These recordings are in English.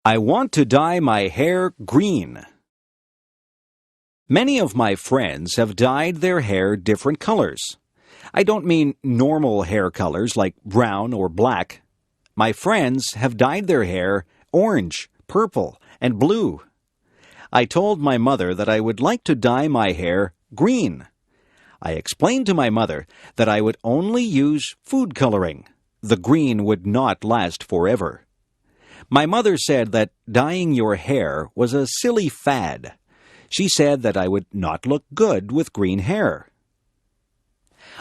I want to dye my hair green. Many of my friends have dyed their hair different colors. I don't mean normal hair colors like brown or black. My friends have dyed their hair orange, purple, and blue. I told my mother that I would like to dye my hair green. I explained to my mother that I would only use food coloring. The green would not last forever. My mother said that dyeing your hair was a silly fad. She said that I would not look good with green hair.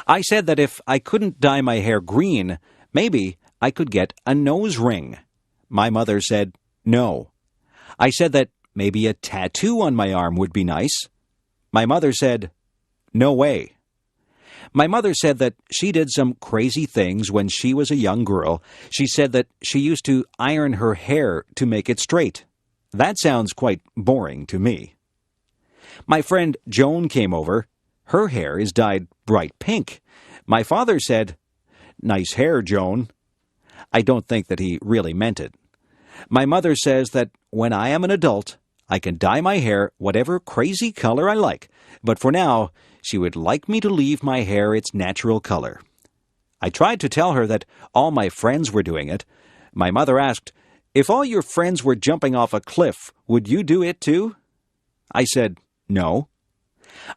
I said that if I couldn't dye my hair green, maybe I could get a nose ring. My mother said no. I said that maybe a tattoo on my arm would be nice. My mother said, no way. My mother said that she did some crazy things when she was a young girl. She said that she used to iron her hair to make it straight. That sounds quite boring to me. My friend Joan came over. Her hair is dyed bright pink. My father said, nice hair, Joan. I don't think that he really meant it. My mother says that when I am an adult, I can dye my hair whatever crazy color I like, but for now, she would like me to leave my hair its natural color. I tried to tell her that all my friends were doing it. My mother asked, if all your friends were jumping off a cliff, would you do it too? I said, no.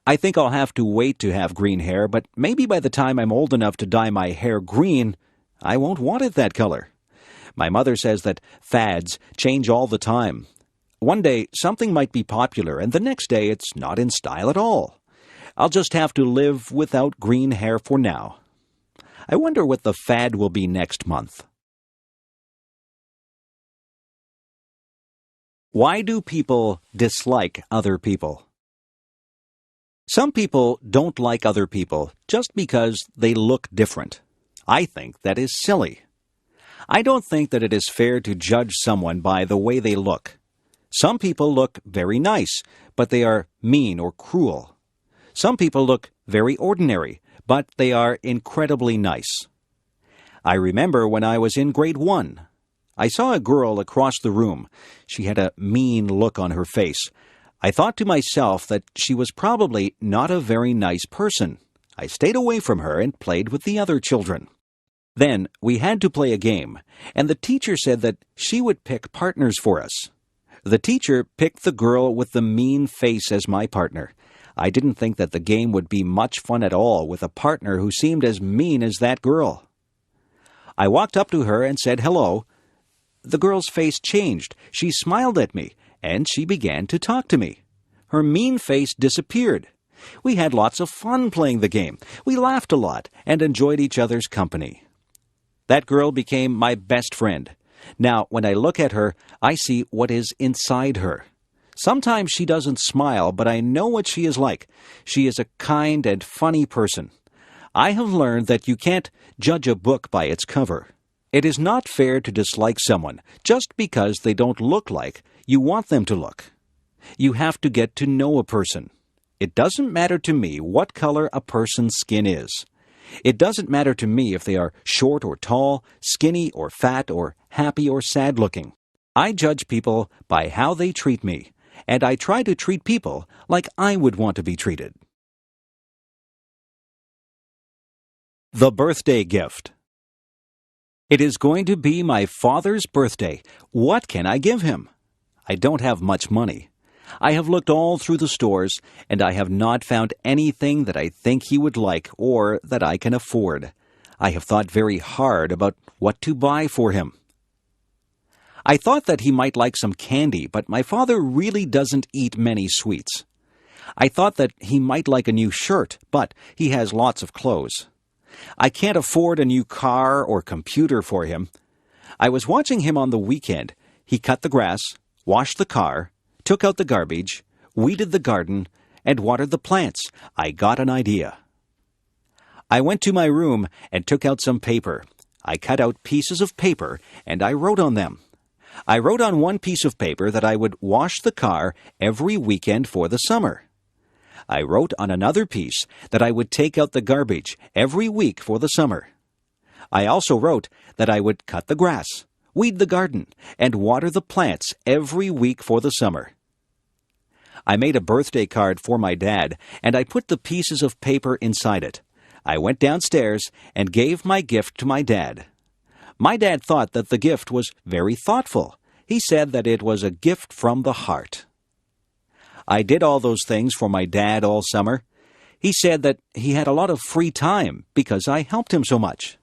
I think I'll have to wait to have green hair, but maybe by the time I'm old enough to dye my hair green, I won't want it that color. My mother says that fads change all the time. One day, something might be popular, and the next day it's not in style at all. I'll just have to live without green hair for now. I wonder what the fad will be next month. Why do people dislike other people? Some people don't like other people just because they look different. I think that is silly. I don't think that it is fair to judge someone by the way they look. Some people look very nice, but they are mean or cruel. Some people look very ordinary, but they are incredibly nice. I remember when I was in grade 1. I saw a girl across the room. She had a mean look on her face. I thought to myself that she was probably not a very nice person. I stayed away from her and played with the other children. Then we had to play a game, and the teacher said that she would pick partners for us. The teacher picked the girl with the mean face as my partner. I didn't think that the game would be much fun at all with a partner who seemed as mean as that girl. I walked up to her and said hello. The girl's face changed. She smiled at me, and she began to talk to me. Her mean face disappeared. We had lots of fun playing the game. We laughed a lot and enjoyed each other's company. That girl became my best friend. Now, when I look at her, I see what is inside her. Sometimes she doesn't smile, but I know what she is like. She is a kind and funny person. I have learned that you can't judge a book by its cover. It is not fair to dislike someone just because they don't look like you want them to look. You have to get to know a person. It doesn't matter to me what color a person's skin is. It doesn't matter to me if they are short or tall, skinny or fat, or happy or sad-looking. I judge people by how they treat me, and I try to treat people like I would want to be treated. The birthday gift. It is going to be my father's birthday. What can I give him? I don't have much money. I have looked all through the stores, and I have not found anything that I think he would like or that I can afford. I have thought very hard about what to buy for him. I thought that he might like some candy, but my father really doesn't eat many sweets. I thought that he might like a new shirt, but he has lots of clothes. I can't afford a new car or computer for him. I was watching him on the weekend. He cut the grass, washed the car, took out the garbage, weeded the garden, and watered the plants. I got an idea. I went to my room and took out some paper. I cut out pieces of paper, and I wrote on them. I wrote on one piece of paper that I would wash the car every weekend for the summer. I wrote on another piece that I would take out the garbage every week for the summer. I also wrote that I would cut the grass, weed the garden, and water the plants every week for the summer. I made a birthday card for my dad, and I put the pieces of paper inside it. I went downstairs and gave my gift to my dad. My dad thought that the gift was very thoughtful. He said that it was a gift from the heart. I did all those things for my dad all summer. He said that he had a lot of free time because I helped him so much.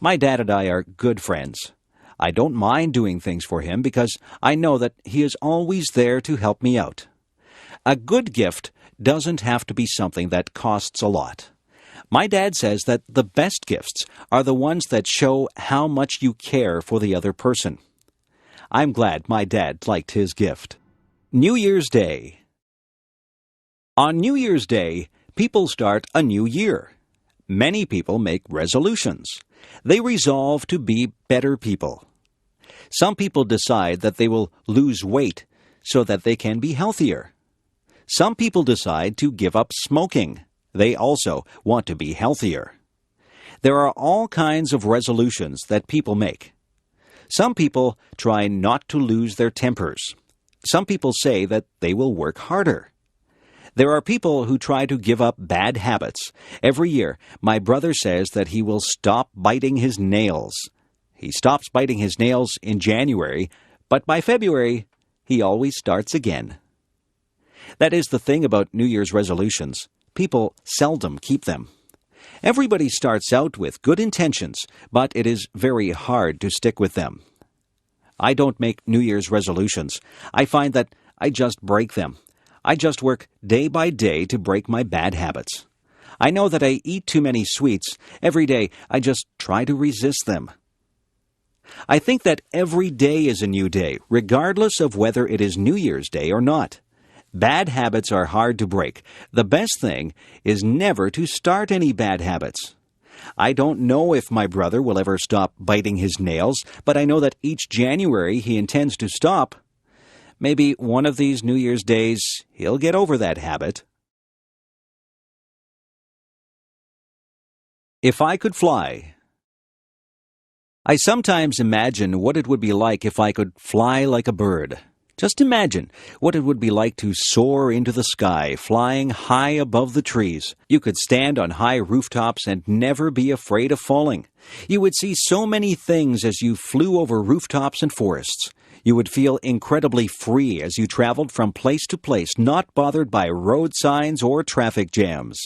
My dad and I are good friends. I don't mind doing things for him because I know that he is always there to help me out. A good gift doesn't have to be something that costs a lot. My dad says that the best gifts are the ones that show how much you care for the other person. I'm glad my dad liked his gift. New Year's Day. On New Year's Day, people start a new year. Many people make resolutions. They resolve to be better people. Some people decide that they will lose weight so that they can be healthier. Some people decide to give up smoking. They also want to be healthier. There are all kinds of resolutions that people make. Some people try not to lose their tempers. Some people say that they will work harder. There are people who try to give up bad habits. Every year, my brother says that he will stop biting his nails. He stops biting his nails in January, but by February, he always starts again. That is the thing about New Year's resolutions. People seldom keep them. Everybody starts out with good intentions, but it is very hard to stick with them. I don't make New Year's resolutions. I find that I just break them. I just work day by day to break my bad habits. I know that I eat too many sweets. Every day, I just try to resist them. I think that every day is a new day, regardless of whether it is New Year's Day or not. Bad habits are hard to break. The best thing is never to start any bad habits. I don't know if my brother will ever stop biting his nails, but I know that each January he intends to stop. Maybe one of these New Year's days he'll get over that habit. If I could fly. I sometimes imagine what it would be like if I could fly like a bird. Just imagine what it would be like to soar into the sky, flying high above the trees. You could stand on high rooftops and never be afraid of falling. You would see so many things as you flew over rooftops and forests. You would feel incredibly free as you traveled from place to place, not bothered by road signs or traffic jams.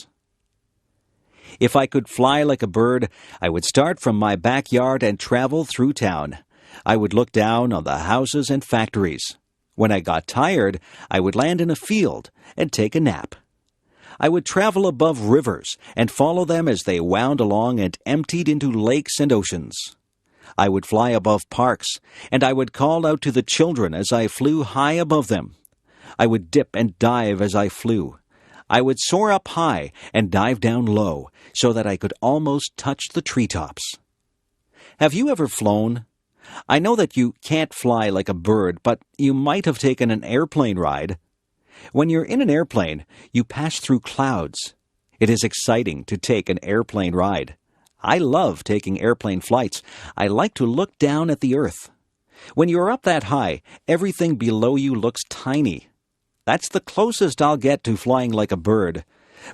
If I could fly like a bird, I would start from my backyard and travel through town. I would look down on the houses and factories. When I got tired, I would land in a field and take a nap. I would travel above rivers and follow them as they wound along and emptied into lakes and oceans. I would fly above parks, and I would call out to the children as I flew high above them. I would dip and dive as I flew. I would soar up high and dive down low so that I could almost touch the treetops. Have you ever flown? I know that you can't fly like a bird, but you might have taken an airplane ride. When you're in an airplane, you pass through clouds. It is exciting to take an airplane ride. I love taking airplane flights. I like to look down at the earth. When you're up that high, everything below you looks tiny. That's the closest I'll get to flying like a bird.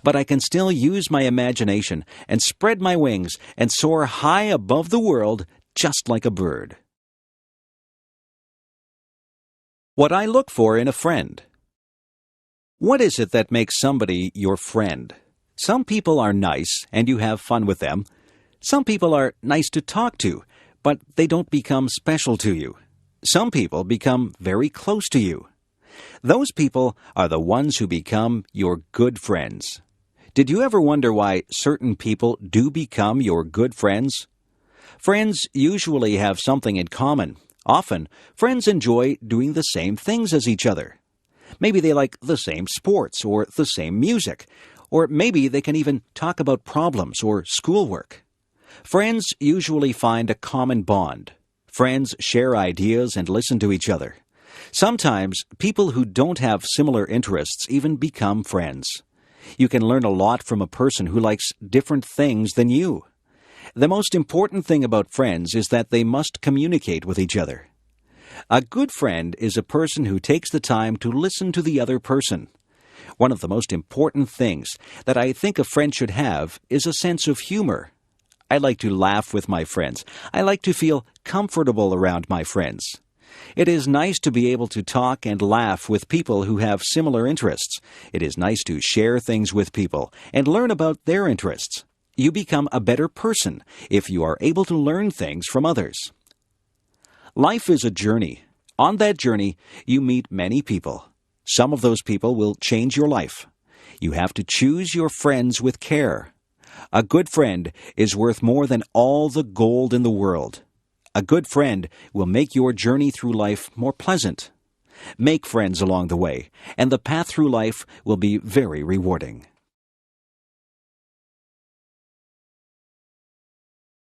But I can still use my imagination and spread my wings and soar high above the world just like a bird. What I look for in a friend. What is it that makes somebody your friend? Some people are nice and you have fun with them. Some people are nice to talk to, but they don't become special to you. Some people become very close to you. Those people are the ones who become your good friends. Did you ever wonder why certain people do become your good friends? Friends usually have something in common. Often, friends enjoy doing the same things as each other. Maybe they like the same sports or the same music, or maybe they can even talk about problems or schoolwork. Friends usually find a common bond. Friends share ideas and listen to each other. Sometimes, people who don't have similar interests even become friends. You can learn a lot from a person who likes different things than you. The most important thing about friends is that they must communicate with each other. A good friend is a person who takes the time to listen to the other person. One of the most important things that I think a friend should have is a sense of humor. I like to laugh with my friends. I like to feel comfortable around my friends. It is nice to be able to talk and laugh with people who have similar interests. It is nice to share things with people and learn about their interests. You become a better person if you are able to learn things from others. Life is a journey. On that journey, you meet many people. Some of those people will change your life. You have to choose your friends with care. A good friend is worth more than all the gold in the world. A good friend will make your journey through life more pleasant. Make friends along the way, and the path through life will be very rewarding.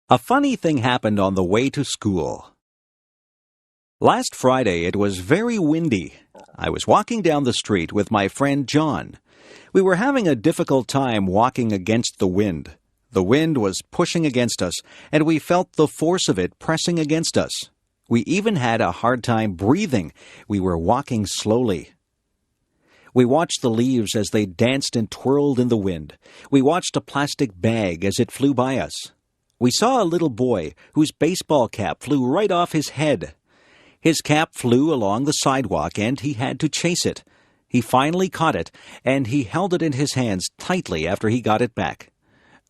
A funny thing happened on the way to school. Last Friday it was very windy. I was walking down the street with my friend John. We were having a difficult time walking against the wind. The wind was pushing against us, and we felt the force of it pressing against us. We even had a hard time breathing. We were walking slowly. We watched the leaves as they danced and twirled in the wind. We watched a plastic bag as it flew by us. We saw a little boy whose baseball cap flew right off his head. His cap flew along the sidewalk, and he had to chase it. He finally caught it, and he held it in his hands tightly after he got it back.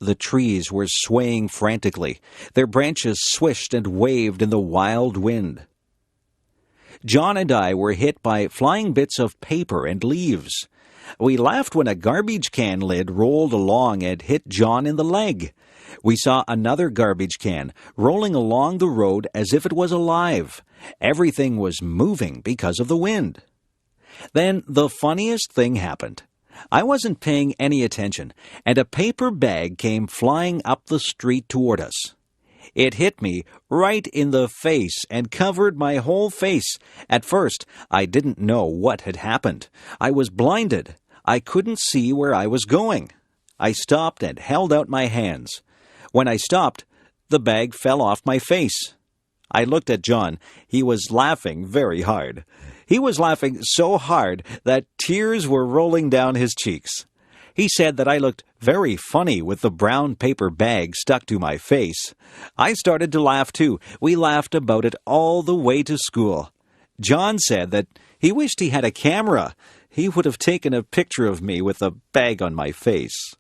The trees were swaying frantically. Their branches swished and waved in the wild wind. John and I were hit by flying bits of paper and leaves. We laughed when a garbage can lid rolled along and hit John in the leg. We saw another garbage can rolling along the road as if it was alive. Everything was moving because of the wind. Then the funniest thing happened. I wasn't paying any attention, and a paper bag came flying up the street toward us. It hit me right in the face and covered my whole face. At first, I didn't know what had happened. I was blinded. I couldn't see where I was going. I stopped and held out my hands. When I stopped, the bag fell off my face. I looked at John. He was laughing very hard. He was laughing so hard that tears were rolling down his cheeks. He said that I looked very funny with the brown paper bag stuck to my face. I started to laugh too. We laughed about it all the way to school. John said that he wished he had a camera. He would have taken a picture of me with the bag on my face.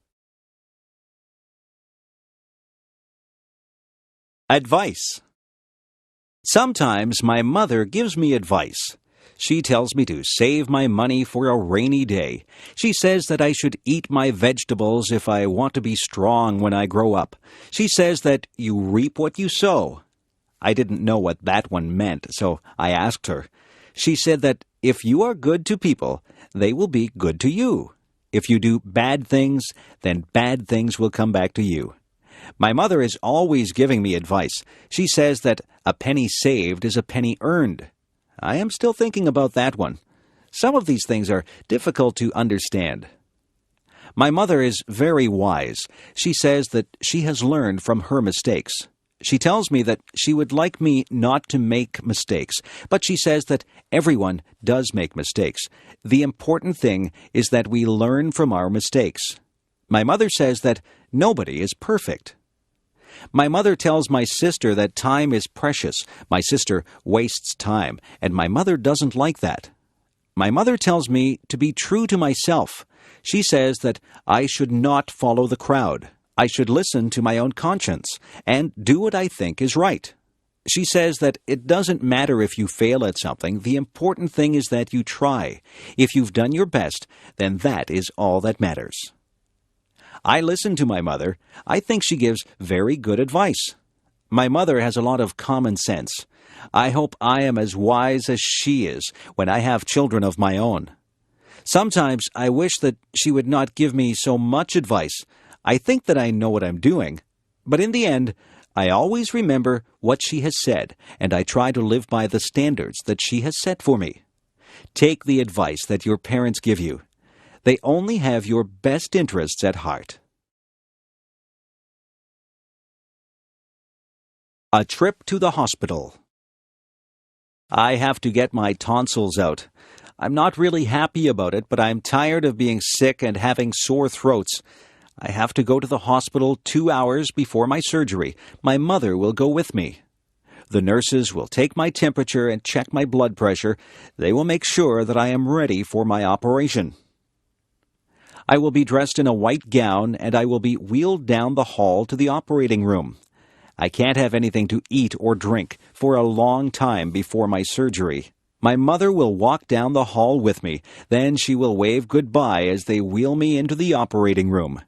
Advice. Sometimes my mother gives me advice. She tells me to save my money for a rainy day. She says that I should eat my vegetables if I want to be strong when I grow up. She says that you reap what you sow. I didn't know what that one meant, so I asked her. She said that if you are good to people, they will be good to you. If you do bad things, then bad things will come back to you. My mother is always giving me advice. She says that a penny saved is a penny earned. I am still thinking about that one. Some of these things are difficult to understand. My mother is very wise. She says that she has learned from her mistakes. She tells me that she would like me not to make mistakes, but she says that everyone does make mistakes. The important thing is that we learn from our mistakes. My mother says that nobody is perfect. My mother tells my sister that time is precious. My sister wastes time, and my mother doesn't like that. My mother tells me to be true to myself. She says that I should not follow the crowd. I should listen to my own conscience and do what I think is right. She says that it doesn't matter if you fail at something. The important thing is that you try. If you've done your best, then that is all that matters. I listen to my mother. I think she gives very good advice. My mother has a lot of common sense. I hope I am as wise as she is when I have children of my own. Sometimes I wish that she would not give me so much advice. I think that I know what I'm doing. But in the end, I always remember what she has said, and I try to live by the standards that she has set for me. Take the advice that your parents give you. They only have your best interests at heart. A trip to the hospital. I have to get my tonsils out. I'm not really happy about it, but I'm tired of being sick and having sore throats. I have to go to the hospital 2 hours before my surgery. My mother will go with me. The nurses will take my temperature and check my blood pressure. They will make sure that I am ready for my operation. I will be dressed in a white gown, and I will be wheeled down the hall to the operating room. I can't have anything to eat or drink for a long time before my surgery. My mother will walk down the hall with me. Then she will wave goodbye as they wheel me into the operating room.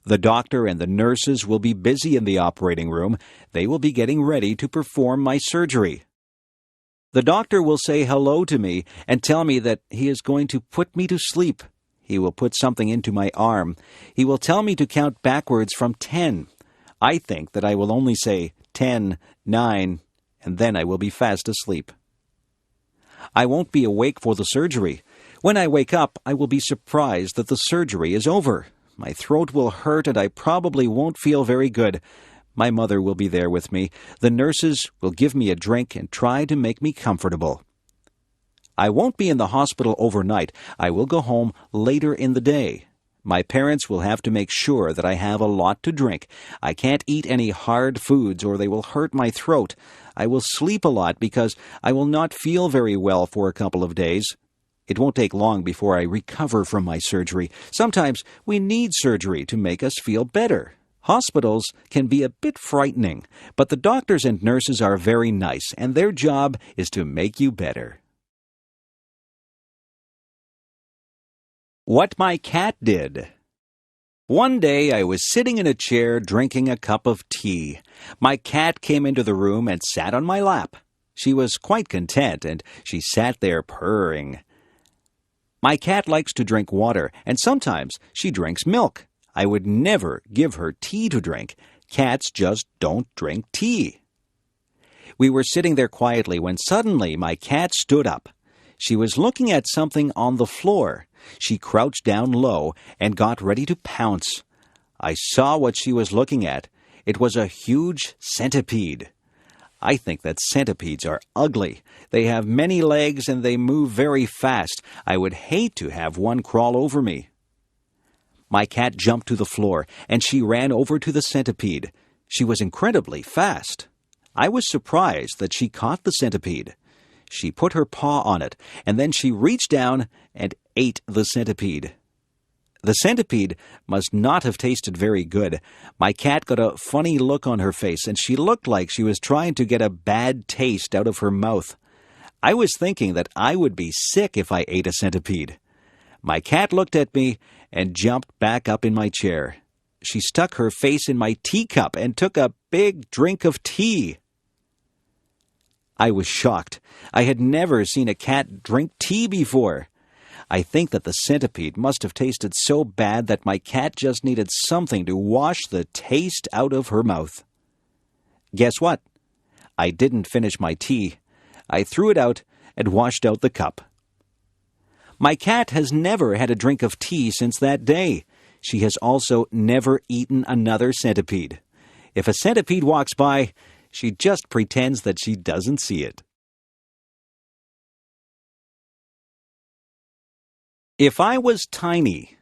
The doctor and the nurses will be busy in the operating room. They will be getting ready to perform my surgery. The doctor will say hello to me and tell me that he is going to put me to sleep. He will put something into my arm. He will tell me to count backwards from 10. I think that I will only say 10, 9, and then I will be fast asleep. I won't be awake for the surgery. When I wake up, I will be surprised that the surgery is over. My throat will hurt and I probably won't feel very good. My mother will be there with me. The nurses will give me a drink and try to make me comfortable. I won't be in the hospital overnight. I will go home later in the day. My parents will have to make sure that I have a lot to drink. I can't eat any hard foods or they will hurt my throat. I will sleep a lot because I will not feel very well for a couple of days. It won't take long before I recover from my surgery. Sometimes we need surgery to make us feel better. Hospitals can be a bit frightening, but the doctors and nurses are very nice, and their job is to make you better. What my cat did. One day I was sitting in a chair drinking a cup of tea. My cat came into the room and sat on my lap. She was quite content, and she sat there purring. My cat likes to drink water, and sometimes she drinks milk. I would never give her tea to drink. Cats just don't drink tea. We were sitting there quietly when suddenly my cat stood up. She was looking at something on the floor. She crouched down low and got ready to pounce. I saw what she was looking at. It was a huge centipede. I think that centipedes are ugly. They have many legs and they move very fast. I would hate to have one crawl over me. My cat jumped to the floor and she ran over to the centipede. She was incredibly fast. I was surprised that she caught the centipede. She put her paw on it, and then she reached down and ate the centipede. The centipede must not have tasted very good. My cat got a funny look on her face, and she looked like she was trying to get a bad taste out of her mouth. I was thinking that I would be sick if I ate a centipede. My cat looked at me and jumped back up in my chair. She stuck her face in my teacup and took a big drink of tea. I was shocked. I had never seen a cat drink tea before. I think that the centipede must have tasted so bad that my cat just needed something to wash the taste out of her mouth. Guess what? I didn't finish my tea. I threw it out and washed out the cup. My cat has never had a drink of tea since that day. She has also never eaten another centipede. If a centipede walks by, she just pretends that she doesn't see it. If I was tiny.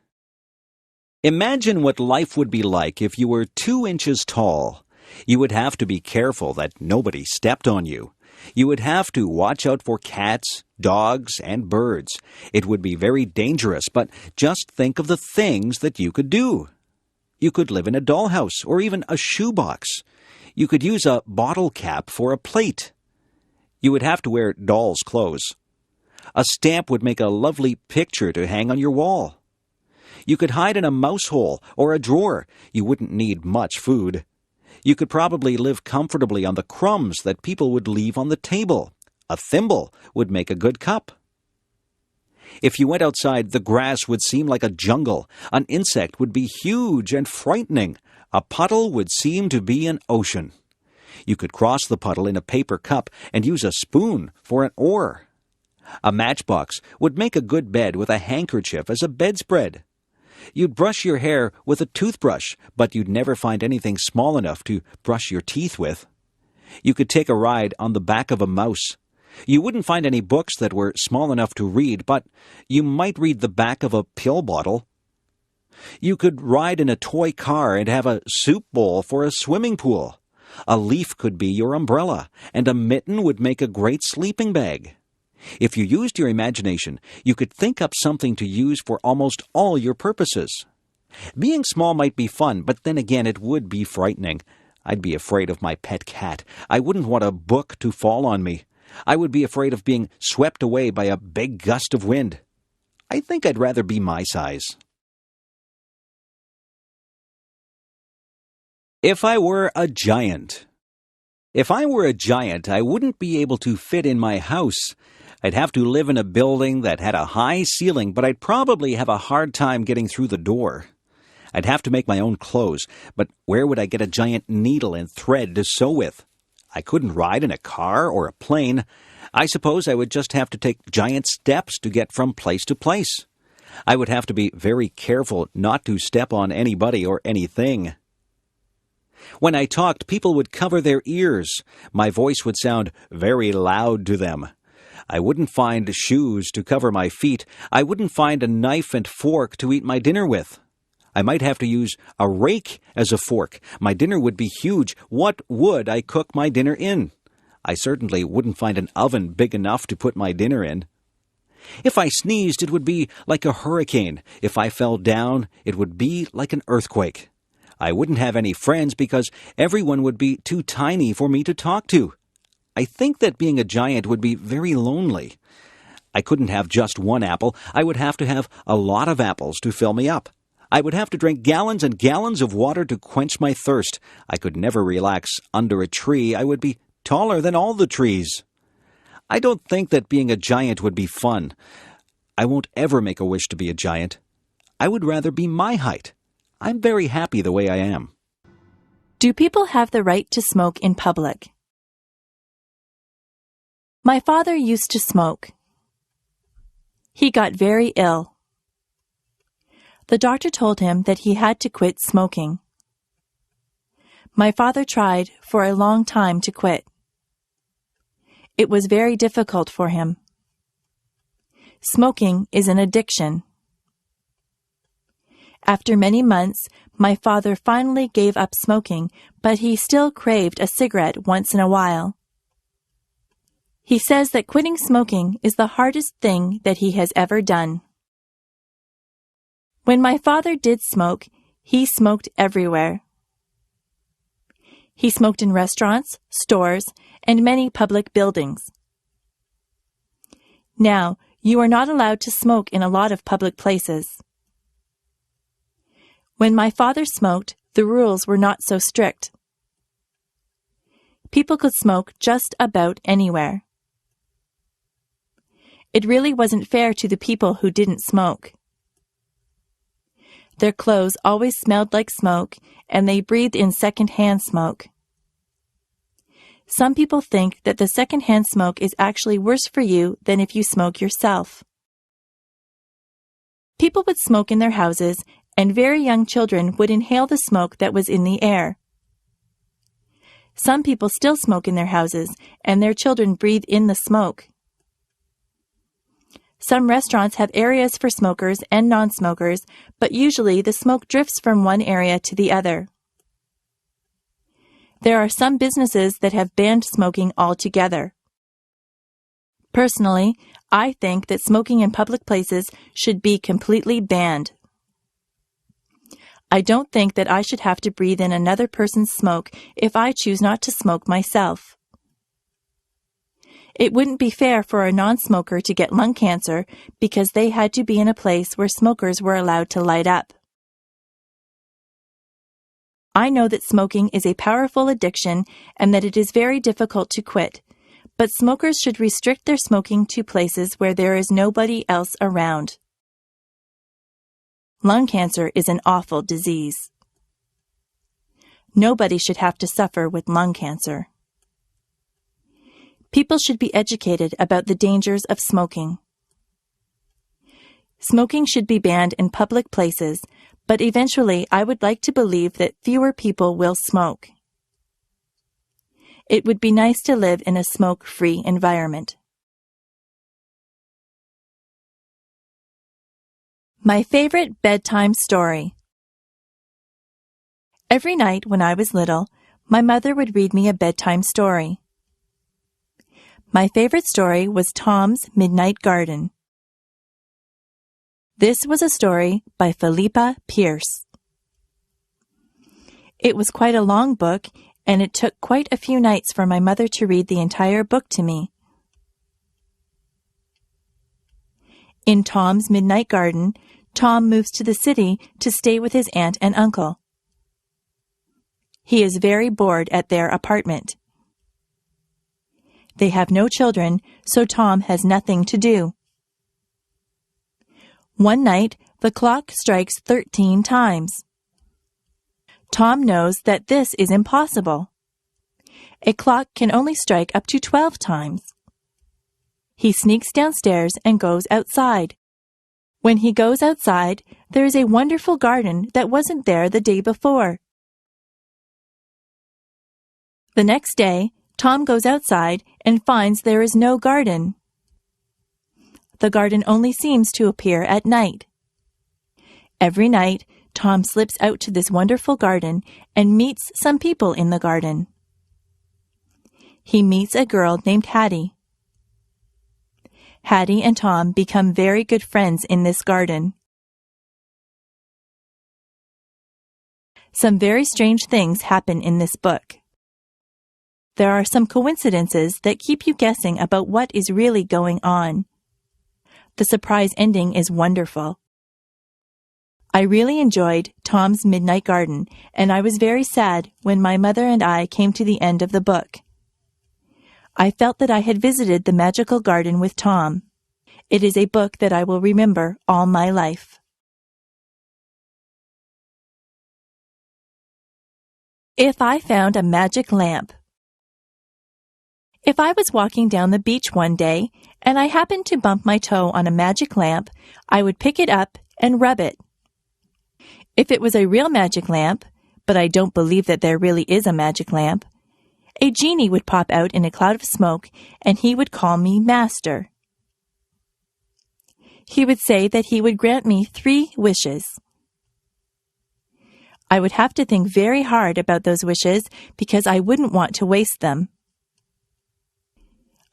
Imagine what life would be like if you were 2 inches tall. You would have to be careful that nobody stepped on you. You would have to watch out for cats, dogs, and birds. It would be very dangerous, but just think of the things that you could do. You could live in a dollhouse or even a shoebox. You could use a bottle cap for a plate. You would have to wear doll's clothes. A stamp would make a lovely picture to hang on your wall. You could hide in a mouse hole or a drawer. You wouldn't need much food. You could probably live comfortably on the crumbs that people would leave on the table. A thimble would make a good cup. If you went outside, the grass would seem like a jungle. An insect would be huge and frightening. A puddle would seem to be an ocean. You could cross the puddle in a paper cup and use a spoon for an oar. A matchbox would make a good bed with a handkerchief as a bedspread. You'd brush your hair with a toothbrush, but you'd never find anything small enough to brush your teeth with. You could take a ride on the back of a mouse. You wouldn't find any books that were small enough to read, but you might read the back of a pill bottle. You could ride in a toy car and have a soup bowl for a swimming pool. A leaf could be your umbrella, and a mitten would make a great sleeping bag. If you used your imagination, you could think up something to use for almost all your purposes. Being small might be fun, but then again it would be frightening. I'd be afraid of my pet cat. I wouldn't want a book to fall on me. I would be afraid of being swept away by a big gust of wind. I think I'd rather be my size. If I were a giant. If I were a giant, I wouldn't be able to fit in my house. I'd have to live in a building that had a high ceiling, but I'd probably have a hard time getting through the door. I'd have to make my own clothes, but where would I get a giant needle and thread to sew with? I couldn't ride in a car or a plane. I suppose I would just have to take giant steps to get from place to place. I would have to be very careful not to step on anybody or anything. When I talked, people would cover their ears. My voice would sound very loud to them. I wouldn't find shoes to cover my feet. I wouldn't find a knife and fork to eat my dinner with. I might have to use a rake as a fork. My dinner would be huge. What would I cook my dinner in? I certainly wouldn't find an oven big enough to put my dinner in. If I sneezed, it would be like a hurricane. If I fell down, it would be like an earthquake. I wouldn't have any friends because everyone would be too tiny for me to talk to. I think that being a giant would be very lonely. I couldn't have just one apple. I would have to have a lot of apples to fill me up. I would have to drink gallons and gallons of water to quench my thirst. I could never relax under a tree. I would be taller than all the trees. I don't think that being a giant would be fun. I won't ever make a wish to be a giant. I would rather be my height. I'm very happy the way I am. Do people have the right to smoke in public? My father used to smoke. He got very ill. The doctor told him that he had to quit smoking. My father tried for a long time to quit. It was very difficult for him. Smoking is an addiction. After many months, my father finally gave up smoking, but he still craved a cigarette once in a while. He says that quitting smoking is the hardest thing that he has ever done. When my father did smoke, he smoked everywhere. He smoked in restaurants, stores, and many public buildings. Now, you are not allowed to smoke in a lot of public places. When my father smoked, the rules were not so strict. People could smoke just about anywhere. It really wasn't fair to the people who didn't smoke. Their clothes always smelled like smoke, and they breathed in second-hand smoke. Some people think that the second-hand smoke is actually worse for you than if you smoke yourself. People would smoke in their houses, and very young children would inhale the smoke that was in the air. Some people still smoke in their houses, and their children breathe in the smoke. Some restaurants have areas for smokers and non-smokers, but usually the smoke drifts from one area to the other. There are some businesses that have banned smoking altogether. Personally, I think that smoking in public places should be completely banned. I don't think that I should have to breathe in another person's smoke if I choose not to smoke myself. It wouldn't be fair for a non-smoker to get lung cancer because they had to be in a place where smokers were allowed to light up. I know that smoking is a powerful addiction and that it is very difficult to quit, but smokers should restrict their smoking to places where there is nobody else around. Lung cancer is an awful disease. Nobody should have to suffer with lung cancer. People should be educated about the dangers of smoking. Smoking should be banned in public places, but eventually I would like to believe that fewer people will smoke. It would be nice to live in a smoke-free environment. My favorite bedtime story. Every night when I was little, my mother would read me a bedtime story. My favorite story was Tom's Midnight Garden. This was a story by Philippa Pierce. It was quite a long book, and it took quite a few nights for my mother to read the entire book to me. In Tom's Midnight Garden, Tom moves to the city to stay with his aunt and uncle. He is very bored at their apartment. They have no children, so Tom has nothing to do. One night, the clock strikes 13 times. Tom knows that this is impossible. A clock can only strike up to 12 times. He sneaks downstairs and goes outside. When he goes outside, there is a wonderful garden that wasn't there the day before. The next day, Tom goes outside and finds there is no garden. The garden only seems to appear at night. Every night, Tom slips out to this wonderful garden and meets some people in the garden. He meets a girl named Hattie. Hattie and Tom become very good friends in this garden. Some very strange things happen in this book. There are some coincidences that keep you guessing about what is really going on. The surprise ending is wonderful. I really enjoyed Tom's Midnight Garden, and I was very sad when my mother and I came to the end of the book. I felt that I had visited the magical garden with Tom. It is a book that I will remember all my life. If I found a magic lamp. If I was walking down the beach one day and I happened to bump my toe on a magic lamp, I would pick it up and rub it. If it was a real magic lamp, but I don't believe that there really is a magic lamp, a genie would pop out in a cloud of smoke and he would call me Master. He would say that he would grant me 3 wishes. I would have to think very hard about those wishes because I wouldn't want to waste them.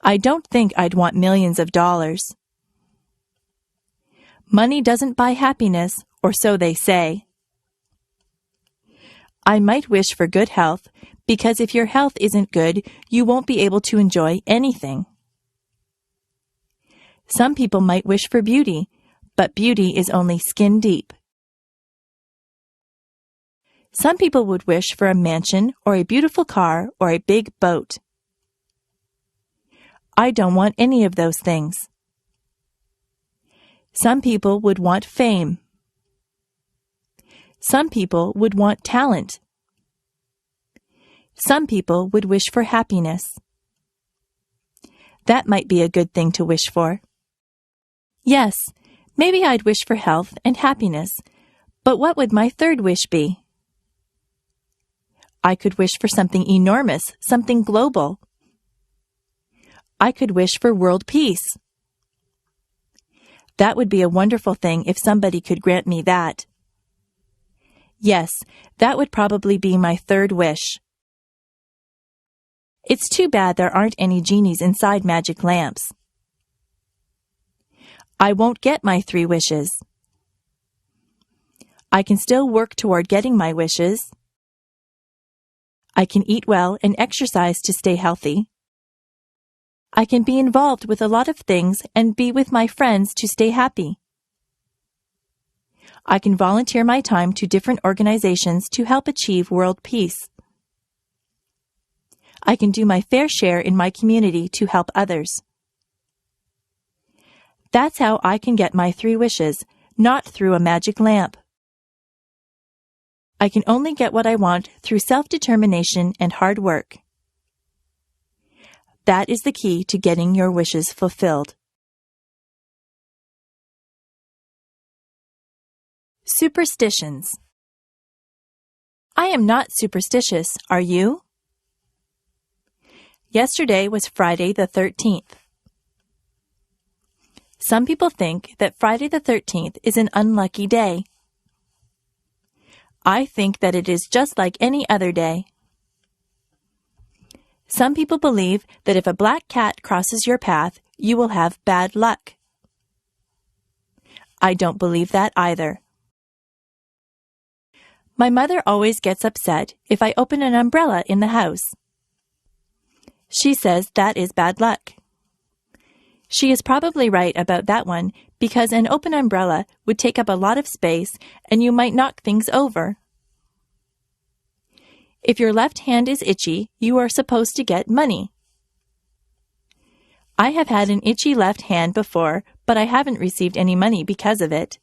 I don't think I'd want millions of dollars. Money doesn't buy happiness, or so they say. I might wish for good health, because if your health isn't good, you won't be able to enjoy anything. Some people might wish for beauty, but beauty is only skin deep. Some people would wish for a mansion or a beautiful car or a big boat. I don't want any of those things. Some people would want fame. Some people would want talent. Some people would wish for happiness. That might be a good thing to wish for. Yes, maybe I'd wish for health and happiness, but what would my third wish be? I could wish for something enormous, something global. I could wish for world peace. That would be a wonderful thing if somebody could grant me that. Yes, that would probably be my third wish. It's too bad there aren't any genies inside magic lamps. I won't get my 3 wishes. I can still work toward getting my wishes. I can eat well and exercise to stay healthy. I can be involved with a lot of things and be with my friends to stay happy. I can volunteer my time to different organizations to help achieve world peace. I can do my fair share in my community to help others. That's how I can get my 3 wishes, not through a magic lamp. I can only get what I want through self-determination and hard work. That is the key to getting your wishes fulfilled. Superstitions. I am not superstitious, are you? Yesterday was Friday the 13th. Some people think that Friday the 13th is an unlucky day. I think that it is just like any other day. Some people believe that if a black cat crosses your path, you will have bad luck. I don't believe that either. My mother always gets upset if I open an umbrella in the house. She says that is bad luck. She is probably right about that one because an open umbrella would take up a lot of space and you might knock things over. If your left hand is itchy, you are supposed to get money. I have had an itchy left hand before, but I haven't received any money because of it.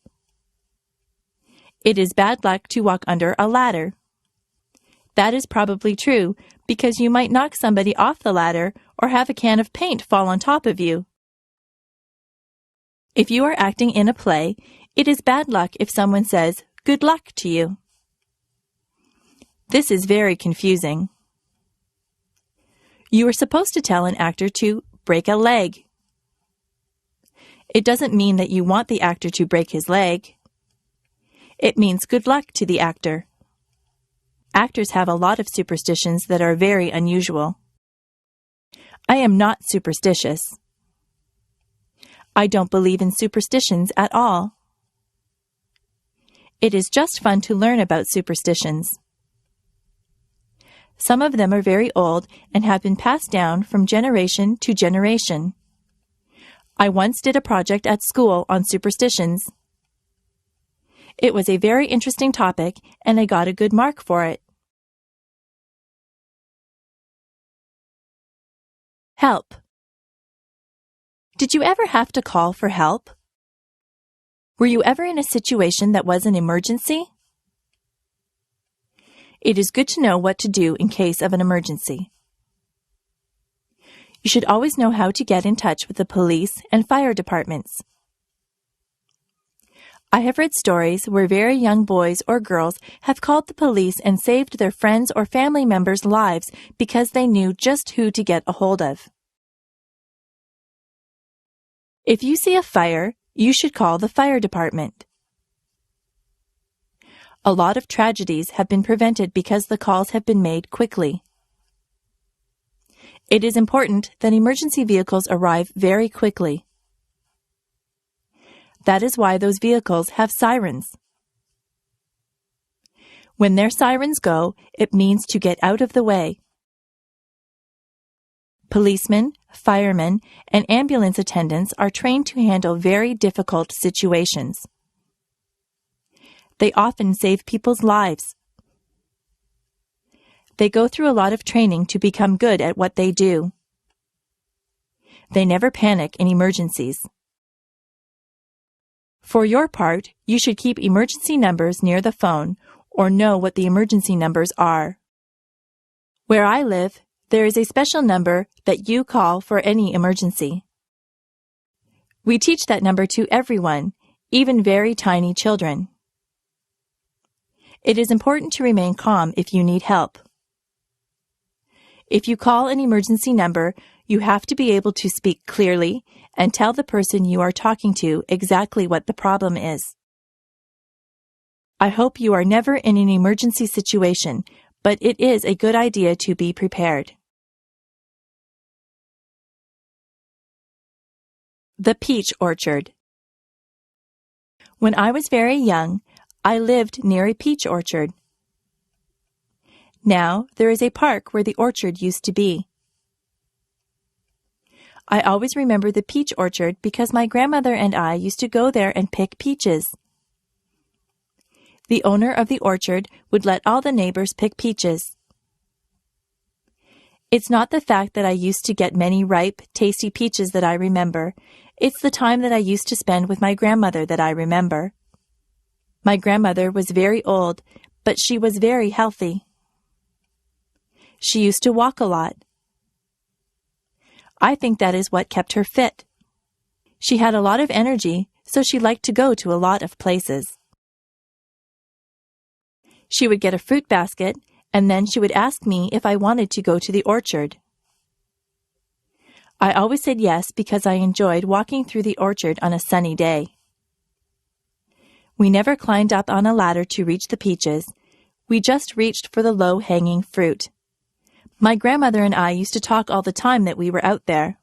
It is bad luck to walk under a ladder. That is probably true because you might knock somebody off the ladder or have a can of paint fall on top of you. If you are acting in a play, it is bad luck if someone says, "Good luck" to you. This is very confusing. You are supposed to tell an actor to break a leg. It doesn't mean that you want the actor to break his leg. It means good luck to the actor. Actors have a lot of superstitions that are very unusual. I am not superstitious. I don't believe in superstitions at all. It is just fun to learn about superstitions. Some of them are very old and have been passed down from generation to generation. I once did a project at school on superstitions. It was a very interesting topic and I got a good mark for it. Help. Did you ever have to call for help? Were you ever in a situation that was an emergency? It is good to know what to do in case of an emergency. You should always know how to get in touch with the police and fire departments. I have read stories where very young boys or girls have called the police and saved their friends' or family members' lives because they knew just who to get a hold of. If you see a fire, you should call the fire department. A lot of tragedies have been prevented because the calls have been made quickly. It is important that emergency vehicles arrive very quickly. That is why those vehicles have sirens. When their sirens go, it means to get out of the way. Policemen, firemen, and ambulance attendants are trained to handle very difficult situations. They often save people's lives. They go through a lot of training to become good at what they do. They never panic in emergencies. For your part, you should keep emergency numbers near the phone or know what the emergency numbers are. Where I live, there is a special number that you call for any emergency. We teach that number to everyone, even very tiny children. It is important to remain calm if you need help. If you call an emergency number, you have to be able to speak clearly and tell the person you are talking to exactly what the problem is. I hope you are never in an emergency situation, but it is a good idea to be prepared. The Peach Orchard. When I was very young, I lived near a peach orchard. Now there is a park where the orchard used to be. I always remember the peach orchard because my grandmother and I used to go there and pick peaches. The owner of the orchard would let all the neighbors pick peaches. It's not the fact that I used to get many ripe, tasty peaches that I remember. It's the time that I used to spend with my grandmother that I remember. My grandmother was very old, but she was very healthy. She used to walk a lot. I think that is what kept her fit. She had a lot of energy, so she liked to go to a lot of places. She would get a fruit basket, and then she would ask me if I wanted to go to the orchard. I always said yes because I enjoyed walking through the orchard on a sunny day. We never climbed up on a ladder to reach the peaches. We just reached for the low-hanging fruit. My grandmother and I used to talk all the time that we were out there.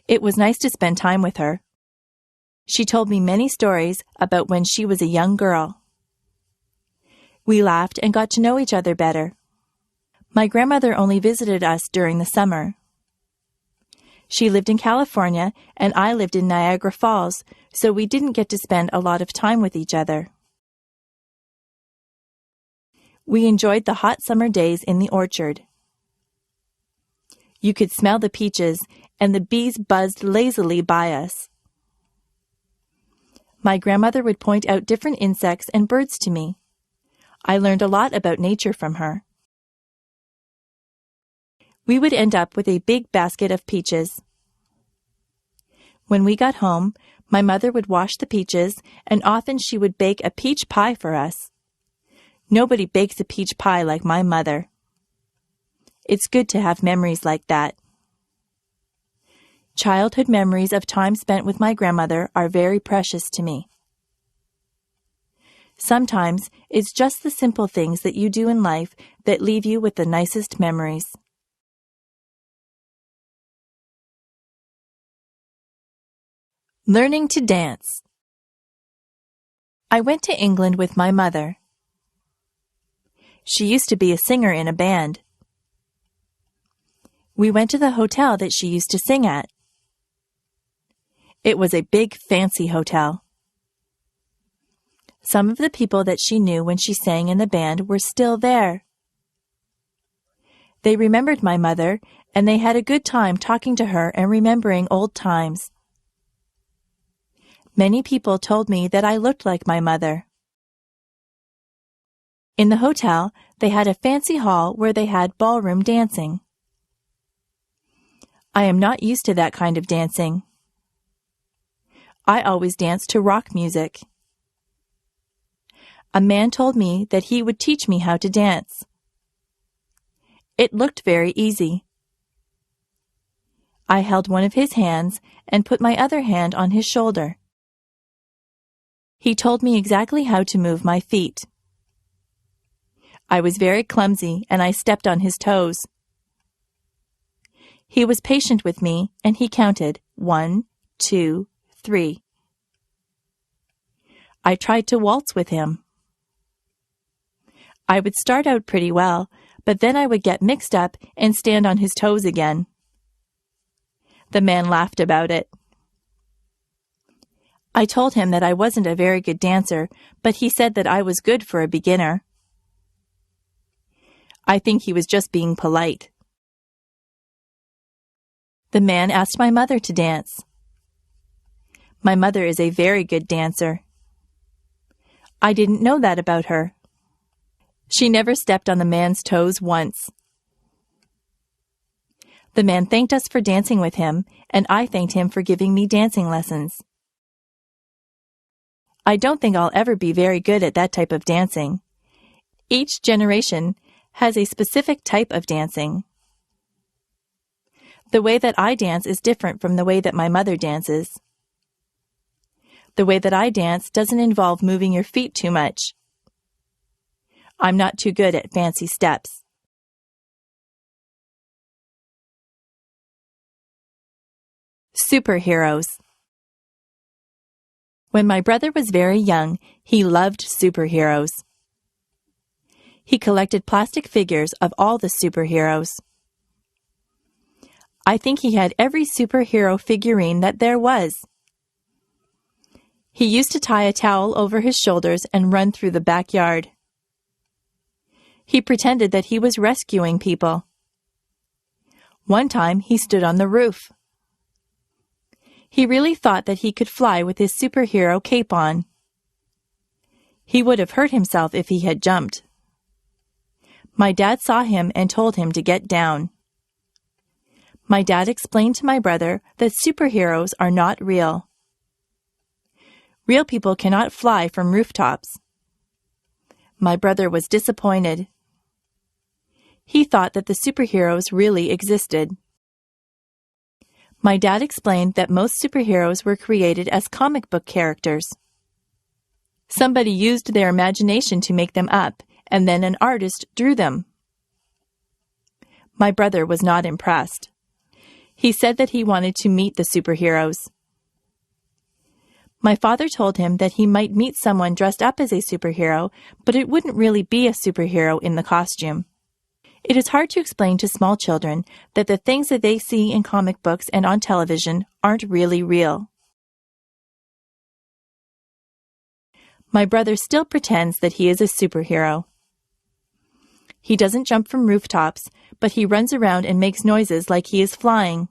It was nice to spend time with her. She told me many stories about when she was a young girl. We laughed and got to know each other better. My grandmother only visited us during the summer. She lived in California and I lived in Niagara Falls, so we didn't get to spend a lot of time with each other. We enjoyed the hot summer days in the orchard. You could smell the peaches, and the bees buzzed lazily by us. My grandmother would point out different insects and birds to me. I learned a lot about nature from her. We would end up with a big basket of peaches. When we got home, my mother would wash the peaches, and often she would bake a peach pie for us. Nobody bakes a peach pie like my mother. It's good to have memories like that. Childhood memories of time spent with my grandmother are very precious to me. Sometimes it's just the simple things that you do in life that leave you with the nicest memories. Learning to dance. I went to England with my mother. She used to be a singer in a band. We went to the hotel that she used to sing at. It was a big, fancy hotel. Some of the people that she knew when she sang in the band were still there. They remembered my mother, and they had a good time talking to her and remembering old times. Many people told me that I looked like my mother. In the hotel, they had a fancy hall where they had ballroom dancing. I am not used to that kind of dancing. I always danced to rock music. A man told me that he would teach me how to dance. It looked very easy. I held one of his hands and put my other hand on his shoulder. He told me exactly how to move my feet. I was very clumsy and I stepped on his toes. He was patient with me and he counted 1, 2, 3. I tried to waltz with him. I would start out pretty well, but then I would get mixed up and stand on his toes again. The man laughed about it. I told him that I wasn't a very good dancer, but he said that I was good for a beginner. I think he was just being polite. The man asked my mother to dance. My mother is a very good dancer. I didn't know that about her. She never stepped on the man's toes once. The man thanked us for dancing with him, and I thanked him for giving me dancing lessons. I don't think I'll ever be very good at that type of dancing. Each generation has a specific type of dancing. The way that I dance is different from the way that my mother dances. The way that I dance doesn't involve moving your feet too much. I'm not too good at fancy steps. Superheroes. When my brother was very young, he loved superheroes. He collected plastic figures of all the superheroes. I think he had every superhero figurine that there was. He used to tie a towel over his shoulders and run through the backyard. He pretended that he was rescuing people. One time he stood on the roof. He really thought that he could fly with his superhero cape on. He would have hurt himself if he had jumped. My dad saw him and told him to get down. My dad explained to my brother that superheroes are not real. Real people cannot fly from rooftops. My brother was disappointed. He thought that the superheroes really existed. My dad explained that most superheroes were created as comic book characters. Somebody used their imagination to make them up, and then an artist drew them. My brother was not impressed. He said that he wanted to meet the superheroes. My father told him that he might meet someone dressed up as a superhero, but it wouldn't really be a superhero in the costume. It is hard to explain to small children that the things that they see in comic books and on television aren't really real. My brother still pretends that he is a superhero. He doesn't jump from rooftops, but he runs around and makes noises like he is flying.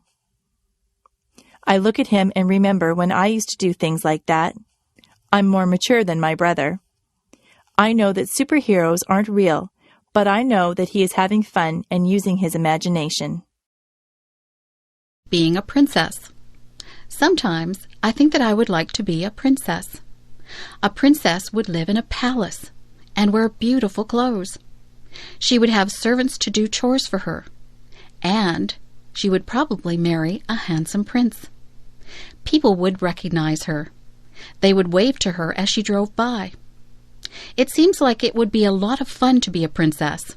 I look at him and remember when I used to do things like that. I'm more mature than my brother. I know that superheroes aren't real, but I know that he is having fun and using his imagination. Being a princess. Sometimes I think that I would like to be a princess. A princess would live in a palace and wear beautiful clothes. She would have servants to do chores for her, and she would probably marry a handsome prince. People would recognize her. They would wave to her as she drove by. It seems like it would be a lot of fun to be a princess.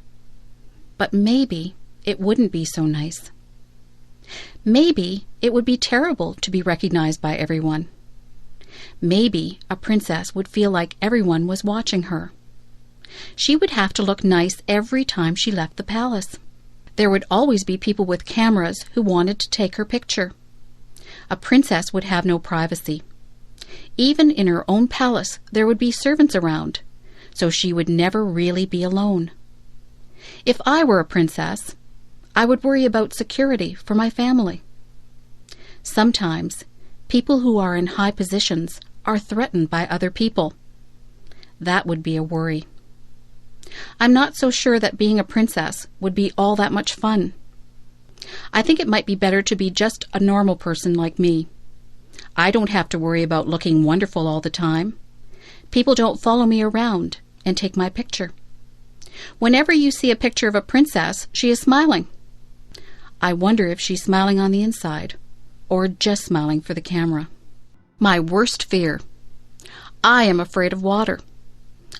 But maybe it wouldn't be so nice. Maybe it would be terrible to be recognized by everyone. Maybe a princess would feel like everyone was watching her. She would have to look nice every time she left the palace. There would always be people with cameras who wanted to take her picture. A princess would have no privacy. Even in her own palace, there would be servants around, so she would never really be alone. If I were a princess, I would worry about security for my family. Sometimes, people who are in high positions are threatened by other people. That would be a worry. I'm not so sure that being a princess would be all that much fun. I think it might be better to be just a normal person like me. I don't have to worry about looking wonderful all the time. People don't follow me around and take my picture. Whenever you see a picture of a princess, she is smiling. I wonder if she's smiling on the inside, or just smiling for the camera. My worst fear. I am afraid of water.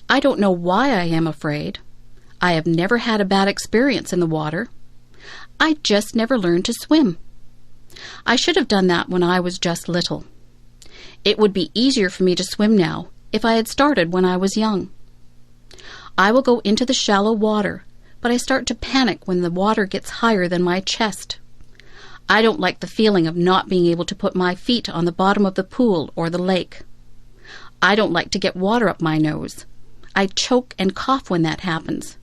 I don't know why I am afraid. I have never had a bad experience in the water. I just never learned to swim. I should have done that when I was just little. It would be easier for me to swim now if I had started when I was young. I will go into the shallow water, but I start to panic when the water gets higher than my chest. I don't like the feeling of not being able to put my feet on the bottom of the pool or the lake. I don't like to get water up my nose. I choke and cough when that happens.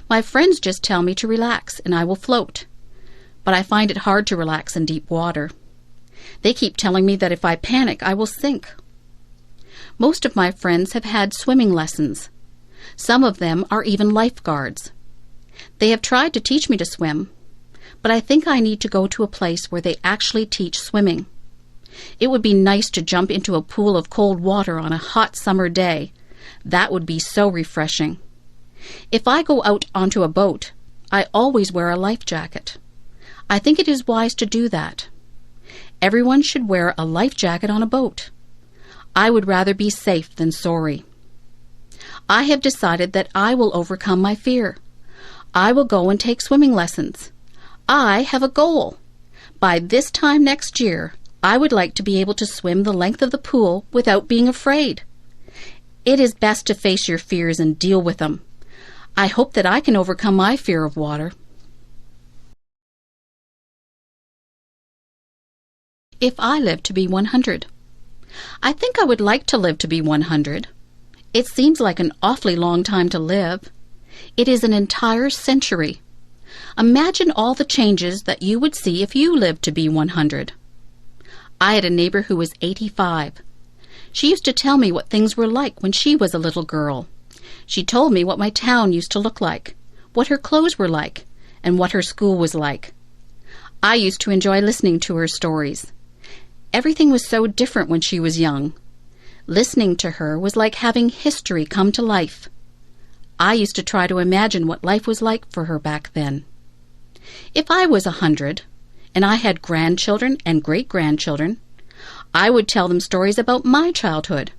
My friends just tell me to relax and I will float, but I find it hard to relax in deep water. They keep telling me that if I panic, I will sink. Most of my friends have had swimming lessons. Some of them are even lifeguards. They have tried to teach me to swim, but I think I need to go to a place where they actually teach swimming. It would be nice to jump into a pool of cold water on a hot summer day. That would be so refreshing. If I go out onto a boat, I always wear a life jacket. I think it is wise to do that. Everyone should wear a life jacket on a boat. I would rather be safe than sorry. I have decided that I will overcome my fear. I will go and take swimming lessons. I have a goal. By this time next year, I would like to be able to swim the length of the pool without being afraid. It is best to face your fears and deal with them. I hope that I can overcome my fear of water. If I live to be 100. I think I would like to live to be 100. It seems like an awfully long time to live. It is an entire century. Imagine all the changes that you would see if you lived to be 100. I had a neighbor who was 85. She used to tell me what things were like when she was a little girl. She told me what my town used to look like, what her clothes were like, and what her school was like. I used to enjoy listening to her stories. Everything was so different when she was young. Listening to her was like having history come to life. I used to try to imagine what life was like for her back then. If I was 100, and I had grandchildren and great-grandchildren, I would tell them stories about my childhood.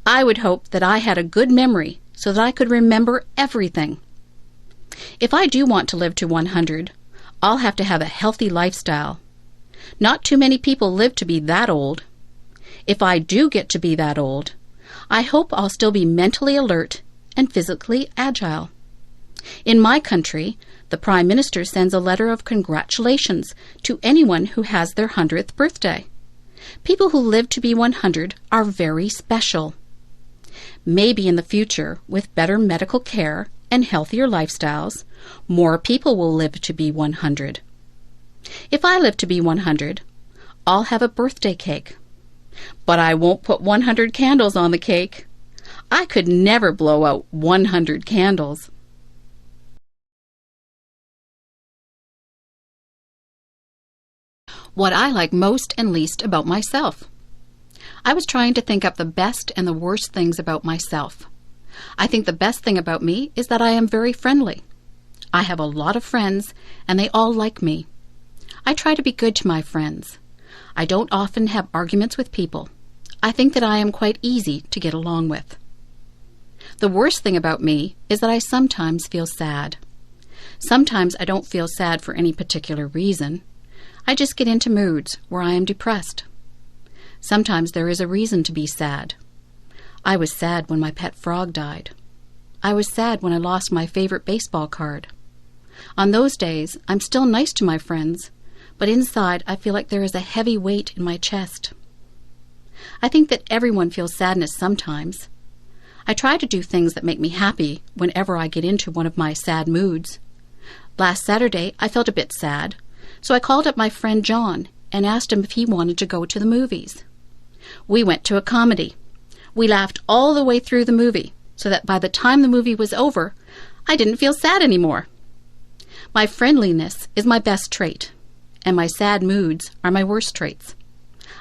I would hope that I had a good memory so that I could remember everything. If I do want to live to 100, I'll have to have a healthy lifestyle. Not too many people live to be that old. If I do get to be that old, I hope I'll still be mentally alert and physically agile. In my country, the Prime Minister sends a letter of congratulations to anyone who has their 100th birthday. People who live to be 100 are very special. Maybe in the future, with better medical care and healthier lifestyles, more people will live to be 100. If I live to be 100, I'll have a birthday cake. But I won't put 100 candles on the cake. I could never blow out 100 candles. What I like most and least about myself. I was trying to think up the best and the worst things about myself. I think the best thing about me is that I am very friendly. I have a lot of friends, and they all like me. I try to be good to my friends. I don't often have arguments with people. I think that I am quite easy to get along with. The worst thing about me is that I sometimes feel sad. Sometimes I don't feel sad for any particular reason. I just get into moods where I am depressed. Sometimes there is a reason to be sad. I was sad when my pet frog died. I was sad when I lost my favorite baseball card. On those days, I'm still nice to my friends, but inside I feel like there is a heavy weight in my chest. I think that everyone feels sadness sometimes. I try to do things that make me happy whenever I get into one of my sad moods. Last Saturday, I felt a bit sad, so I called up my friend John and asked him if he wanted to go to the movies. We went to a comedy. We laughed all the way through the movie, so that by the time the movie was over, I didn't feel sad anymore. My friendliness is my best trait, and my sad moods are my worst traits.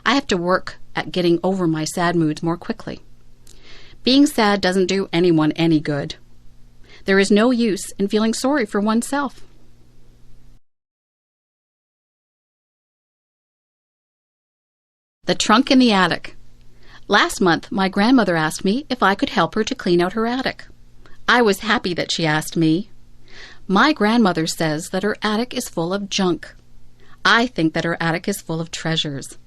I have to work at getting over my sad moods more quickly. Being sad doesn't do anyone any good. There is no use in feeling sorry for oneself. The trunk in the attic. Last month, my grandmother asked me if I could help her to clean out her attic. I was happy that she asked me. My grandmother says that her attic is full of junk. I think that her attic is full of treasures.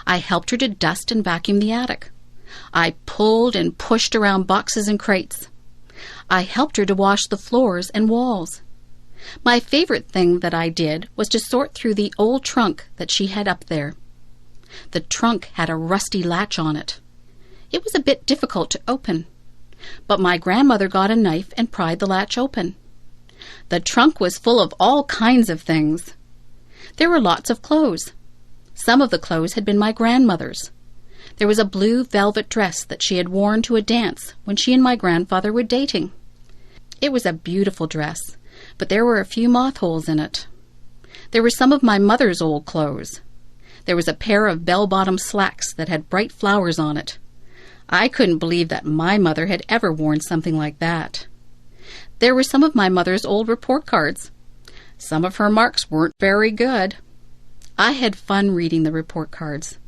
I helped her to dust and vacuum the attic. I pulled and pushed around boxes and crates. I helped her to wash the floors and walls. My favorite thing that I did was to sort through the old trunk that she had up there. The trunk had a rusty latch on it. It was a bit difficult to open, but my grandmother got a knife and pried the latch open. The trunk was full of all kinds of things. There were lots of clothes. Some of the clothes had been my grandmother's. There was a blue velvet dress that she had worn to a dance when she and my grandfather were dating. It was a beautiful dress, but there were a few moth holes in it. There were some of my mother's old clothes. There was a pair of bell-bottom slacks that had bright flowers on it. I couldn't believe that my mother had ever worn something like that. There were some of my mother's old report cards. Some of her marks weren't very good. I had fun reading the report cards.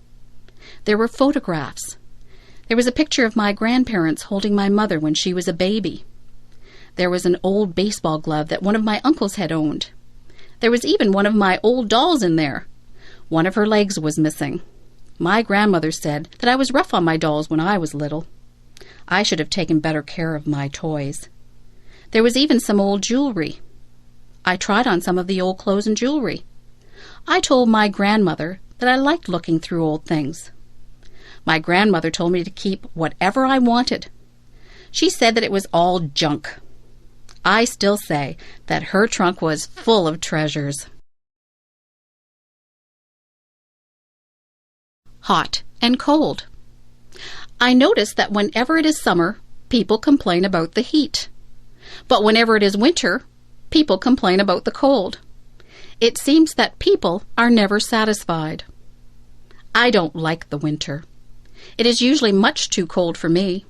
There were photographs. There was a picture of my grandparents holding my mother when she was a baby. There was an old baseball glove that one of my uncles had owned. There was even one of my old dolls in there. One of her legs was missing. My grandmother said that I was rough on my dolls when I was little. I should have taken better care of my toys. There was even some old jewelry. I tried on some of the old clothes and jewelry. I told my grandmother that I liked looking through old things. My grandmother told me to keep whatever I wanted. She said that it was all junk. I still say that her trunk was full of treasures. Hot and cold. I notice that whenever it is summer, people complain about the heat. But whenever it is winter, people complain about the cold. It seems that people are never satisfied. I don't like the winter. It is usually much too cold for me.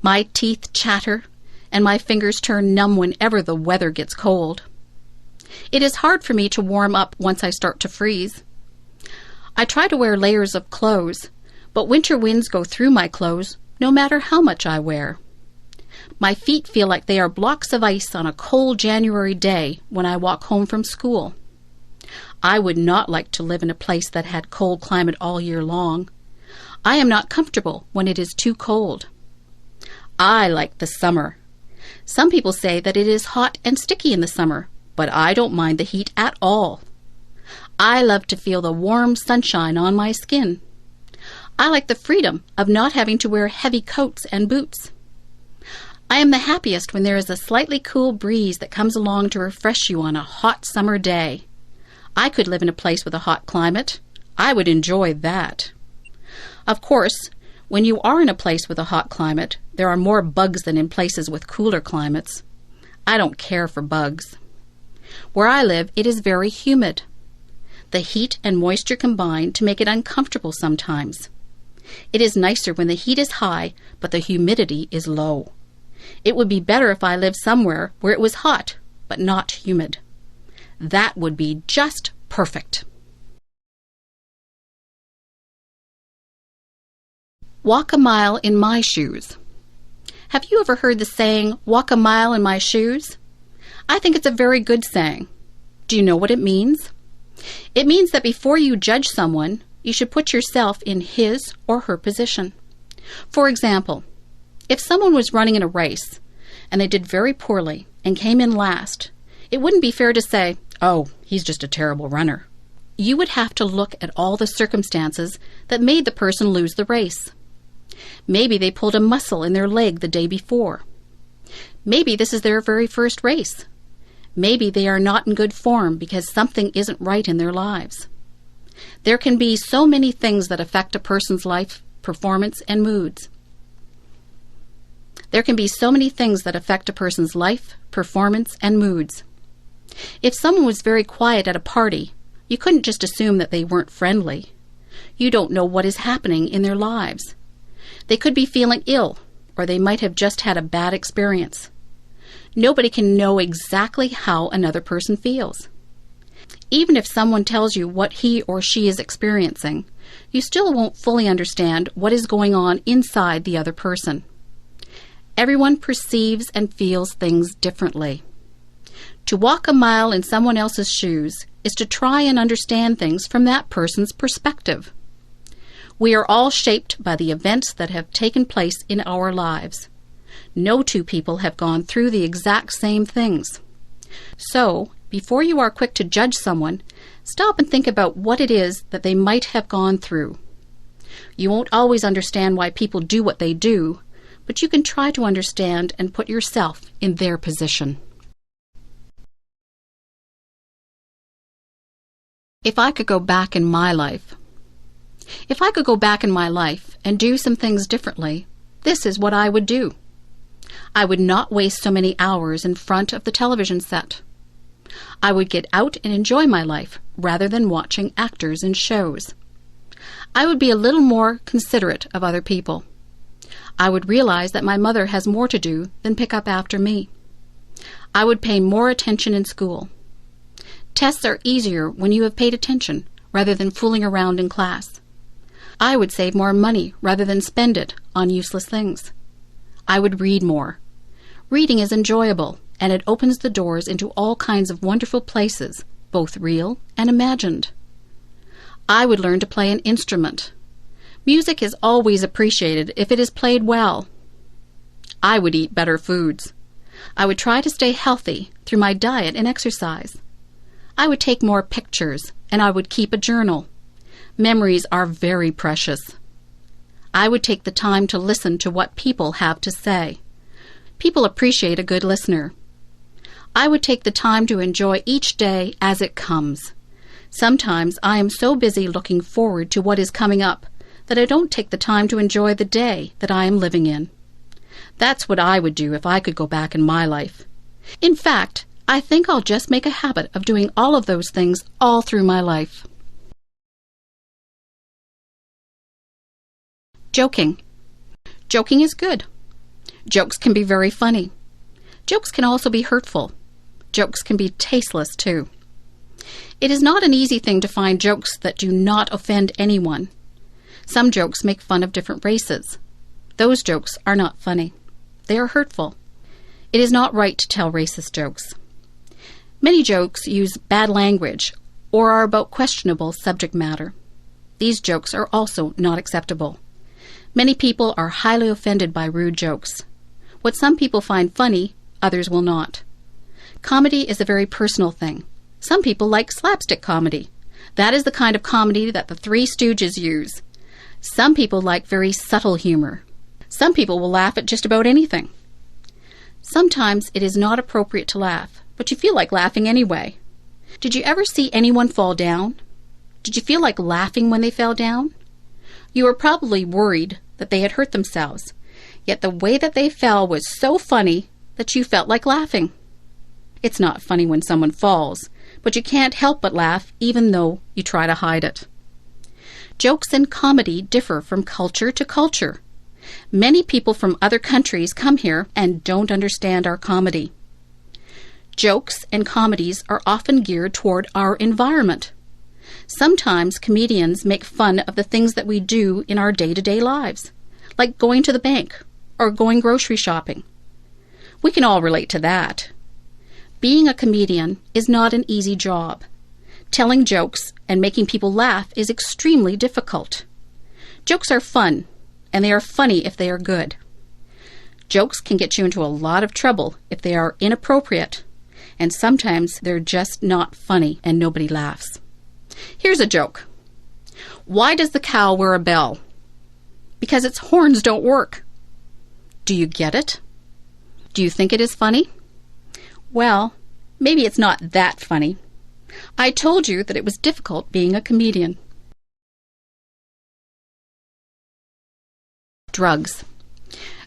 My teeth chatter, and my fingers turn numb whenever the weather gets cold. It is hard for me to warm up once I start to freeze. I try to wear layers of clothes, but winter winds go through my clothes no matter how much I wear. My feet feel like they are blocks of ice on a cold January day when I walk home from school. I would not like to live in a place that had cold climate all year long. I am not comfortable when it is too cold. I like the summer. Some people say that it is hot and sticky in the summer, but I don't mind the heat at all. I love to feel the warm sunshine on my skin. I like the freedom of not having to wear heavy coats and boots. I am the happiest when there is a slightly cool breeze that comes along to refresh you on a hot summer day. I could live in a place with a hot climate. I would enjoy that. Of course, when you are in a place with a hot climate, there are more bugs than in places with cooler climates. I don't care for bugs. Where I live, it is very humid. The heat and moisture combine to make it uncomfortable sometimes. It is nicer when the heat is high, but the humidity is low. It would be better if I lived somewhere where it was hot, but not humid. That would be just perfect. Walk a mile in my shoes. Have you ever heard the saying, walk a mile in my shoes? I think it's a very good saying. Do you know what it means? It means that before you judge someone, you should put yourself in his or her position. For example, if someone was running in a race and they did very poorly and came in last, it wouldn't be fair to say, oh, he's just a terrible runner. You would have to look at all the circumstances that made the person lose the race. Maybe they pulled a muscle in their leg the day before. Maybe this is their very first race. Maybe they are not in good form because something isn't right in their lives. There can be so many things that affect a person's life, performance, and moods. There can be so many things that affect a person's life, performance, and moods. If someone was very quiet at a party, you couldn't just assume that they weren't friendly. You don't know what is happening in their lives. They could be feeling ill, or they might have just had a bad experience. Nobody can know exactly how another person feels. Even if someone tells you what he or she is experiencing, you still won't fully understand what is going on inside the other person. Everyone perceives and feels things differently. To walk a mile in someone else's shoes is to try and understand things from that person's perspective. We are all shaped by the events that have taken place in our lives. No two people have gone through the exact same things. So, before you are quick to judge someone, stop and think about what it is that they might have gone through. You won't always understand why people do what they do, but you can try to understand and put yourself in their position. If I could go back in my life. If I could go back in my life and do some things differently, this is what I would do. I would not waste so many hours in front of the television set. I would get out and enjoy my life rather than watching actors in shows. I would be a little more considerate of other people. I would realize that my mother has more to do than pick up after me. I would pay more attention in school. Tests are easier when you have paid attention rather than fooling around in class. I would save more money rather than spend it on useless things. I would read more. Reading is enjoyable, and it opens the doors into all kinds of wonderful places, both real and imagined. I would learn to play an instrument. Music is always appreciated if it is played well. I would eat better foods. I would try to stay healthy through my diet and exercise. I would take more pictures, and I would keep a journal. Memories are very precious. I would take the time to listen to what people have to say. People appreciate a good listener. I would take the time to enjoy each day as it comes. Sometimes I am so busy looking forward to what is coming up that I don't take the time to enjoy the day that I am living in. That's what I would do if I could go back in my life. In fact, I think I'll just make a habit of doing all of those things all through my life. Joking. Joking is good. Jokes can be very funny. Jokes can also be hurtful. Jokes can be tasteless, too. It is not an easy thing to find jokes that do not offend anyone. Some jokes make fun of different races. Those jokes are not funny. They are hurtful. It is not right to tell racist jokes. Many jokes use bad language or are about questionable subject matter. These jokes are also not acceptable. Many people are highly offended by rude jokes. What some people find funny, others will not. Comedy is a very personal thing. Some people like slapstick comedy. That is the kind of comedy that the Three Stooges use. Some people like very subtle humor. Some people will laugh at just about anything. Sometimes it is not appropriate to laugh, but you feel like laughing anyway. Did you ever see anyone fall down? Did you feel like laughing when they fell down? You were probably worried that they had hurt themselves, yet the way that they fell was so funny that you felt like laughing. It's not funny when someone falls, but you can't help but laugh even though you try to hide it. Jokes and comedy differ from culture to culture. Many people from other countries come here and don't understand our comedy. Jokes and comedies are often geared toward our environment. Sometimes comedians make fun of the things that we do in our day-to-day lives, like going to the bank or going grocery shopping. We can all relate to that. Being a comedian is not an easy job. Telling jokes and making people laugh is extremely difficult. Jokes are fun, and they are funny if they are good. Jokes can get you into a lot of trouble if they are inappropriate, and sometimes they're just not funny and nobody laughs. Here's a joke. Why does the cow wear a bell? Because its horns don't work. Do you get it? Do you think it is funny? Well, maybe it's not that funny. I told you that it was difficult being a comedian. Drugs.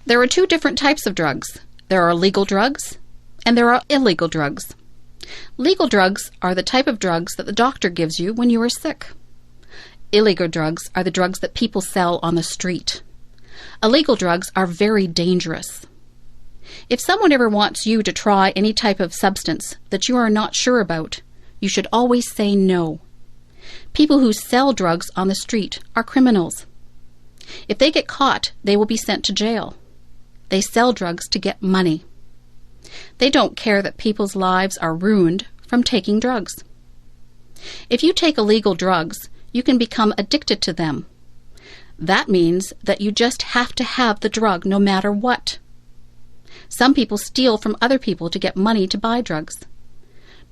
There are two different types of drugs. There are legal drugs and there are illegal drugs. Legal drugs are the type of drugs that the doctor gives you when you are sick. Illegal drugs are the drugs that people sell on the street. Illegal drugs are very dangerous. If someone ever wants you to try any type of substance that you are not sure about, you should always say no. People who sell drugs on the street are criminals. If they get caught, they will be sent to jail. They sell drugs to get money. They don't care that people's lives are ruined from taking drugs. If you take illegal drugs, you can become addicted to them. That means that you just have to have the drug no matter what. Some people steal from other people to get money to buy drugs.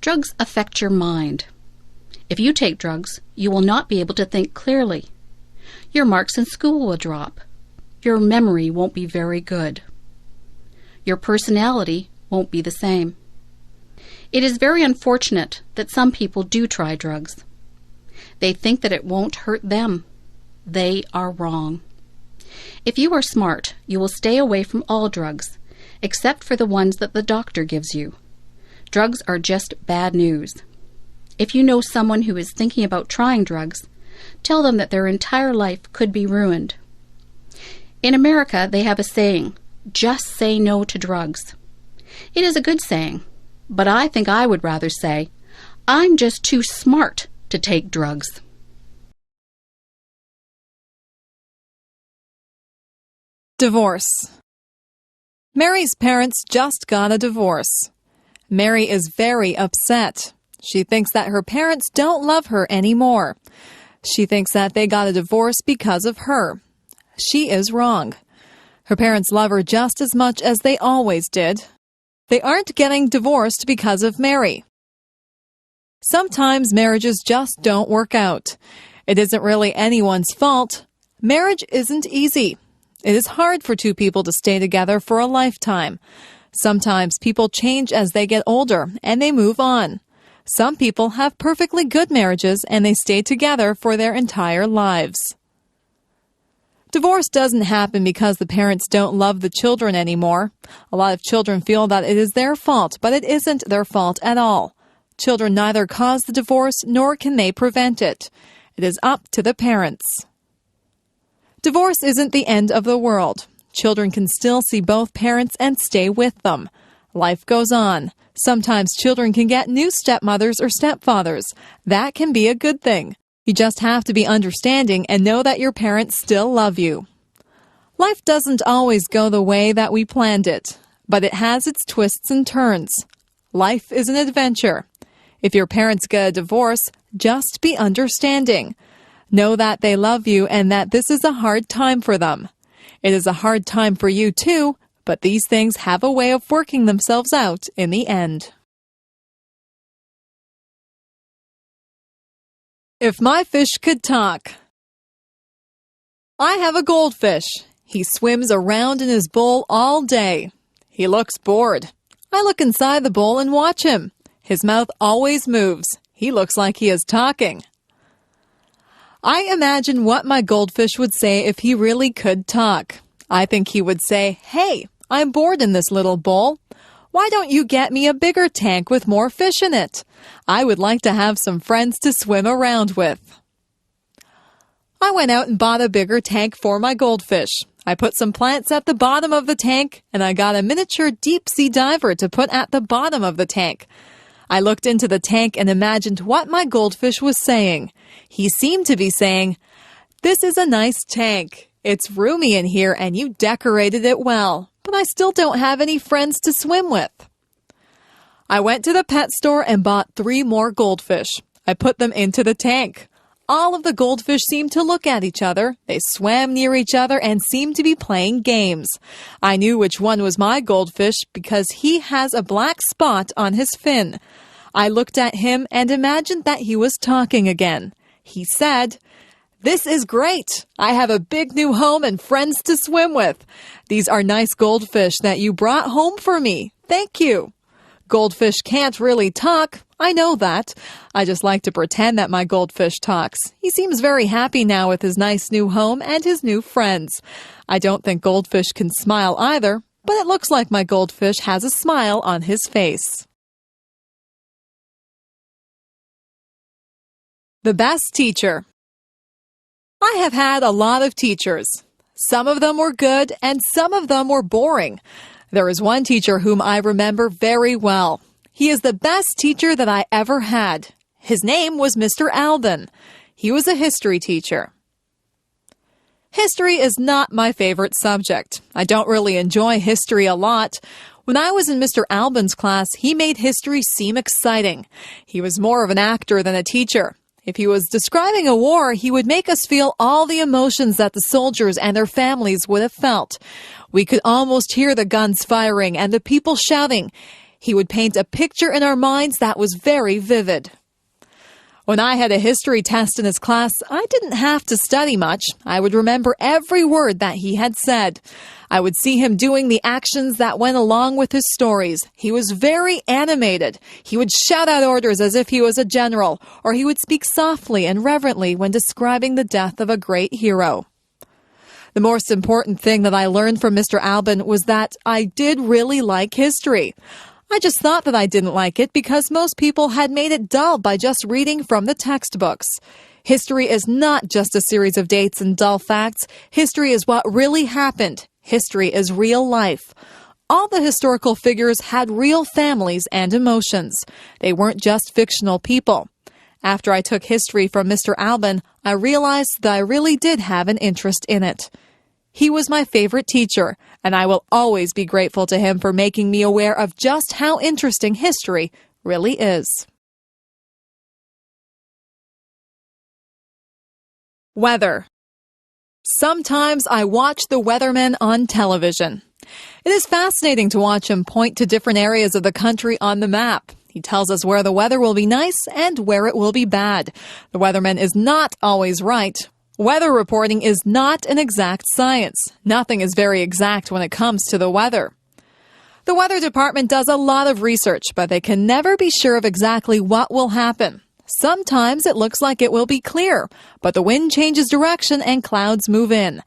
Drugs affect your mind. If you take drugs, you will not be able to think clearly. Your marks in school will drop. Your memory won't be very good. Your personality won't be the same. It is very unfortunate that some people do try drugs. They think that it won't hurt them. They are wrong. If you are smart, you will stay away from all drugs, except for the ones that the doctor gives you. Drugs are just bad news. If you know someone who is thinking about trying drugs, tell them that their entire life could be ruined. In America, they have a saying, just say no to drugs. It is a good saying, but I think I would rather say, I'm just too smart to take drugs. Divorce. Mary's parents just got a divorce. Mary is very upset. She thinks that her parents don't love her anymore. She thinks that they got a divorce because of her. She is wrong. Her parents love her just as much as they always did. They aren't getting divorced because of Mary. Sometimes marriages just don't work out. It isn't really anyone's fault. Marriage isn't easy. It is hard for two people to stay together for a lifetime. Sometimes people change as they get older and they move on. Some people have perfectly good marriages and they stay together for their entire lives. Divorce doesn't happen because the parents don't love the children anymore. A lot of children feel that it is their fault, but it isn't their fault at all. Children neither cause the divorce nor can they prevent it. It is up to the parents. Divorce isn't the end of the world. Children can still see both parents and stay with them. Life goes on. Sometimes children can get new stepmothers or stepfathers. That can be a good thing. You just have to be understanding and know that your parents still love you. Life doesn't always go the way that we planned it, but it has its twists and turns. Life is an adventure. If your parents get a divorce, just be understanding. Know that they love you and that this is a hard time for them. It is a hard time for you too, but these things have a way of working themselves out in the end. If my fish could talk. I have a goldfish. He swims around in his bowl all day. He looks bored. I look inside the bowl and watch him. His mouth always moves. He looks like he is talking. I imagine what my goldfish would say if he really could talk. I think he would say, "Hey, I'm bored in this little bowl. Why don't you get me a bigger tank with more fish in it? I would like to have some friends to swim around with." I went out and bought a bigger tank for my goldfish. I put some plants at the bottom of the tank, and I got a miniature deep-sea diver to put at the bottom of the tank. I looked into the tank and imagined what my goldfish was saying. He seemed to be saying, "This is a nice tank. It's roomy in here and you decorated it well, but I still don't have any friends to swim with." I went to the pet store and bought 3 more goldfish. I put them into the tank. All of the goldfish seemed to look at each other. They swam near each other and seemed to be playing games. I knew which one was my goldfish because he has a black spot on his fin. I looked at him and imagined that he was talking again. He said, "This is great. I have a big new home and friends to swim with. These are nice goldfish that you brought home for me. Thank you." Goldfish can't really talk. I know that. I just like to pretend that my goldfish talks. He seems very happy now with his nice new home and his new friends. I don't think goldfish can smile either, but it looks like my goldfish has a smile on his face. The best teacher. I have had a lot of teachers. Some of them were good and some of them were boring. There is one teacher whom I remember very well. He is the best teacher that I ever had. His name was Mr. Alban. He was a history teacher. History is not my favorite subject. I don't really enjoy history a lot. When I was in Mr. Alban's class, he made history seem exciting. He was more of an actor than a teacher. If he was describing a war, he would make us feel all the emotions that the soldiers and their families would have felt. We could almost hear the guns firing and the people shouting. He would paint a picture in our minds that was very vivid. When I had a history test in his class, I didn't have to study much. I would remember every word that he had said. I would see him doing the actions that went along with his stories. He was very animated. He would shout out orders as if he was a general, or he would speak softly and reverently when describing the death of a great hero. The most important thing that I learned from Mr. Alban was that I did really like history. I just thought that I didn't like it because most people had made it dull by just reading from the textbooks. History is not just a series of dates and dull facts. History is what really happened. History is real life. All the historical figures had real families and emotions. They weren't just fictional people. After I took history from Mr. Alban, I realized that I really did have an interest in it. He was my favorite teacher, and I will always be grateful to him for making me aware of just how interesting history really is. Weather. Sometimes I watch the weatherman on television. It is fascinating to watch him point to different areas of the country on the map. He tells us where the weather will be nice and where it will be bad. The weatherman is not always right. Weather reporting is not an exact science. Nothing is very exact when it comes to the weather. The weather department does a lot of research, but they can never be sure of exactly what will happen. Sometimes it looks like it will be clear, but the wind changes direction and clouds move in.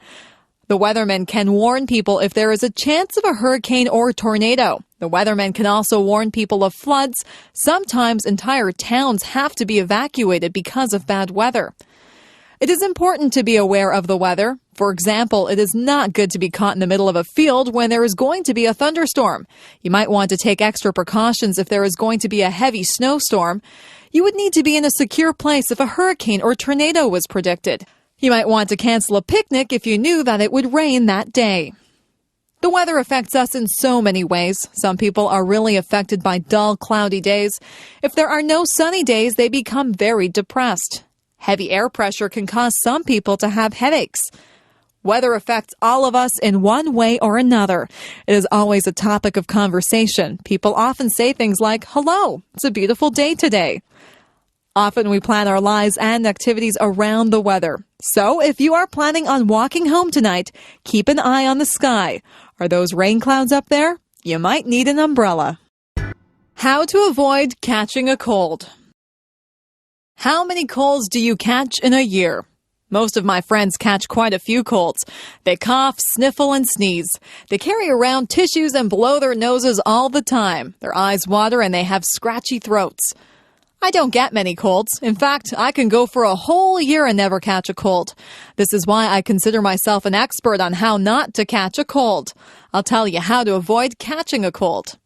The weatherman can warn people if there is a chance of a hurricane or tornado. The weatherman can also warn people of floods. Sometimes entire towns have to be evacuated because of bad weather. It is important to be aware of the weather. For example, it is not good to be caught in the middle of a field when there is going to be a thunderstorm. You might want to take extra precautions if there is going to be a heavy snowstorm. You would need to be in a secure place if a hurricane or tornado was predicted. You might want to cancel a picnic if you knew that it would rain that day. The weather affects us in so many ways. Some people are really affected by dull, cloudy days. If there are no sunny days, they become very depressed. Heavy air pressure can cause some people to have headaches. Weather affects all of us in one way or another. It is always a topic of conversation. People often say things like, "Hello, it's a beautiful day today." Often we plan our lives and activities around the weather. So if you are planning on walking home tonight, keep an eye on the sky. Are those rain clouds up there? You might need an umbrella. How to avoid catching a cold. How many colds do you catch in a year? Most of my friends catch quite a few colds. They cough, sniffle, and sneeze. They carry around tissues and blow their noses all the time. Their eyes water and they have scratchy throats. I don't get many colds. In fact, I can go for a whole year and never catch a cold. This is why I consider myself an expert on how not to catch a cold. I'll tell you how to avoid catching a cold.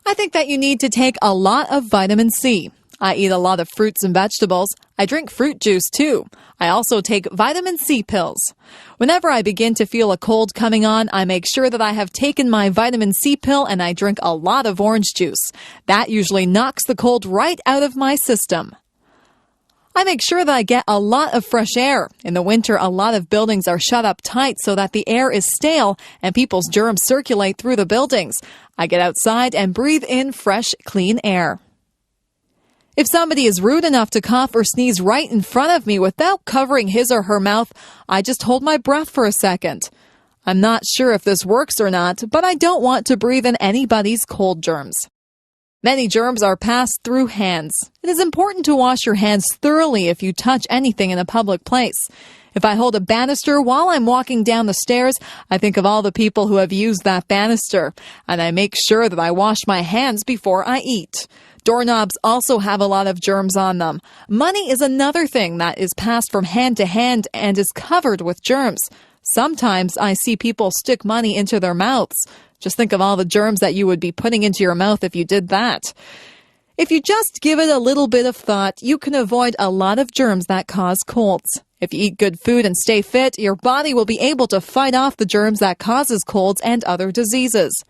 I think that you need to take a lot of vitamin C. I eat a lot of fruits and vegetables. I drink fruit juice too. I also take vitamin C pills. Whenever I begin to feel a cold coming on, I make sure that I have taken my vitamin C pill and I drink a lot of orange juice. That usually knocks the cold right out of my system. I make sure that I get a lot of fresh air. In the winter, a lot of buildings are shut up tight so that the air is stale and people's germs circulate through the buildings. I get outside and breathe in fresh, clean air. If somebody is rude enough to cough or sneeze right in front of me without covering his or her mouth, I just hold my breath for a second. I'm not sure if this works or not, but I don't want to breathe in anybody's cold germs. Many germs are passed through hands. It is important to wash your hands thoroughly if you touch anything in a public place. If I hold a banister while I'm walking down the stairs, I think of all the people who have used that banister, and I make sure that I wash my hands before I eat. Doorknobs also have a lot of germs on them. Money is another thing that is passed from hand to hand and is covered with germs. Sometimes I see people stick money into their mouths. Just think of all the germs that you would be putting into your mouth if you did that. If you just give it a little bit of thought, you can avoid a lot of germs that cause colds. If you eat good food and stay fit, your body will be able to fight off the germs that causes colds and other diseases.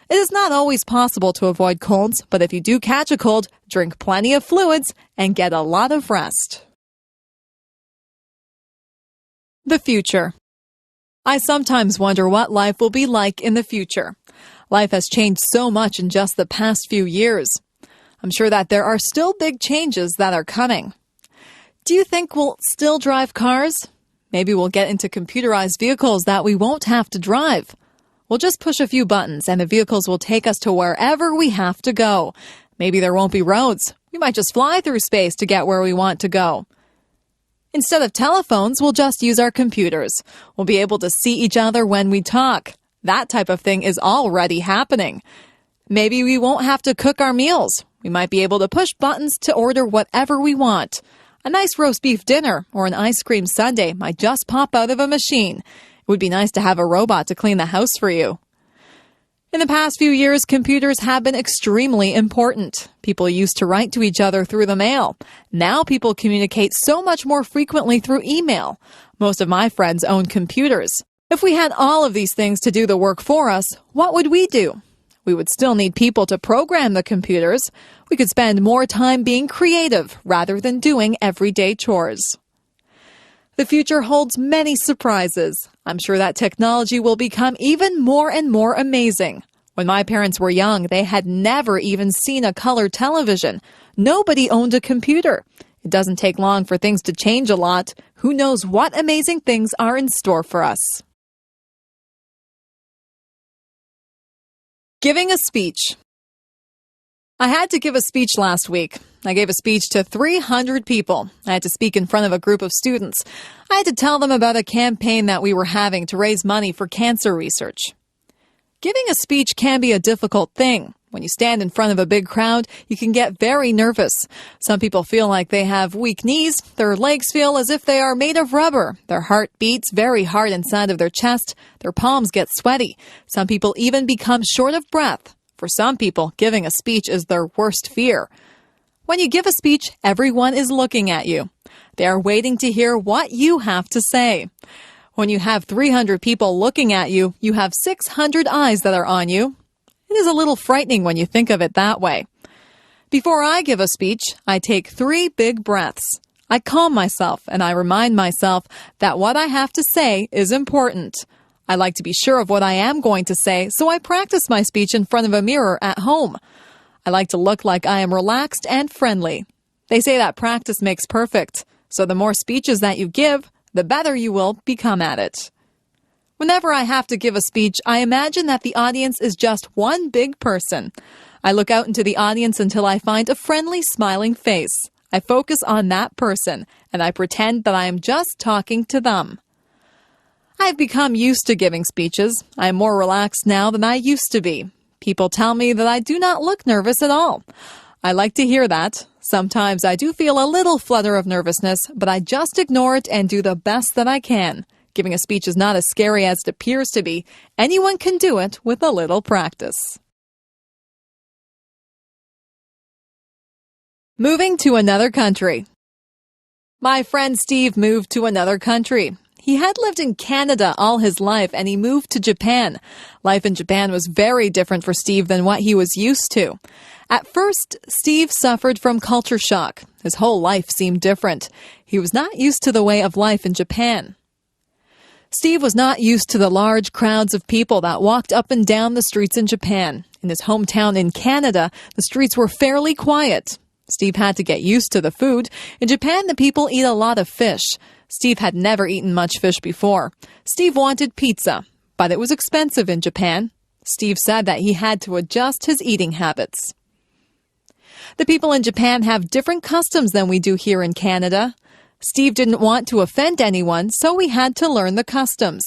It is not always possible to avoid colds, but if you do catch a cold, drink plenty of fluids and get a lot of rest. The future. I sometimes wonder what life will be like in the future. Life has changed so much in just the past few years. I'm sure that there are still big changes that are coming. Do you think we'll still drive cars? Maybe we'll get into computerized vehicles that we won't have to drive. We'll just push a few buttons and the vehicles will take us to wherever we have to go. Maybe there won't be roads. We might just fly through space to get where we want to go. Instead of telephones, we'll just use our computers. We'll be able to see each other when we talk. That type of thing is already happening. Maybe we won't have to cook our meals. We might be able to push buttons to order whatever we want. A nice roast beef dinner or an ice cream sundae might just pop out of a machine. It would be nice to have a robot to clean the house for you. In the past few years, computers have been extremely important. People used to write to each other through the mail. Now people communicate so much more frequently through email. Most of my friends own computers. If we had all of these things to do the work for us, what would we do? We would still need people to program the computers. We could spend more time being creative rather than doing everyday chores. The future holds many surprises. I'm sure that technology will become even more and more amazing. When my parents were young, they had never even seen a color television. Nobody owned a computer. It doesn't take long for things to change a lot. Who knows what amazing things are in store for us? Giving a speech. I had to give a speech last week. I gave a speech to 300 people. I had to speak in front of a group of students. I had to tell them about a campaign that we were having to raise money for cancer research. Giving a speech can be a difficult thing. When you stand in front of a big crowd, you can get very nervous. Some people feel like they have weak knees. Their legs feel as if they are made of rubber. Their heart beats very hard inside of their chest. Their palms get sweaty. Some people even become short of breath. For some people, giving a speech is their worst fear. When you give a speech, everyone is looking at you. They are waiting to hear what you have to say. When you have 300 people looking at you, you have 600 eyes that are on you. It is a little frightening when you think of it that way. Before I give a speech, I take 3 big breaths. I calm myself and I remind myself that what I have to say is important. I like to be sure of what I am going to say, so I practice my speech in front of a mirror at home. I like to look like I am relaxed and friendly. They say that practice makes perfect, so the more speeches that you give, the better you will become at it. Whenever I have to give a speech, I imagine that the audience is just one big person. I look out into the audience until I find a friendly, smiling face. I focus on that person, and I pretend that I am just talking to them. I have become used to giving speeches. I am more relaxed now than I used to be. People tell me that I do not look nervous at all. I like to hear that. Sometimes I do feel a little flutter of nervousness, but I just ignore it and do the best that I can. Giving a speech is not as scary as it appears to be. Anyone can do it with a little practice. Moving to another country. My friend Steve moved to another country. He had lived in Canada all his life and he moved to Japan. Life in Japan was very different for Steve than what he was used to. At first, Steve suffered from culture shock. His whole life seemed different. He was not used to the way of life in Japan. Steve was not used to the large crowds of people that walked up and down the streets in Japan. In his hometown in Canada, the streets were fairly quiet. Steve had to get used to the food. In Japan, the people eat a lot of fish. Steve had never eaten much fish before. Steve wanted pizza, but it was expensive in Japan. Steve said that he had to adjust his eating habits. The people in Japan have different customs than we do here in Canada. Steve didn't want to offend anyone, so he had to learn the customs.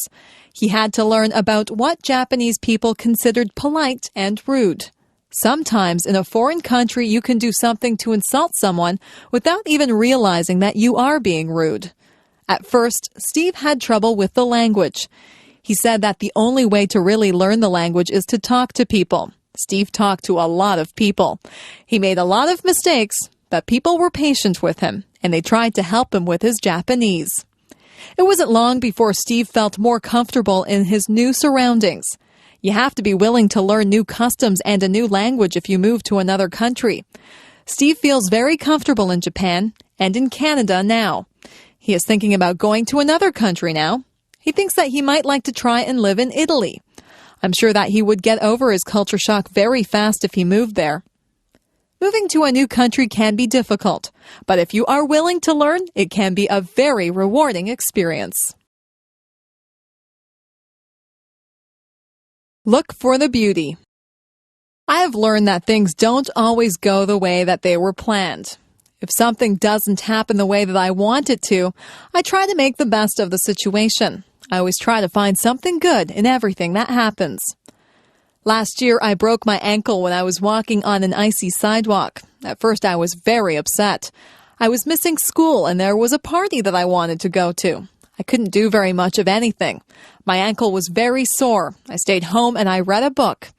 He had to learn about what Japanese people considered polite and rude. Sometimes in a foreign country, you can do something to insult someone without even realizing that you are being rude. At first, Steve had trouble with the language. He said that the only way to really learn the language is to talk to people. Steve talked to a lot of people. He made a lot of mistakes, but people were patient with him, and they tried to help him with his Japanese. It wasn't long before Steve felt more comfortable in his new surroundings. You have to be willing to learn new customs and a new language if you move to another country. Steve feels very comfortable in Japan and in Canada now. He is thinking about going to another country now. He thinks that he might like to try and live in Italy. I'm sure that he would get over his culture shock very fast if he moved there. Moving to a new country can be difficult, but if you are willing to learn, it can be a very rewarding experience. Look for the beauty. I have learned that things don't always go the way that they were planned. If something doesn't happen the way that I want it to, I try to make the best of the situation. I always try to find something good in everything that happens. Last year, I broke my ankle when I was walking on an icy sidewalk. At first, I was very upset. I was missing school and there was a party that I wanted to go to. I couldn't do very much of anything. My ankle was very sore. I stayed home and I read a book.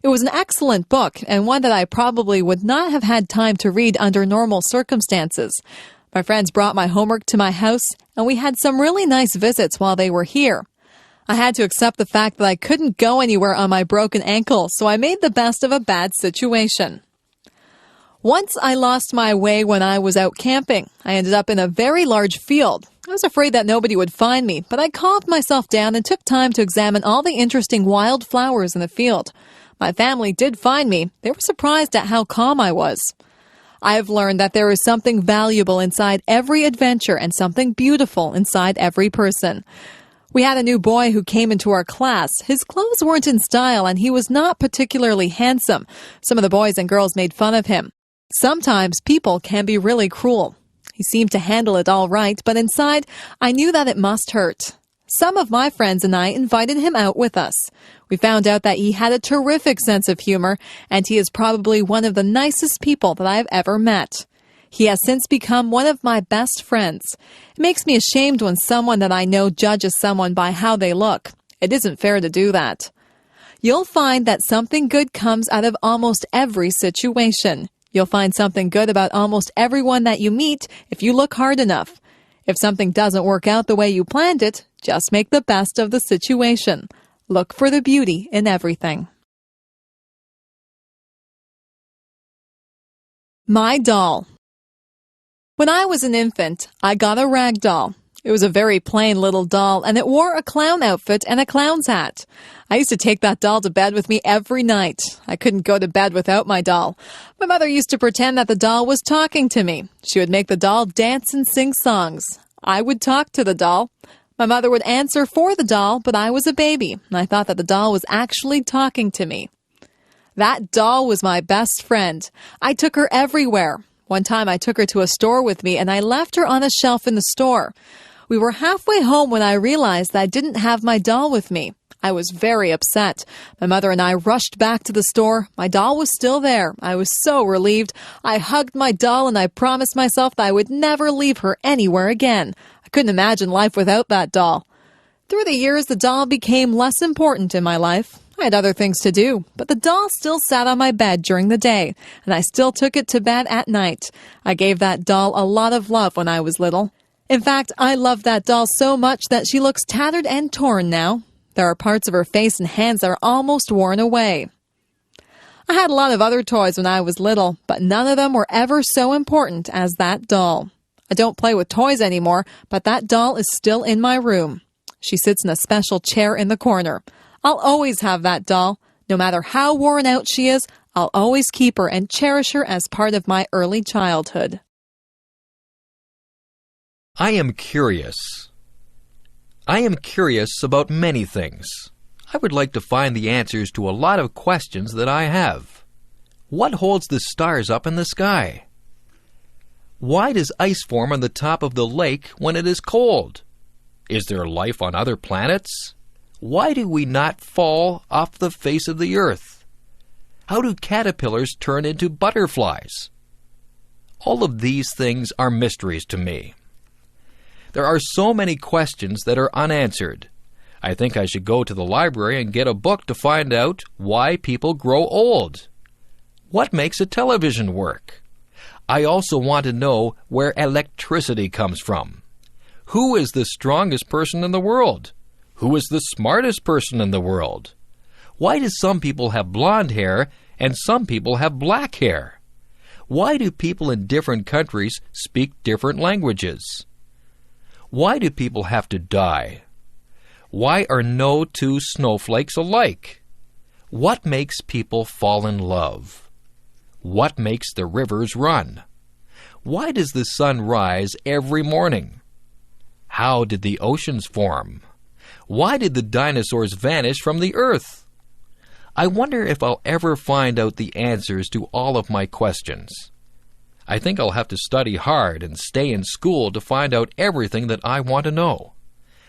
It was an excellent book and one that I probably would not have had time to read under normal circumstances. My friends brought my homework to my house and we had some really nice visits while they were here. I had to accept the fact that I couldn't go anywhere on my broken ankle, so I made the best of a bad situation. Once I lost my way when I was out camping. I ended up in a very large field. I was afraid that nobody would find me, but I calmed myself down and took time to examine all the interesting wild flowers in the field. My family did find me. They were surprised at how calm I was. I have learned that there is something valuable inside every adventure and something beautiful inside every person. We had a new boy who came into our class. His clothes weren't in style and he was not particularly handsome. Some of the boys and girls made fun of him. Sometimes people can be really cruel. He seemed to handle it all right, but inside, I knew that it must hurt. Some of my friends and I invited him out with us. We found out that he had a terrific sense of humor, and he is probably one of the nicest people that I have ever met. He has since become one of my best friends. It makes me ashamed when someone that I know judges someone by how they look. It isn't fair to do that. You'll find that something good comes out of almost every situation. You'll find something good about almost everyone that you meet if you look hard enough. If something doesn't work out the way you planned it, just make the best of the situation. Look for the beauty in everything. My doll. When I was an infant, I got a rag doll. It was a very plain little doll, and it wore a clown outfit and a clown's hat. I used to take that doll to bed with me every night. I couldn't go to bed without my doll. My mother used to pretend that the doll was talking to me. She would make the doll dance and sing songs. I would talk to the doll. My mother would answer for the doll, but I was a baby, and I thought that the doll was actually talking to me. That doll was my best friend. I took her everywhere. One time I took her to a store with me, and I left her on a shelf in the store. We were halfway home when I realized that I didn't have my doll with me. I was very upset. My mother and I rushed back to the store. My doll was still there. I was so relieved. I hugged my doll and I promised myself that I would never leave her anywhere again. I couldn't imagine life without that doll. Through the years, the doll became less important in my life. I had other things to do, but the doll still sat on my bed during the day, and I still took it to bed at night. I gave that doll a lot of love when I was little. In fact, I love that doll so much that she looks tattered and torn now. There are parts of her face and hands that are almost worn away. I had a lot of other toys when I was little, but none of them were ever so important as that doll. I don't play with toys anymore, but that doll is still in my room. She sits in a special chair in the corner. I'll always have that doll. No matter how worn out she is, I'll always keep her and cherish her as part of my early childhood. I am curious. I am curious about many things. I would like to find the answers to a lot of questions that I have. What holds the stars up in the sky? Why does ice form on the top of the lake when it is cold? Is there life on other planets? Why do we not fall off the face of the earth? How do caterpillars turn into butterflies? All of these things are mysteries to me. There are so many questions that are unanswered. I think I should go to the library and get a book to find out why people grow old. What makes a television work? I also want to know where electricity comes from. Who is the strongest person in the world? Who is the smartest person in the world? Why do some people have blonde hair and some people have black hair? Why do people in different countries speak different languages? Why do people have to die? Why are no two snowflakes alike? What makes people fall in love? What makes the rivers run? Why does the sun rise every morning? How did the oceans form? Why did the dinosaurs vanish from the earth? I wonder if I'll ever find out the answers to all of my questions. I think I'll have to study hard and stay in school to find out everything that I want to know.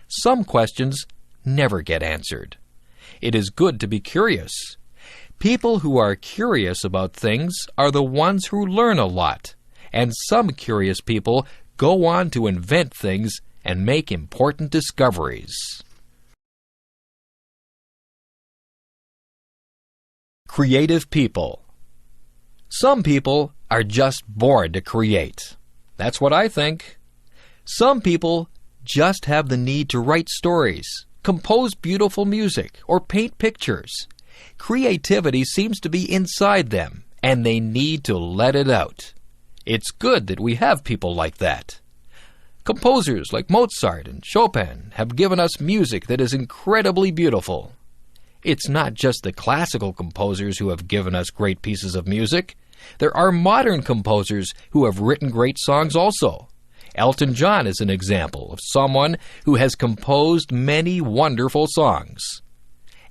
Some questions never get answered. It is good to be curious. People who are curious about things are the ones who learn a lot, and some curious people go on to invent things and make important discoveries. Creative people. Some people are just born to create. That's what I think. Some people just have the need to write stories, compose beautiful music, or paint pictures. Creativity seems to be inside them, and they need to let it out. It's good that we have people like that. Composers like Mozart and Chopin have given us music that is incredibly beautiful. It's not just the classical composers who have given us great pieces of music. There are modern composers who have written great songs also. Elton John is an example of someone who has composed many wonderful songs.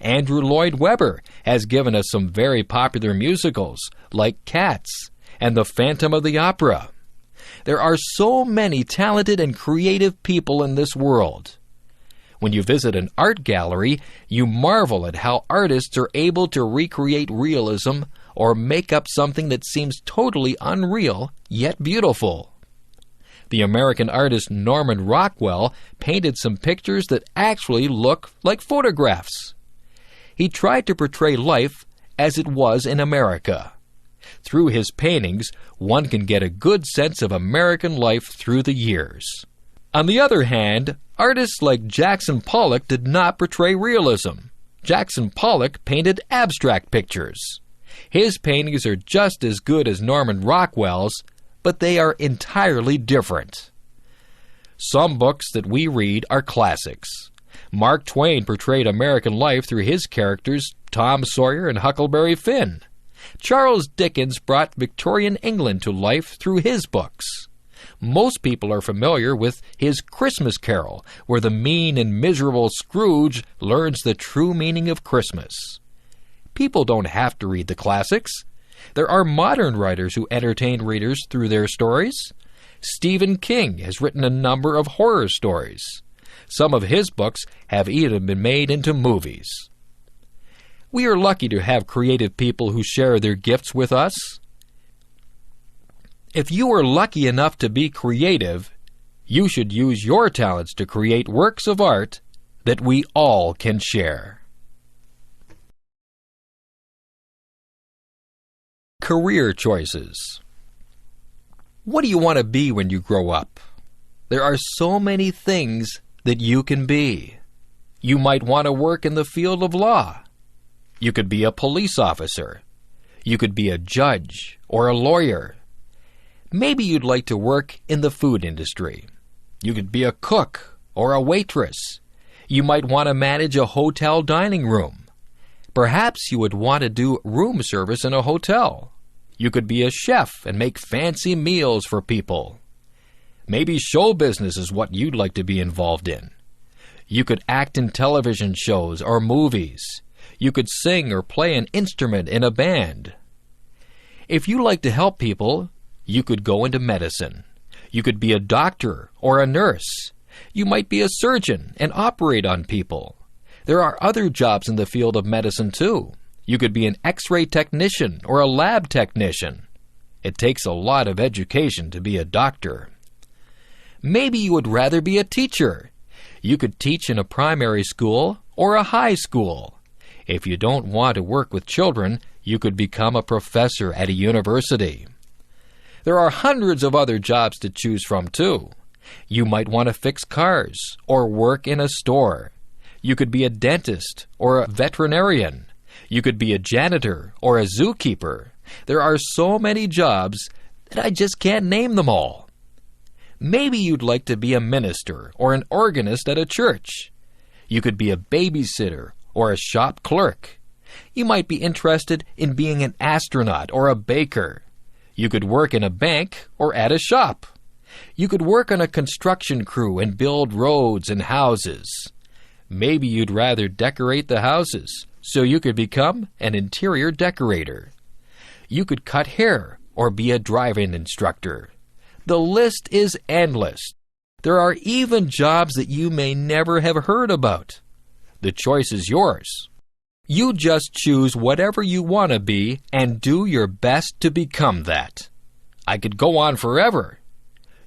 Andrew Lloyd Webber has given us some very popular musicals like Cats and The Phantom of the Opera. There are so many talented and creative people in this world. When you visit an art gallery, you marvel at how artists are able to recreate realism or make up something that seems totally unreal, yet beautiful. The American artist Norman Rockwell painted some pictures that actually look like photographs. He tried to portray life as it was in America. Through his paintings, one can get a good sense of American life through the years. On the other hand, artists like Jackson Pollock did not portray realism. Jackson Pollock painted abstract pictures. His paintings are just as good as Norman Rockwell's, but they are entirely different. Some books that we read are classics. Mark Twain portrayed American life through his characters Tom Sawyer and Huckleberry Finn. Charles Dickens brought Victorian England to life through his books. Most people are familiar with his Christmas Carol, where the mean and miserable Scrooge learns the true meaning of Christmas. People don't have to read the classics. There are modern writers who entertain readers through their stories. Stephen King has written a number of horror stories. Some of his books have even been made into movies. We are lucky to have creative people who share their gifts with us. If you are lucky enough to be creative, you should use your talents to create works of art that we all can share. Career choices. What do you want to be when you grow up? There are so many things that you can be. You might want to work in the field of law. You could be a police officer. You could be a judge or a lawyer. Maybe you'd like to work in the food industry. You could be a cook or a waitress. You might want to manage a hotel dining room. Perhaps you would want to do room service in a hotel. You could be a chef and make fancy meals for people. Maybe show business is what you'd like to be involved in. You could act in television shows or movies. You could sing or play an instrument in a band. If you like to help people, you could go into medicine. You could be a doctor or a nurse. You might be a surgeon and operate on people. There are other jobs in the field of medicine too. You could be an X-ray technician or a lab technician. It takes a lot of education to be a doctor. Maybe you would rather be a teacher. You could teach in a primary school or a high school. If you don't want to work with children, you could become a professor at a university. There are hundreds of other jobs to choose from too. You might want to fix cars or work in a store. You could be a dentist or a veterinarian. You could be a janitor or a zookeeper. There are so many jobs that I just can't name them all. Maybe you'd like to be a minister or an organist at a church. You could be a babysitter or a shop clerk. You might be interested in being an astronaut or a baker. You could work in a bank or at a shop. You could work on a construction crew and build roads and houses. Maybe you'd rather decorate the houses, so you could become an interior decorator. You could cut hair or be a driving instructor. The list is endless. There are even jobs that you may never have heard about. The choice is yours. You just choose whatever you want to be and do your best to become that. I could go on forever.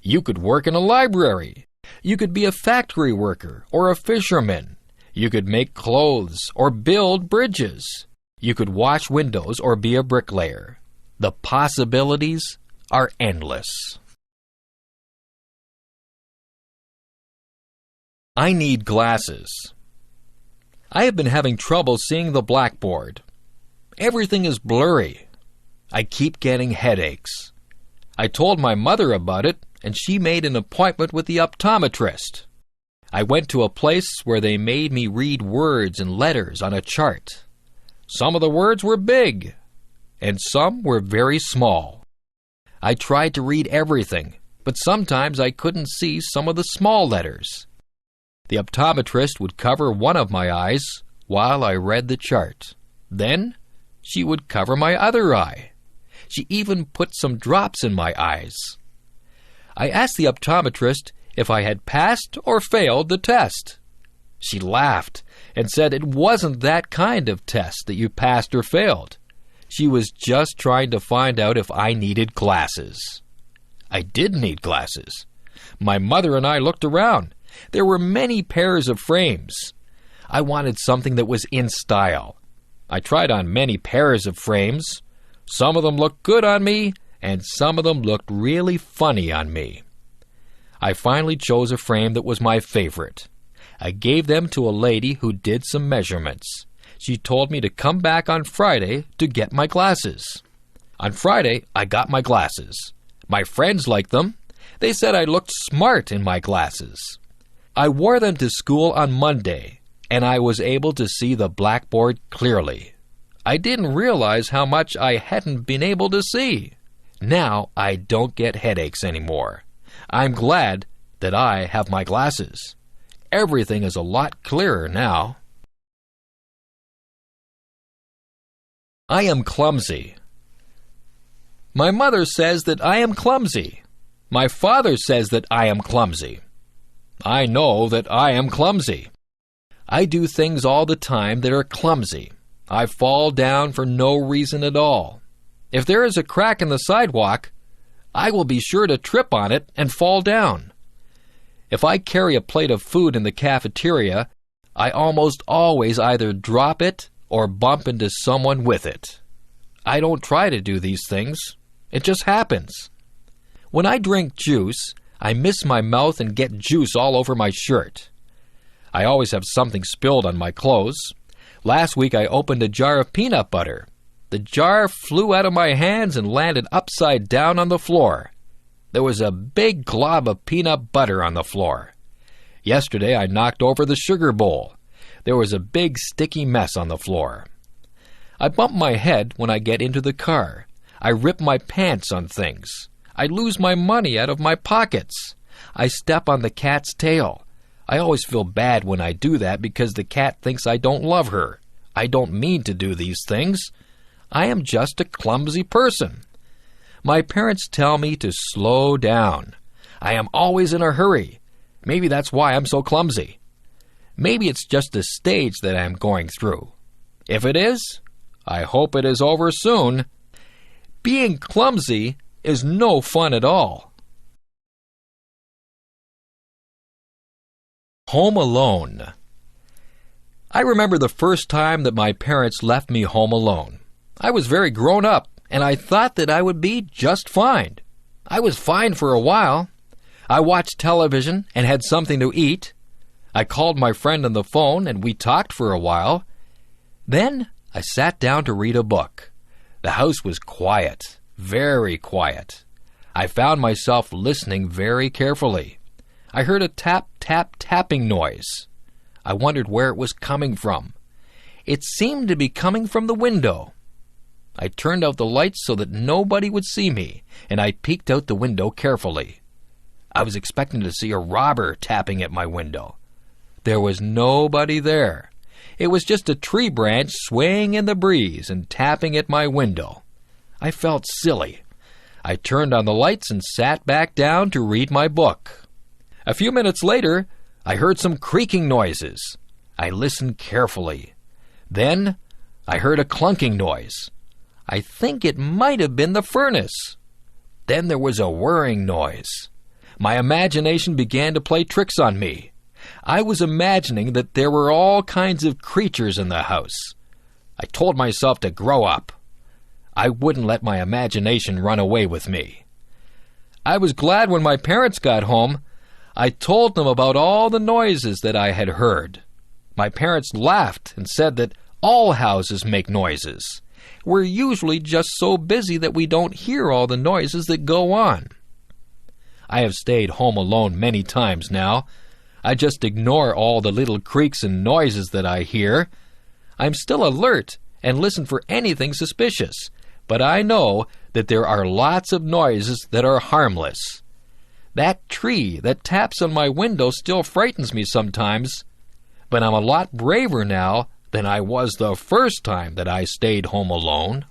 You could work in a library. You could be a factory worker or a fisherman. You could make clothes or build bridges. You could wash windows or be a bricklayer. The possibilities are endless. I need glasses. I have been having trouble seeing the blackboard. Everything is blurry. I keep getting headaches. I told my mother about it, and she made an appointment with the optometrist. I went to a place where they made me read words and letters on a chart. Some of the words were big, and some were very small. I tried to read everything, but sometimes I couldn't see some of the small letters. The optometrist would cover one of my eyes while I read the chart. Then she would cover my other eye. She even put some drops in my eyes. I asked the optometrist if I had passed or failed the test. She laughed and said it wasn't that kind of test that you passed or failed. She was just trying to find out if I needed glasses. I did need glasses. My mother and I looked around. There were many pairs of frames. I wanted something that was in style. I tried on many pairs of frames. Some of them looked good on me, and some of them looked really funny on me. I finally chose a frame that was my favorite. I gave them to a lady who did some measurements. She told me to come back on Friday to get my glasses. On Friday, I got my glasses. My friends liked them. They said I looked smart in my glasses. I wore them to school on Monday, and I was able to see the blackboard clearly. I didn't realize how much I hadn't been able to see. Now I don't get headaches anymore. I'm glad that I have my glasses. Everything is a lot clearer now. I am clumsy. My mother says that I am clumsy. My father says that I am clumsy. I know that I am clumsy. I do things all the time that are clumsy. I fall down for no reason at all. If there is a crack in the sidewalk, I will be sure to trip on it and fall down. If I carry a plate of food in the cafeteria, I almost always either drop it or bump into someone with it. I don't try to do these things. It just happens. When I drink juice, I miss my mouth and get juice all over my shirt. I always have something spilled on my clothes. Last week I opened a jar of peanut butter. The jar flew out of my hands and landed upside down on the floor. There was a big glob of peanut butter on the floor. Yesterday I knocked over the sugar bowl. There was a big sticky mess on the floor. I bump my head when I get into the car. I rip my pants on things. I lose my money out of my pockets. I step on the cat's tail. I always feel bad when I do that because the cat thinks I don't love her. I don't mean to do these things. I am just a clumsy person. My parents tell me to slow down. I am always in a hurry. Maybe that's why I'm so clumsy. Maybe it's just a stage that I am going through. If it is, I hope it is over soon. Being clumsy is no fun at all. Home alone. I remember the first time that my parents left me home alone. I was very grown up, and I thought that I would be just fine. I was fine for a while. I watched television and had something to eat. I called my friend on the phone, and we talked for a while. Then I sat down to read a book. The house was quiet, very quiet. I found myself listening very carefully. I heard a tap-tap-tapping noise. I wondered where it was coming from. It seemed to be coming from the window. I turned out the lights so that nobody would see me, and I peeked out the window carefully. I was expecting to see a robber tapping at my window. There was nobody there. It was just a tree branch swaying in the breeze and tapping at my window. I felt silly. I turned on the lights and sat back down to read my book. A few minutes later, I heard some creaking noises. I listened carefully. Then I heard a clunking noise. I think it might have been the furnace. Then there was a whirring noise. My imagination began to play tricks on me. I was imagining that there were all kinds of creatures in the house. I told myself to grow up. I wouldn't let my imagination run away with me. I was glad when my parents got home. I told them about all the noises that I had heard. My parents laughed and said that all houses make noises. We're usually just so busy that we don't hear all the noises that go on. I have stayed home alone many times now. I just ignore all the little creaks and noises that I hear. I'm still alert and listen for anything suspicious, but I know that there are lots of noises that are harmless. That tree that taps on my window still frightens me sometimes, but I'm a lot braver now than I was the first time that I stayed home alone.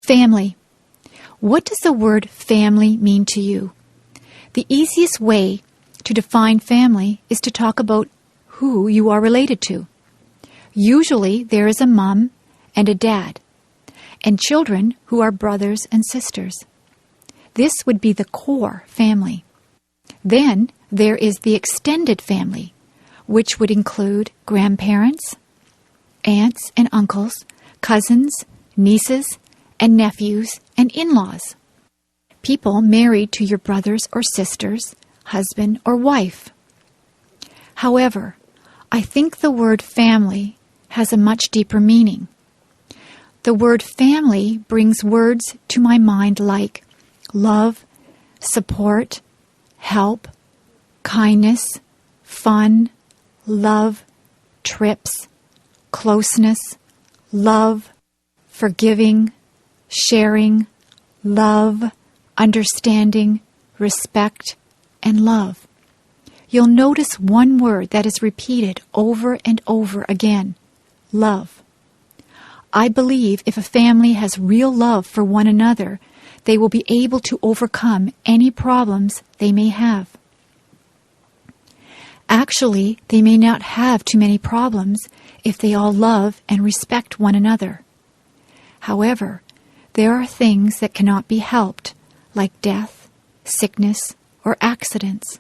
Family. What does the word family mean to you? The easiest way To define family is to talk about who you are related to. Usually there is a mom and a dad, and children who are brothers and sisters. This would be the core family. Then there is the extended family, which would include grandparents, aunts and uncles, cousins, nieces and nephews, and in-laws. People married to your brothers or sisters, husband or wife. However, I think the word family has a much deeper meaning. The word family brings words to my mind like love, support, help, kindness, fun, love, trips, closeness, love, forgiving, sharing, love, understanding, respect, and love. You'll notice one word that is repeated over and over again: love. I believe if a family has real love for one another, they will be able to overcome any problems they may have. Actually, they may not have too many problems if they all love and respect one another. However, there are things that cannot be helped, like death, sickness, or accidents.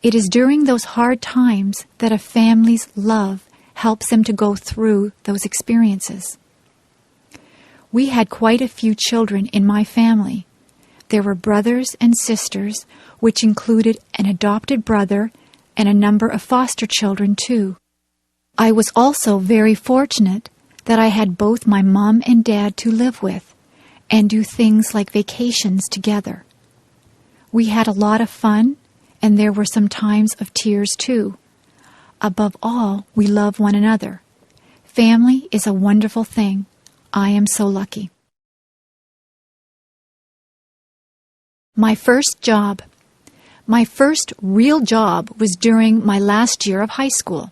It is during those hard times that a family's love helps them to go through those experiences. We had quite a few children in my family. There were brothers and sisters, which included an adopted brother and a number of foster children too. I was also very fortunate that I had both my mom and dad to live with and do things like vacations together. We had a lot of fun, and there were some times of tears too. Above all, we love one another. Family is a wonderful thing. I am so lucky. My first job. My first real job was during my last year of high school.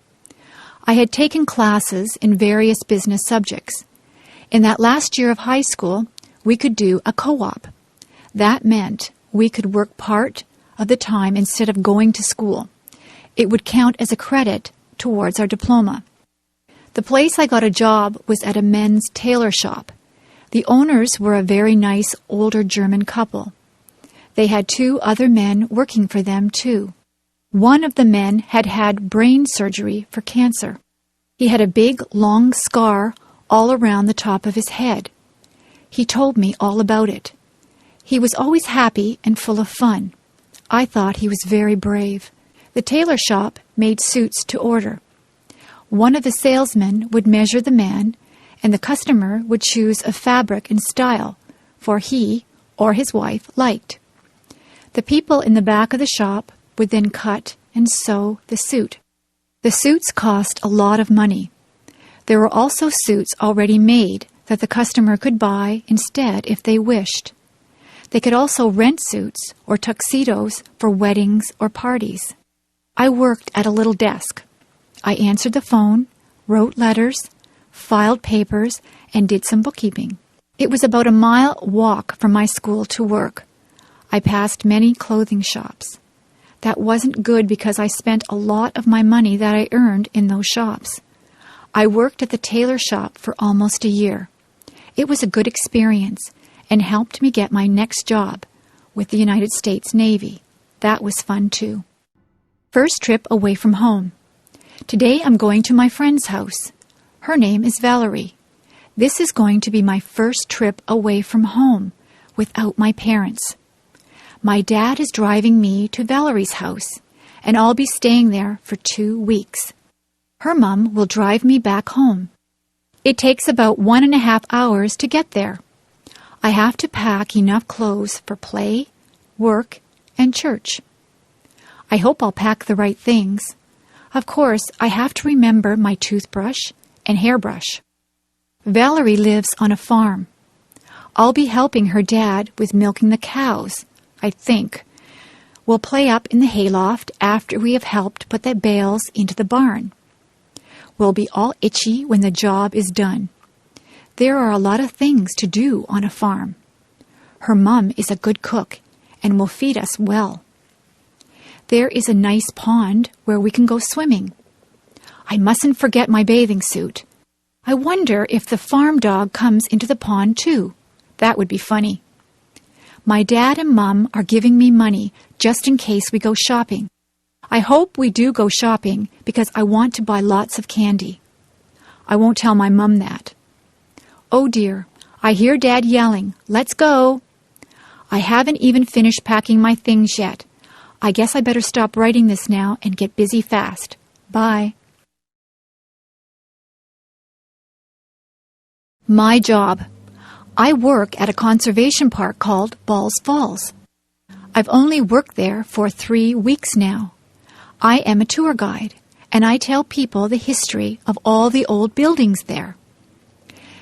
I had taken classes in various business subjects. In that last year of high school, we could do a co-op. That meant we could work part of the time instead of going to school. It would count as a credit towards our diploma. The place I got a job was at a men's tailor shop. The owners were a very nice older German couple. They had 2 other men working for them too. One of the men had had brain surgery for cancer. He had a big, long scar all around the top of his head. He told me all about it. He was always happy and full of fun. I thought he was very brave. The tailor shop made suits to order. One of the salesmen would measure the man, and the customer would choose a fabric and style for he or his wife liked. The people in the back of the shop would then cut and sew the suit. The suits cost a lot of money. There were also suits already made that the customer could buy instead if they wished. They could also rent suits or tuxedos for weddings or parties. I worked at a little desk. I answered the phone, wrote letters, filed papers, and did some bookkeeping. It was about a mile walk from my school to work. I passed many clothing shops. That wasn't good because I spent a lot of my money that I earned in those shops. I worked at the tailor shop for almost a year. It was a good experience and helped me get my next job with the United States Navy. That was fun too. First trip away from home. Today I'm going to my friend's house. Her name is Valerie. This is going to be my first trip away from home without my parents. My dad is driving me to Valerie's house, and I'll be staying there for 2 weeks. Her mom will drive me back home. It takes about 1.5 hours to get there. I have to pack enough clothes for play, work, and church. I hope I'll pack the right things. Of course, I have to remember my toothbrush and hairbrush. Valerie lives on a farm. I'll be helping her dad with milking the cows, I think. We'll play up in the hayloft after we have helped put the bales into the barn. We'll be all itchy when the job is done. There are a lot of things to do on a farm. Her mom is a good cook and will feed us well. There is a nice pond where we can go swimming. I mustn't forget my bathing suit. I wonder if the farm dog comes into the pond too. That would be funny. My dad and Mum are giving me money just in case we go shopping. I hope we do go shopping because I want to buy lots of candy. I won't tell my Mum that. Oh dear, I hear Dad yelling, "Let's go!" I haven't even finished packing my things yet. I guess I better stop writing this now and get busy fast. Bye. My job. I work at a conservation park called Balls Falls. I've only worked there for 3 weeks now. I am a tour guide, and I tell people the history of all the old buildings there.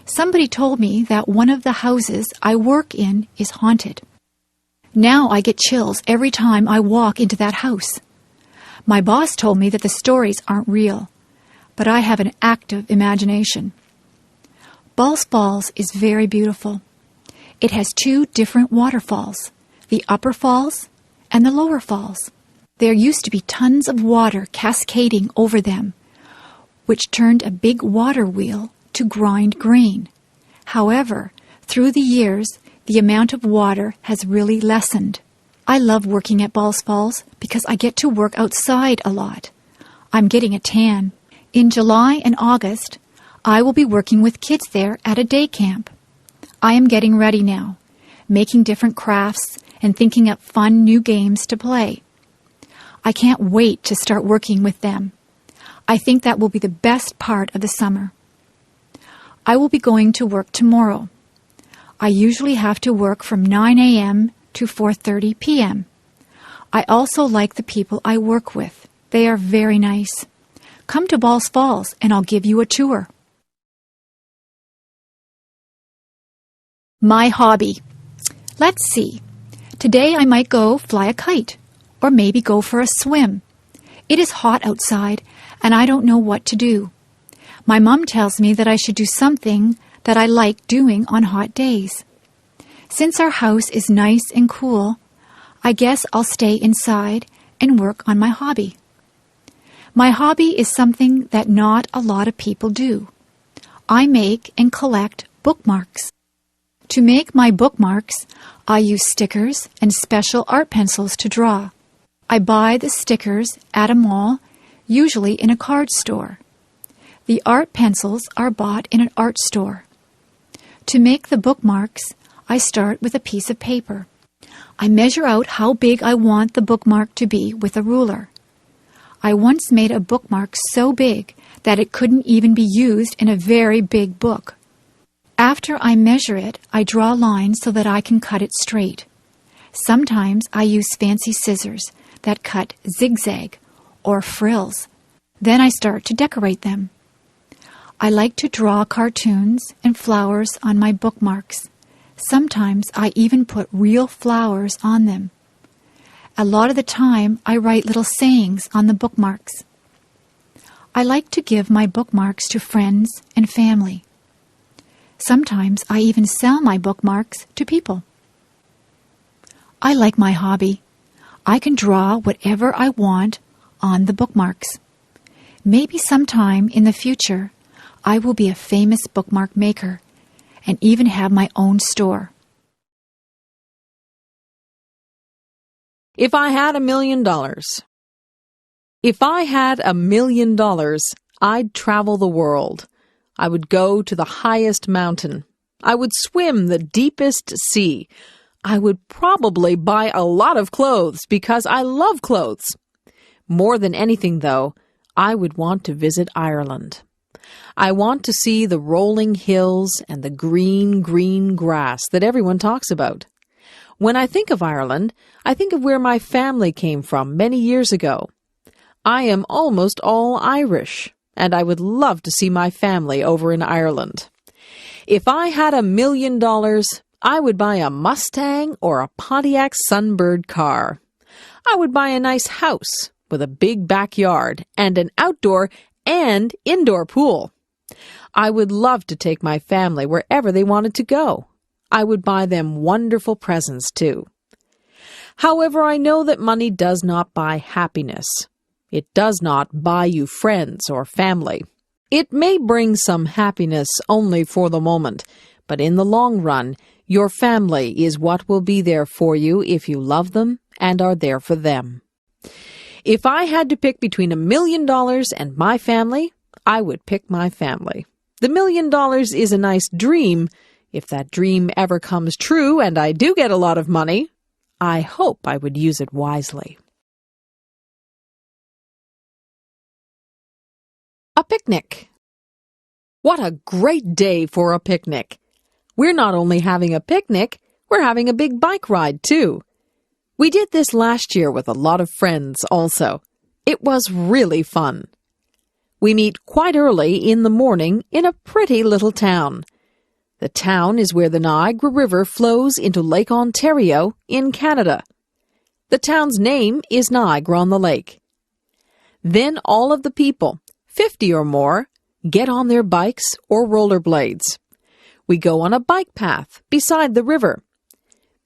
Somebody told me that one of the houses I work in is haunted. Now I get chills every time I walk into that house. My boss told me that the stories aren't real, but I have an active imagination. Balls Falls is very beautiful. It has 2 different waterfalls, the upper falls and the lower falls. There used to be tons of water cascading over them, which turned a big water wheel to grind grain. However, through the years, the amount of water has really lessened. I love working at Balls Falls because I get to work outside a lot. I'm getting a tan. In July and August, I will be working with kids there at a day camp. I am getting ready now, making different crafts and thinking up fun new games to play. I can't wait to start working with them. I think that will be the best part of the summer. I will be going to work tomorrow. I usually have to work from 9 a.m. to 4:30 p.m. I also like the people I work with. They are very nice. Come to Balls Falls and I'll give you a tour. My hobby. Let's see. Today I might go fly a kite or maybe go for a swim. It is hot outside and I don't know what to do. My mom tells me that I should do something that I like doing on hot days. Since our house is nice and cool, I guess I'll stay inside and work on my hobby. My hobby is something that not a lot of people do. I make and collect bookmarks. To make my bookmarks, I use stickers and special art pencils to draw. I buy the stickers at a mall, usually in a card store. The art pencils are bought in an art store. To make the bookmarks, I start with a piece of paper. I measure out how big I want the bookmark to be with a ruler. I once made a bookmark so big that it couldn't even be used in a very big book. After I measure it, I draw lines so that I can cut it straight. Sometimes I use fancy scissors that cut zigzag or frills. Then I start to decorate them. I like to draw cartoons and flowers on my bookmarks. Sometimes I even put real flowers on them. A lot of the time, I write little sayings on the bookmarks. I like to give my bookmarks to friends and family. Sometimes I even sell my bookmarks to people. I like my hobby. I can draw whatever I want on the bookmarks. Maybe sometime in the future, I will be a famous bookmark maker and even have my own store. If I had $1 million. If I had $1 million, I'd travel the world. I would go to the highest mountain. I would swim the deepest sea. I would probably buy a lot of clothes because I love clothes. More than anything, though, I would want to visit Ireland. I want to see the rolling hills and the green, green grass that everyone talks about. When I think of Ireland, I think of where my family came from many years ago. I am almost all Irish, and I would love to see my family over in Ireland. If I had $1 million, I would buy a Mustang or a Pontiac Sunbird car. I would buy a nice house with a big backyard and an outdoor and indoor pool. I would love to take my family wherever they wanted to go. I would buy them wonderful presents, too. However, I know that money does not buy happiness. It does not buy you friends or family. It may bring some happiness only for the moment, but in the long run, your family is what will be there for you if you love them and are there for them. If I had to pick between $1 million and my family, I would pick my family. The $1 million is a nice dream. If that dream ever comes true and I do get a lot of money, I hope I would use it wisely. A picnic. What a great day for a picnic. We're not only having a picnic, we're having a big bike ride too. We did this last year with a lot of friends also. It was really fun. We meet quite early in the morning in a pretty little town. The town is where the Niagara River flows into Lake Ontario in Canada. The town's name is Niagara-on-the-Lake. Then all of the people, 50 or more, get on their bikes or rollerblades. We go on a bike path beside the river.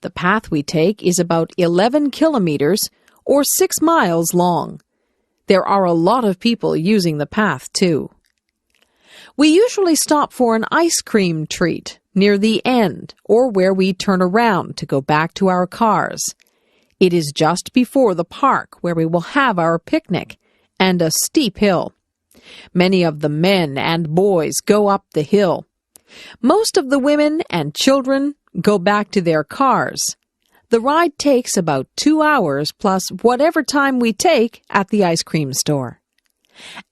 The path we take is about 11 kilometers or 6 miles long. There are a lot of people using the path too. We usually stop for an ice cream treat near the end or where we turn around to go back to our cars. It is just before the park where we will have our picnic and a steep hill. Many of the men and boys go up the hill. Most of the women and children go back to their cars. The ride takes about 2 hours plus whatever time we take at the ice cream store.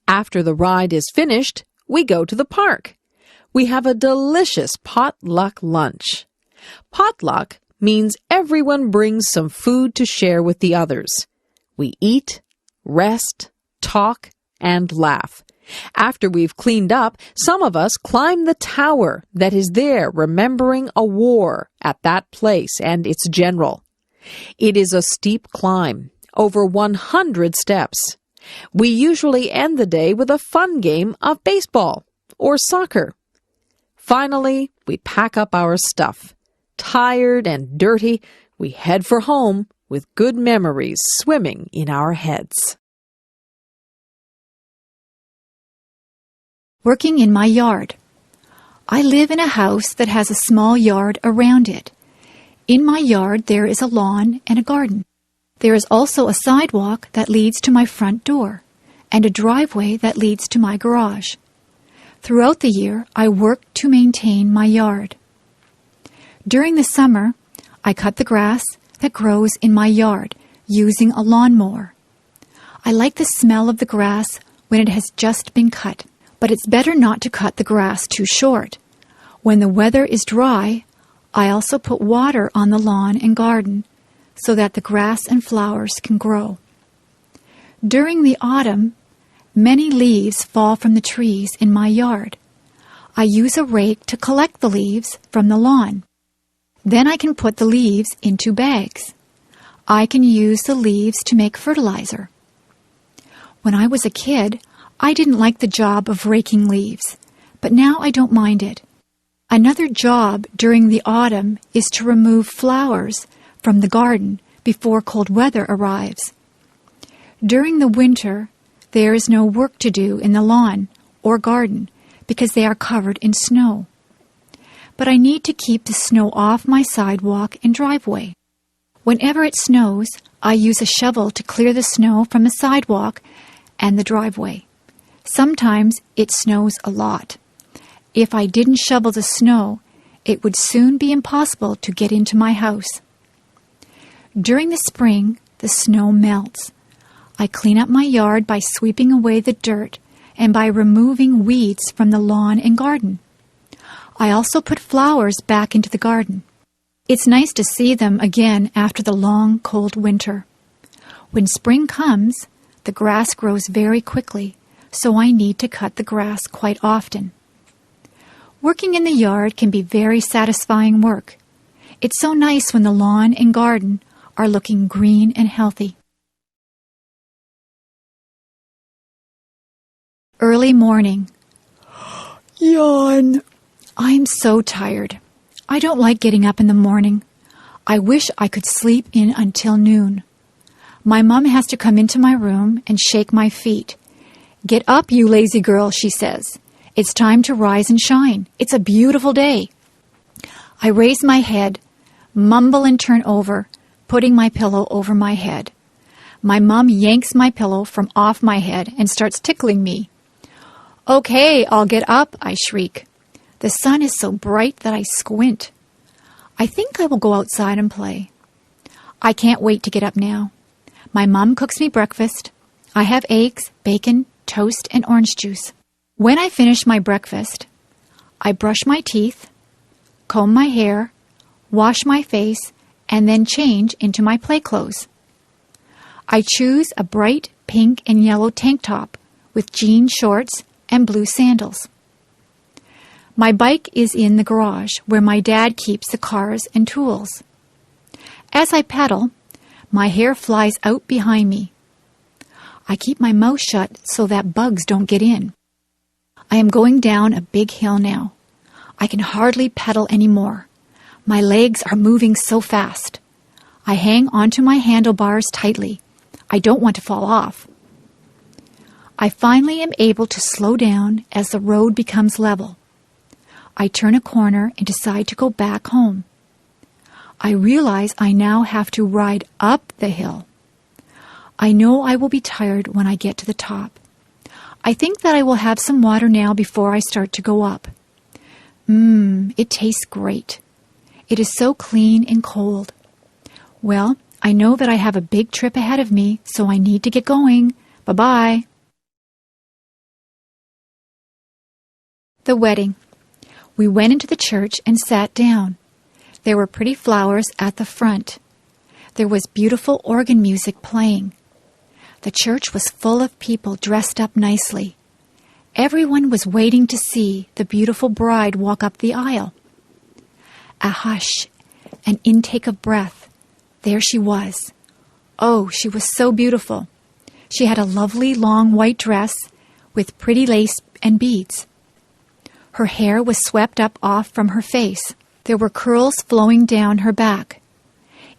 After the ride is finished, we go to the park. We have a delicious potluck lunch. Potluck means everyone brings some food to share with the others. We eat, rest, talk, and laugh. After we've cleaned up, some of us climb the tower that is there remembering a war at that place and its general. It is a steep climb, over 100 steps. We usually end the day with a fun game of baseball or soccer. Finally, we pack up our stuff. Tired and dirty, we head for home with good memories swimming in our heads. Working in my yard. I live in a house that has a small yard around it. In my yard there is a lawn and a garden. There is also a sidewalk that leads to my front door and a driveway that leads to my garage. Throughout the year, I work to maintain my yard. During the summer, I cut the grass that grows in my yard using a lawnmower. I like the smell of the grass when it has just been cut, but it's better not to cut the grass too short. When the weather is dry, I also put water on the lawn and garden so that the grass and flowers can grow. During the autumn, many leaves fall from the trees in my yard. I use a rake to collect the leaves from the lawn. Then I can put the leaves into bags. I can use the leaves to make fertilizer. When I was a kid, I didn't like the job of raking leaves, but now I don't mind it. Another job during the autumn is to remove flowers from the garden before cold weather arrives. During the winter, there is no work to do in the lawn or garden because they are covered in snow. But I need to keep the snow off my sidewalk and driveway. Whenever it snows, I use a shovel to clear the snow from the sidewalk and the driveway. Sometimes it snows a lot. If I didn't shovel the snow, it would soon be impossible to get into my house. During the spring, the snow melts. I clean up my yard by sweeping away the dirt and by removing weeds from the lawn and garden. I also put flowers back into the garden. It's nice to see them again after the long, cold winter. When spring comes, the grass grows very quickly, so I need to cut the grass quite often. Working in the yard can be very satisfying work. It's so nice when the lawn and garden are looking green and healthy. Early morning. Yawn. I'm so tired. I don't like getting up in the morning. I wish I could sleep in until noon. My mom has to come into my room and shake my feet. "Get up, you lazy girl," she says. "It's time to rise and shine. It's a beautiful day." I raise my head, mumble and turn over, putting my pillow over my head. My mom yanks my pillow from off my head and starts tickling me. "Okay, I'll get up," I shriek. The sun is so bright that I squint. I think I will go outside and play. I can't wait to get up now. My mom cooks me breakfast. I have eggs, bacon, toast, and orange juice. When I finish my breakfast, I brush my teeth, comb my hair, wash my face, and then change into my play clothes. I choose a bright pink and yellow tank top with jean shorts and blue sandals. My bike is in the garage where my dad keeps the cars and tools. As I pedal, my hair flies out behind me. I keep my mouth shut so that bugs don't get in. I am going down a big hill now. I can hardly pedal anymore. My legs are moving so fast. I hang onto my handlebars tightly. I don't want to fall off. I finally am able to slow down as the road becomes level. I turn a corner and decide to go back home. I realize I now have to ride up the hill. I know I will be tired when I get to the top. I think that I will have some water now before I start to go up. It tastes great. It is so clean and cold. Well, I know that I have a big trip ahead of me, so I need to get going. Bye-bye. The wedding. We went into the church and sat down. There were pretty flowers at the front. There was beautiful organ music playing. The church was full of people dressed up nicely. Everyone was waiting to see the beautiful bride walk up the aisle. A hush, an intake of breath. There she was. Oh, she was so beautiful. She had a lovely long white dress with pretty lace and beads. Her hair was swept up off from her face. There were curls flowing down her back.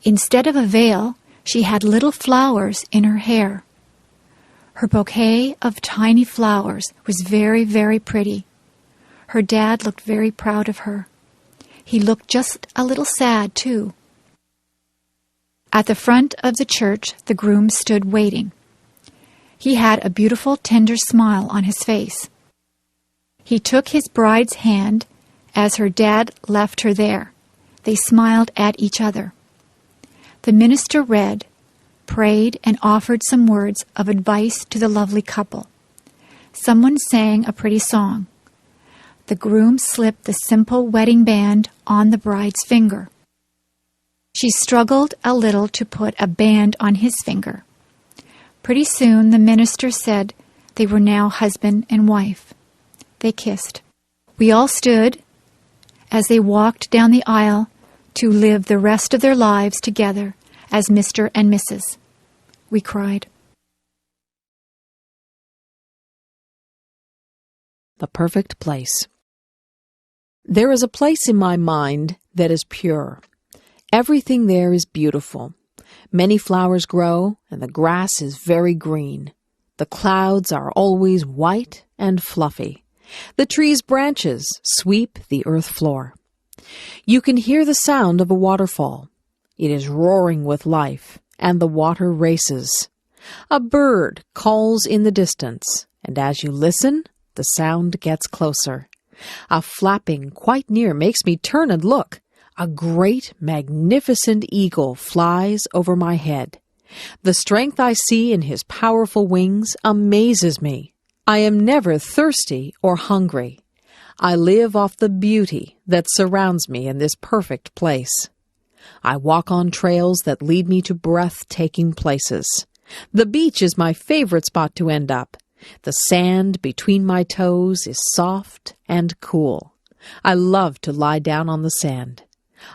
Instead of a veil, she had little flowers in her hair. Her bouquet of tiny flowers was very, very pretty. Her dad looked very proud of her. He looked just a little sad, too. At the front of the church, the groom stood waiting. He had a beautiful, tender smile on his face. He took his bride's hand as her dad left her there. They smiled at each other. The minister read, prayed, and offered some words of advice to the lovely couple. Someone sang a pretty song. The groom slipped the simple wedding band on the bride's finger. She struggled a little to put a band on his finger. Pretty soon the minister said they were now husband and wife. They kissed. We all stood as they walked down the aisle to live the rest of their lives together as Mr. and Mrs. We cried. The perfect place. There is a place in my mind that is pure. Everything there is beautiful. Many flowers grow, and the grass is very green. The clouds are always white and fluffy. The tree's branches sweep the earth floor. You can hear the sound of a waterfall. It is roaring with life, and the water races. A bird calls in the distance, and as you listen, the sound gets closer. A flapping quite near makes me turn and look. A great, magnificent eagle flies over my head. The strength I see in his powerful wings amazes me. I am never thirsty or hungry. I live off the beauty that surrounds me in this perfect place. I walk on trails that lead me to breathtaking places. The beach is my favorite spot to end up. The sand between my toes is soft and cool. I love to lie down on the sand.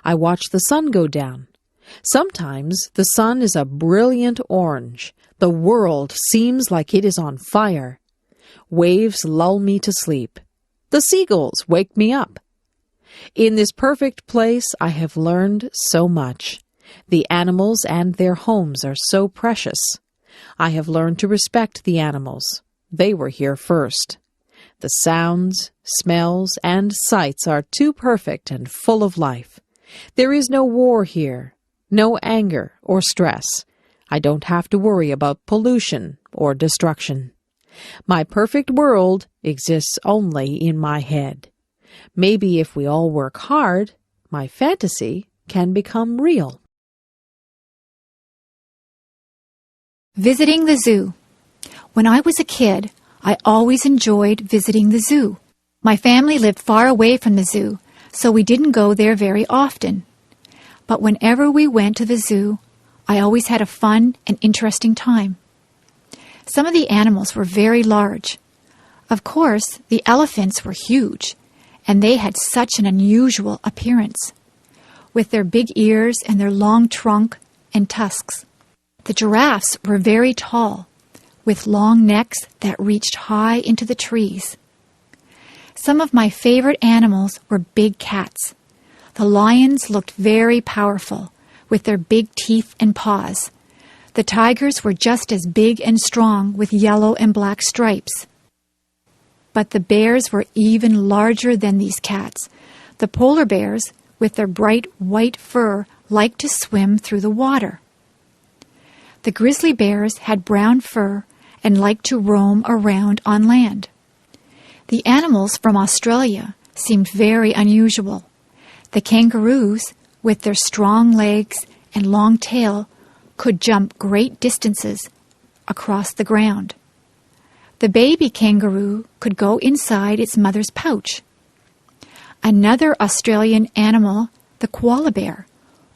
I watch the sun go down. Sometimes the sun is a brilliant orange. The world seems like it is on fire. Waves lull me to sleep. The seagulls wake me up. In this perfect place I have learned so much. The animals and their homes are so precious. I have learned to respect the animals. They were here first. The sounds, smells, and sights are too perfect and full of life. There is no war here, no anger or stress. I don't have to worry about pollution or destruction. My perfect world exists only in my head. Maybe if we all work hard, my fantasy can become real. Visiting the zoo. When I was a kid, I always enjoyed visiting the zoo. My family lived far away from the zoo, so we didn't go there very often. But whenever we went to the zoo, I always had a fun and interesting time. Some of the animals were very large. Of course, the elephants were huge, and they had such an unusual appearance, with their big ears and their long trunk and tusks. The giraffes were very tall, with long necks that reached high into the trees. Some of my favorite animals were big cats. The lions looked very powerful, with their big teeth and paws. The tigers were just as big and strong, with yellow and black stripes. But the bears were even larger than these cats. The polar bears, with their bright white fur, liked to swim through the water. The grizzly bears had brown fur and liked to roam around on land. The animals from Australia seemed very unusual. The kangaroos, with their strong legs and long tail, could jump great distances across the ground. The baby kangaroo could go inside its mother's pouch. Another Australian animal, the koala bear,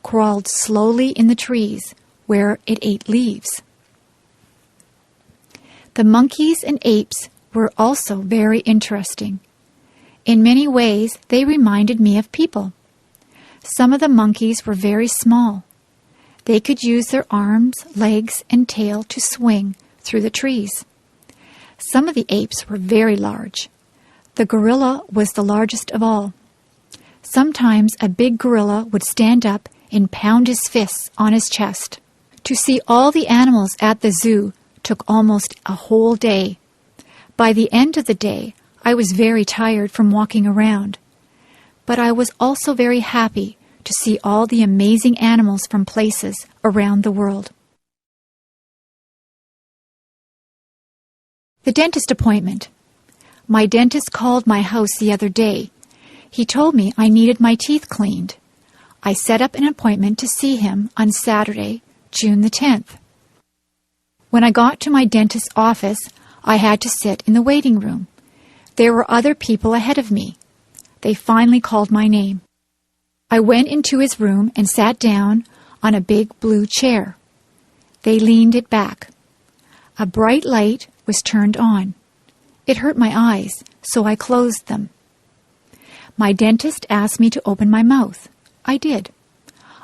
crawled slowly in the trees where it ate leaves. The monkeys and apes were also very interesting. In many ways, they reminded me of people. Some of the monkeys were very small. They could use their arms, legs, and tail to swing through the trees. Some of the apes were very large. The gorilla was the largest of all. Sometimes a big gorilla would stand up and pound his fists on his chest. To see all the animals at the zoo took almost a whole day. By the end of the day, I was very tired from walking around. But I was also very happy to see all the amazing animals from places around the world. The dentist appointment. My dentist called my house the other day. He told me I needed my teeth cleaned. I set up an appointment to see him on Saturday, June the 10th. When I got to my dentist's office, I had to sit in the waiting room. There were other people ahead of me. They finally called my name. I went into his room and sat down on a big blue chair. They leaned it back. A bright light was turned on. It hurt my eyes, so I closed them. My dentist asked me to open my mouth. I did.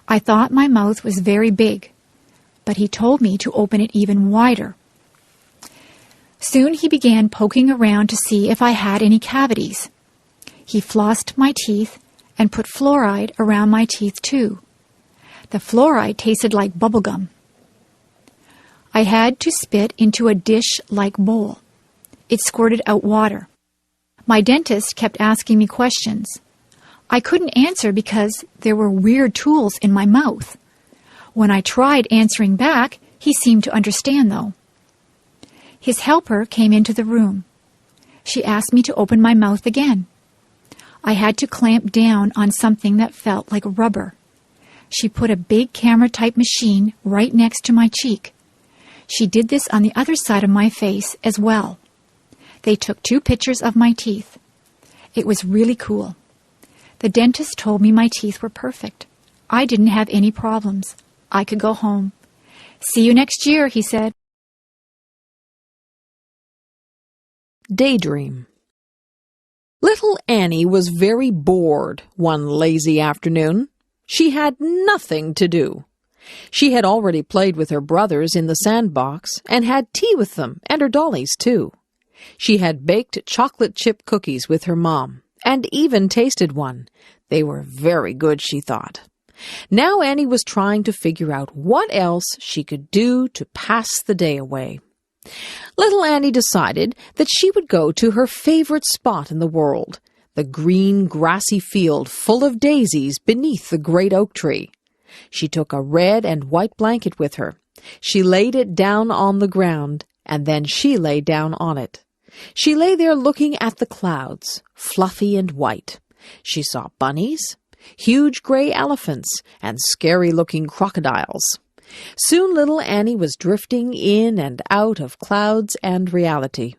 I thought my mouth was very big, but he told me to open it even wider. Soon he began poking around to see if I had any cavities. He flossed my teeth and put fluoride around my teeth too. The fluoride tasted like bubble gum. I had to spit into a dish-like bowl. It squirted out water. My dentist kept asking me questions. I couldn't answer because there were weird tools in my mouth. When I tried answering back, he seemed to understand, though. His helper came into the room. She asked me to open my mouth again. I had to clamp down on something that felt like rubber. She put a big camera-type machine right next to my cheek. She did this on the other side of my face as well. They took 2 pictures of my teeth. It was really cool. The dentist told me my teeth were perfect. I didn't have any problems. I could go home. "See you next year," he said. Daydream. Little Annie was very bored one lazy afternoon. She had nothing to do. She had already played with her brothers in the sandbox and had tea with them and her dollies too. She had baked chocolate chip cookies with her mom and even tasted one. They were very good, she thought. Now Annie was trying to figure out what else she could do to pass the day away. Little Annie decided that she would go to her favorite spot in the world, the green, grassy field full of daisies beneath the great oak tree. She took a red and white blanket with her. She laid it down on the ground, and then she lay down on it. She lay there looking at the clouds, fluffy and white. She saw bunnies, huge gray elephants, and scary-looking crocodiles. Soon little Annie was drifting in and out of clouds and reality.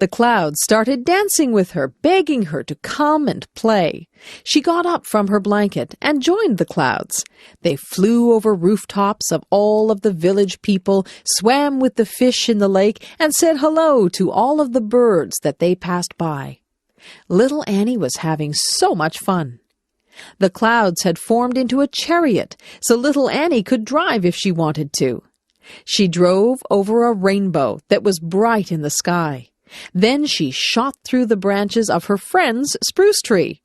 The clouds started dancing with her, begging her to come and play. She got up from her blanket and joined the clouds. They flew over rooftops of all of the village people, swam with the fish in the lake, and said hello to all of the birds that they passed by. Little Annie was having so much fun. The clouds had formed into a chariot, so little Annie could drive if she wanted to. She drove over a rainbow that was bright in the sky. Then she shot through the branches of her friend's spruce tree.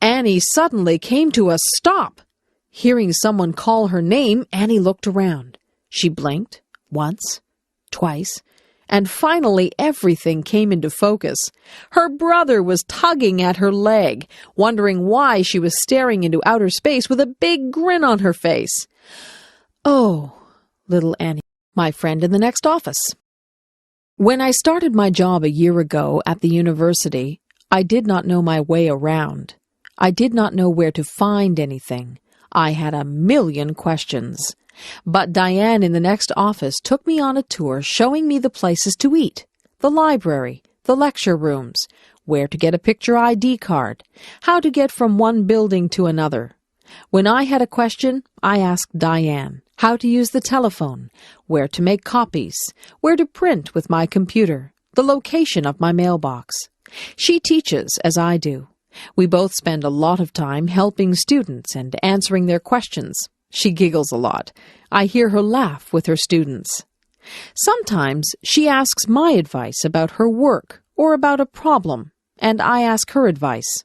Annie suddenly came to a stop. Hearing someone call her name, Annie looked around. She blinked once, twice, and finally everything came into focus. Her brother was tugging at her leg, wondering why she was staring into outer space with a big grin on her face. "Oh, little Annie, my friend in the next office." When I started my job a year ago at the university, I did not know my way around. I did not know where to find anything. I had a million questions. But Diane in the next office took me on a tour showing me the places to eat, the library, the lecture rooms, where to get a picture ID card, how to get from one building to another. When I had a question, I asked Diane how to use the telephone, where to make copies, where to print with my computer, the location of my mailbox. She teaches as I do. We both spend a lot of time helping students and answering their questions. She giggles a lot. I hear her laugh with her students. Sometimes she asks my advice about her work or about a problem, and I ask her advice.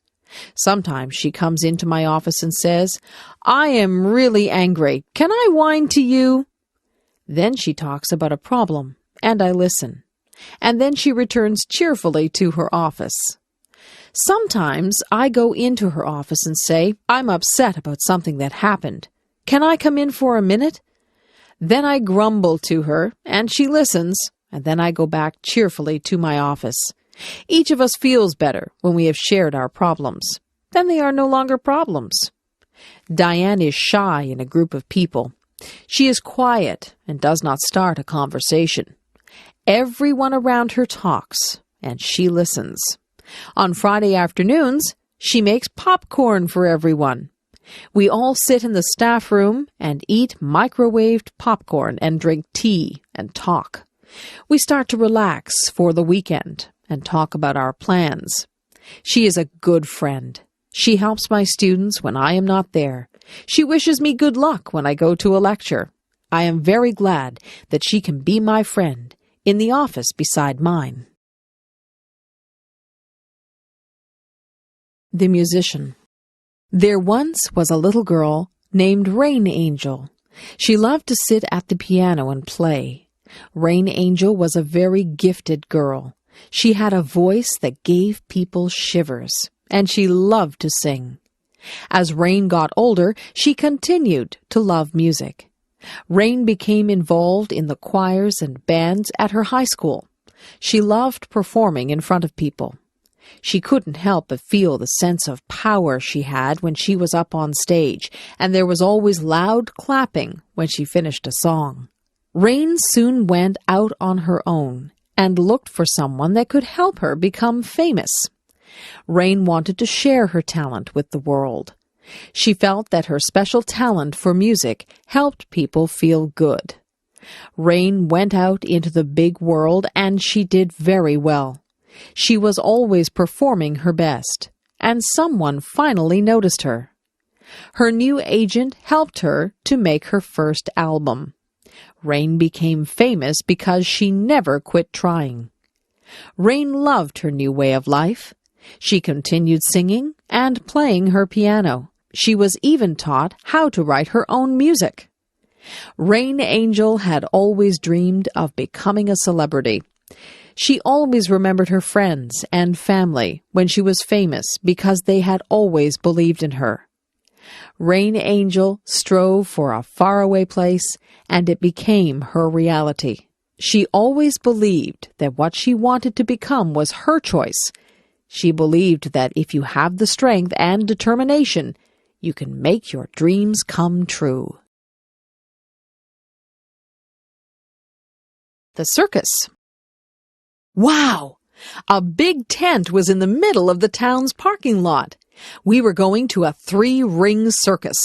Sometimes she comes into my office and says, "I am really angry. Can I whine to you?" Then she talks about a problem, and I listen. And then she returns cheerfully to her office. Sometimes I go into her office and say, "I'm upset about something that happened. Can I come in for a minute?" Then I grumble to her, and she listens, and then I go back cheerfully to my office. Each of us feels better when we have shared our problems. Then they are no longer problems. Diane is shy in a group of people. She is quiet and does not start a conversation. Everyone around her talks, and she listens. On Friday afternoons, she makes popcorn for everyone. We all sit in the staff room and eat microwaved popcorn and drink tea and talk. We start to relax for the weekend and talk about our plans. She is a good friend. She helps my students when I am not there. She wishes me good luck when I go to a lecture. I am very glad that she can be my friend in the office beside mine. The Musician. There once was a little girl named Rain Angel. She loved to sit at the piano and play. Rain Angel was a very gifted girl. She had a voice that gave people shivers, and she loved to sing. As Rain got older, she continued to love music. Rain became involved in the choirs and bands at her high school. She loved performing in front of people. She couldn't help but feel the sense of power she had when she was up on stage, and there was always loud clapping when she finished a song. Rain soon went out on her own and looked for someone that could help her become famous. Rain wanted to share her talent with the world. She felt that her special talent for music helped people feel good. Rain went out into the big world, and she did very well. She was always performing her best, and someone finally noticed her. Her new agent helped her to make her first album. Rain became famous because she never quit trying. Rain loved her new way of life. She continued singing and playing her piano, She was even taught how to write her own music. Rain Angel had always dreamed of becoming a celebrity. She always remembered her friends and family when she was famous because they had always believed in her. Rain Angel strove for a faraway place, and it became her reality. She always believed that what she wanted to become was her choice. She believed that if you have the strength and determination, you can make your dreams come true. The circus. Wow! A big tent was in the middle of the town's parking lot. We were going to a 3-ring circus.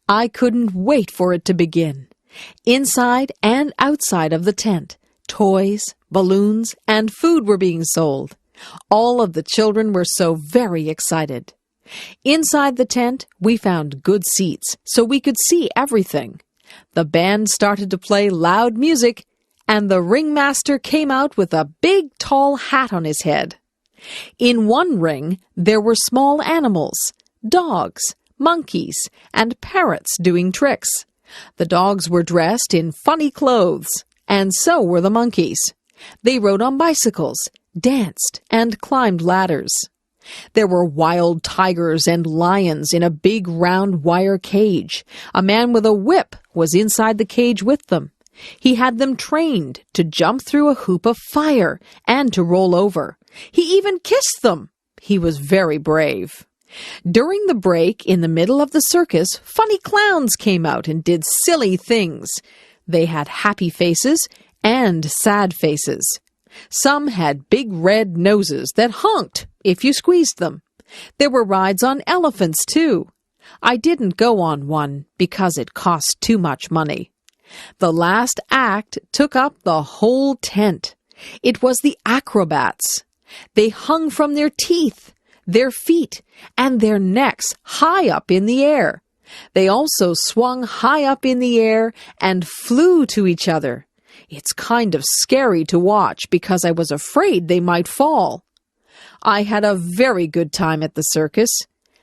I couldn't wait for it to begin. Inside and outside of the tent, toys, balloons, and food were being sold. All of the children were so very excited. Inside the tent, we found good seats so we could see everything. The band started to play loud music, and the ringmaster came out with a big tall hat on his head. In one ring, there were small animals, dogs, monkeys, and parrots doing tricks. The dogs were dressed in funny clothes, and so were the monkeys. They rode on bicycles, danced, and climbed ladders. There were wild tigers and lions in a big round wire cage. A man with a whip was inside the cage with them. He had them trained to jump through a hoop of fire and to roll over. He even kissed them. He was very brave. During the break in the middle of the circus, funny clowns came out and did silly things. They had happy faces and sad faces. Some had big red noses that honked if you squeezed them. There were rides on elephants, too. I didn't go on one because it cost too much money. The last act took up the whole tent. It was the acrobats. They hung from their teeth, their feet, and their necks high up in the air. They also swung high up in the air and flew to each other. It's kind of scary to watch because I was afraid they might fall. I had a very good time at the circus.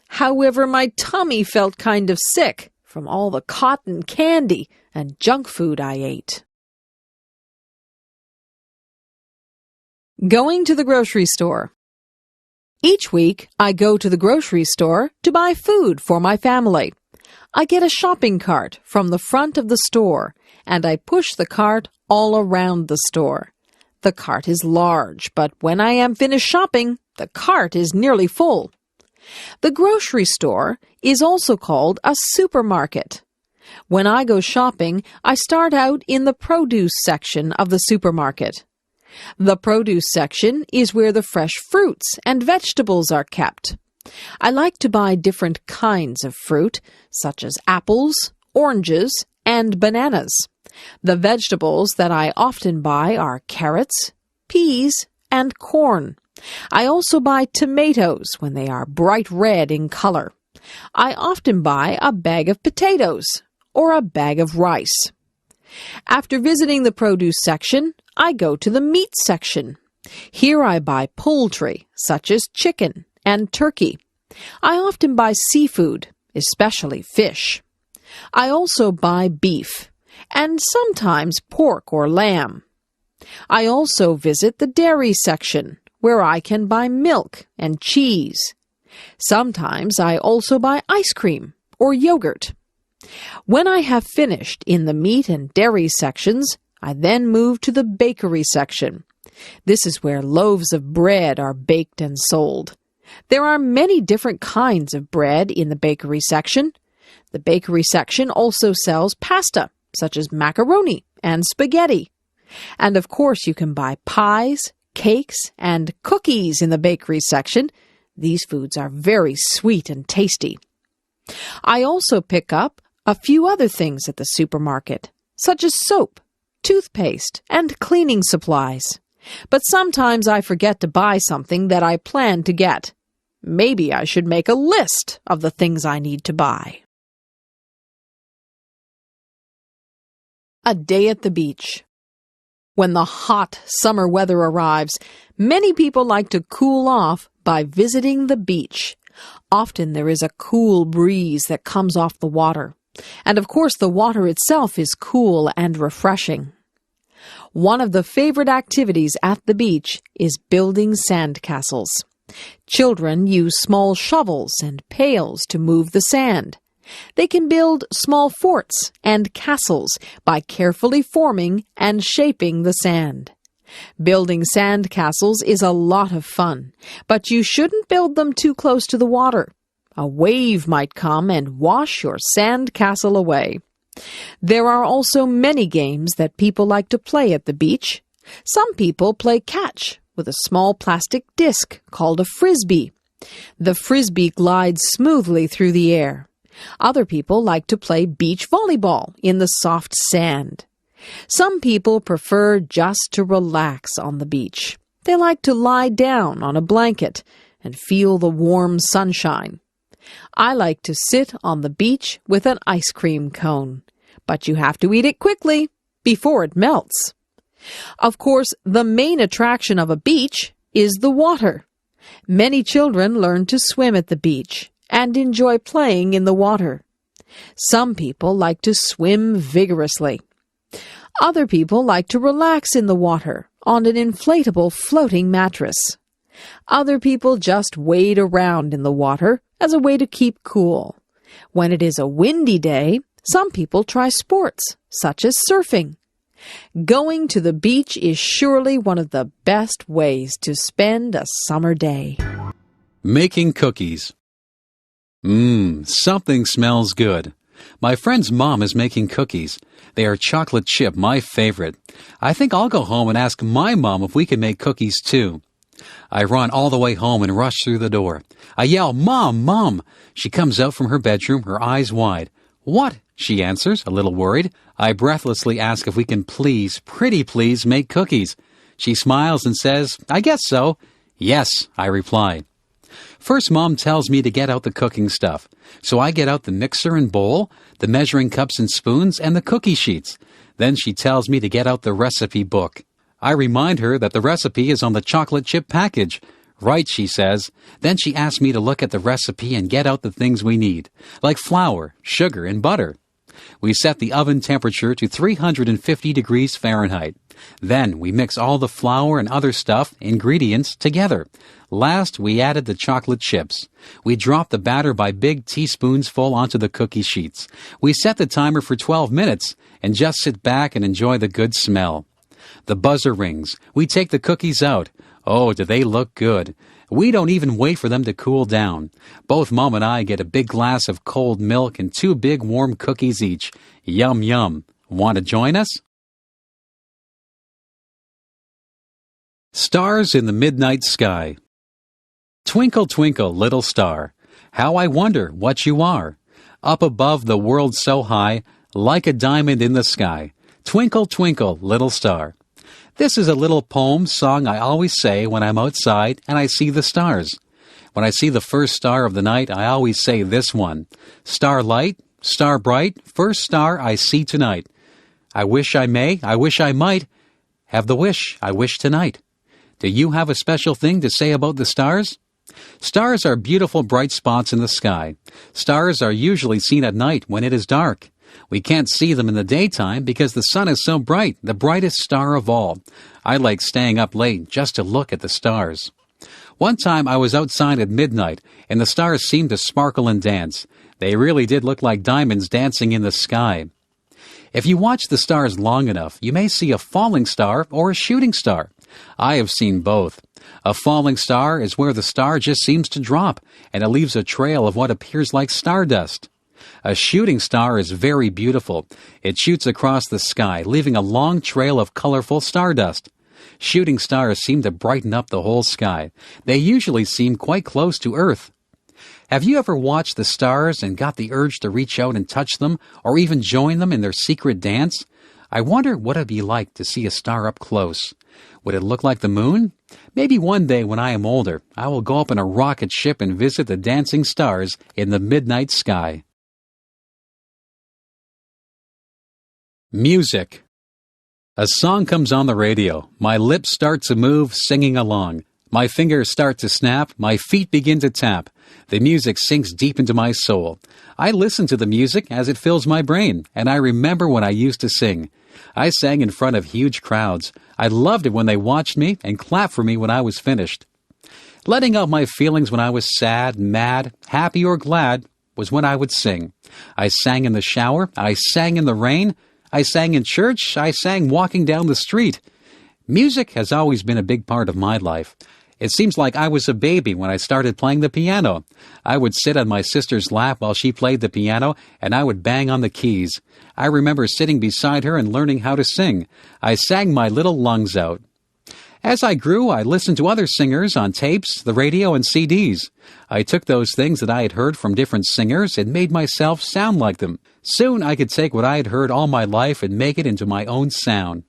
However, my tummy felt kind of sick from all the cotton candy and junk food I ate. Going to the grocery store. Each week, I go to the grocery store to buy food for my family. I get a shopping cart from the front of the store, and I push the cart all around the store. The cart is large, but when I am finished shopping, the cart is nearly full. The grocery store is also called a supermarket. When I go shopping, I start out in the produce section of the supermarket. The produce section is where the fresh fruits and vegetables are kept. I like to buy different kinds of fruit, such as apples, oranges, and bananas. The vegetables that I often buy are carrots, peas, and corn. I also buy tomatoes when they are bright red in color. I often buy a bag of potatoes or a bag of rice. After visiting the produce section, I go to the meat section. Here I buy poultry, such as chicken and turkey. I often buy seafood, especially fish. I also buy beef, and sometimes pork or lamb. I also visit the dairy section, where I can buy milk and cheese. Sometimes I also buy ice cream or yogurt. When I have finished in the meat and dairy sections, I then move to the bakery section. This is where loaves of bread are baked and sold. There are many different kinds of bread in the bakery section. The bakery section also sells pasta, such as macaroni and spaghetti. And of course, you can buy pies, cakes, and cookies in the bakery section. These foods are very sweet and tasty. I also pick up a few other things at the supermarket, such as soap, toothpaste, and cleaning supplies. But sometimes I forget to buy something that I plan to get. Maybe I should make a list of the things I need to buy. A day at the beach. When the hot summer weather arrives, many people like to cool off by visiting the beach. Often there is a cool breeze that comes off the water. And of course the water itself is cool and refreshing. One of the favorite activities at the beach is building sandcastles. Children use small shovels and pails to move the sand. They can build small forts and castles by carefully forming and shaping the sand. Building sandcastles is a lot of fun, but you shouldn't build them too close to the water. A wave might come and wash your sandcastle away. There are also many games that people like to play at the beach. Some people play catch with a small plastic disc called a frisbee. The frisbee glides smoothly through the air. Other people like to play beach volleyball in the soft sand. Some people prefer just to relax on the beach. They like to lie down on a blanket and feel the warm sunshine. I like to sit on the beach with an ice cream cone, but you have to eat it quickly before it melts. Of course, the main attraction of a beach is the water. Many children learn to swim at the beach and enjoy playing in the water. Some people like to swim vigorously. Other people like to relax in the water on an inflatable floating mattress. Other people just wade around in the water as a way to keep cool. When it is a windy day, some people try sports, such as surfing. Going to the beach is surely one of the best ways to spend a summer day. Making cookies. Something smells good. My friend's mom is making cookies. They are chocolate chip, my favorite. I think I'll go home and ask my mom if we can make cookies too. I run all the way home and rush through the door. I yell, "Mom, Mom!" She comes out from her bedroom, her eyes wide. "What?" she answers, a little worried. I breathlessly ask if we can please, pretty please, make cookies. She smiles and says, "I guess so." "Yes," I reply. First, Mom tells me to get out the cooking stuff. So I get out the mixer and bowl, the measuring cups and spoons, and the cookie sheets. Then she tells me to get out the recipe book. I remind her that the recipe is on the chocolate chip package. "Right," she says. Then she asks me to look at the recipe and get out the things we need, like flour, sugar, and butter. We set the oven temperature to 350 degrees Fahrenheit. Then we mix all the flour and other ingredients, together. Last, we added the chocolate chips. We drop the batter by big teaspoons full onto the cookie sheets. We set the timer for 12 minutes and just sit back and enjoy the good smell. The buzzer rings. We take the cookies out. Oh, do they look good. We don't even wait for them to cool down. Both Mom and I get a big glass of cold milk and 2 big warm cookies each. Yum, yum. Want to join us? Stars in the midnight sky. Twinkle, twinkle, little star, how I wonder what you are. Up above the world so high, like a diamond in the sky. Twinkle, twinkle, little star. This is a little poem song I always say when I'm outside and I see the stars. When I see the first star of the night, I always say this one. Starlight, star bright, first star I see tonight. I wish I may, I wish I might, have the wish I wish tonight. Do you have a special thing to say about the stars? Stars are beautiful bright spots in the sky. Stars are usually seen at night when it is dark. We can't see them in the daytime because the sun is so bright, the brightest star of all. I like staying up late just to look at the stars. One time I was outside at midnight, and the stars seemed to sparkle and dance. They really did look like diamonds dancing in the sky. If you watch the stars long enough, you may see a falling star or a shooting star. I have seen both. A falling star is where the star just seems to drop, and it leaves a trail of what appears like stardust. A shooting star is very beautiful. It shoots across the sky, leaving a long trail of colorful stardust. Shooting stars seem to brighten up the whole sky. They usually seem quite close to Earth. Have you ever watched the stars and got the urge to reach out and touch them, or even join them in their secret dance? I wonder what it'd be like to see a star up close. Would it look like the moon? Maybe one day when I am older, I will go up in a rocket ship and visit the dancing stars in the midnight sky. Music. A song comes on the radio. My lips start to move, singing along. My fingers start to snap, my feet begin to tap. The music sinks deep into my soul. I listen to the music as it fills my brain, and I remember when I used to sing. I sang in front of huge crowds. I loved it when they watched me and clapped for me when I was finished. Letting out my feelings when I was sad, mad, happy, or glad was when I would sing. I sang in the shower, I sang in the rain, I sang in church, I sang walking down the street. Music has always been a big part of my life. It seems like I was a baby when I started playing the piano. I would sit on my sister's lap while she played the piano, and I would bang on the keys. I remember sitting beside her and learning how to sing. I sang my little lungs out. As I grew, I listened to other singers on tapes, the radio, and CDs. I took those things that I had heard from different singers and made myself sound like them. Soon I could take what I had heard all my life and make it into my own sound.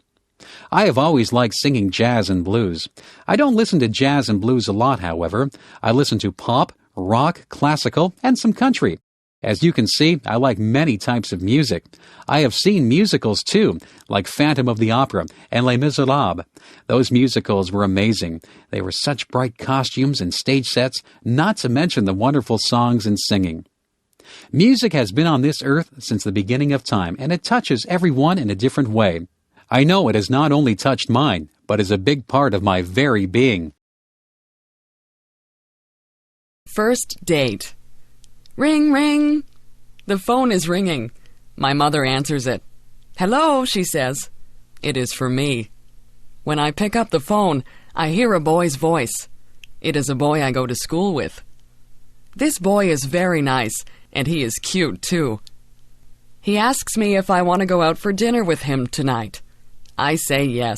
I have always liked singing jazz and blues. I don't listen to jazz and blues a lot, however. I listen to pop, rock, classical, and some country. As you can see, I like many types of music. I have seen musicals too, like Phantom of the Opera and Les Miserables. Those musicals were amazing. They were such bright costumes and stage sets, not to mention the wonderful songs and singing. Music has been on this earth since the beginning of time, and it touches everyone in a different way. I know it has not only touched mine, but is a big part of my very being. First date. Ring, ring. The phone is ringing. My mother answers it. Hello, she says. It is for me. When I pick up the phone, I hear a boy's voice. It is a boy I go to school with. This boy is very nice, and he is cute, too. He asks me if I want to go out for dinner with him tonight. I say yes.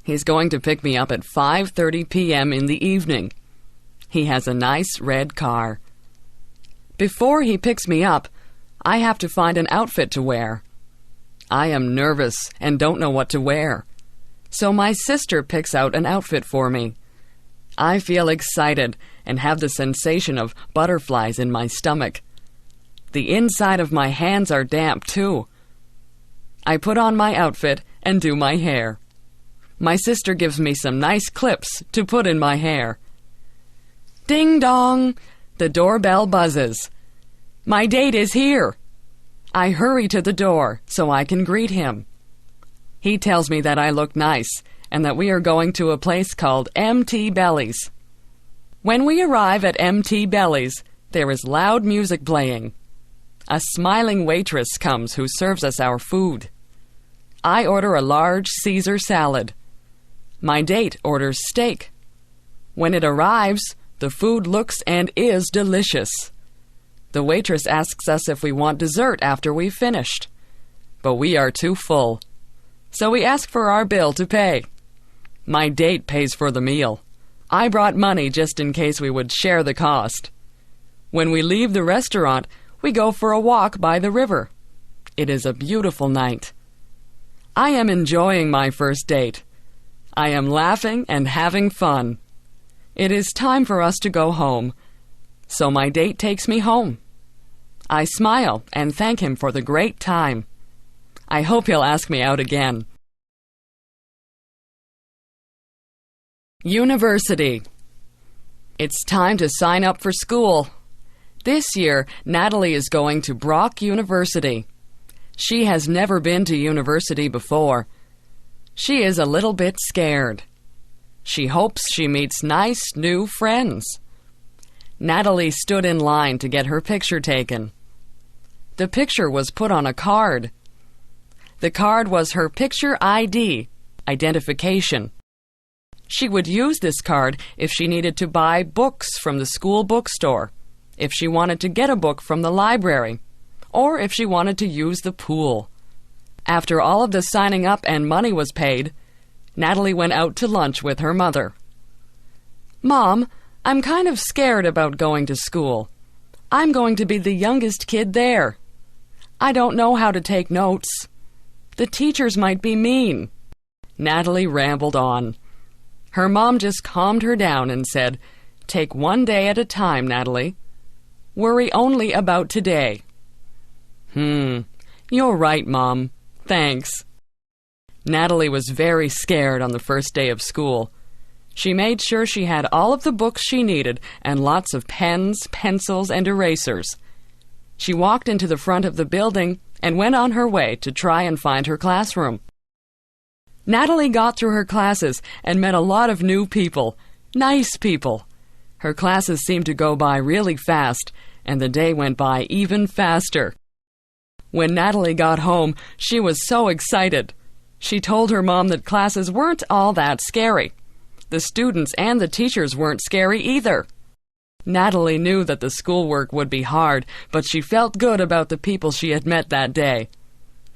He's going to pick me up at 5:30 p.m. in the evening. He has a nice red car. Before he picks me up, I have to find an outfit to wear. I am nervous and don't know what to wear. So my sister picks out an outfit for me. I feel excited and have the sensation of butterflies in my stomach. The inside of my hands are damp, too. I put on my outfit and do my hair. My sister gives me some nice clips to put in my hair. Ding dong! The doorbell buzzes. My date is here. I hurry to the door so I can greet him. He tells me that I look nice and that we are going to a place called MT Belly's. When we arrive at MT Belly's, there is loud music playing. A smiling waitress comes who serves us our food. I order a large Caesar salad. My date orders steak. When it arrives, the food looks and is delicious. The waitress asks us if we want dessert after we've finished. But we are too full. So we ask for our bill to pay. My date pays for the meal. I brought money just in case we would share the cost. When we leave the restaurant, we go for a walk by the river. It is a beautiful night. I am enjoying my first date. I am laughing and having fun. It is time for us to go home. So my date takes me home. I smile and thank him for the great time. I hope he'll ask me out again. University. It's time to sign up for school. This year, Natalie is going to Brock University. She has never been to university before. She is a little bit scared. She hopes she meets nice new friends. Natalie stood in line to get her picture taken. The picture was put on a card. The card was her picture ID, identification. She would use this card if she needed to buy books from the school bookstore, if she wanted to get a book from the library, or if she wanted to use the pool. After all of the signing up and money was paid, Natalie went out to lunch with her mother. Mom, I'm kind of scared about going to school. I'm going to be the youngest kid there. I don't know how to take notes. The teachers might be mean. Natalie rambled on. Her mom just calmed her down and said, "Take one day at a time, Natalie. Worry only about today." You're right, Mom. Thanks. Natalie was very scared on the first day of school. She made sure she had all of the books she needed and lots of pens, pencils, and erasers. She walked into the front of the building and went on her way to try and find her classroom. Natalie got through her classes and met a lot of new people, nice people. Her classes seemed to go by really fast, and the day went by even faster. When Natalie got home, she was so excited. She told her mom that classes weren't all that scary. The students and the teachers weren't scary either. Natalie knew that the schoolwork would be hard, but she felt good about the people she had met that day.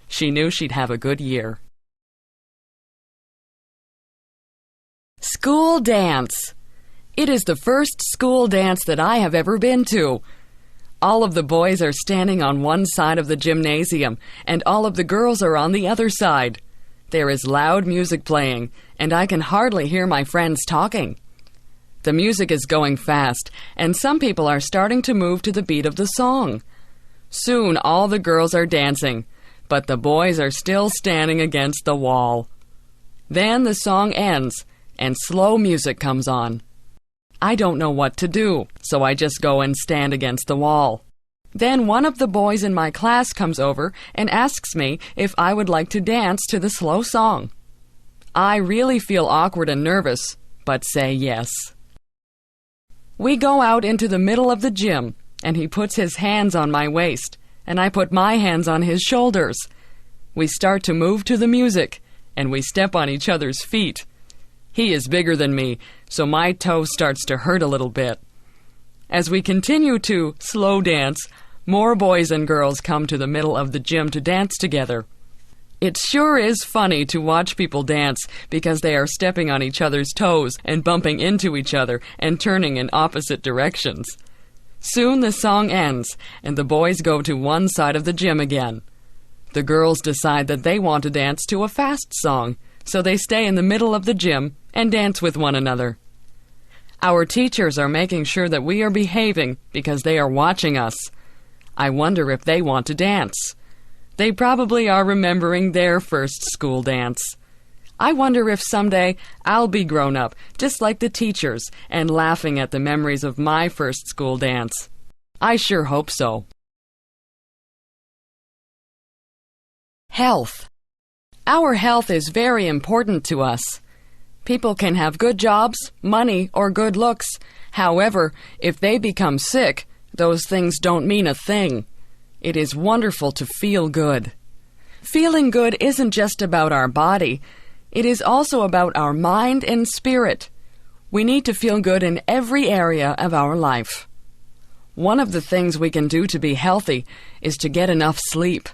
She knew she'd have a good year. School dance. It is the first school dance that I have ever been to. All of the boys are standing on one side of the gymnasium, and all of the girls are on the other side. There is loud music playing, and I can hardly hear my friends talking. The music is going fast, and some people are starting to move to the beat of the song. Soon all the girls are dancing, but the boys are still standing against the wall. Then the song ends, and slow music comes on. I don't know what to do, so I just go and stand against the wall. Then one of the boys in my class comes over and asks me if I would like to dance to the slow song. I really feel awkward and nervous, but say yes. We go out into the middle of the gym, and he puts his hands on my waist, and I put my hands on his shoulders. We start to move to the music, and we step on each other's feet. He is bigger than me, so my toe starts to hurt a little bit. As we continue to slow dance, more boys and girls come to the middle of the gym to dance together. It sure is funny to watch people dance because they are stepping on each other's toes and bumping into each other and turning in opposite directions. Soon the song ends, and the boys go to one side of the gym again. The girls decide that they want to dance to a fast song, so they stay in the middle of the gym and dance with one another. Our teachers are making sure that we are behaving because they are watching us. I wonder if they want to dance. They probably are remembering their first school dance. I wonder if someday I'll be grown up, just like the teachers, and laughing at the memories of my first school dance. I sure hope so. Health. Our health is very important to us. People can have good jobs, money, or good looks. However, if they become sick, those things don't mean a thing. It is wonderful to feel good. Feeling good isn't just about our body. It is also about our mind and spirit. We need to feel good in every area of our life. One of the things we can do to be healthy is to get enough sleep.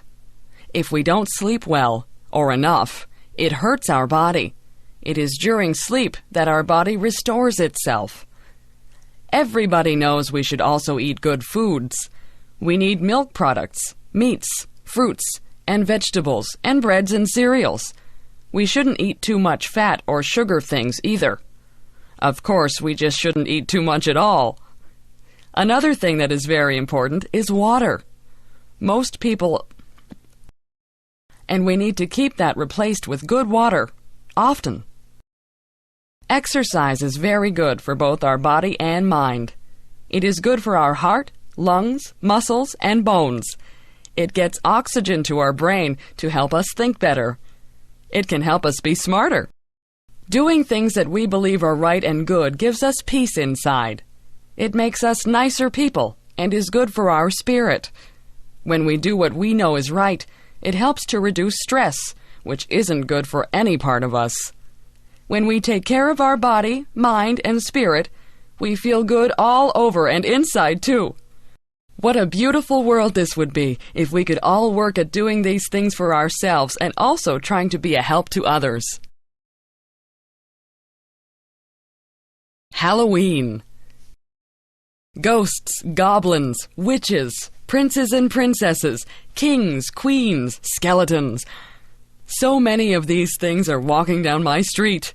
If we don't sleep well, or enough, it hurts our body. It is during sleep that our body restores itself. Everybody knows we should also eat good foods. We need milk products, meats, fruits, and vegetables, and breads and cereals. We shouldn't eat too much fat or sugar things either. Of course, we just shouldn't eat too much at all. Another thing that is very important is water. Most people... And we need to keep that replaced with good water, often. Exercise is very good for both our body and mind. It is good for our heart, lungs, muscles, and bones. It gets oxygen to our brain to help us think better. It can help us be smarter. Doing things that we believe are right and good gives us peace inside. It makes us nicer people and is good for our spirit. When we do what we know is right, it helps to reduce stress, which isn't good for any part of us. When we take care of our body, mind, and spirit, we feel good all over and inside too. What a beautiful world this would be if we could all work at doing these things for ourselves and also trying to be a help to others. Halloween. Ghosts, goblins, witches, princes and princesses, kings, queens, skeletons. So many of these things are walking down my street.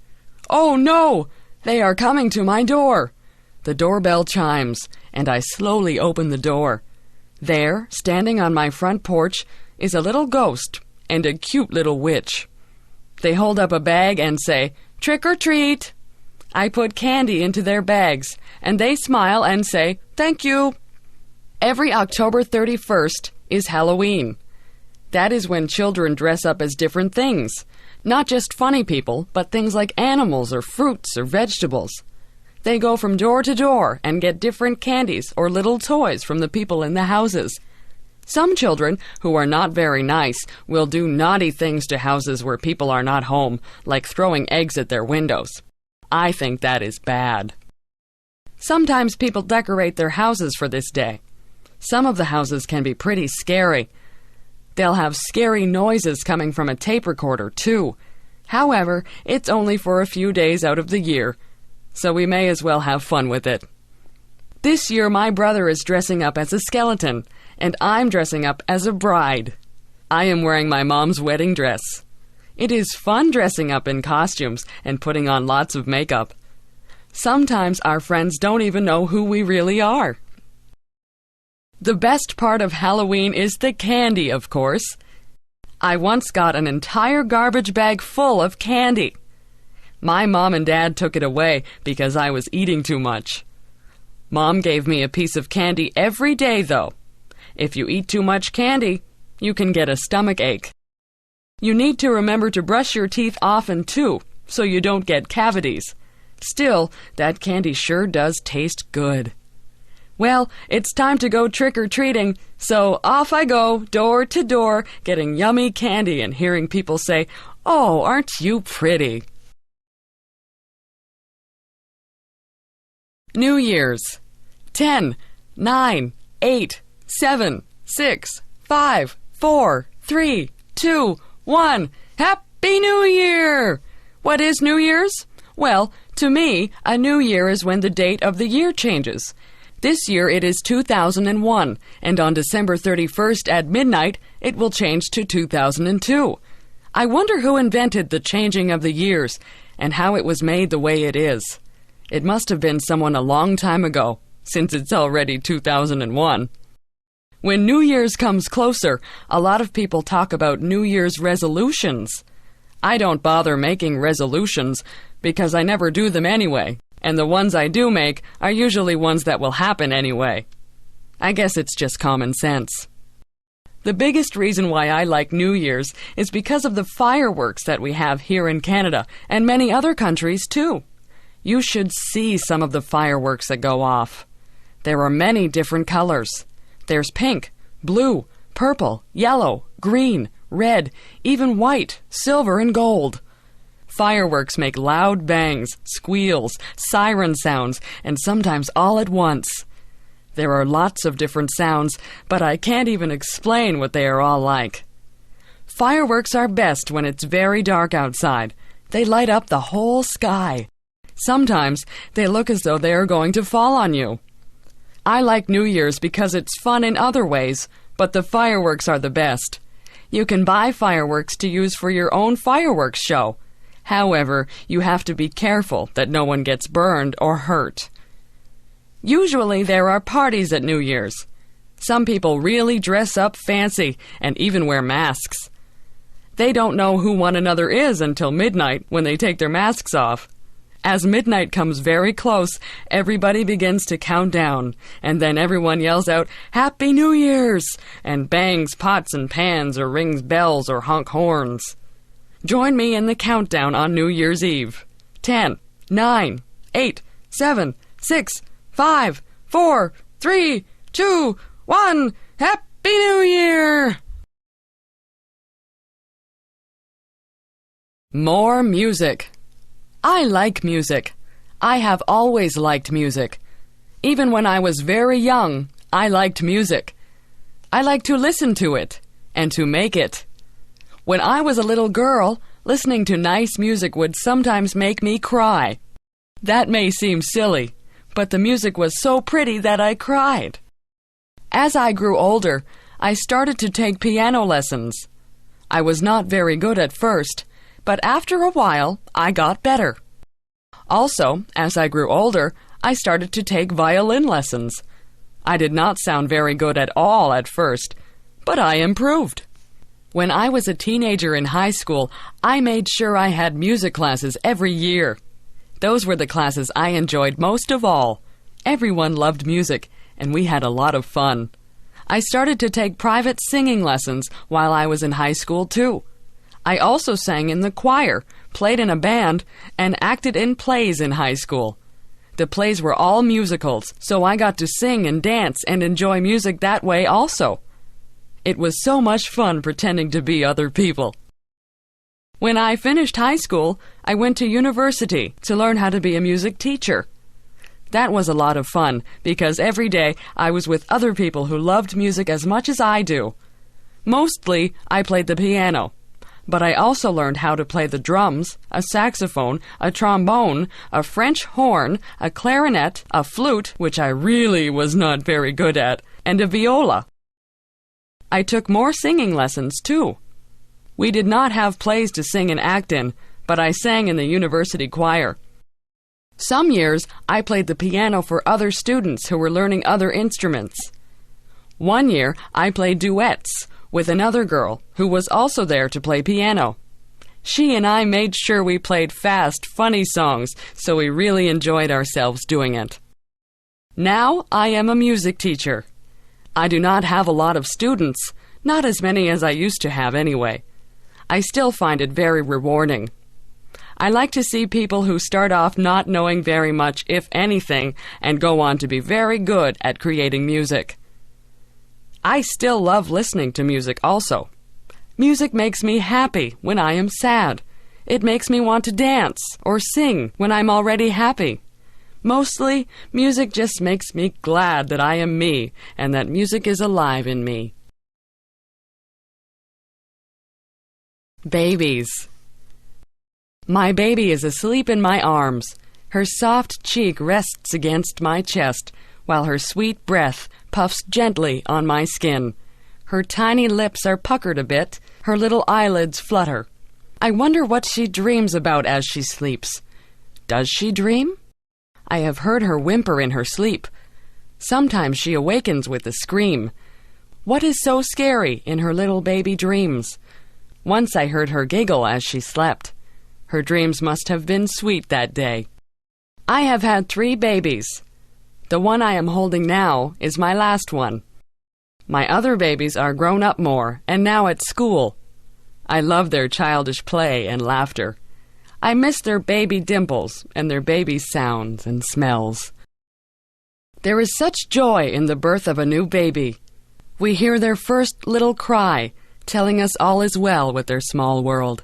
Oh no! They are coming to my door. The doorbell chimes, and I slowly open the door. There, standing on my front porch, is a little ghost and a cute little witch. They hold up a bag and say, "Trick or treat." I put candy into their bags, and they smile and say, "Thank you." Every October 31st is Halloween. That is when children dress up as different things. Not just funny people, but things like animals or fruits or vegetables. They go from door to door and get different candies or little toys from the people in the houses. Some children, who are not very nice, will do naughty things to houses where people are not home, like throwing eggs at their windows. I think that is bad. Sometimes people decorate their houses for this day. Some of the houses can be pretty scary. They'll have scary noises coming from a tape recorder, too. However, it's only for a few days out of the year, so we may as well have fun with it. This year my brother is dressing up as a skeleton, and I'm dressing up as a bride. I am wearing my mom's wedding dress. It is fun dressing up in costumes and putting on lots of makeup. Sometimes our friends don't even know who we really are. The best part of Halloween is the candy, of course. I once got an entire garbage bag full of candy. My mom and dad took it away because I was eating too much. Mom gave me a piece of candy every day, though. If you eat too much candy, you can get a stomach ache. You need to remember to brush your teeth often, too, so you don't get cavities. Still, that candy sure does taste good. Well, it's time to go trick-or-treating, so off I go, door to door, getting yummy candy and hearing people say, "Oh, aren't you pretty?" New Year's. 10, 9, 8, 7, 6, 5, 4, 3, 2, 1. Happy New Year! What is New Year's? Well, to me, a new year is when the date of the year changes. This year it is 2001, and on December 31st at midnight, it will change to 2002. I wonder who invented the changing of the years, and how it was made the way it is. It must have been someone a long time ago, since it's already 2001. When New Year's comes closer, a lot of people talk about New Year's resolutions. I don't bother making resolutions, because I never do them anyway. And the ones I do make are usually ones that will happen anyway. I guess it's just common sense. The biggest reason why I like New Year's is because of the fireworks that we have here in Canada and many other countries too. You should see some of the fireworks that go off. There are many different colors. There's pink, blue, purple, yellow, green, red, even white, silver, and gold. Fireworks make loud bangs, squeals, siren sounds, and sometimes all at once. There are lots of different sounds, but I can't even explain what they are all like. Fireworks are best when it's very dark outside. They light up the whole sky. Sometimes they look as though they are going to fall on you. I like New Year's because it's fun in other ways, but the fireworks are the best. You can buy fireworks to use for your own fireworks show. However, you have to be careful that no one gets burned or hurt. Usually there are parties at New Year's. Some people really dress up fancy and even wear masks. They don't know who one another is until midnight when they take their masks off. As midnight comes very close, everybody begins to count down, and then everyone yells out, "Happy New Year's!" and bangs pots and pans or rings bells or honk horns. Join me in the countdown on New Year's Eve. 10, 9, 8, 7, 6, 5, 4, 3, 2, 1. Happy New Year! More music. I like music. I have always liked music. Even when I was very young, I liked music. I like to listen to it and to make it. When I was a little girl, listening to nice music would sometimes make me cry. That may seem silly, but the music was so pretty that I cried. As I grew older, I started to take piano lessons. I was not very good at first, but after a while, I got better. Also, as I grew older, I started to take violin lessons. I did not sound very good at all at first, but I improved. When I was a teenager in high school, I made sure I had music classes every year. Those were the classes I enjoyed most of all. Everyone loved music, and we had a lot of fun. I started to take private singing lessons while I was in high school, too. I also sang in the choir, played in a band, and acted in plays in high school. The plays were all musicals, so I got to sing and dance and enjoy music that way also. It was so much fun pretending to be other people. When I finished high school, I went to university to learn how to be a music teacher. That was a lot of fun because every day I was with other people who loved music as much as I do. Mostly, I played the piano. But I also learned how to play the drums, a saxophone, a trombone, a French horn, a clarinet, a flute, which I really was not very good at, and a viola. I took more singing lessons, too. We did not have plays to sing and act in, but I sang in the university choir. Some years, I played the piano for other students who were learning other instruments. One year, I played duets with another girl who was also there to play piano. She and I made sure we played fast, funny songs, so we really enjoyed ourselves doing it. Now I am a music teacher. I do not have a lot of students, not as many as I used to have anyway. I still find it very rewarding. I like to see people who start off not knowing very much, if anything, and go on to be very good at creating music. I still love listening to music also. Music makes me happy when I am sad. It makes me want to dance or sing when I'm already happy. Mostly, music just makes me glad that I am me and that music is alive in me. Babies. My baby is asleep in my arms. Her soft cheek rests against my chest, while her sweet breath puffs gently on my skin. Her tiny lips are puckered a bit, her little eyelids flutter. I wonder what she dreams about as she sleeps. Does she dream? I have heard her whimper in her sleep. Sometimes she awakens with a scream. What is so scary in her little baby dreams? Once I heard her giggle as she slept. Her dreams must have been sweet that day. I have had 3 babies. The one I am holding now is my last one. My other babies are grown up more and now at school. I love their childish play and laughter. I miss their baby dimples and their baby sounds and smells. There is such joy in the birth of a new baby. We hear their first little cry, telling us all is well with their small world.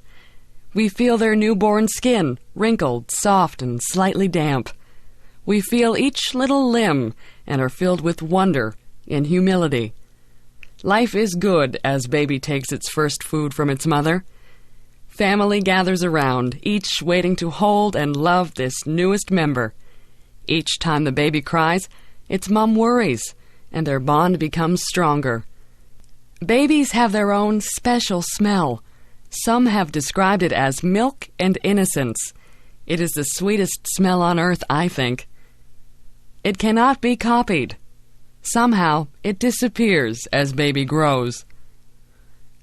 We feel their newborn skin, wrinkled, soft, and slightly damp. We feel each little limb and are filled with wonder and humility. Life is good as baby takes its first food from its mother. Family gathers around, each waiting to hold and love this newest member. Each time the baby cries, its mom worries, and their bond becomes stronger. Babies have their own special smell. Some have described it as milk and innocence. It is the sweetest smell on earth, I think. It cannot be copied. Somehow, it disappears as baby grows.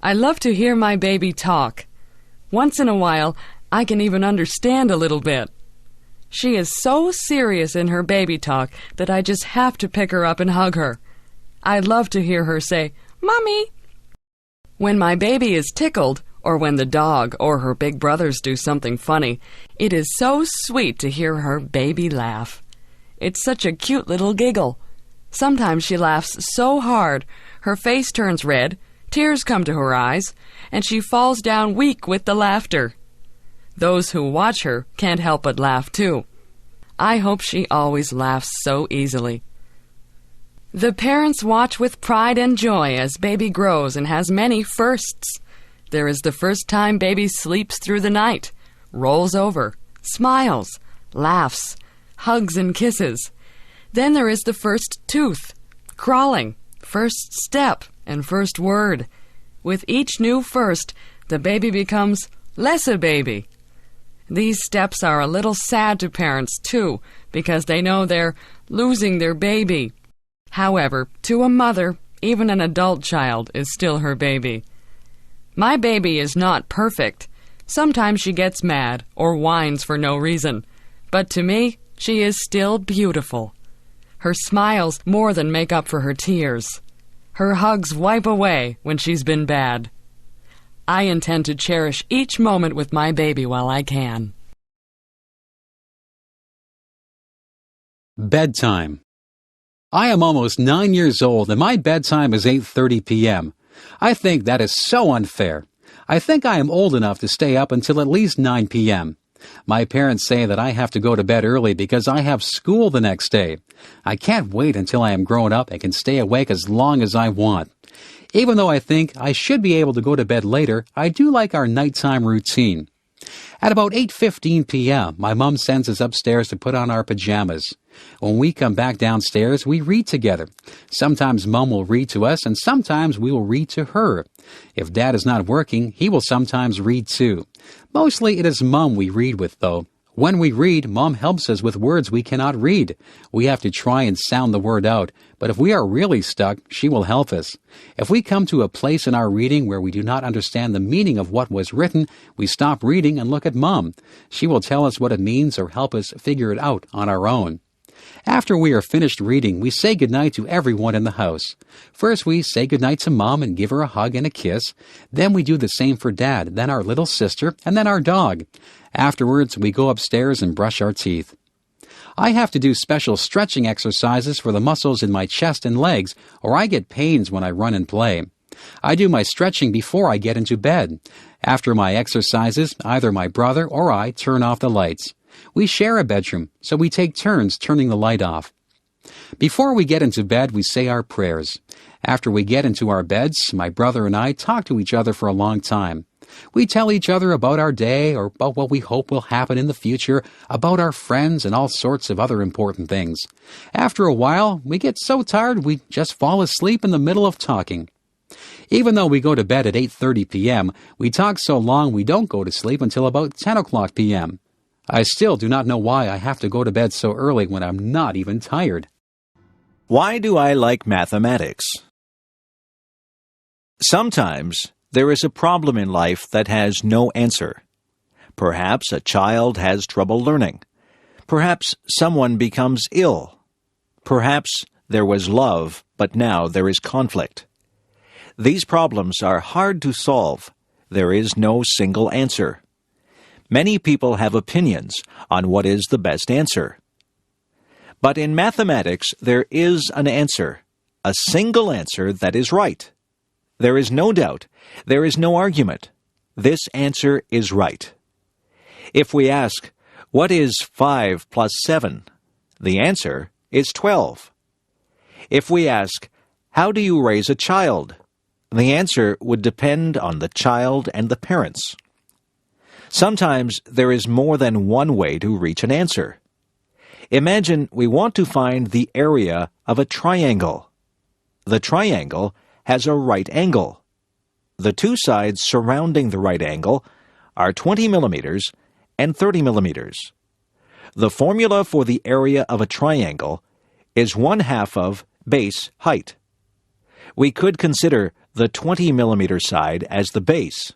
I love to hear my baby talk. Once in a while, I can even understand a little bit. She is so serious in her baby talk that I just have to pick her up and hug her. I love to hear her say, "Mommy." When my baby is tickled, or when the dog or her big brothers do something funny, it is so sweet to hear her baby laugh. It's such a cute little giggle. Sometimes she laughs so hard, her face turns red, tears come to her eyes, and she falls down weak with the laughter. Those who watch her can't help but laugh too. I hope she always laughs so easily. The parents watch with pride and joy as baby grows and has many firsts. There is the first time baby sleeps through the night, rolls over, smiles, laughs, hugs and kisses. Then there is the first tooth, crawling, first step, and first word. With each new first, the baby becomes less a baby. These steps are a little sad to parents, too, because they know they're losing their baby. However, to a mother, even an adult child is still her baby. My baby is not perfect. Sometimes she gets mad or whines for no reason. But to me, she is still beautiful. Her smiles more than make up for her tears. Her hugs wipe away when she's been bad. I intend to cherish each moment with my baby while I can. Bedtime. I am almost 9 years old and my bedtime is 8:30 p.m. I think that is so unfair. I think I am old enough to stay up until at least 9 p.m. My parents say that I have to go to bed early because I have school the next day. I can't wait until I am grown up and can stay awake as long as I want. Even though I think I should be able to go to bed later, I do like our nighttime routine. At about 8:15 p.m., my mom sends us upstairs to put on our pajamas. When we come back downstairs, we read together. Sometimes Mom will read to us, and sometimes we will read to her. If Dad is not working, he will sometimes read too. Mostly it is Mom we read with, though. When we read, Mom helps us with words we cannot read. We have to try and sound the word out, but if we are really stuck, she will help us. If we come to a place in our reading where we do not understand the meaning of what was written, we stop reading and look at Mom. She will tell us what it means or help us figure it out on our own. After we are finished reading, we say goodnight to everyone in the house. First, we say goodnight to Mom and give her a hug and a kiss. Then we do the same for Dad, then our little sister, and then our dog. Afterwards, we go upstairs and brush our teeth. I have to do special stretching exercises for the muscles in my chest and legs, or I get pains when I run and play. I do my stretching before I get into bed. After my exercises, either my brother or I turn off the lights. We share a bedroom, so we take turns turning the light off. Before we get into bed, we say our prayers. After we get into our beds, my brother and I talk to each other for a long time. We tell each other about our day or about what we hope will happen in the future, about our friends and all sorts of other important things. After a while, we get so tired we just fall asleep in the middle of talking. Even though we go to bed at 8:30 p.m., we talk so long we don't go to sleep until about 10 o'clock p.m. I still do not know why I have to go to bed so early when I'm not even tired. Why do I like mathematics? Sometimes there is a problem in life that has no answer. Perhaps a child has trouble learning. Perhaps someone becomes ill. Perhaps there was love, but now there is conflict. These problems are hard to solve. There is no single answer. Many people have opinions on what is the best answer. But in mathematics, there is an answer, a single answer that is right. There is no doubt. There is no argument. This answer is right. If we ask, what is 5 plus 7? The answer is 12. If we ask, how do you raise a child? The answer would depend on the child and the parents. Sometimes there is more than one way to reach an answer. Imagine we want to find the area of a triangle. The triangle has a right angle. The two sides surrounding the right angle are 20 millimeters and 30 millimeters. The formula for the area of a triangle is 1/2 of base height. We could consider the 20 millimeter side as the base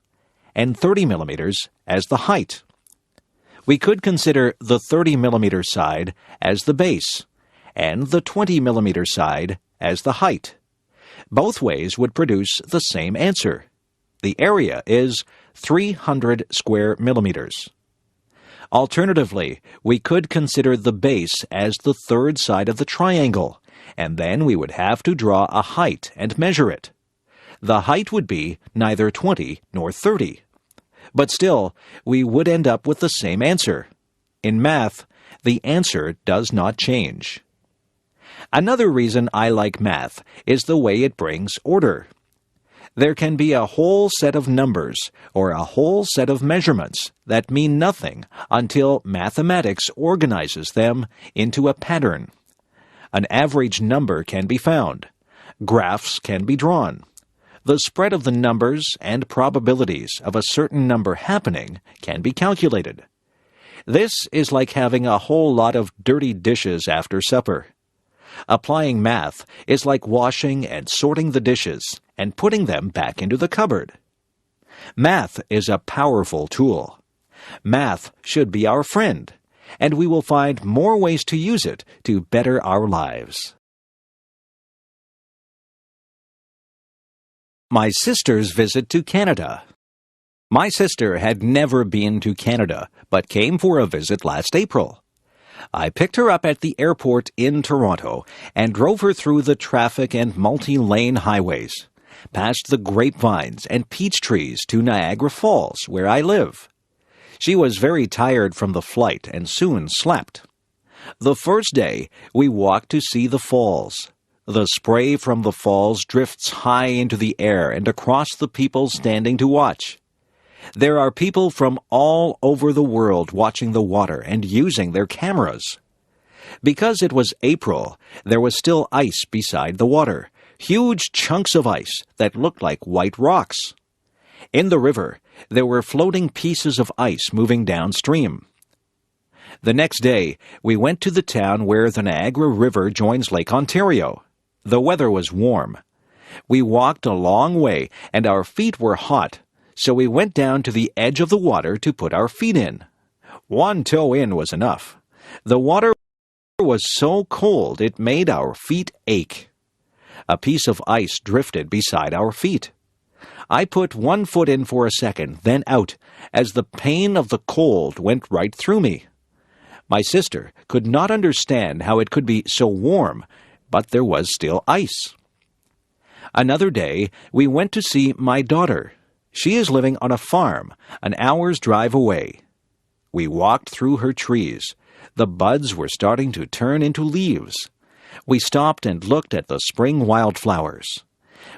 and 30 millimeters as the height. We could consider the 30 millimeter side as the base and the 20 millimeter side as the height. Both ways would produce the same answer. The area is 300 square millimeters. Alternatively, we could consider the base as the third side of the triangle, and then we would have to draw a height and measure it. The height would be neither 20 nor 30. But still, we would end up with the same answer. In math, the answer does not change. Another reason I like math is the way it brings order. There can be a whole set of numbers or a whole set of measurements that mean nothing until mathematics organizes them into a pattern. An average number can be found. Graphs can be drawn. The spread of the numbers and probabilities of a certain number happening can be calculated. This is like having a whole lot of dirty dishes after supper. Applying math is like washing and sorting the dishes and putting them back into the cupboard. Math is a powerful tool. Math should be our friend. and we will find more ways to use it to better our lives. My sister's visit to Canada. My sister had never been to Canada, but came for a visit last April. I picked her up at the airport in Toronto and drove her through the traffic and multi-lane highways, past the grapevines and peach trees to Niagara Falls, where I live. She was very tired from the flight and soon slept. The first day, we walked to see the falls. The spray from the falls drifts high into the air and across the people standing to watch. There are people from all over the world watching the water and using their cameras. Because it was April, there was still ice beside the water, huge chunks of ice that looked like white rocks. In the river, there were floating pieces of ice moving downstream. The next day, we went to the town where the Niagara River joins Lake Ontario. The weather was warm. We walked a long way, and our feet were hot, so we went down to the edge of the water to put our feet in. One toe in was enough. The water was so cold it made our feet ache. A piece of ice drifted beside our feet. I put one foot in for a second, then out, as the pain of the cold went right through me. My sister could not understand how it could be so warm, but there was still ice. Another day, we went to see my daughter. She is living on a farm, an hour's drive away. We walked through her trees. The buds were starting to turn into leaves. We stopped and looked at the spring wildflowers.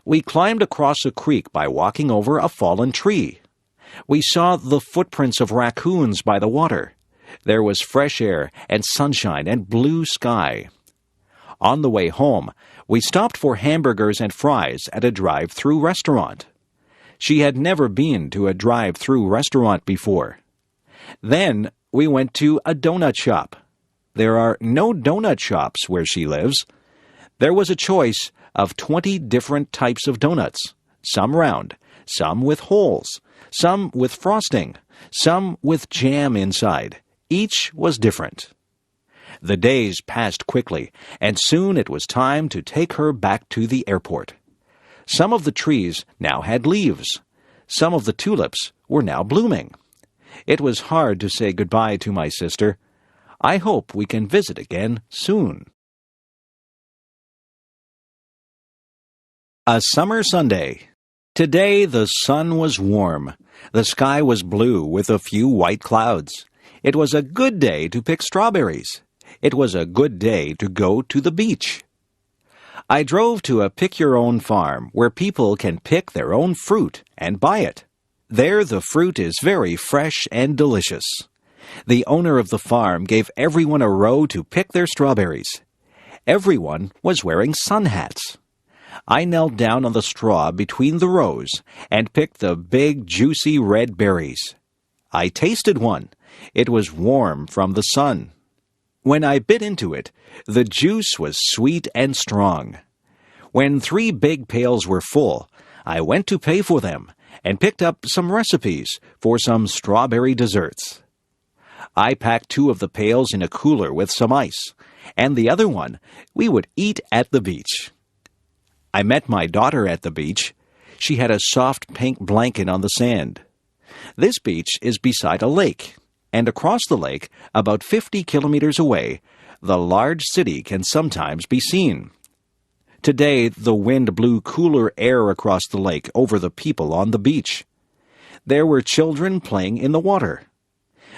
We climbed across a creek by walking over a fallen tree. We saw the footprints of raccoons by the water. There was fresh air and sunshine and blue sky. On the way home, we stopped for hamburgers and fries at a drive-through restaurant. She had never been to a drive-through restaurant before. Then we went to a donut shop. There are no donut shops where she lives. There was a choice of 20 different types of donuts, some round, some with holes, some with frosting, some with jam inside. Each was different. The days passed quickly, and soon it was time to take her back to the airport. Some of the trees now had leaves. Some of the tulips were now blooming. It was hard to say goodbye to my sister. I hope we can visit again soon. A summer Sunday. Today the sun was warm. The sky was blue with a few white clouds. It was a good day to pick strawberries. It was a good day to go to the beach. I drove to a pick-your-own farm where people can pick their own fruit and buy it. There the fruit is very fresh and delicious. The owner of the farm gave everyone a row to pick their strawberries. Everyone was wearing sun hats. I knelt down on the straw between the rows and picked the big, juicy red berries. I tasted one. It was warm from the sun. When I bit into it, the juice was sweet and strong. When 3 big pails were full, I went to pay for them and picked up some recipes for some strawberry desserts. I packed 2 of the pails in a cooler with some ice, and the other one we would eat at the beach. I met my daughter at the beach. She had a soft pink blanket on the sand. This beach is beside a lake, and across the lake, about 50 kilometers away, the large city can sometimes be seen. Today, the wind blew cooler air across the lake over the people on the beach. There were children playing in the water.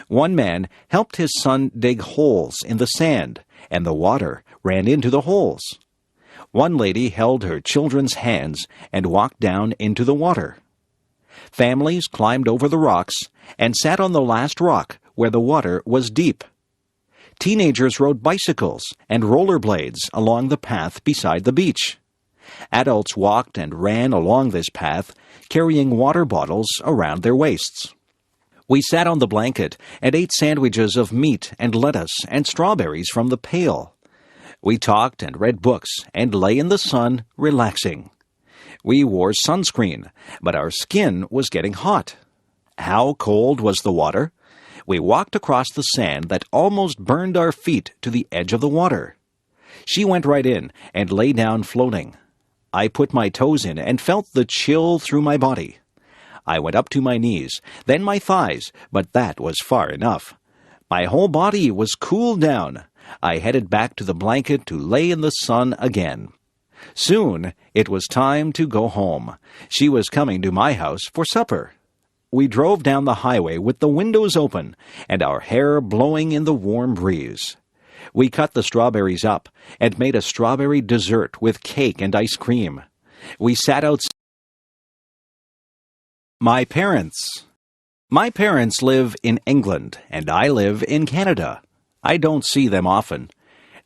One man helped his son dig holes in the sand, and the water ran into the holes. One lady held her children's hands and walked down into the water. Families climbed over the rocks and sat on the last rock where the water was deep. Teenagers rode bicycles and rollerblades along the path beside the beach. Adults walked and ran along this path, carrying water bottles around their waists. We sat on the blanket and ate sandwiches of meat and lettuce and strawberries from the pail. We talked and read books and lay in the sun, relaxing. We wore sunscreen, but our skin was getting hot. How cold was the water? We walked across the sand that almost burned our feet to the edge of the water. She went right in and lay down floating. I put my toes in and felt the chill through my body. I went up to my knees, then my thighs, but that was far enough. My whole body was cooled down. I headed back to the blanket to lay in the sun again. Soon it was time to go home. She was coming to my house for supper. We drove down the highway with the windows open and our hair blowing in the warm breeze. We cut the strawberries up and made a strawberry dessert with cake and ice cream. We sat outside. My parents live in England and I live in Canada. I don't see them often.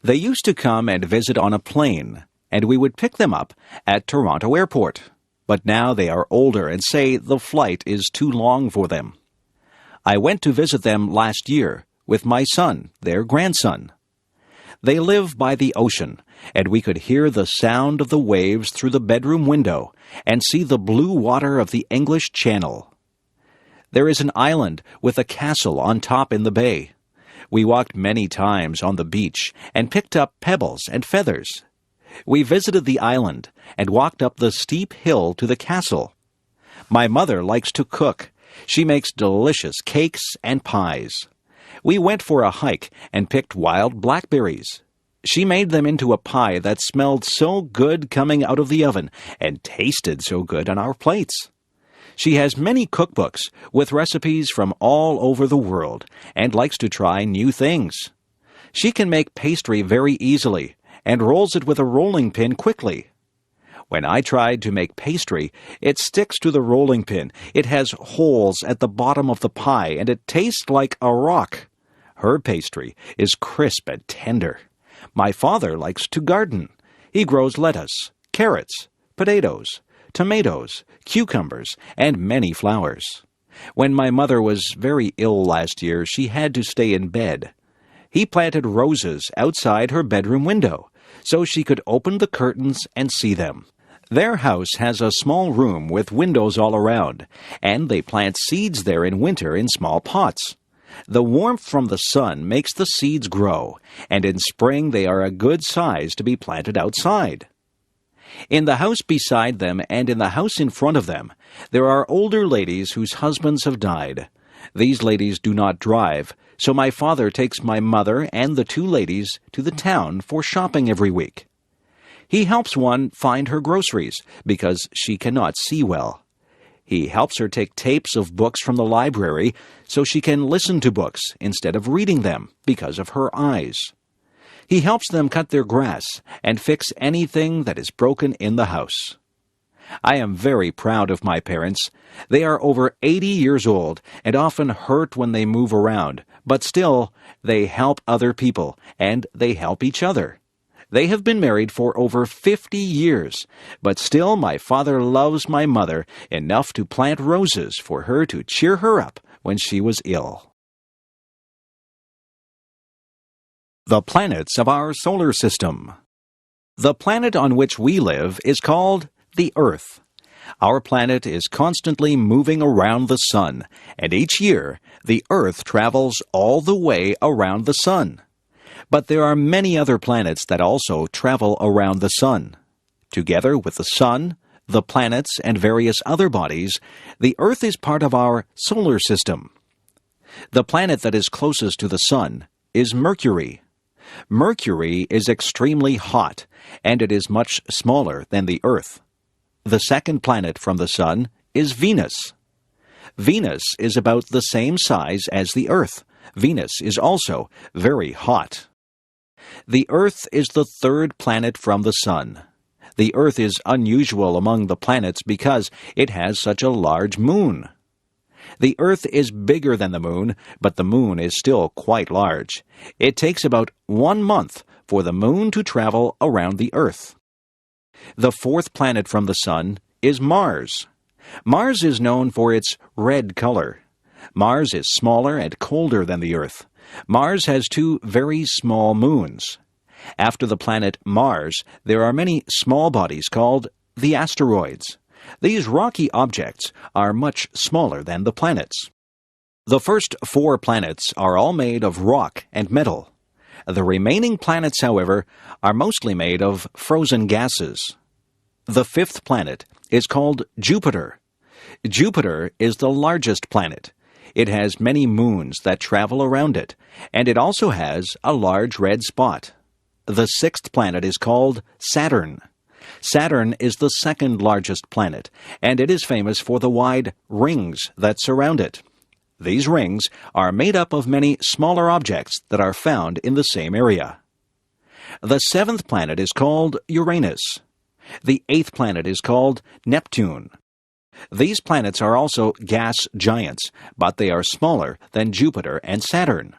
They used to come and visit on a plane, and we would pick them up at Toronto Airport. But now they are older and say the flight is too long for them. I went to visit them last year with my son, their grandson. They live by the ocean, and we could hear the sound of the waves through the bedroom window and see the blue water of the English Channel. There is an island with a castle on top in the bay. We walked many times on the beach and picked up pebbles and feathers. We visited the island and walked up the steep hill to the castle. My mother likes to cook. She makes delicious cakes and pies. We went for a hike and picked wild blackberries. She made them into a pie that smelled so good coming out of the oven and tasted so good on our plates. She has many cookbooks with recipes from all over the world and likes to try new things. She can make pastry very easily and rolls it with a rolling pin quickly. When I tried to make pastry, it sticks to the rolling pin. It has holes at the bottom of the pie, and it tastes like a rock. Her pastry is crisp and tender. My father likes to garden. He grows lettuce, carrots, potatoes, tomatoes, cucumbers, and many flowers. When my mother was very ill last year, she had to stay in bed. He planted roses outside her bedroom window, so she could open the curtains and see them. Their house has a small room with windows all around, and they plant seeds there in winter in small pots. The warmth from the sun makes the seeds grow, and in spring they are a good size to be planted outside. In the house beside them and in the house in front of them, there are older ladies whose husbands have died. These ladies do not drive, so my father takes my mother and the two ladies to the town for shopping every week. He helps one find her groceries because she cannot see well. He helps her take tapes of books from the library so she can listen to books instead of reading them because of her eyes. He helps them cut their grass and fix anything that is broken in the house. I am very proud of my parents. They are over 80 years old and often hurt when they move around, but still, they help other people and they help each other. They have been married for over 50 years, but still my father loves my mother enough to plant roses for her to cheer her up when she was ill. The planets of our solar system. The planet on which we live is called the Earth. Our planet is constantly moving around the sun, and each year the Earth travels all the way around the sun. But there are many other planets that also travel around the sun. Together with the sun, the planets, and various other bodies, the Earth is part of our solar system. The planet that is closest to the sun is Mercury. Mercury is extremely hot, and it is much smaller than the Earth. The second planet from the sun is Venus. Venus is about the same size as the Earth. Venus is also very hot. The Earth is the third planet from the sun. The Earth is unusual among the planets because it has such a large moon. The Earth is bigger than the moon, but the moon is still quite large. It takes about 1 month for the moon to travel around the Earth. The fourth planet from the sun is Mars. Mars is known for its red color. Mars is smaller and colder than the Earth. Mars has 2 very small moons. After the planet Mars, there are many small bodies called the asteroids. These rocky objects are much smaller than the planets. The first 4 planets are all made of rock and metal. The remaining planets, however, are mostly made of frozen gases. The 5th planet is called Jupiter. Jupiter is the largest planet. It has many moons that travel around it, and it also has a large red spot. The 6th planet is called Saturn. Saturn is the 2nd largest planet, and it is famous for the wide rings that surround it. These rings are made up of many smaller objects that are found in the same area. The 7th planet is called Uranus. The 8th planet is called Neptune. These planets are also gas giants, but they are smaller than Jupiter and Saturn.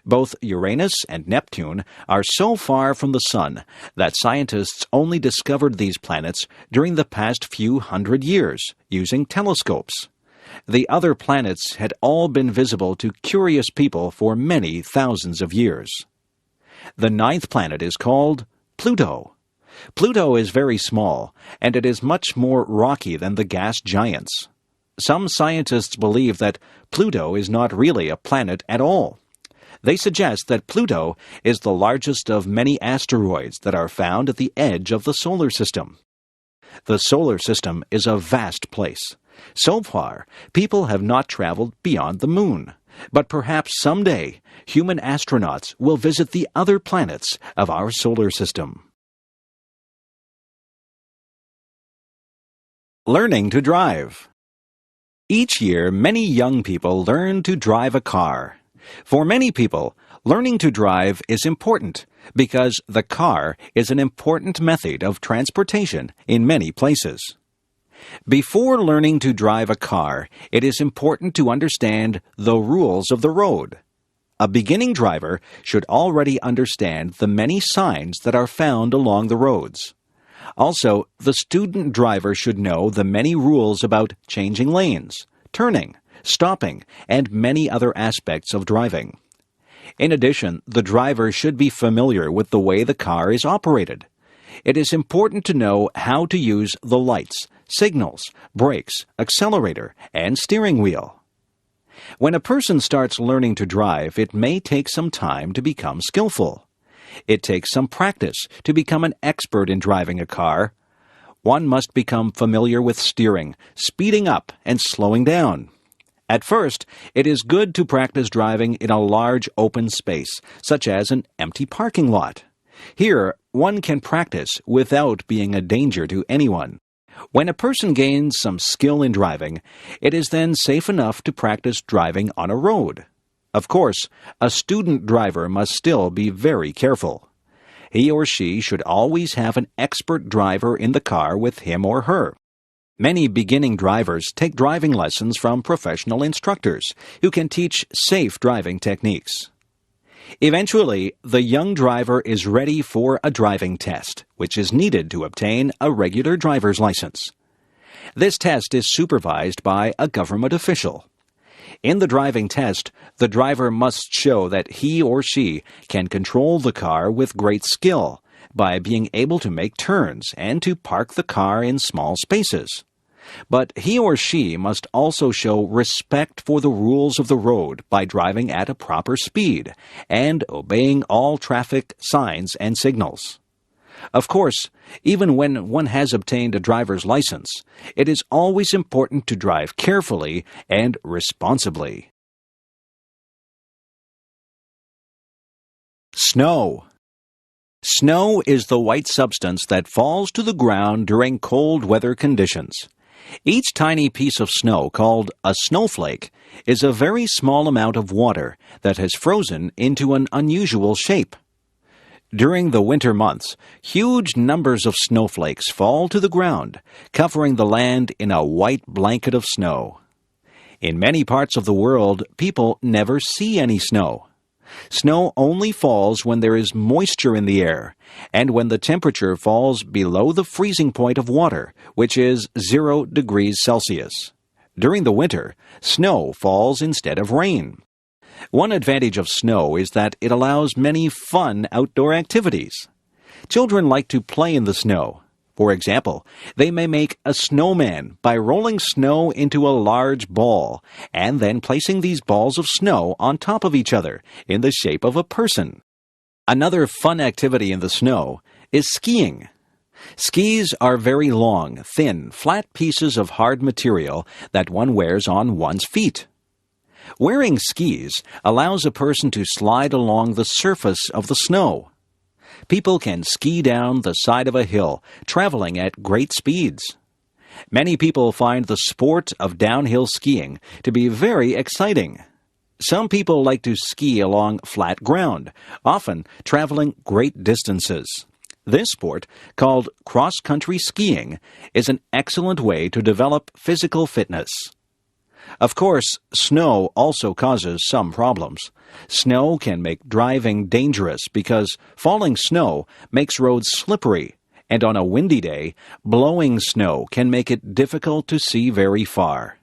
Both Uranus and Neptune are so far from the Sun that scientists only discovered these planets during the past few hundred years using telescopes. The other planets had all been visible to curious people for many thousands of years. The 9th planet is called Pluto. Pluto is very small, and it is much more rocky than the gas giants. Some scientists believe that Pluto is not really a planet at all. They suggest that Pluto is the largest of many asteroids that are found at the edge of the solar system. The solar system is a vast place. So far, people have not traveled beyond the moon, but perhaps someday human astronauts will visit the other planets of our solar system. Learning to drive. Each year, many young people learn to drive a car. For many people, learning to drive is important because the car is an important method of transportation in many places. Before learning to drive a car, it is important to understand the rules of the road. A beginning driver should already understand the many signs that are found along the roads. Also, the student driver should know the many rules about changing lanes, turning, stopping, and many other aspects of driving. In addition, the driver should be familiar with the way the car is operated. It is important to know how to use the lights, signals, brakes, accelerator, and steering wheel. When a person starts learning to drive, it may take some time to become skillful. It takes some practice to become an expert in driving a car. One must become familiar with steering, speeding up, and slowing down. At first, it is good to practice driving in a large open space, such as an empty parking lot. Here, one can practice without being a danger to anyone. When a person gains some skill in driving, it is then safe enough to practice driving on a road. Of course, a student driver must still be very careful. He or she should always have an expert driver in the car with him or her. Many beginning drivers take driving lessons from professional instructors who can teach safe driving techniques. Eventually, the young driver is ready for a driving test, which is needed to obtain a regular driver's license. This test is supervised by a government official. In the driving test, the driver must show that he or she can control the car with great skill by being able to make turns and to park the car in small spaces. But he or she must also show respect for the rules of the road by driving at a proper speed and obeying all traffic signs and signals. Of course, even when one has obtained a driver's license, it is always important to drive carefully and responsibly. Snow. Snow is the white substance that falls to the ground during cold weather conditions. Each tiny piece of snow, called a snowflake, is a very small amount of water that has frozen into an unusual shape. During the winter months, huge numbers of snowflakes fall to the ground, covering the land in a white blanket of snow. In many parts of the world, people never see any snow. Snow only falls when there is moisture in the air, and when the temperature falls below the freezing point of water, which is 0 degrees Celsius. During the winter, snow falls instead of rain. One advantage of snow is that it allows many fun outdoor activities. Children like to play in the snow. For example, they may make a snowman by rolling snow into a large ball and then placing these balls of snow on top of each other in the shape of a person. Another fun activity in the snow is skiing. Skis are very long, thin, flat pieces of hard material that one wears on one's feet. Wearing skis allows a person to slide along the surface of the snow. People can ski down the side of a hill, traveling at great speeds. Many people find the sport of downhill skiing to be very exciting. Some people like to ski along flat ground, often traveling great distances. This sport, called cross-country skiing, is an excellent way to develop physical fitness. Of course, snow also causes some problems. Snow can make driving dangerous because falling snow makes roads slippery, and on a windy day, blowing snow can make it difficult to see very far.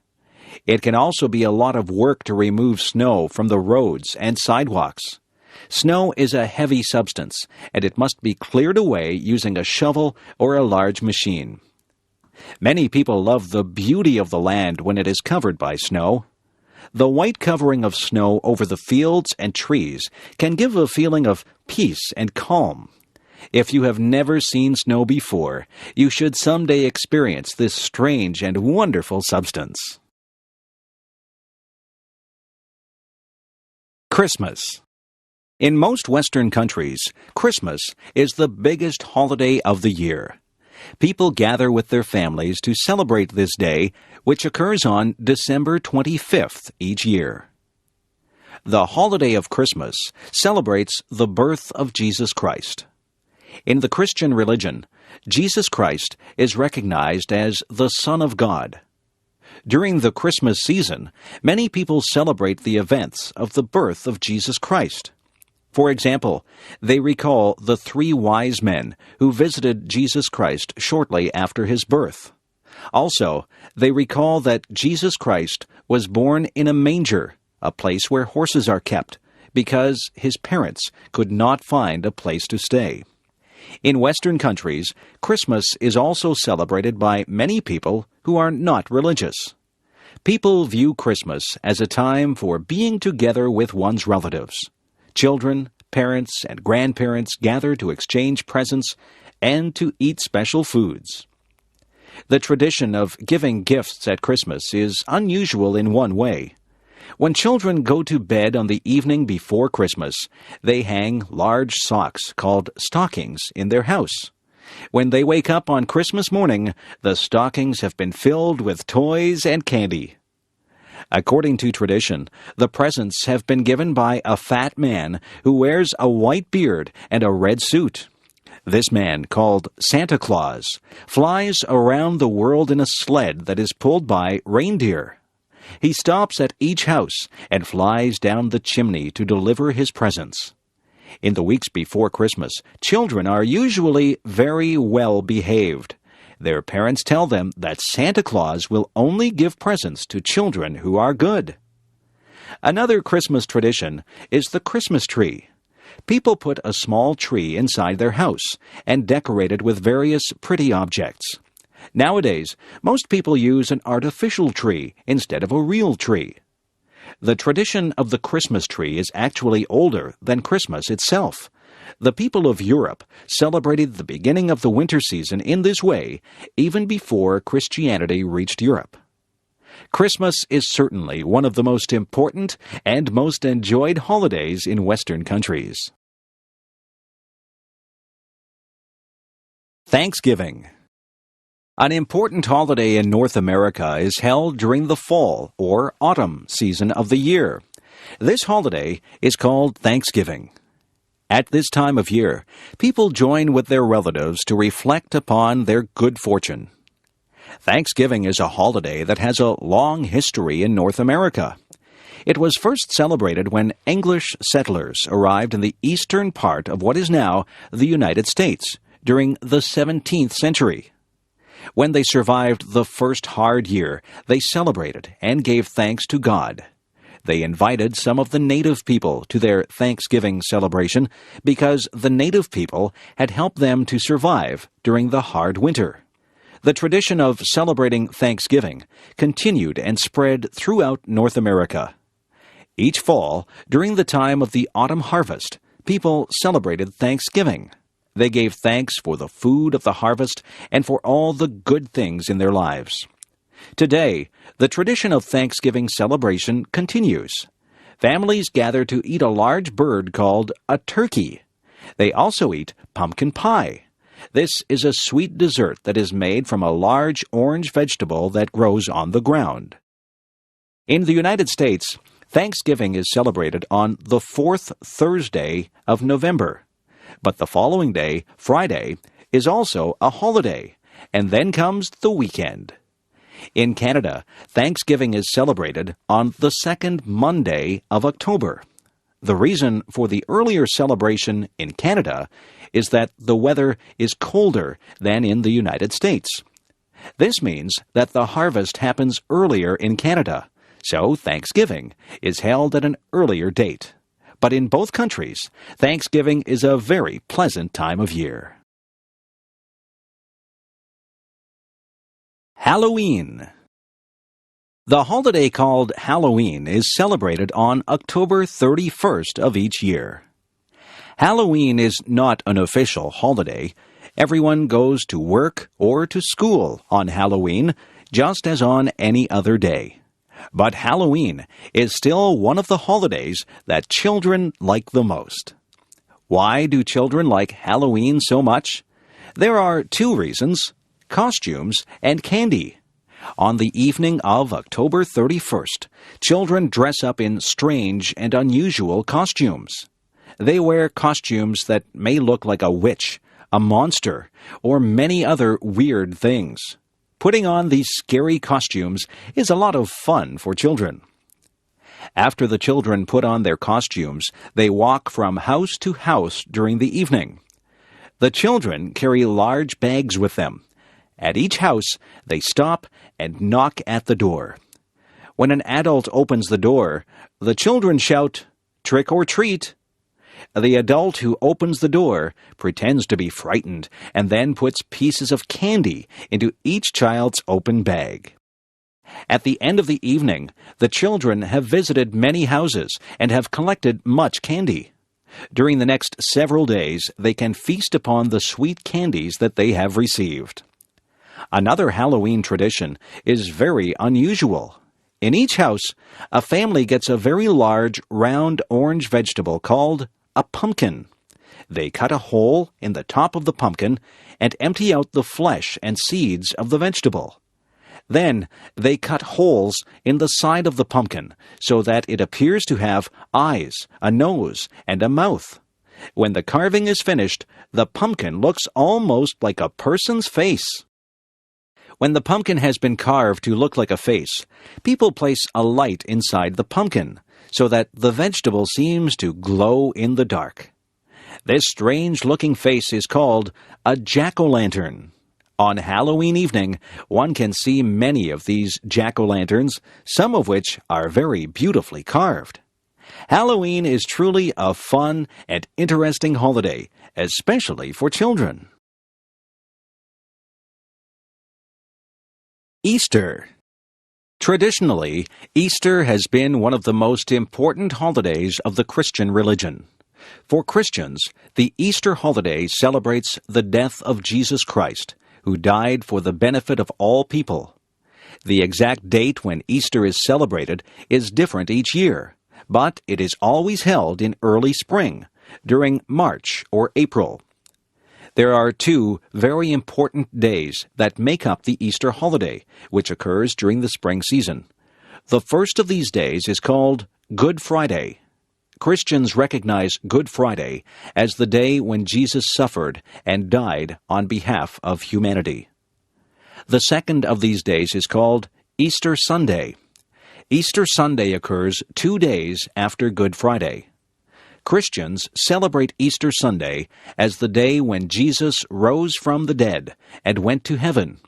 It can also be a lot of work to remove snow from the roads and sidewalks. Snow is a heavy substance, and it must be cleared away using a shovel or a large machine. Many people love the beauty of the land when it is covered by snow. The white covering of snow over the fields and trees can give a feeling of peace and calm. If you have never seen snow before, you should someday experience this strange and wonderful substance. Christmas. In most Western countries, Christmas is the biggest holiday of the year. People gather with their families to celebrate this day, which occurs on December 25th each year. The holiday of Christmas celebrates the birth of Jesus Christ. In the Christian religion, Jesus Christ is recognized as the Son of God. During the Christmas season, many people celebrate the events of the birth of Jesus Christ. For example, they recall the 3 wise men who visited Jesus Christ shortly after his birth. Also, they recall that Jesus Christ was born in a manger, a place where horses are kept, because his parents could not find a place to stay. In Western countries, Christmas is also celebrated by many people who are not religious. People view Christmas as a time for being together with one's relatives. Children, parents, and grandparents gather to exchange presents and to eat special foods. The tradition of giving gifts at Christmas is unusual in one way. When children go to bed on the evening before Christmas, they hang large socks called stockings in their house. When they wake up on Christmas morning, the stockings have been filled with toys and candy. According to tradition, the presents have been given by a fat man who wears a white beard and a red suit. This man, called Santa Claus, flies around the world in a sled that is pulled by reindeer. He stops at each house and flies down the chimney to deliver his presents. In the weeks before Christmas, children are usually very well behaved. Their parents tell them that Santa Claus will only give presents to children who are good. Another Christmas tradition is the Christmas tree. People put a small tree inside their house and decorate it with various pretty objects. Nowadays, most people use an artificial tree instead of a real tree. The tradition of the Christmas tree is actually older than Christmas itself. The people of Europe celebrated the beginning of the winter season in this way even before Christianity reached Europe. Christmas is certainly one of the most important and most enjoyed holidays in Western countries. Thanksgiving. An important holiday in North America is held during the fall or autumn season of the year. This holiday is called Thanksgiving. At this time of year, people join with their relatives to reflect upon their good fortune. Thanksgiving is a holiday that has a long history in North America. It was first celebrated when English settlers arrived in the eastern part of what is now the United States during the 17th century. When they survived the first hard year, they celebrated and gave thanks to God. They invited some of the native people to their Thanksgiving celebration because the native people had helped them to survive during the hard winter. The tradition of celebrating Thanksgiving continued and spread throughout North America. Each fall, during the time of the autumn harvest, people celebrated Thanksgiving. They gave thanks for the food of the harvest and for all the good things in their lives. Today, the tradition of Thanksgiving celebration continues. Families gather to eat a large bird called a turkey. They also eat pumpkin pie. This is a sweet dessert that is made from a large orange vegetable that grows on the ground. In the United States, Thanksgiving is celebrated on the fourth Thursday of November. But the following day, Friday, is also a holiday, and then comes the weekend. In Canada, Thanksgiving is celebrated on the second Monday of October. The reason for the earlier celebration in Canada is that the weather is colder than in the United States. This means that the harvest happens earlier in Canada, so Thanksgiving is held at an earlier date. But in both countries, Thanksgiving is a very pleasant time of year. Halloween. The holiday called Halloween is celebrated on October 31st of each year. Halloween is not an official holiday. Everyone goes to work or to school on Halloween, just as on any other day. But Halloween is still one of the holidays that children like the most. Why do children like Halloween so much? There are two reasons: costumes and candy. On the evening of October 31st, children dress up in strange and unusual costumes. They wear costumes that may look like a witch, a monster, or many other weird things. Putting on these scary costumes is a lot of fun for children. After the children put on their costumes, they walk from house to house during the evening. The children carry large bags with them. At each house, they stop and knock at the door. When an adult opens the door, the children shout, "Trick or treat!" The adult who opens the door pretends to be frightened and then puts pieces of candy into each child's open bag. At the end of the evening, the children have visited many houses and have collected much candy. During the next several days, they can feast upon the sweet candies that they have received. Another Halloween tradition is very unusual. In each house, a family gets a very large, round orange vegetable called a pumpkin. They cut a hole in the top of the pumpkin and empty out the flesh and seeds of the vegetable. Then they cut holes in the side of the pumpkin so that it appears to have eyes, a nose, and a mouth. When the carving is finished, the pumpkin looks almost like a person's face. When the pumpkin has been carved to look like a face, people place a light inside the pumpkin so that the vegetable seems to glow in the dark. This strange-looking face is called a jack-o'-lantern. On Halloween evening, one can see many of these jack-o'-lanterns, some of which are very beautifully carved. Halloween is truly a fun and interesting holiday, especially for children. Easter. Traditionally, Easter has been one of the most important holidays of the Christian religion. For Christians, the Easter holiday celebrates the death of Jesus Christ, who died for the benefit of all people. The exact date when Easter is celebrated is different each year, but it is always held in early spring, during March or April. There are two very important days that make up the Easter holiday, which occurs during the spring season. The first of these days is called Good Friday. Christians recognize Good Friday as the day when Jesus suffered and died on behalf of humanity. The second of these days is called Easter Sunday. Easter Sunday occurs 2 days after Good Friday. Christians celebrate Easter Sunday as the day when Jesus rose from the dead and went to heaven.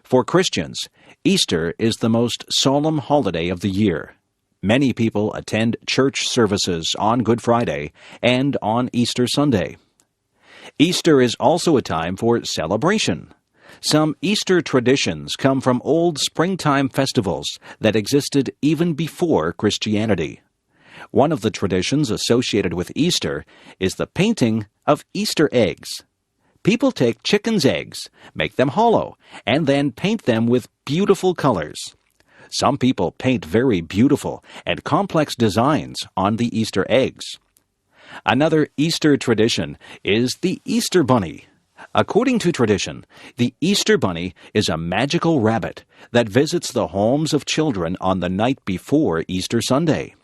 For Christians, Easter is the most solemn holiday of the year. Many people attend church services on Good Friday and on Easter Sunday. Easter is also a time for celebration. Some Easter traditions come from old springtime festivals that existed even before Christianity. One of the traditions associated with Easter is the painting of Easter eggs. People take chickens' eggs, make them hollow, and then paint them with beautiful colors. Some people paint very beautiful and complex designs on the Easter eggs. Another Easter tradition is the Easter Bunny. According to tradition, the Easter Bunny is a magical rabbit that visits the homes of children on the night before Easter Sunday.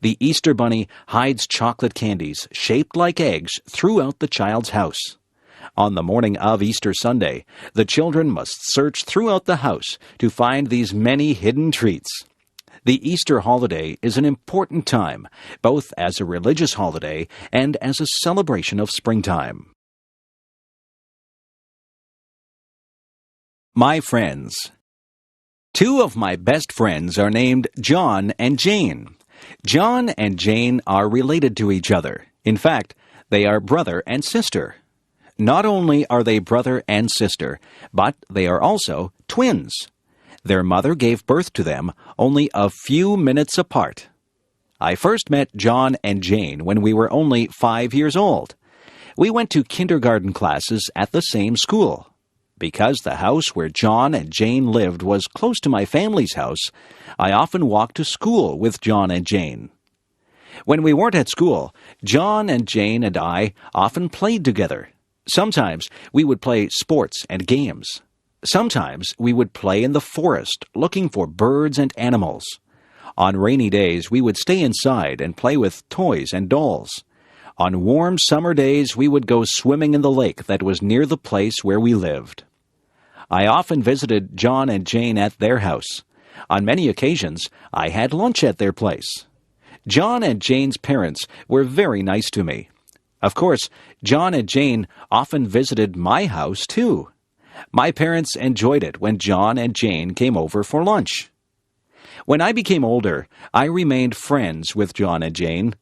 The Easter Bunny hides chocolate candies shaped like eggs throughout the child's house. On the morning of Easter Sunday, the children must search throughout the house to find these many hidden treats. The Easter holiday is an important time, both as a religious holiday and as a celebration of springtime. My friends. Two of my best friends are named John and Jane. John and Jane are related to each other. In fact, they are brother and sister. Not only are they brother and sister, but they are also twins. Their mother gave birth to them only a few minutes apart. I first met John and Jane when we were only 5 years old. We went to kindergarten classes at the same school. Because the house where John and Jane lived was close to my family's house, I often walked to school with John and Jane. When we weren't at school, John and Jane and I often played together. Sometimes we would play sports and games. Sometimes we would play in the forest looking for birds and animals. On rainy days, we would stay inside and play with toys and dolls. On warm summer days, we would go swimming in the lake that was near the place where we lived. I often visited John and Jane at their house. On many occasions, I had lunch at their place. John and Jane's parents were very nice to me. Of course, John and Jane often visited my house, too. My parents enjoyed it when John and Jane came over for lunch. When I became older, I remained friends with John and Jane.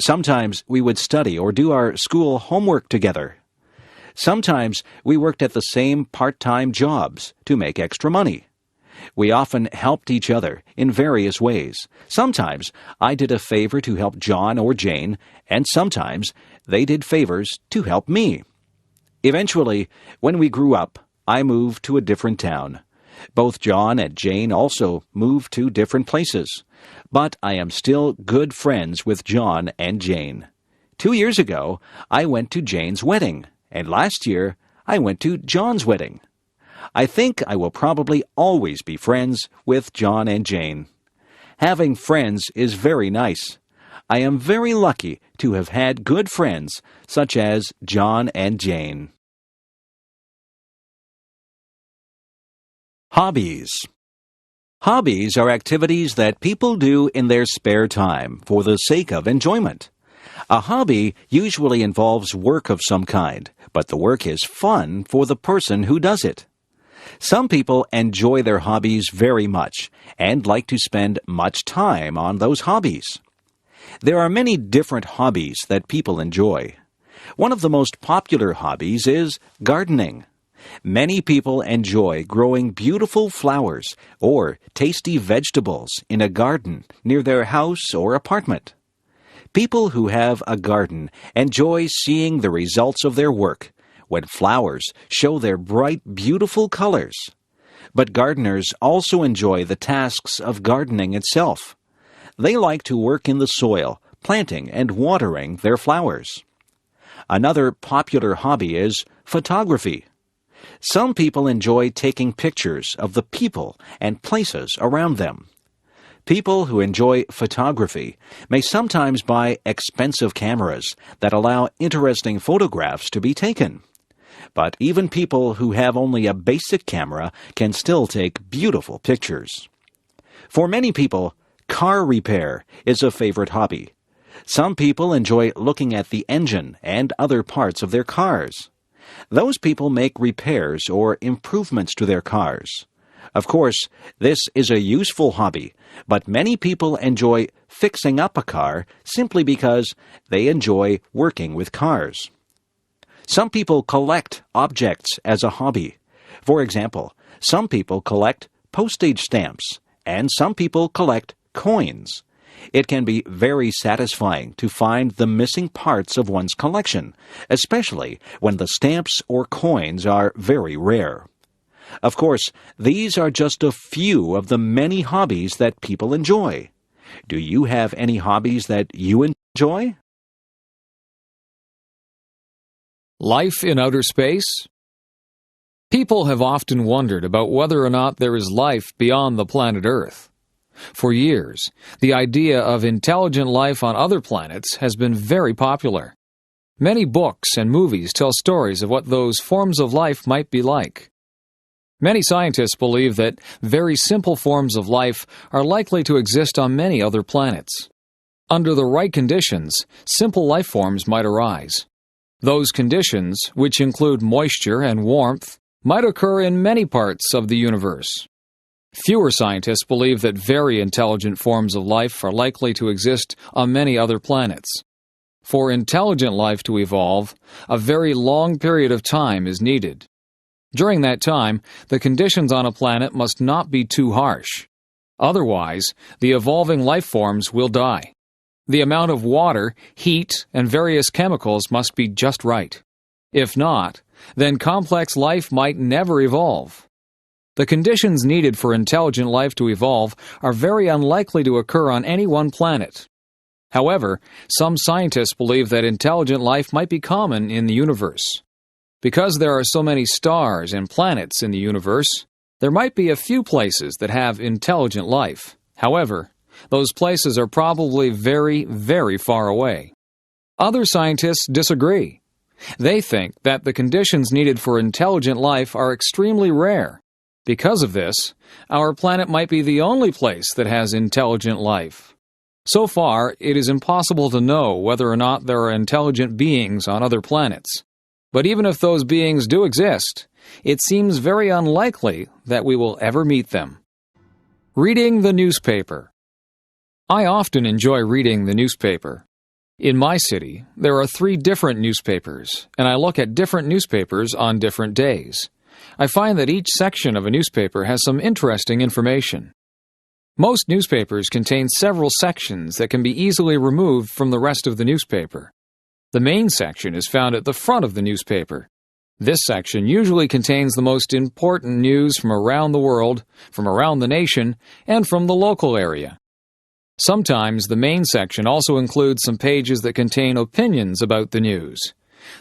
Sometimes we would study or do our school homework together. Sometimes we worked at the same part-time jobs to make extra money. We often helped each other in various ways. Sometimes I did a favor to help John or Jane, and sometimes they did favors to help me. Eventually, when we grew up, I moved to a different town. Both John and Jane also moved to different places. But I am still good friends with John and Jane. 2 years ago, I went to Jane's wedding, and last year, I went to John's wedding. I think I will probably always be friends with John and Jane. Having friends is very nice. I am very lucky to have had good friends such as John and Jane. Hobbies. Hobbies are activities that people do in their spare time for the sake of enjoyment. A hobby usually involves work of some kind, but the work is fun for the person who does it. Some people enjoy their hobbies very much and like to spend much time on those hobbies. There are many different hobbies that people enjoy. One of the most popular hobbies is gardening. Many people enjoy growing beautiful flowers or tasty vegetables in a garden near their house or apartment. People who have a garden enjoy seeing the results of their work when flowers show their bright, beautiful colors. But gardeners also enjoy the tasks of gardening itself. They like to work in the soil, planting and watering their flowers. Another popular hobby is photography. Some people enjoy taking pictures of the people and places around them. People who enjoy photography may sometimes buy expensive cameras that allow interesting photographs to be taken. But even people who have only a basic camera can still take beautiful pictures. For many people, car repair is a favorite hobby. Some people enjoy looking at the engine and other parts of their cars. Those people make repairs or improvements to their cars. Of course, this is a useful hobby, but many people enjoy fixing up a car simply because they enjoy working with cars. Some people collect objects as a hobby. For example, some people collect postage stamps, and some people collect coins. It can be very satisfying to find the missing parts of one's collection, especially when the stamps or coins are very rare. Of course, these are just a few of the many hobbies that people enjoy. Do you have any hobbies that you enjoy? Life in outer space? People have often wondered about whether or not there is life beyond the planet Earth. For years, the idea of intelligent life on other planets has been very popular. Many books and movies tell stories of what those forms of life might be like. Many scientists believe that very simple forms of life are likely to exist on many other planets. Under the right conditions, simple life forms might arise. Those conditions, which include moisture and warmth, might occur in many parts of the universe. Fewer scientists believe that very intelligent forms of life are likely to exist on many other planets. For intelligent life to evolve, a very long period of time is needed. During that time, the conditions on a planet must not be too harsh. Otherwise, the evolving life forms will die. The amount of water, heat, and various chemicals must be just right. If not, then complex life might never evolve. The conditions needed for intelligent life to evolve are very unlikely to occur on any one planet. However, some scientists believe that intelligent life might be common in the universe. Because there are so many stars and planets in the universe, there might be a few places that have intelligent life. However, those places are probably very, very far away. Other scientists disagree. They think that the conditions needed for intelligent life are extremely rare. Because of this, our planet might be the only place that has intelligent life. So far, it is impossible to know whether or not there are intelligent beings on other planets. But even if those beings do exist, it seems very unlikely that we will ever meet them. Reading the newspaper. I often enjoy reading the newspaper. In my city, there are 3 different newspapers, and I look at different newspapers on different days. I find that each section of a newspaper has some interesting information. Most newspapers contain several sections that can be easily removed from the rest of the newspaper. The main section is found at the front of the newspaper. This section usually contains the most important news from around the world, from around the nation, and from the local area. Sometimes the main section also includes some pages that contain opinions about the news.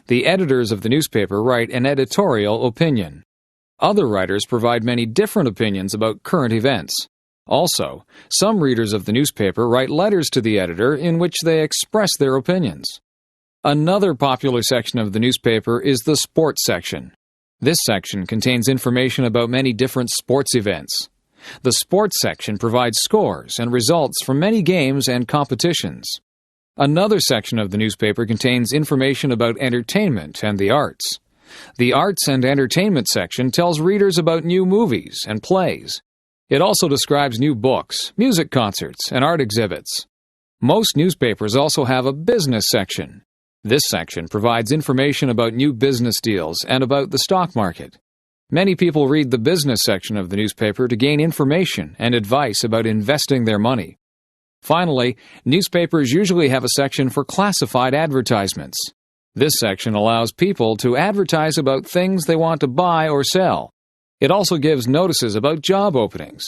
The editors of the newspaper write an editorial opinion. Other writers provide many different opinions about current events. Also, some readers of the newspaper write letters to the editor in which they express their opinions. Another popular section of the newspaper is the sports section. This section contains information about many different sports events. The sports section provides scores and results from many games and competitions. Another section of the newspaper contains information about entertainment and the arts. The arts and entertainment section tells readers about new movies and plays. It also describes new books, music concerts, and art exhibits. Most newspapers also have a business section. This section provides information about new business deals and about the stock market. Many people read the business section of the newspaper to gain information and advice about investing their money. Finally, newspapers usually have a section for classified advertisements. This section allows people to advertise about things they want to buy or sell. It also gives notices about job openings.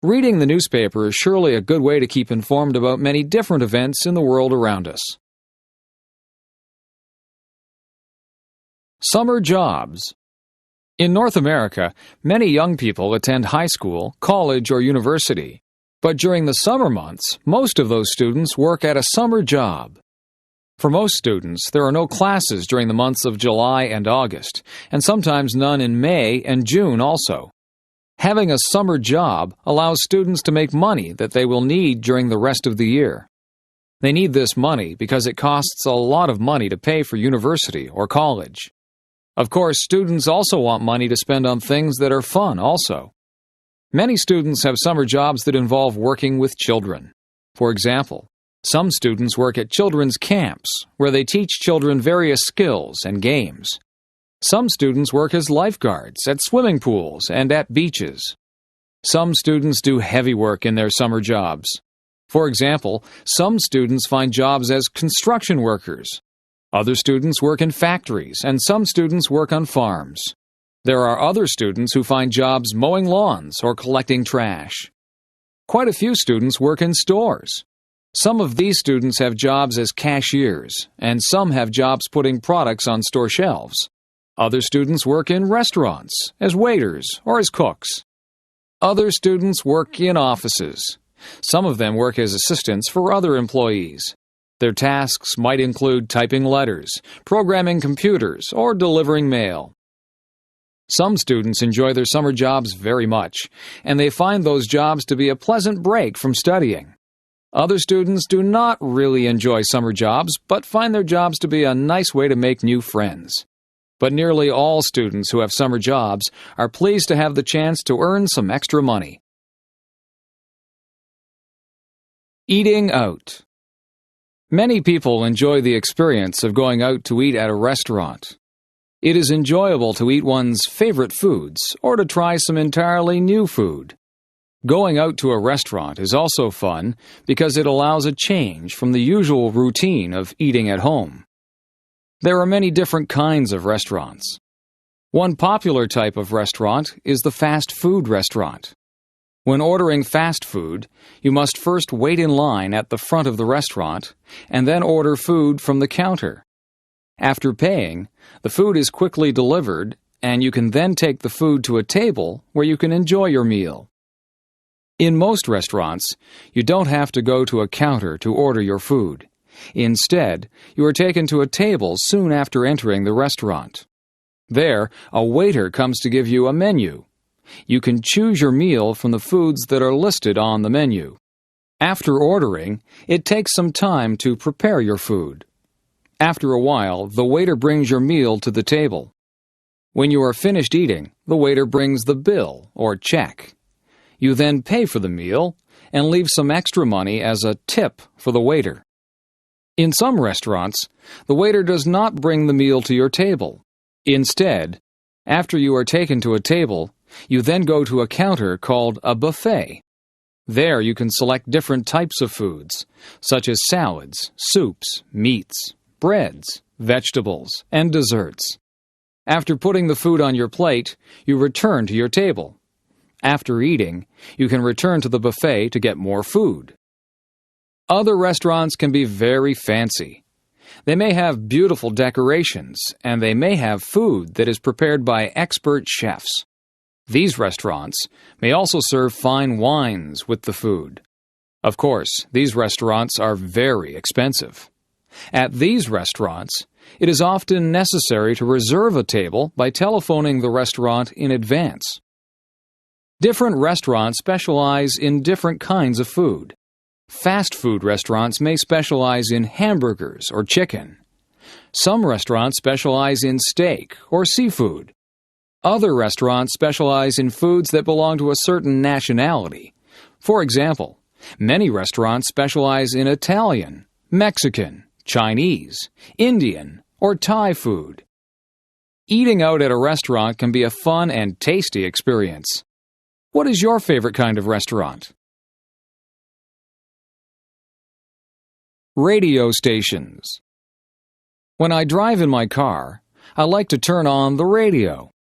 Reading the newspaper is surely a good way to keep informed about many different events in the world around us. Summer jobs. In North America, many young people attend high school, college, or university. But during the summer months, most of those students work at a summer job. For most students, there are no classes during the months of July and August, and sometimes none in May and June also. Having a summer job allows students to make money that they will need during the rest of the year. They need this money because it costs a lot of money to pay for university or college. Of course, students also want money to spend on things that are fun also. Many students have summer jobs that involve working with children. For example, some students work at children's camps, where they teach children various skills and games. Some students work as lifeguards at swimming pools and at beaches. Some students do heavy work in their summer jobs. For example, some students find jobs as construction workers. Other students work in factories, and some students work on farms. There are other students who find jobs mowing lawns or collecting trash. Quite a few students work in stores. Some of these students have jobs as cashiers, and some have jobs putting products on store shelves. Other students work in restaurants, as waiters or as cooks. Other students work in offices. Some of them work as assistants for other employees. Their tasks might include typing letters, programming computers, or delivering mail. Some students enjoy their summer jobs very much, and they find those jobs to be a pleasant break from studying. Other students do not really enjoy summer jobs, but find their jobs to be a nice way to make new friends. But nearly all students who have summer jobs are pleased to have the chance to earn some extra money. Eating out. Many people enjoy the experience of going out to eat at a restaurant. It is enjoyable to eat one's favorite foods or to try some entirely new food. Going out to a restaurant is also fun because it allows a change from the usual routine of eating at home. There are many different kinds of restaurants. One popular type of restaurant is the fast food restaurant. When ordering fast food, you must first wait in line at the front of the restaurant and then order food from the counter. After paying, the food is quickly delivered, and you can then take the food to a table where you can enjoy your meal. In most restaurants, you don't have to go to a counter to order your food. Instead, you are taken to a table soon after entering the restaurant. There, a waiter comes to give you a menu. You can choose your meal from the foods that are listed on the menu. After ordering, it takes some time to prepare your food. After a while, the waiter brings your meal to the table. When you are finished eating, the waiter brings the bill or check. You then pay for the meal and leave some extra money as a tip for the waiter. In some restaurants, the waiter does not bring the meal to your table. Instead, after you are taken to a table, you then go to a counter called a buffet. There you can select different types of foods, such as salads, soups, meats, breads, vegetables, and desserts. After putting the food on your plate, you return to your table. After eating, you can return to the buffet to get more food. Other restaurants can be very fancy. They may have beautiful decorations, and they may have food that is prepared by expert chefs. These restaurants may also serve fine wines with the food. Of course, these restaurants are very expensive. At these restaurants, it is often necessary to reserve a table by telephoning the restaurant in advance. Different restaurants specialize in different kinds of food. Fast food restaurants may specialize in hamburgers or chicken. Some restaurants specialize in steak or seafood. Other restaurants specialize in foods that belong to a certain nationality. For example, many restaurants specialize in Italian, Mexican, Chinese, Indian, or Thai food. Eating out at a restaurant can be a fun and tasty experience. What is your favorite kind of restaurant? Radio stations. When I drive in my car, I like to turn on the radio.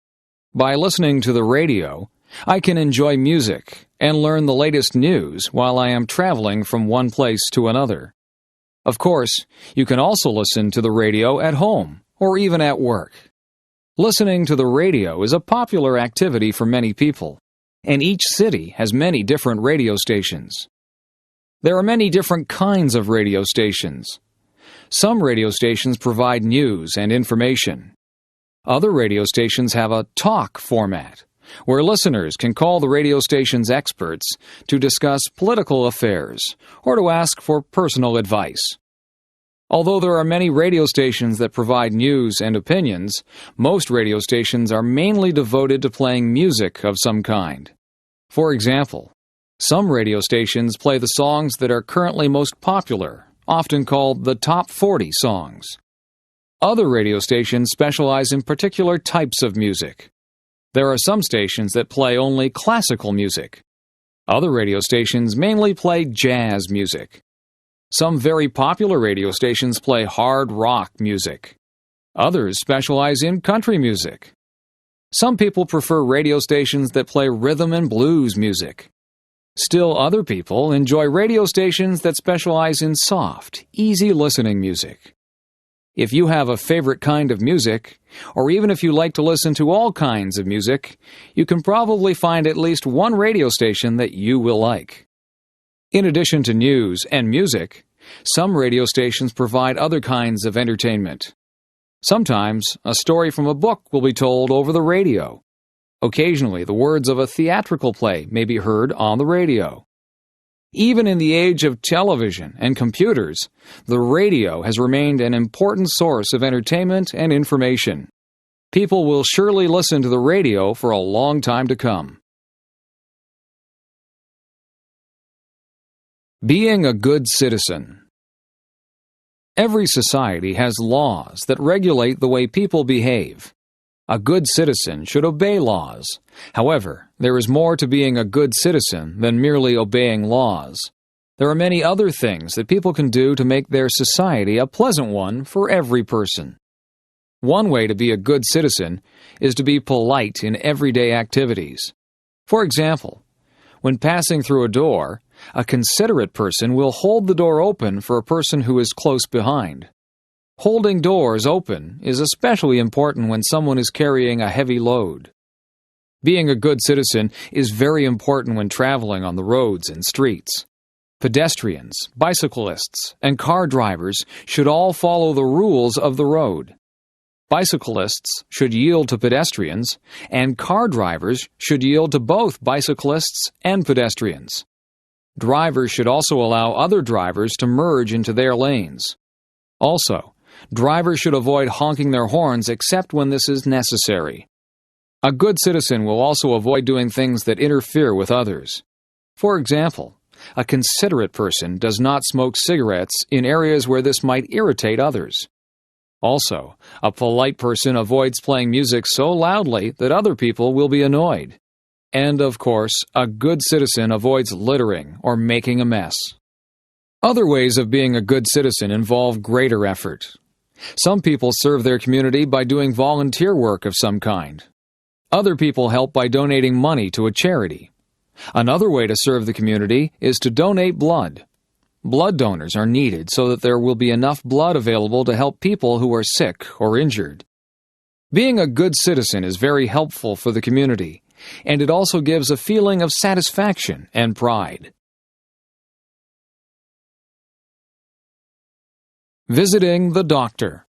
By listening to the radio, I can enjoy music and learn the latest news while I am traveling from one place to another. Of course, you can also listen to the radio at home or even at work. Listening to the radio is a popular activity for many people, and each city has many different radio stations. There are many different kinds of radio stations. Some radio stations provide news and information. Other radio stations have a talk format, where listeners can call the radio station's experts to discuss political affairs or to ask for personal advice. Although there are many radio stations that provide news and opinions, most radio stations are mainly devoted to playing music of some kind. For example, some radio stations play the songs that are currently most popular, often called the top 40 songs. Other radio stations specialize in particular types of music. There are some stations that play only classical music. Other radio stations mainly play jazz music. Some very popular radio stations play hard rock music. Others specialize in country music. Some people prefer radio stations that play rhythm and blues music. Still other people enjoy radio stations that specialize in soft, easy listening music. If you have a favorite kind of music, or even if you like to listen to all kinds of music, you can probably find at least one radio station that you will like. In addition to news and music, some radio stations provide other kinds of entertainment. Sometimes, a story from a book will be told over the radio. Occasionally, the words of a theatrical play may be heard on the radio. Even in the age of television and computers, the radio has remained an important source of entertainment and information. People will surely listen to the radio for a long time to come. Being a good citizen. Every society has laws that regulate the way people behave. A good citizen should obey laws. However, there is more to being a good citizen than merely obeying laws. There are many other things that people can do to make their society a pleasant one for every person. One way to be a good citizen is to be polite in everyday activities. For example, when passing through a door, a considerate person will hold the door open for a person who is close behind. Holding doors open is especially important when someone is carrying a heavy load. Being a good citizen is very important when traveling on the roads and streets. Pedestrians, bicyclists, and car drivers should all follow the rules of the road. Bicyclists should yield to pedestrians, and car drivers should yield to both bicyclists and pedestrians. Drivers should also allow other drivers to merge into their lanes. Also, drivers should avoid honking their horns except when this is necessary. A good citizen will also avoid doing things that interfere with others. For example, a considerate person does not smoke cigarettes in areas where this might irritate others. Also, a polite person avoids playing music so loudly that other people will be annoyed. And, of course, a good citizen avoids littering or making a mess. Other ways of being a good citizen involve greater effort. Some people serve their community by doing volunteer work of some kind. Other people help by donating money to a charity. Another way to serve the community is to donate blood. Blood donors are needed so that there will be enough blood available to help people who are sick or injured. Being a good citizen is very helpful for the community, and it also gives a feeling of satisfaction and pride. Visiting the doctor.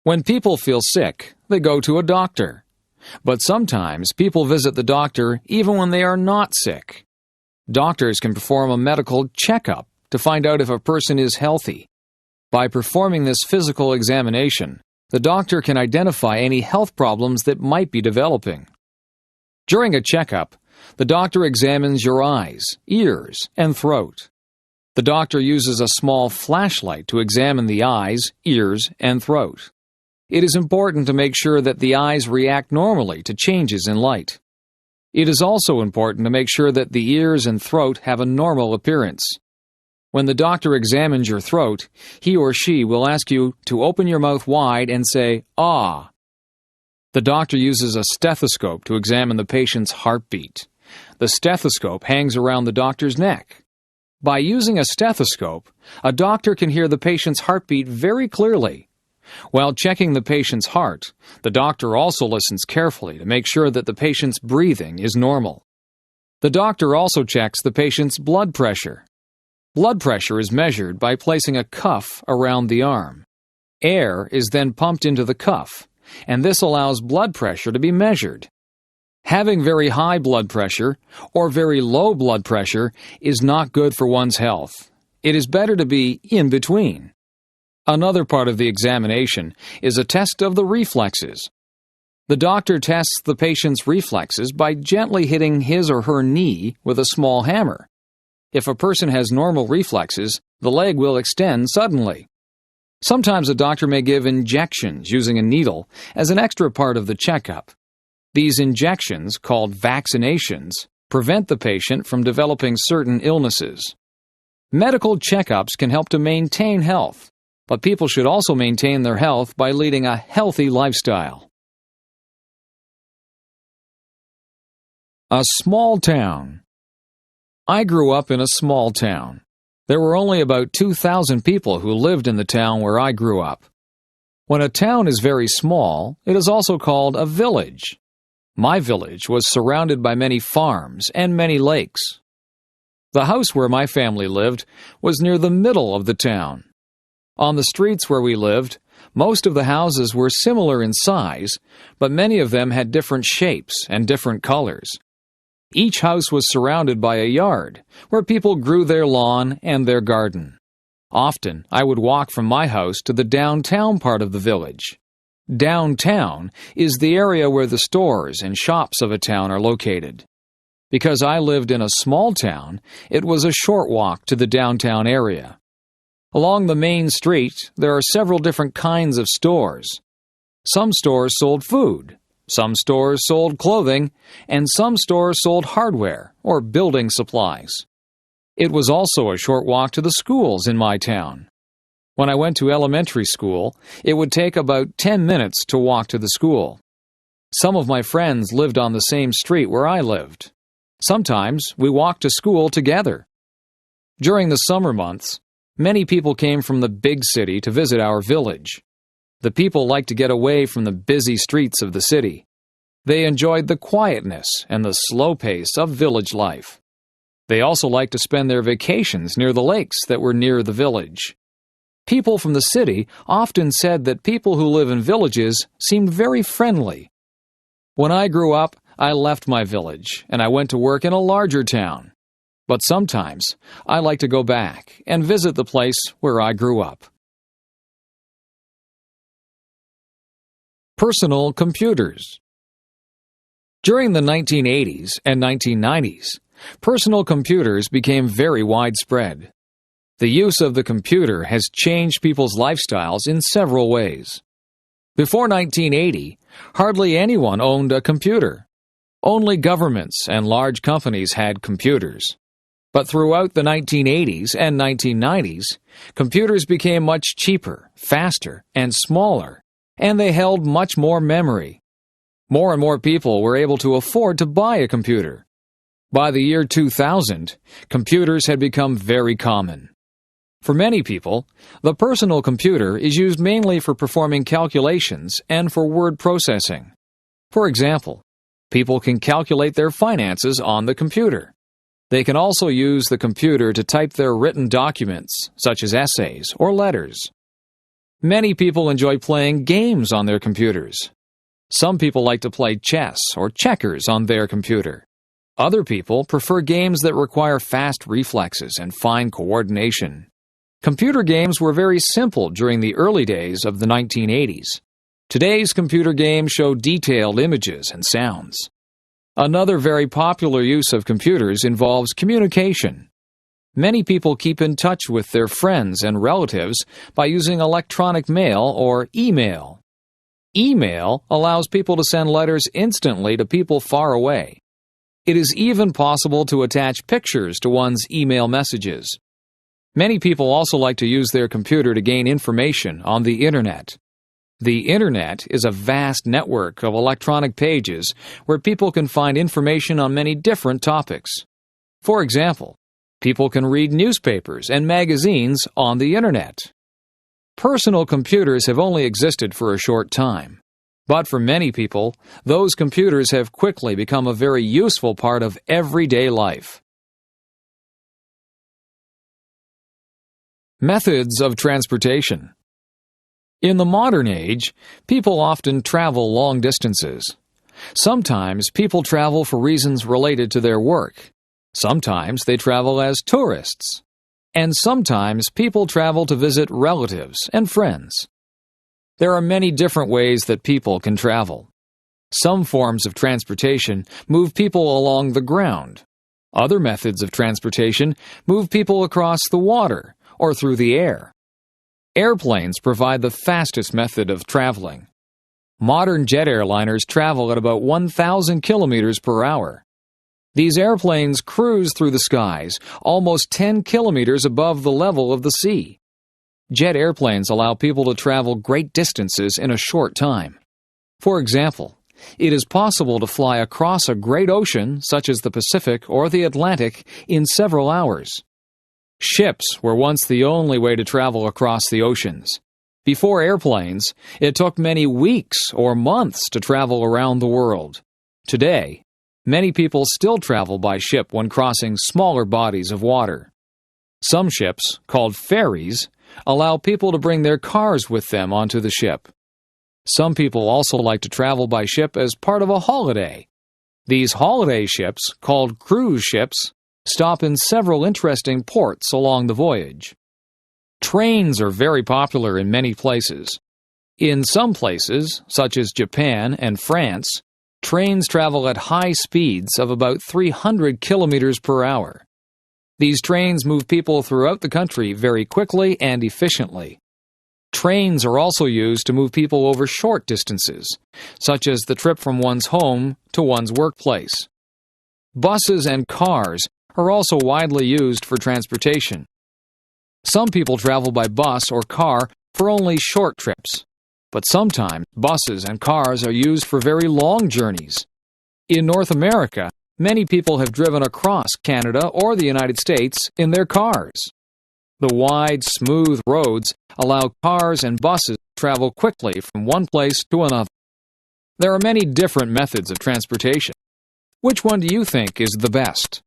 When people feel sick, they go to a doctor. But sometimes people visit the doctor even when they are not sick. Doctors can perform a medical checkup to find out if a person is healthy. By performing this physical examination, the doctor can identify any health problems that might be developing. During a checkup, the doctor examines your eyes, ears, and throat. The doctor uses a small flashlight to examine the eyes, ears, and throat. It is important to make sure that the eyes react normally to changes in light. It is also important to make sure that the ears and throat have a normal appearance. When the doctor examines your throat, he or she will ask you to open your mouth wide and say, "Ah." The doctor uses a stethoscope to examine the patient's heartbeat. The stethoscope hangs around the doctor's neck. By using a stethoscope, a doctor can hear the patient's heartbeat very clearly. While checking the patient's heart, the doctor also listens carefully to make sure that the patient's breathing is normal. The doctor also checks the patient's blood pressure. Blood pressure is measured by placing a cuff around the arm. Air is then pumped into the cuff, and this allows blood pressure to be measured. Having very high blood pressure or very low blood pressure is not good for one's health. It is better to be in between. Another part of the examination is a test of the reflexes. The doctor tests the patient's reflexes by gently hitting his or her knee with a small hammer. If a person has normal reflexes, the leg will extend suddenly. Sometimes a doctor may give injections using a needle as an extra part of the checkup. These injections, called vaccinations, prevent the patient from developing certain illnesses. Medical checkups can help to maintain health, but people should also maintain their health by leading a healthy lifestyle. A small town. I grew up in a small town. There were only about 2,000 people who lived in the town where I grew up. When a town is very small, it is also called a village. My village was surrounded by many farms and many lakes. The house where my family lived was near the middle of the town. On the streets where we lived, most of the houses were similar in size, but many of them had different shapes and different colors. Each house was surrounded by a yard, where people grew their lawn and their garden. Often, I would walk from my house to the downtown part of the village. Downtown is the area where the stores and shops of a town are located. Because I lived in a small town, it was a short walk to the downtown area. Along the main street, there are several different kinds of stores. Some stores sold food, some stores sold clothing, and some stores sold hardware or building supplies. It was also a short walk to the schools in my town. When I went to elementary school, it would take about 10 minutes to walk to the school. Some of my friends lived on the same street where I lived. Sometimes we walked to school together. During the summer months, many people came from the big city to visit our village. The people liked to get away from the busy streets of the city. They enjoyed the quietness and the slow pace of village life. They also liked to spend their vacations near the lakes that were near the village. People from the city often said that people who live in villages seemed very friendly. When I grew up, I left my village and I went to work in a larger town. But sometimes I like to go back and visit the place where I grew up. Personal computers. During the 1980s and 1990s, personal computers became very widespread. The use of the computer has changed people's lifestyles in several ways. Before 1980, hardly anyone owned a computer. Only governments and large companies had computers. But throughout the 1980s and 1990s, computers became much cheaper, faster, and smaller, and they held much more memory. More and more people were able to afford to buy a computer. By the year 2000, computers had become very common. For many people, the personal computer is used mainly for performing calculations and for word processing. For example, people can calculate their finances on the computer. They can also use the computer to type their written documents, such as essays or letters. Many people enjoy playing games on their computers. Some people like to play chess or checkers on their computer. Other people prefer games that require fast reflexes and fine coordination. Computer games were very simple during the early days of the 1980s. Today's computer games show detailed images and sounds. Another very popular use of computers involves communication. Many people keep in touch with their friends and relatives by using electronic mail or email. Email allows people to send letters instantly to people far away. It is even possible to attach pictures to one's email messages. Many people also like to use their computer to gain information on the Internet. The Internet is a vast network of electronic pages where people can find information on many different topics. For example, people can read newspapers and magazines on the Internet. Personal computers have only existed for a short time, but for many people, those computers have quickly become a very useful part of everyday life. Methods of transportation. In the modern age, people often travel long distances. Sometimes people travel for reasons related to their work. Sometimes they travel as tourists. And sometimes people travel to visit relatives and friends. There are many different ways that people can travel. Some forms of transportation move people along the ground. Other methods of transportation move people across the water or through the air. Airplanes provide the fastest method of traveling. Modern jet airliners travel at about 1,000 kilometers per hour. These airplanes cruise through the skies almost 10 kilometers above the level of the sea. Jet airplanes allow people to travel great distances in a short time. For example, it is possible to fly across a great ocean, such as the Pacific or the Atlantic, in several hours. Ships were once the only way to travel across the oceans. Before airplanes, it took many weeks or months to travel around the world. Today, many people still travel by ship when crossing smaller bodies of water. Some ships, called ferries, allow people to bring their cars with them onto the ship. Some people also like to travel by ship as part of a holiday. These holiday ships, called cruise ships, stop in several interesting ports along the voyage. Trains are very popular in many places. In some places, such as Japan and France, trains travel at high speeds of about 300 kilometers per hour. These trains move people throughout the country very quickly and efficiently. Trains are also used to move people over short distances, such as the trip from one's home to one's workplace. Buses and cars are also widely used for transportation. Some people travel by bus or car for only short trips, but sometimes buses and cars are used for very long journeys. In North America, many people have driven across Canada or the United States in their cars. The wide, smooth roads allow cars and buses to travel quickly from one place to another. There are many different methods of transportation. Which one do you think is the best?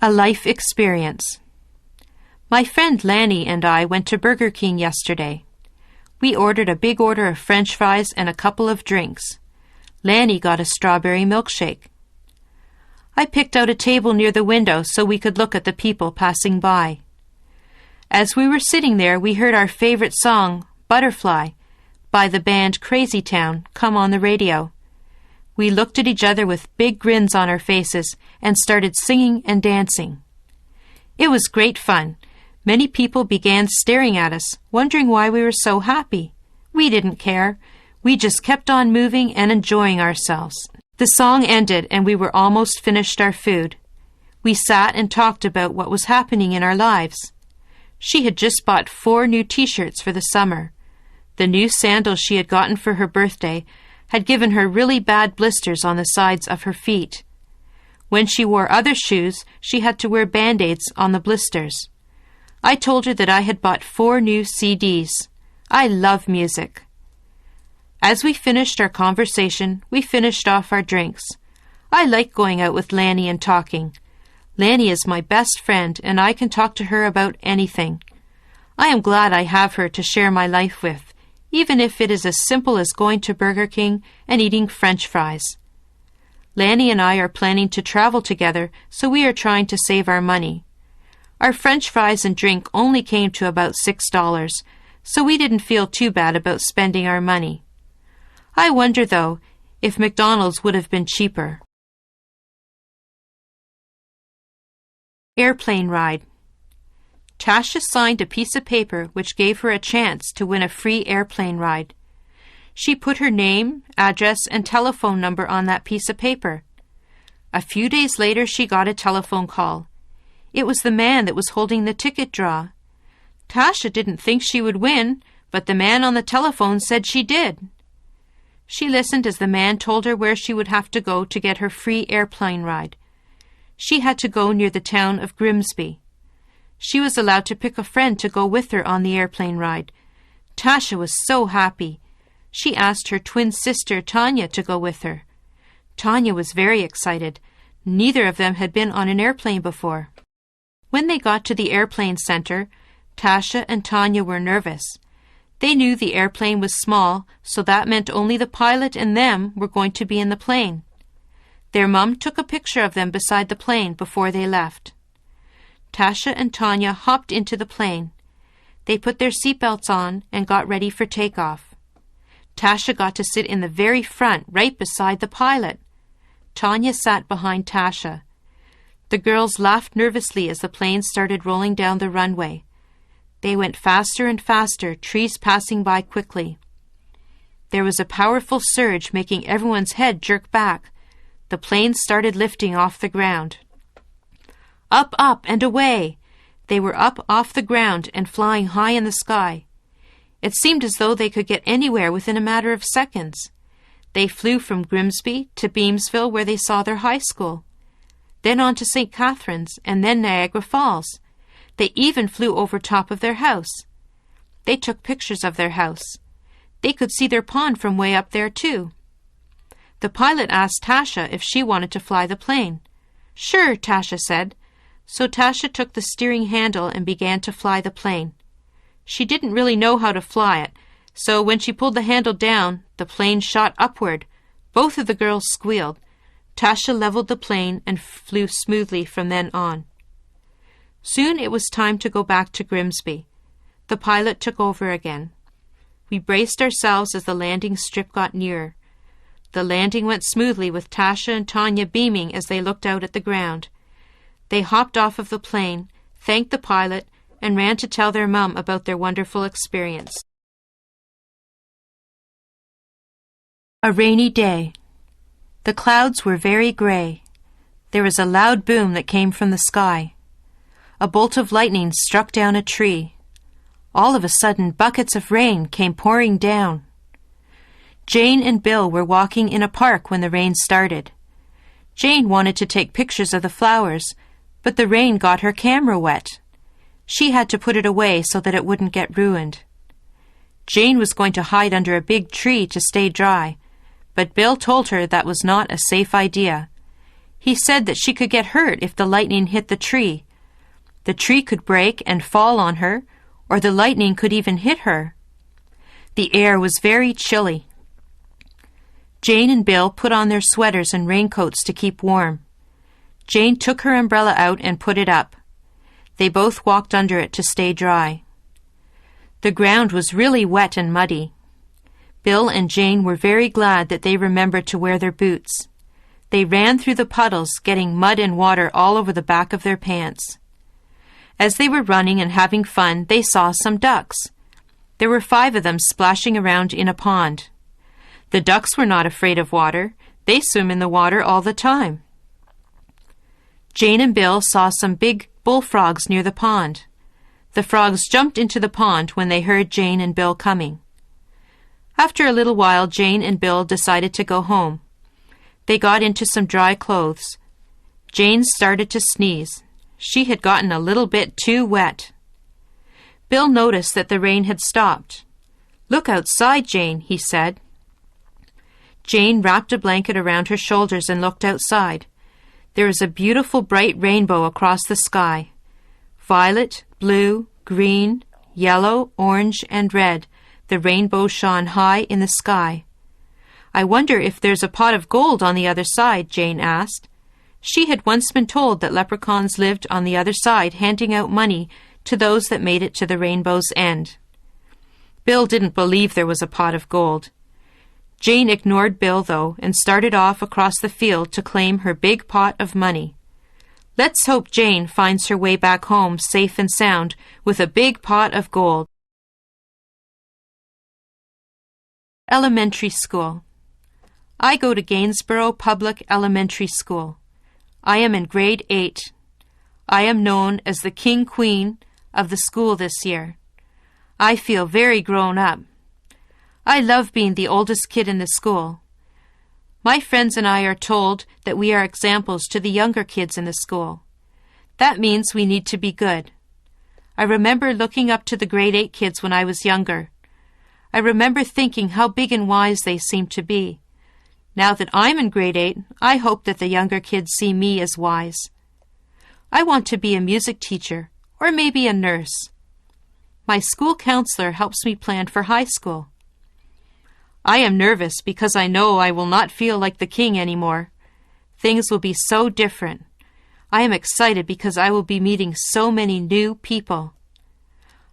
A life experience. My friend Lanny and I went to Burger King yesterday. We ordered a big order of French fries and a couple of drinks. Lanny got a strawberry milkshake. I picked out a table near the window so we could look at the people passing by. As we were sitting there, we heard our favorite song, Butterfly, by the band Crazy Town, come on the radio. We looked at each other with big grins on our faces and started singing and dancing. It was great fun. Many people began staring at us, wondering why we were so happy. We didn't care. We just kept on moving and enjoying ourselves. The song ended and we were almost finished our food. We sat and talked about what was happening in our lives. She had just bought 4 new t-shirts for the summer. The new sandals she had gotten for her birthday had given her really bad blisters on the sides of her feet. When she wore other shoes, she had to wear Band-Aids on the blisters. I told her that I had bought 4 new CDs. I love music. As we finished our conversation, we finished off our drinks. I like going out with Lanny and talking. Lanny is my best friend, and I can talk to her about anything. I am glad I have her to share my life with, even if it is as simple as going to Burger King and eating French fries. Lanny and I are planning to travel together, so we are trying to save our money. Our French fries and drink only came to about $6, so we didn't feel too bad about spending our money. I wonder, though, if McDonald's would have been cheaper. Airplane ride. Tasha signed a piece of paper which gave her a chance to win a free airplane ride. She put her name, address, and telephone number on that piece of paper. A few days later she got a telephone call. It was the man that was holding the ticket draw. Tasha didn't think she would win, but the man on the telephone said she did. She listened as the man told her where she would have to go to get her free airplane ride. She had to go near the town of Grimsby. She was allowed to pick a friend to go with her on the airplane ride. Tasha was so happy. She asked her twin sister Tanya to go with her. Tanya was very excited. Neither of them had been on an airplane before. When they got to the airplane center, Tasha and Tanya were nervous. They knew the airplane was small, so that meant only the pilot and them were going to be in the plane. Their mom took a picture of them beside the plane before they left. Tasha and Tanya hopped into the plane. They put their seatbelts on and got ready for takeoff. Tasha got to sit in the very front, right beside the pilot. Tanya sat behind Tasha. The girls laughed nervously as the plane started rolling down the runway. They went faster and faster, trees passing by quickly. There was a powerful surge, making everyone's head jerk back. The plane started lifting off the ground. Up, up, and away! They were up off the ground and flying high in the sky. It seemed as though they could get anywhere within a matter of seconds. They flew from Grimsby to Beamsville, where they saw their high school. Then on to St. Catharines, and then Niagara Falls. They even flew over top of their house. They took pictures of their house. They could see their pond from way up there, too. The pilot asked Tasha if she wanted to fly the plane. Sure, Tasha said. So Tasha took the steering handle and began to fly the plane. She didn't really know how to fly it, so when she pulled the handle down, the plane shot upward. Both of the girls squealed. Tasha leveled the plane and flew smoothly from then on. Soon it was time to go back to Grimsby. The pilot took over again. We braced ourselves as the landing strip got nearer. The landing went smoothly with Tasha and Tanya beaming as they looked out at the ground. They hopped off of the plane, thanked the pilot, and ran to tell their mum about their wonderful experience. A rainy day. The clouds were very gray. There was a loud boom that came from the sky. A bolt of lightning struck down a tree. All of a sudden, buckets of rain came pouring down. Jane and Bill were walking in a park when the rain started. Jane wanted to take pictures of the flowers, but the rain got her camera wet. She had to put it away so that it wouldn't get ruined. Jane was going to hide under a big tree to stay dry, but Bill told her that was not a safe idea. He said that she could get hurt if the lightning hit the tree. The tree could break and fall on her, or the lightning could even hit her. The air was very chilly. Jane and Bill put on their sweaters and raincoats to keep warm. Jane took her umbrella out and put it up. They both walked under it to stay dry. The ground was really wet and muddy. Bill and Jane were very glad that they remembered to wear their boots. They ran through the puddles, getting mud and water all over the back of their pants. As they were running and having fun, they saw some ducks. There were 5 of them splashing around in a pond. The ducks were not afraid of water. They swim in the water all the time. Jane and Bill saw some big bullfrogs near the pond. The frogs jumped into the pond when they heard Jane and Bill coming. After a little while, Jane and Bill decided to go home. They got into some dry clothes. Jane started to sneeze. She had gotten a little bit too wet. Bill noticed that the rain had stopped. "Look outside, Jane," he said. Jane wrapped a blanket around her shoulders and looked outside. There was a beautiful bright rainbow across the sky. Violet, blue, green, yellow, orange, and red. The rainbow shone high in the sky. "I wonder if there's a pot of gold on the other side," Jane asked. She had once been told that leprechauns lived on the other side, handing out money to those that made it to the rainbow's end. Bill didn't believe there was a pot of gold. Jane ignored Bill, though, and started off across the field to claim her big pot of money. Let's hope Jane finds her way back home safe and sound with a big pot of gold. Elementary School. I go to Gainsborough Public Elementary School. I am in grade 8. I am known as the King Queen of the school this year. I feel very grown up. I love being the oldest kid in the school. My friends and I are told that we are examples to the younger kids in the school. That means we need to be good. I remember looking up to the grade 8 kids when I was younger. I remember thinking how big and wise they seemed to be. Now that I'm in grade 8, I hope that the younger kids see me as wise. I want to be a music teacher or maybe a nurse. My school counselor helps me plan for high school. I am nervous because I know I will not feel like the king anymore. Things will be so different. I am excited because I will be meeting so many new people.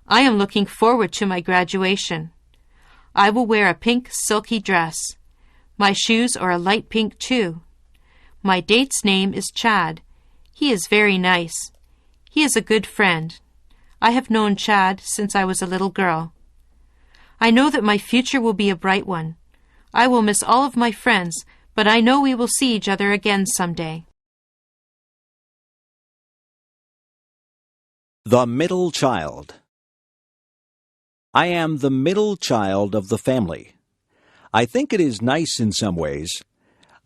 I am looking forward to my graduation. I will wear a pink silky dress. My shoes are a light pink too. My date's name is Chad. He is very nice. He is a good friend. I have known Chad since I was a little girl. I know that my future will be a bright one. I will miss all of my friends, but I know we will see each other again someday. The middle child. I am the middle child of the family. I think it is nice in some ways.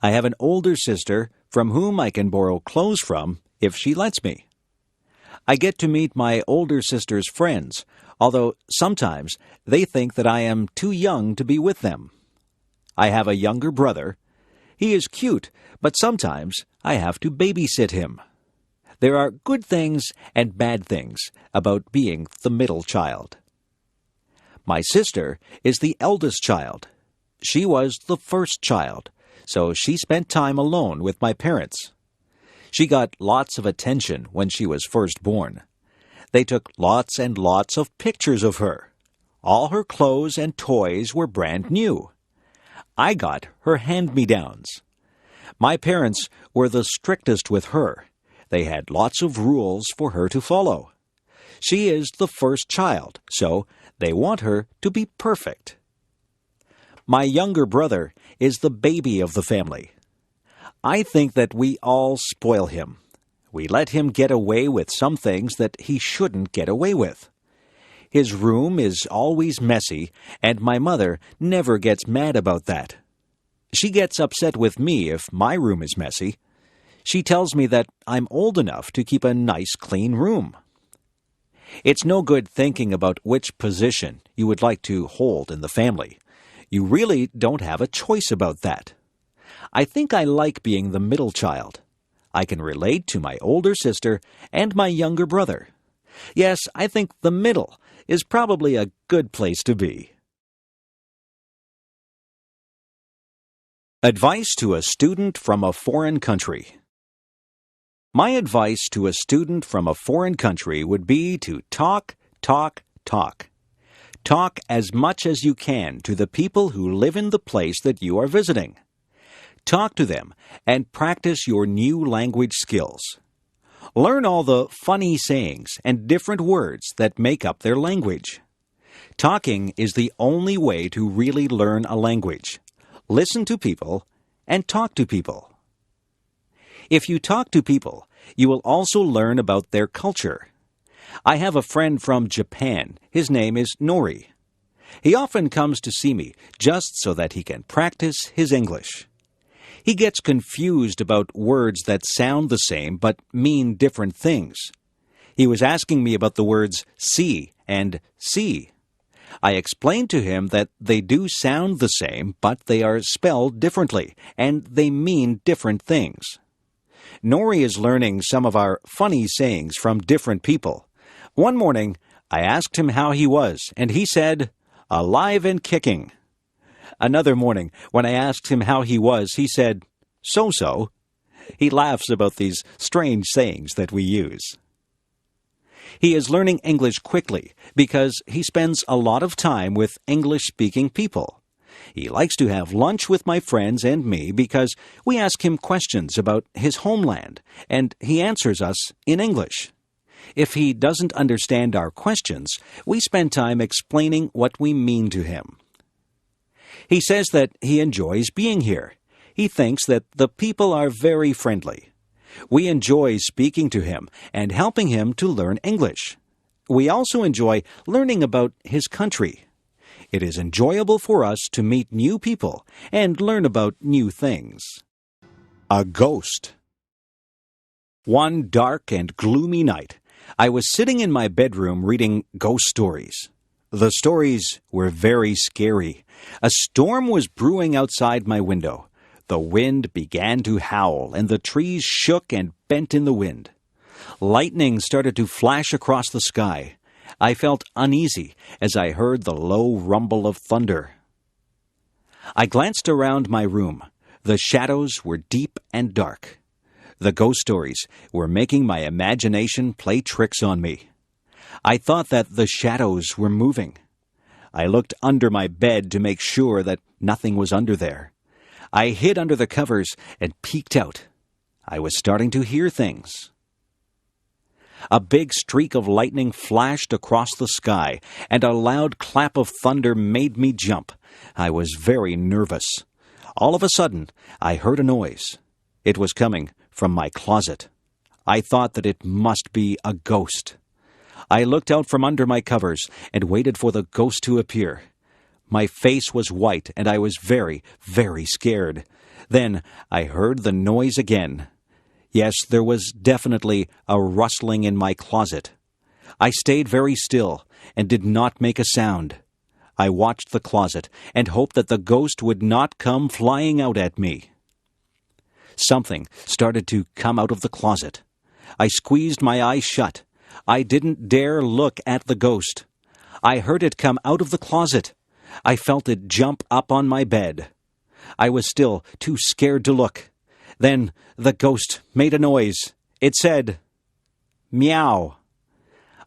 I have an older sister from whom I can borrow clothes from if she lets me. I get to meet my older sister's friends, although sometimes they think that I am too young to be with them. I have a younger brother. He is cute, but sometimes I have to babysit him. There are good things and bad things about being the middle child. My sister is the eldest child. She was the first child, so she spent time alone with my parents. She got lots of attention when she was first born. They took lots and lots of pictures of her. All her clothes and toys were brand new. I got her hand-me-downs. My parents were the strictest with her. They had lots of rules for her to follow. She is the first child, so they want her to be perfect. My younger brother is the baby of the family. I think that we all spoil him. We let him get away with some things that he shouldn't get away with. His room is always messy, and my mother never gets mad about that. She gets upset with me if my room is messy. She tells me that I'm old enough to keep a nice, clean room. It's no good thinking about which position you would like to hold in the family. You really don't have a choice about that. I think I like being the middle child. I can relate to my older sister and my younger brother. Yes, I think the middle is probably a good place to be. Advice to a student from a foreign country. My advice to a student from a foreign country would be to talk, talk, talk. Talk as much as you can to the people who live in the place that you are visiting. Talk to them and practice your new language skills. Learn all the funny sayings and different words that make up their language. Talking is the only way to really learn a language. Listen to people and talk to people. If you talk to people, you will also learn about their culture. I have a friend from Japan. His name is Nori. He often comes to see me just so that he can practice his English. He gets confused about words that sound the same but mean different things. He was asking me about the words see and see. I explained to him that they do sound the same, but they are spelled differently, and they mean different things. Nori is learning some of our funny sayings from different people. One morning, I asked him how he was, and he said, "Alive and kicking." Another morning, when I asked him how he was, he said, "So-so." He laughs about these strange sayings that we use. He is learning English quickly because he spends a lot of time with English-speaking people. He likes to have lunch with my friends and me because we ask him questions about his homeland, and he answers us in English. If he doesn't understand our questions, we spend time explaining what we mean to him. He says that he enjoys being here. He thinks that the people are very friendly. We enjoy speaking to him and helping him to learn English. We also enjoy learning about his country. It is enjoyable for us to meet new people and learn about new things. A ghost. One dark and gloomy night, I was sitting in my bedroom reading ghost stories. The stories were very scary. A storm was brewing outside my window. The wind began to howl, and the trees shook and bent in the wind. Lightning started to flash across the sky. I felt uneasy as I heard the low rumble of thunder. I glanced around my room. The shadows were deep and dark. The ghost stories were making my imagination play tricks on me. I thought that the shadows were moving. I looked under my bed to make sure that nothing was under there. I hid under the covers and peeked out. I was starting to hear things. A big streak of lightning flashed across the sky, and a loud clap of thunder made me jump. I was very nervous. All of a sudden, I heard a noise. It was coming from my closet. I thought that it must be a ghost. I looked out from under my covers and waited for the ghost to appear. My face was white, and I was very, very scared. Then I heard the noise again. Yes, there was definitely a rustling in my closet. I stayed very still and did not make a sound. I watched the closet and hoped that the ghost would not come flying out at me. Something started to come out of the closet. I squeezed my eyes shut. I didn't dare look at the ghost. I heard it come out of the closet. I felt it jump up on my bed. I was still too scared to look. Then the ghost made a noise. It said, "Meow."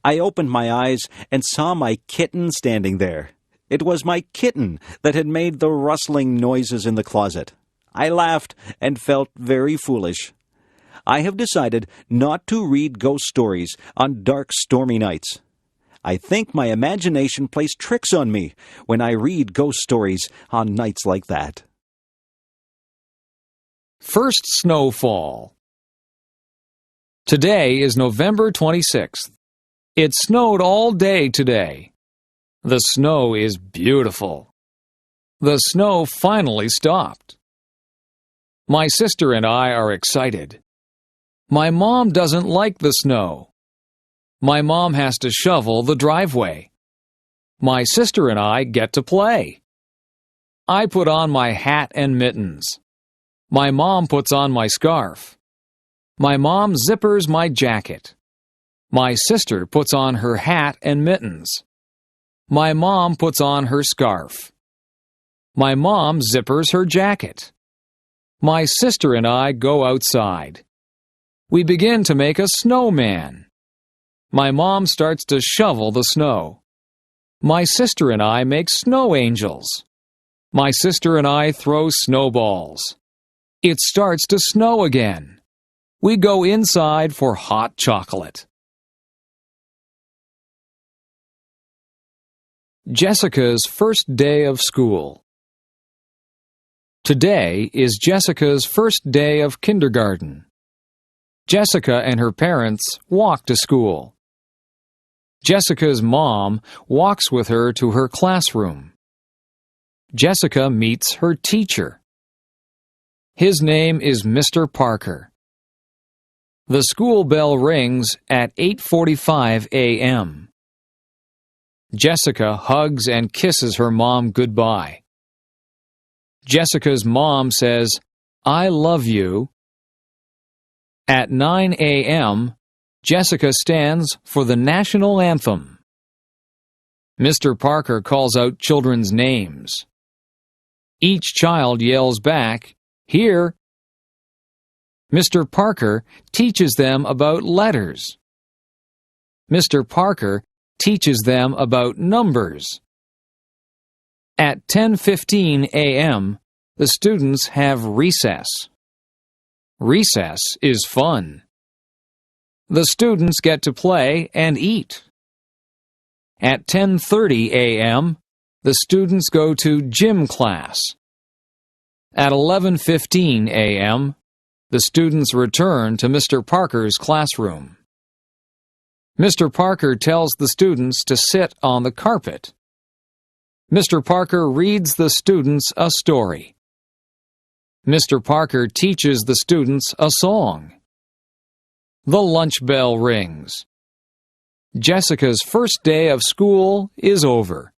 I opened my eyes and saw my kitten standing there. It was my kitten that had made the rustling noises in the closet. I laughed and felt very foolish. I have decided not to read ghost stories on dark, stormy nights. I think my imagination plays tricks on me when I read ghost stories on nights like that. First snowfall. Today is November 26th. It snowed all day today. The snow is beautiful. The snow finally stopped. My sister and I are excited. My mom doesn't like the snow. My mom has to shovel the driveway. My sister and I get to play. I put on my hat and mittens. My mom puts on my scarf. My mom zippers my jacket. My sister puts on her hat and mittens. My mom puts on her scarf. My mom zippers her jacket. My sister and I go outside. We begin to make a snowman. My mom starts to shovel the snow. My sister and I make snow angels. My sister and I throw snowballs. It starts to snow again. We go inside for hot chocolate. Jessica's first day of school. Today is Jessica's first day of kindergarten. Jessica and her parents walk to school. Jessica's mom walks with her to her classroom. Jessica meets her teacher. His name is Mr. Parker. The school bell rings at 8:45 a.m. Jessica hugs and kisses her mom goodbye. Jessica's mom says, "I love you." At 9 a.m., Jessica stands for the national anthem. Mr. Parker calls out children's names. Each child yells back, "Here." Mr. Parker teaches them about letters. Mr. Parker teaches them about numbers. At 10:15 a.m., the students have recess. Recess is fun. The students get to play and eat. At 10:30 a.m., the students go to gym class. At 11:15 a.m., the students return to Mr. Parker's classroom. Mr. Parker tells the students to sit on the carpet. Mr. Parker reads the students a story. Mr. Parker teaches the students a song. The lunch bell rings. Jessica's first day of school is over.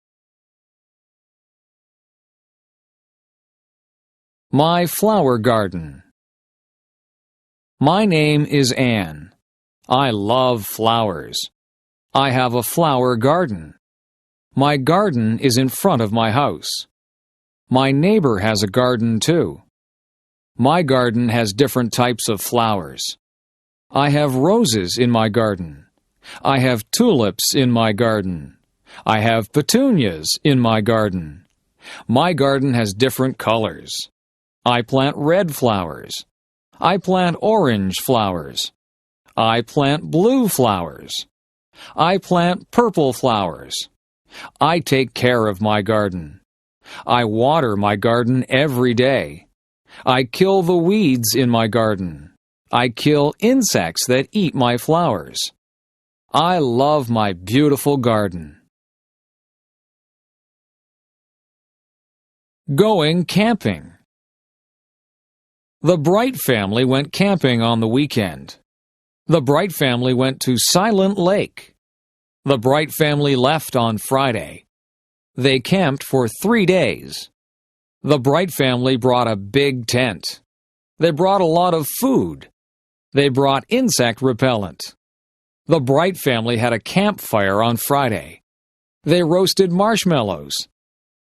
My flower garden. My name is Anne. I love flowers. I have a flower garden. My garden is in front of my house. My neighbor has a garden too. My garden has different types of flowers. I have roses in my garden. I have tulips in my garden. I have petunias in my garden. My garden has different colors. I plant red flowers. I plant orange flowers. I plant blue flowers. I plant purple flowers. I take care of my garden. I water my garden every day. I kill the weeds in my garden. I kill insects that eat my flowers. I love my beautiful garden. Going camping. The Bright family went camping on the weekend. The Bright family went to Silent Lake. The Bright family left on Friday. They camped for 3 days. The Bright family brought a big tent. They brought a lot of food. They brought insect repellent. The Bright family had a campfire on Friday. They roasted marshmallows.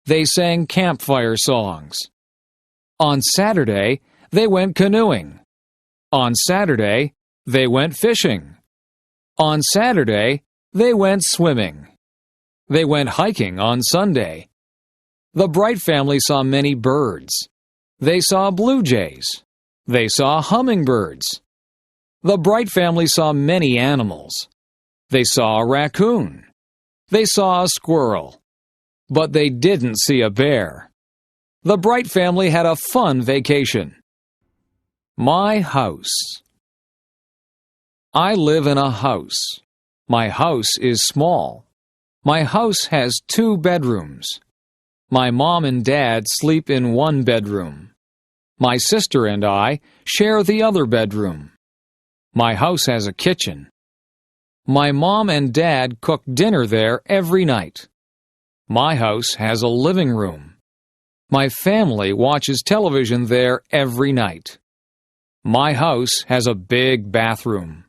They sang campfire songs. On Saturday, they went canoeing. On Saturday, they went fishing. On Saturday, they went swimming. They went hiking on Sunday. The Bright family saw many birds. They saw blue jays. They saw hummingbirds. The Bright family saw many animals. They saw a raccoon. They saw a squirrel. But they didn't see a bear. The Bright family had a fun vacation. My house. I live in a house. My house is small. My house has 2 bedrooms. My mom and dad sleep in 1 bedroom. My sister and I share the other bedroom. My house has a kitchen. My mom and dad cook dinner there every night. My house has a living room. My family watches television there every night. My house has a big bathroom.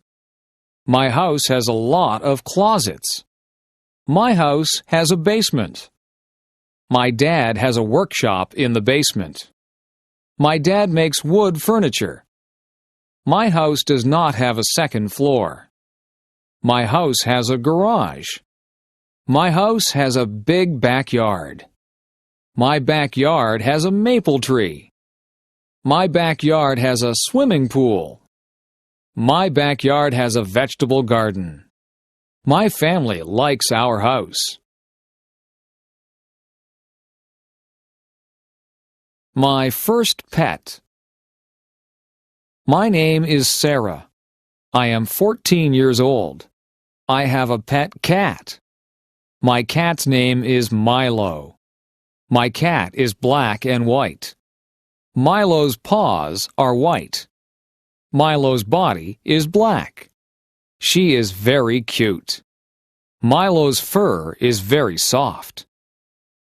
My house has a lot of closets. My house has a basement. My dad has a workshop in the basement. My dad makes wood furniture. My house does not have a second floor. My house has a garage. My house has a big backyard. My backyard has a maple tree. My backyard has a swimming pool. My backyard has a vegetable garden. My family likes our house. My first pet. My name is Sarah. I am 14 years old. I have a pet cat. My cat's name is Milo. My cat is black and white. Milo's paws are white. Milo's body is black. She is very cute. Milo's fur is very soft.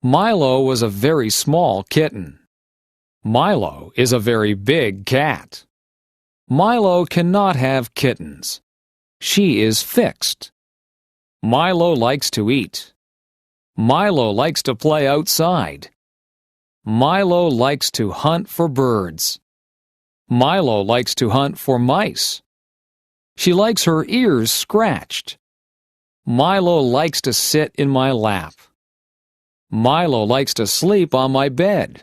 Milo was a very small kitten. Milo is a very big cat. Milo cannot have kittens. She is fixed. Milo likes to eat. Milo likes to play outside. Milo likes to hunt for birds. Milo likes to hunt for mice. She likes her ears scratched. Milo likes to sit in my lap. Milo likes to sleep on my bed.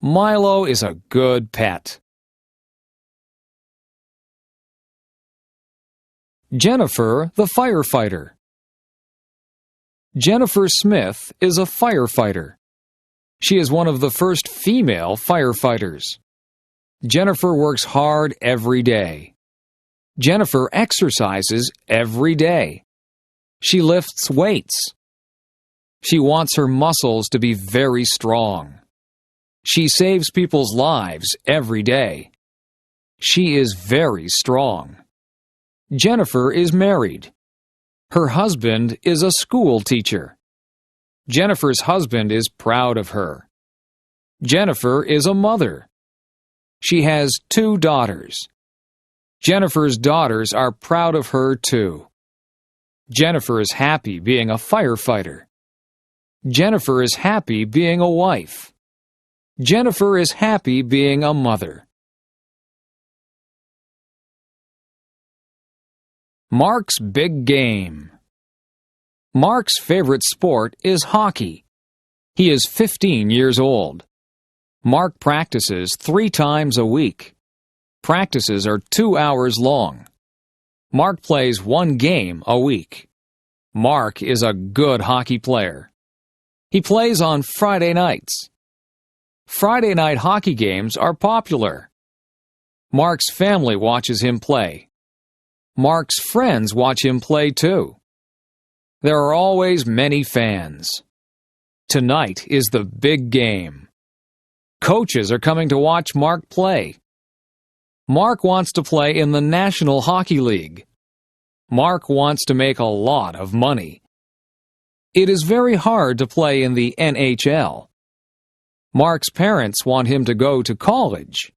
Milo is a good pet. Jennifer the firefighter. Jennifer Smith is a firefighter. She is one of the first female firefighters. Jennifer works hard every day. Jennifer exercises every day. She lifts weights. She wants her muscles to be very strong. She saves people's lives every day. She is very strong. Jennifer is married. Her husband is a school teacher. Jennifer's husband is proud of her. Jennifer is a mother. She has 2 daughters. Jennifer's daughters are proud of her too. Jennifer is happy being a firefighter. Jennifer is happy being a wife. Jennifer is happy being a mother. Mark's big game. Mark's favorite sport is hockey. He is 15 years old. Mark practices 3 times a week. Practices are 2 hours long. Mark plays 1 game a week. Mark is a good hockey player. He plays on Friday nights. Friday night hockey games are popular. Mark's family watches him play. Mark's friends watch him play too. There are always many fans. Tonight is the big game. Coaches are coming to watch Mark play. Mark wants to play in the National Hockey League. Mark wants to make a lot of money. It is very hard to play in the NHL. Mark's parents want him to go to college.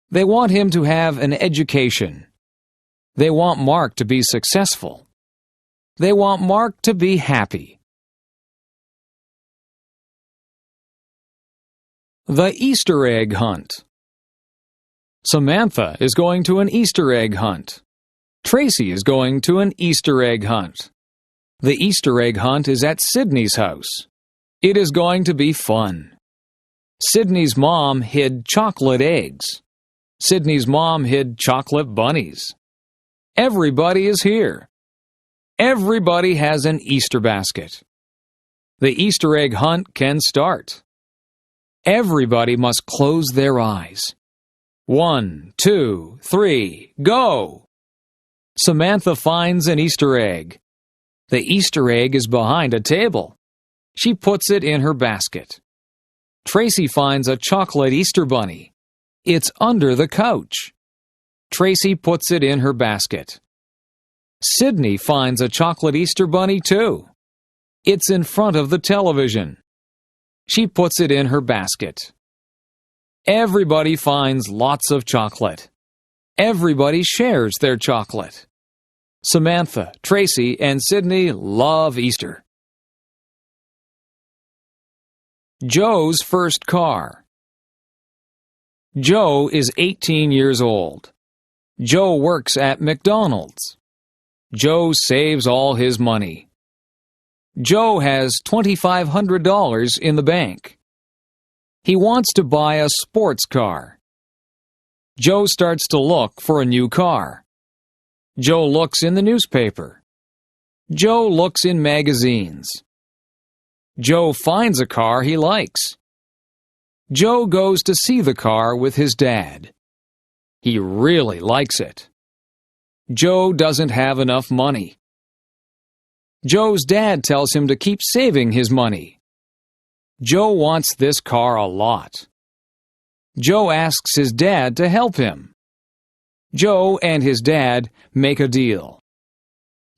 They want him to have an education. They want Mark to be successful. They want Mark to be happy. The Easter Egg Hunt. Samantha is going to an Easter egg hunt. Tracy is going to an Easter egg hunt. The Easter egg hunt is at Sydney's house. It is going to be fun. Sydney's mom hid chocolate eggs. Sydney's mom hid chocolate bunnies. Everybody is here. Everybody has an Easter basket. The Easter egg hunt can start. Everybody must close their eyes. 1, 2, 3, go! Samantha finds an Easter egg. The Easter egg is behind a table. She puts it in her basket. Tracy finds a chocolate Easter bunny. It's under the couch. Tracy puts it in her basket. Sydney finds a chocolate Easter bunny too. It's in front of the television. She puts it in her basket. Everybody finds lots of chocolate. Everybody shares their chocolate. Samantha, Tracy, and Sydney love Easter. Joe's first car. Joe is 18 years old. Joe works at McDonald's. Joe saves all his money. Joe has $2,500 in the bank. He wants to buy a sports car. Joe starts to look for a new car. Joe looks in the newspaper. Joe looks in magazines. Joe finds a car he likes. Joe goes to see the car with his dad. He really likes it. Joe doesn't have enough money. Joe's dad tells him to keep saving his money. Joe wants this car a lot. Joe asks his dad to help him. Joe and his dad make a deal.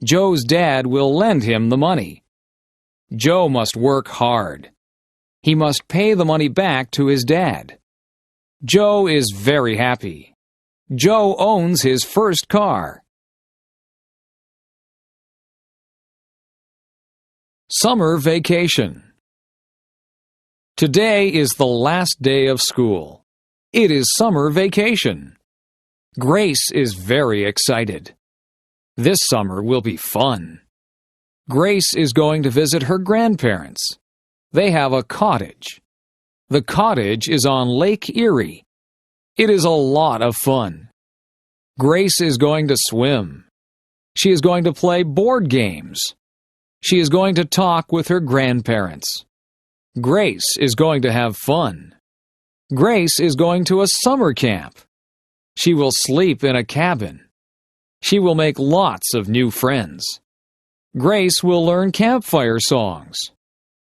Joe's dad will lend him the money. Joe must work hard. He must pay the money back to his dad. Joe is very happy. Joe owns his first car. Summer vacation. Today is the last day of school. It is summer vacation. Grace is very excited. This summer will be fun. Grace is going to visit her grandparents. They have a cottage. The cottage is on Lake Erie. It is a lot of fun. Grace is going to swim. She is going to play board games. She is going to talk with her grandparents. Grace is going to have fun. Grace is going to a summer camp. She will sleep in a cabin. She will make lots of new friends. Grace will learn campfire songs.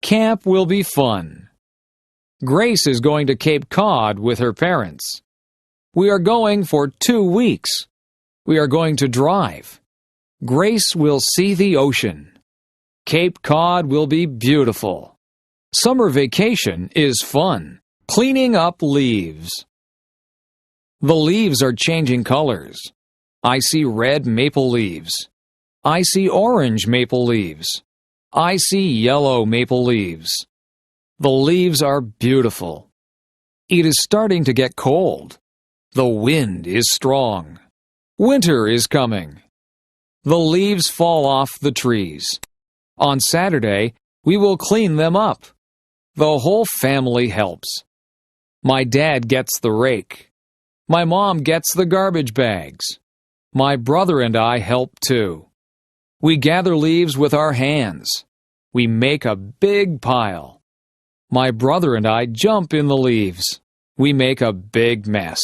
Camp will be fun. Grace is going to Cape Cod with her parents. We are going for 2 weeks. We are going to drive. Grace will see the ocean. Cape Cod will be beautiful. Summer vacation is fun. Cleaning up leaves. The leaves are changing colors. I see red maple leaves. I see orange maple leaves. I see yellow maple leaves. The leaves are beautiful. It is starting to get cold. The wind is strong. Winter is coming. The leaves fall off the trees. On Saturday, we will clean them up. The whole family helps. My dad gets the rake. My mom gets the garbage bags. My brother and I help too. We gather leaves with our hands. We make a big pile. My brother and I jump in the leaves. We make a big mess.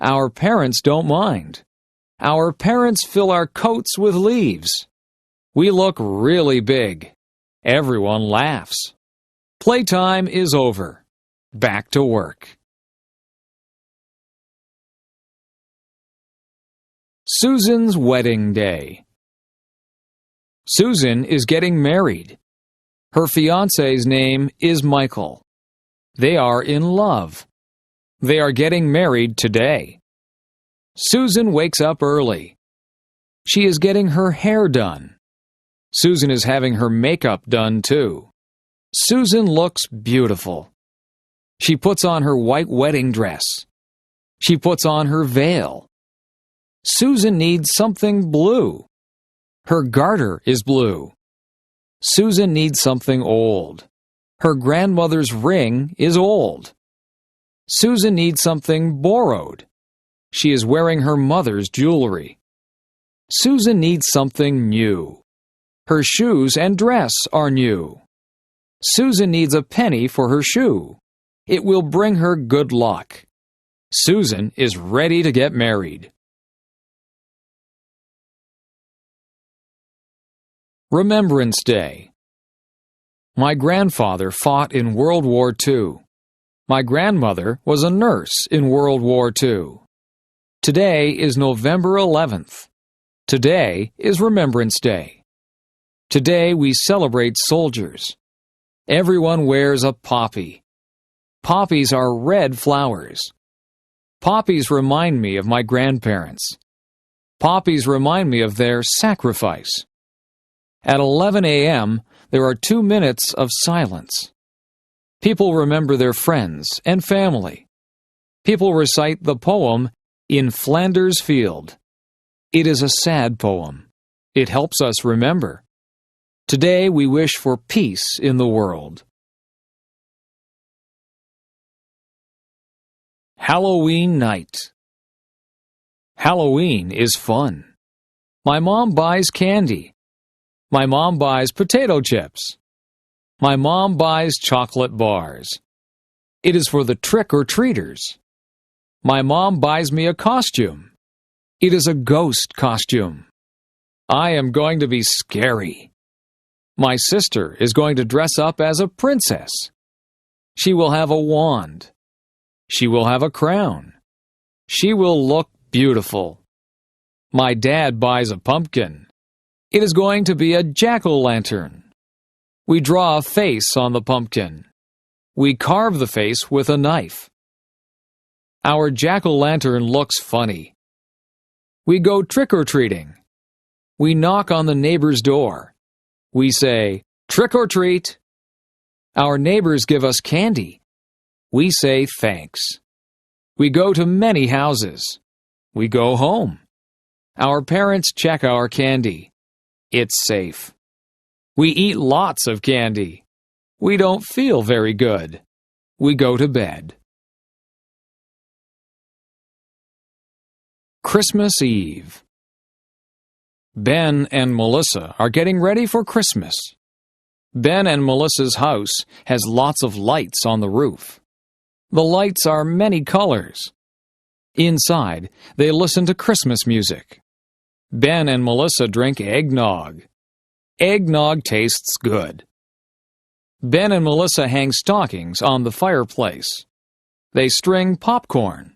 Our parents don't mind. Our parents fill our coats with leaves. We look really big. Everyone laughs. Playtime is over. Back to work. Susan's wedding day. Susan is getting married. Her fiancé's name is Michael. They are in love. They are getting married today. Susan wakes up early. She is getting her hair done. Susan is having her makeup done too. Susan looks beautiful. She puts on her white wedding dress. She puts on her veil. Susan needs something blue. Her garter is blue. Susan needs something old. Her grandmother's ring is old. Susan needs something borrowed. She is wearing her mother's jewelry. Susan needs something new. Her shoes and dress are new. Susan needs a penny for her shoe. It will bring her good luck. Susan is ready to get married. Remembrance Day. My grandfather fought in World War II. My grandmother was a nurse in World War II. Today is November 11th. Today is Remembrance Day. Today we celebrate soldiers. Everyone wears a poppy. Poppies are red flowers. Poppies remind me of my grandparents. Poppies remind me of their sacrifice. At 11 a.m., there are 2 minutes of silence. People remember their friends and family. People recite the poem In Flanders Field. It is a sad poem. It helps us remember. Today we wish for peace in the world. Halloween night. Halloween is fun. My mom buys candy. My mom buys potato chips. My mom buys chocolate bars. It is for the trick-or-treaters. My mom buys me a costume. It is a ghost costume. I am going to be scary. My sister is going to dress up as a princess. She will have a wand. She will have a crown. She will look beautiful. My dad buys a pumpkin. It is going to be a jack-o'-lantern. We draw a face on the pumpkin. We carve the face with a knife. Our jack-o'-lantern looks funny. We go trick-or-treating. We knock on the neighbor's door. We say, "Trick-or-treat." Our neighbors give us candy. We say thanks. We go to many houses. We go home. Our parents check our candy. It's safe. We eat lots of candy. We don't feel very good. We go to bed. Christmas Eve. Ben and Melissa are getting ready for Christmas. Ben and Melissa's house has lots of lights on the roof. The lights are many colors. Inside, they listen to Christmas music. Ben and Melissa drink eggnog. Eggnog tastes good. Ben and Melissa hang stockings on the fireplace. They string popcorn.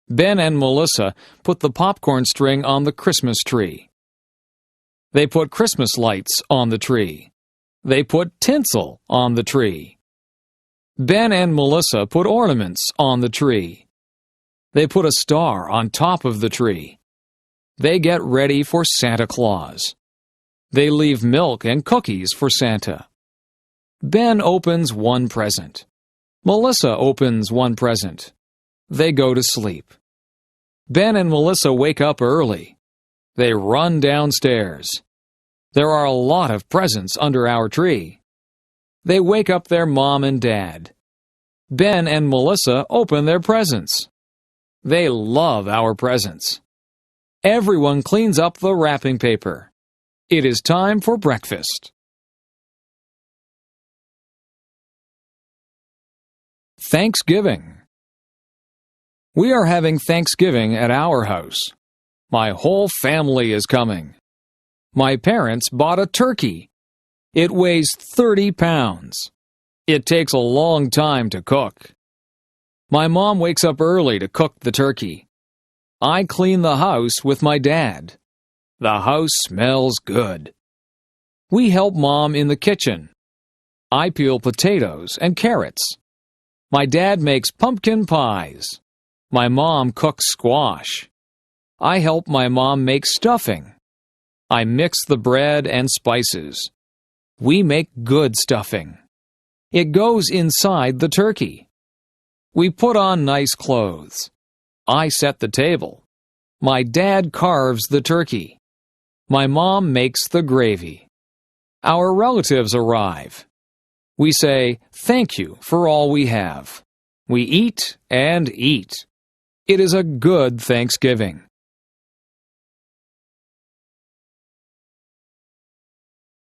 Ben and Melissa put the popcorn string on the Christmas tree. They put Christmas lights on the tree. They put tinsel on the tree. Ben and Melissa put ornaments on the tree. They put a star on top of the tree. They get ready for Santa Claus. They leave milk and cookies for Santa. Ben opens one present. Melissa opens one present. They go to sleep. Ben and Melissa wake up early. They run downstairs. There are a lot of presents under our tree. They wake up their mom and dad. Ben and Melissa open their presents. They love our presents. Everyone cleans up the wrapping paper. It is time for breakfast. Thanksgiving. We are having Thanksgiving at our house. My whole family is coming. My parents bought a turkey. It weighs 30 pounds. It takes a long time to cook. My mom wakes up early to cook the turkey. I clean the house with my dad. The house smells good. We help Mom in the kitchen. I peel potatoes and carrots. My dad makes pumpkin pies. My mom cooks squash. I help my mom make stuffing. I mix the bread and spices. We make good stuffing. It goes inside the turkey. We put on nice clothes. I set the table. My dad carves the turkey. My mom makes the gravy. Our relatives arrive. We say, "Thank you for all we have." We eat and eat. It is a good Thanksgiving.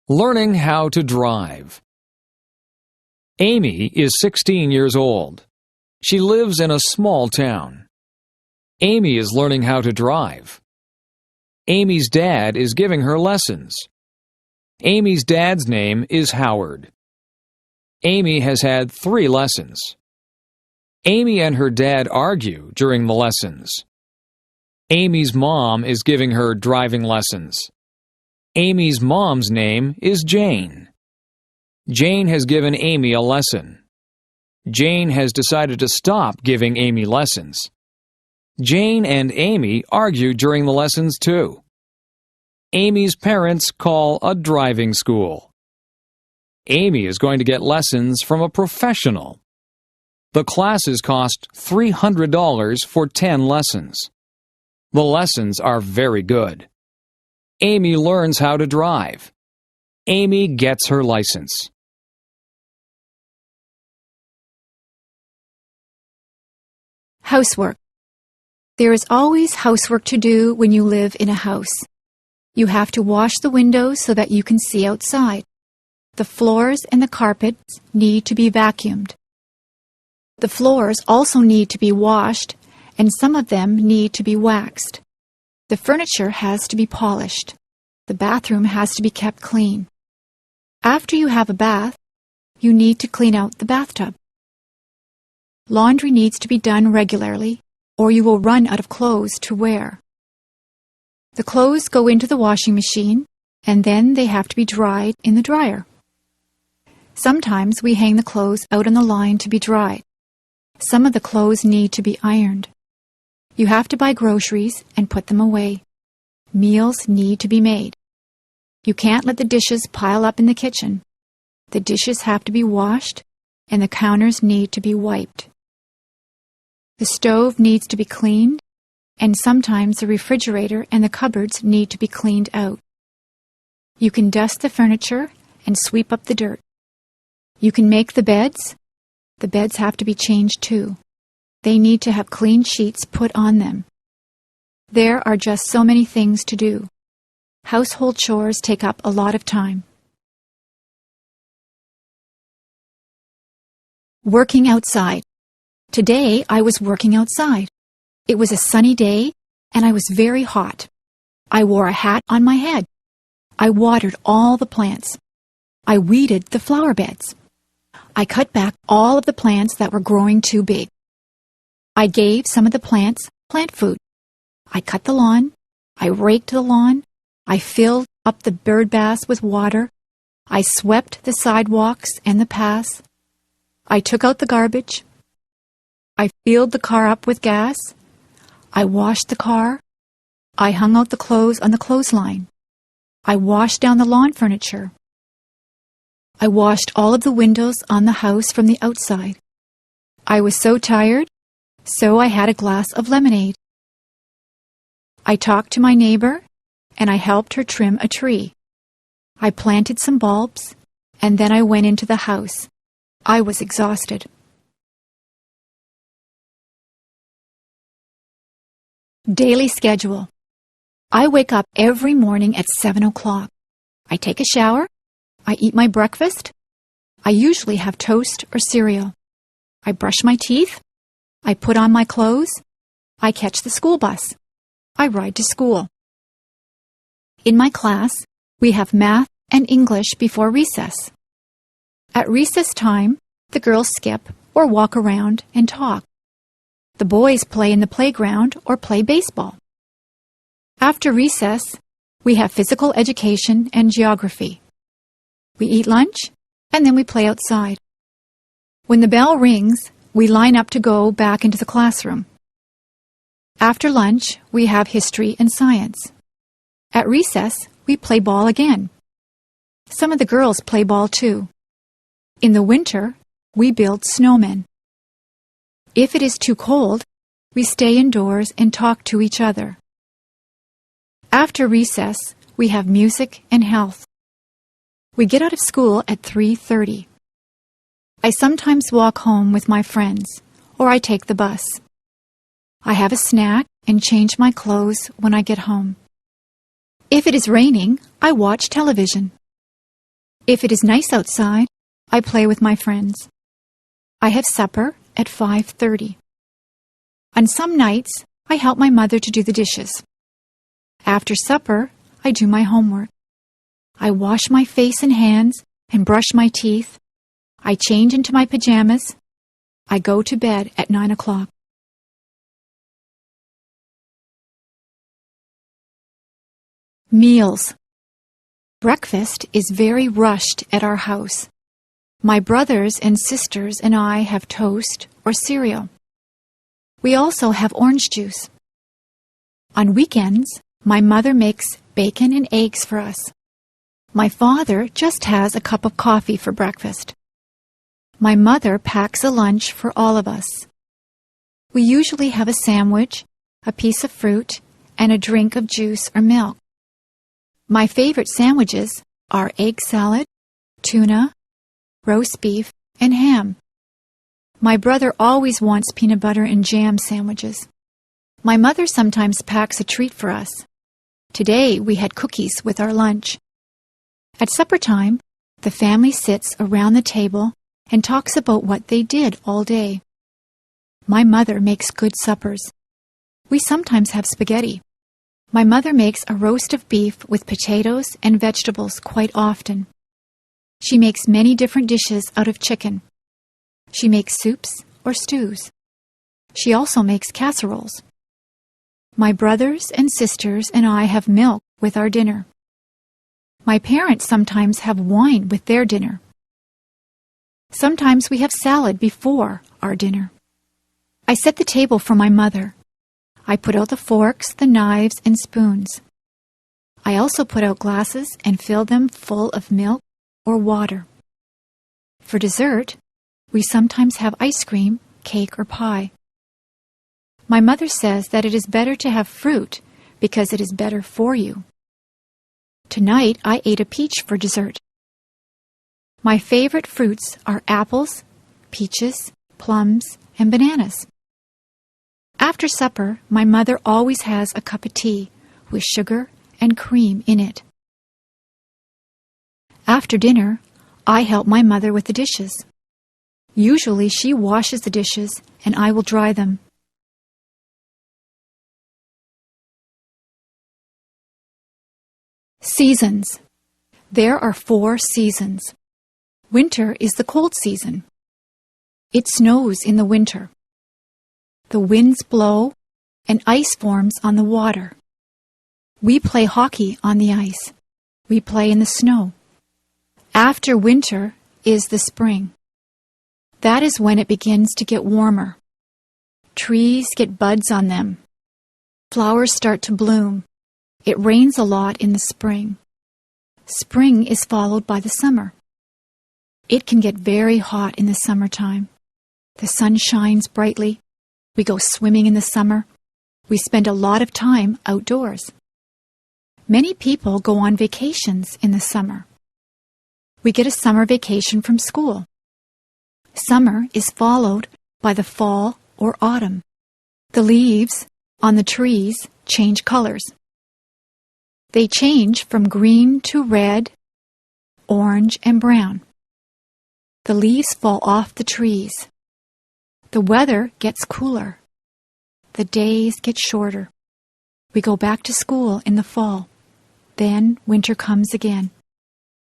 Learning how to drive. Amy is 16 years old. She lives in a small town. Amy is learning how to drive. Amy's dad is giving her lessons. Amy's dad's name is Howard. Amy has had 3 lessons. Amy and her dad argue during the lessons. Amy's mom is giving her driving lessons. Amy's mom's name is Jane. Jane has given Amy a lesson. Jane has decided to stop giving Amy lessons. Jane and Amy argue during the lessons too. Amy's parents call a driving school. Amy is going to get lessons from a professional. The classes cost $300 for 10 lessons. The lessons are very good. Amy learns how to drive. Amy gets her license. Housework. There is always housework to do when you live in a house. You have to wash the windows so that you can see outside. The floors and the carpets need to be vacuumed. The floors also need to be washed, and some of them need to be waxed. The furniture has to be polished. The bathroom has to be kept clean. After you have a bath, you need to clean out the bathtub. Laundry needs to be done regularly, or you will run out of clothes to wear. The clothes go into the washing machine, and then they have to be dried in the dryer. Sometimes we hang the clothes out on the line to be dried. Some of the clothes need to be ironed. You have to buy groceries and put them away. Meals need to be made. You can't let the dishes pile up in the kitchen. The dishes have to be washed, and the counters need to be wiped. The stove needs to be cleaned, and sometimes the refrigerator and the cupboards need to be cleaned out. You can dust the furniture and sweep up the dirt. You can make the beds. The beds have to be changed too. They need to have clean sheets put on them. There are just so many things to do. Household chores take up a lot of time. Working outside. Today I was working outside. It was a sunny day, and I was very hot. I wore a hat on my head. I watered all the plants. I weeded the flower beds. I cut back all of the plants that were growing too big. I gave some of the plants plant food. I cut the lawn. I raked the lawn. I filled up the bird baths with water. I swept the sidewalks and the paths. I took out the garbage. I filled the car up with gas. I washed the car. I hung out the clothes on the clothesline. I washed down the lawn furniture. I washed all of the windows on the house from the outside. I was so tired, so I had a glass of lemonade. I talked to my neighbor, and I helped her trim a tree. I planted some bulbs, and then I went into the house. I was exhausted. Daily schedule. I wake up every morning at 7 o'clock. I take a shower. I eat my breakfast. I usually have toast or cereal. I brush my teeth. I put on my clothes. I catch the school bus. I ride to school. In my class, we have math and English before recess. At recess time, the girls skip or walk around and talk. The boys play in the playground or play baseball. After recess, we have physical education and geography. We eat lunch, and then we play outside. When the bell rings, we line up to go back into the classroom. After lunch, we have history and science. At recess, we play ball again. Some of the girls play ball too. In the winter, we build snowmen. If it is too cold, we stay indoors and talk to each other. After recess, we have music and health. We get out of school at 3:30. I sometimes walk home with my friends, or I take the bus. I have a snack and change my clothes when I get home. If it is raining, I watch television. If it is nice outside, I play with my friends. I have supper at 5:30. On some nights, I help my mother to do the dishes. After supper, I do my homework. I wash my face and hands and brush my teeth. I change into my pajamas. I go to bed at 9 o'clock. Meals. Breakfast is very rushed at our house. My brothers and sisters and I have toast or cereal. We also have orange juice. On weekends, my mother makes bacon and eggs for us. My father just has a cup of coffee for breakfast. My mother packs a lunch for all of us. We usually have a sandwich, a piece of fruit, and a drink of juice or milk. My favorite sandwiches are egg salad, tuna, roast beef, and ham. My brother always wants peanut butter and jam sandwiches. My mother sometimes packs a treat for us. Today we had cookies with our lunch. At supper time, the family sits around the table and talks about what they did all day. My mother makes good suppers. We sometimes have spaghetti. My mother makes a roast of beef with potatoes and vegetables quite often. She makes many different dishes out of chicken. She makes soups or stews. She also makes casseroles. My brothers and sisters and I have milk with our dinner. My parents sometimes have wine with their dinner. Sometimes we have salad before our dinner. I set the table for my mother. I put out the forks, the knives, and spoons. I also put out glasses and fill them full of milk or water. For dessert, we sometimes have ice cream, cake, or pie. My mother says that it is better to have fruit because it is better for you. Tonight, I ate a peach for dessert. My favorite fruits are apples, peaches, plums, and bananas. After supper, my mother always has a cup of tea with sugar and cream in it. After dinner, I help my mother with the dishes. Usually she washes the dishes and I will dry them. Seasons. There are 4 seasons. Winter is the cold season. It snows in the winter. The winds blow and ice forms on the water. We play hockey on the ice. We play in the snow. After winter is the spring. That is when it begins to get warmer. Trees get buds on them. Flowers start to bloom. It rains a lot in the spring. Spring is followed by the summer. It can get very hot in the summertime. The sun shines brightly. We go swimming in the summer. We spend a lot of time outdoors. Many people go on vacations in the summer. we get a summer vacation from school. Summer is followed by the fall or autumn. The leaves on the trees change colors. They change from green to red, orange, and brown. The leaves fall off the trees. The weather gets cooler. The days get shorter. We go back to school in the fall. Then winter comes again.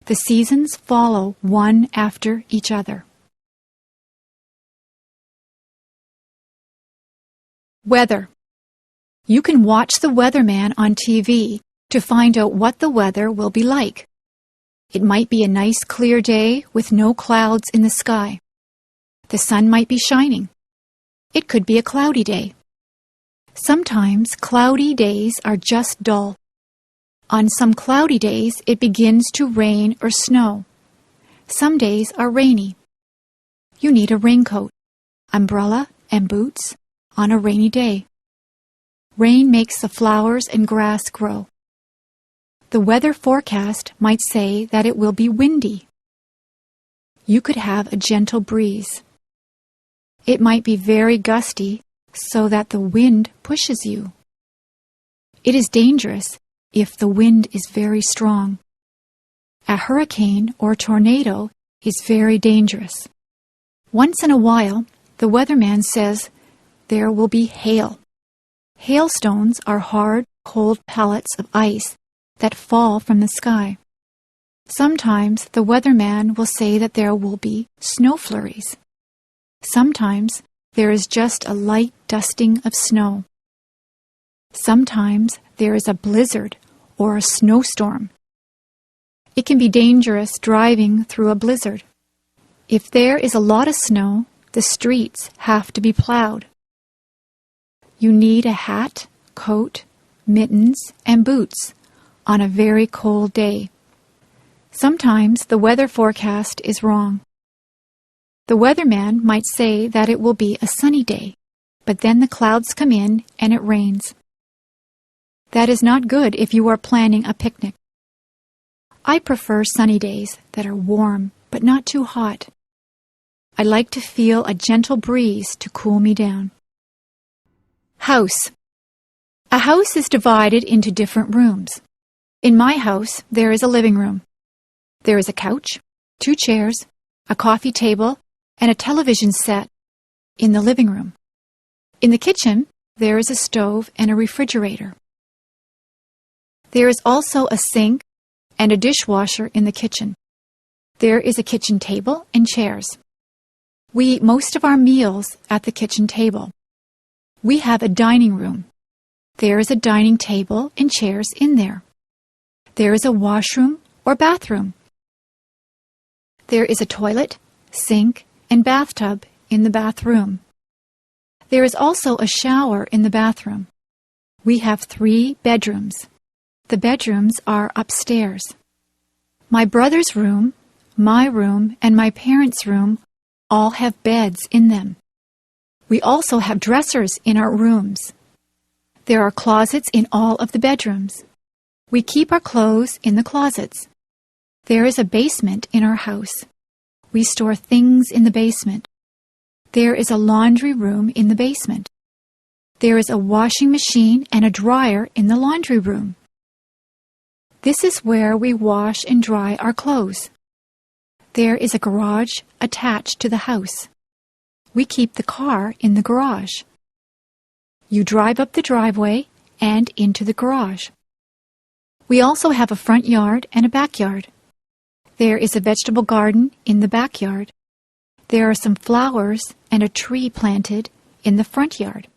The seasons follow one after each other. Weather. You can watch the weatherman on TV to find out what the weather will be like. It might be a nice clear day with no clouds in the sky. The sun might be shining. It could be a cloudy day. Sometimes cloudy days are just dull. On some cloudy days, it begins to rain or snow. Some days are rainy. You need a raincoat, umbrella, and boots on a rainy day. Rain makes the flowers and grass grow. The weather forecast might say that it will be windy. You could have a gentle breeze. It might be very gusty so that the wind pushes you. It is dangerous if the wind is very strong. A hurricane or tornado is very dangerous. Once in a while, the weatherman says there will be hail. Hailstones are hard, cold pellets of ice that fall from the sky. Sometimes the weatherman will say that there will be snow flurries. Sometimes there is just a light dusting of snow. Sometimes there is a blizzard or a snowstorm. It can be dangerous driving through a blizzard. If there is a lot of snow, the streets have to be plowed. You need a hat, coat, mittens, and boots on a very cold day. Sometimes the weather forecast is wrong. The weatherman might say that it will be a sunny day, but then the clouds come in and it rains. That is not good if you are planning a picnic. I prefer sunny days that are warm but not too hot. I like to feel a gentle breeze to cool me down. House. A house is divided into different rooms. In my house, there is a living room. There is a couch, 2 chairs, a coffee table, and a television set in the living room. In the kitchen, there is a stove and a refrigerator. There is also a sink and a dishwasher in the kitchen. There is a kitchen table and chairs. We eat most of our meals at the kitchen table. We have a dining room. There is a dining table and chairs in there. There is a washroom or bathroom. There is a toilet, sink, and bathtub in the bathroom. There is also a shower in the bathroom. We have 3 bedrooms. The bedrooms are upstairs. My brother's room, my room, and my parents' room all have beds in them. We also have dressers in our rooms. There are closets in all of the bedrooms. We keep our clothes in the closets. There is a basement in our house. We store things in the basement. There is a laundry room in the basement. There is a washing machine and a dryer in the laundry room. This is where we wash and dry our clothes. There is a garage attached to the house. We keep the car in the garage. You drive up the driveway and into the garage. We also have a front yard and a backyard. There is a vegetable garden in the backyard. There are some flowers and a tree planted in the front yard.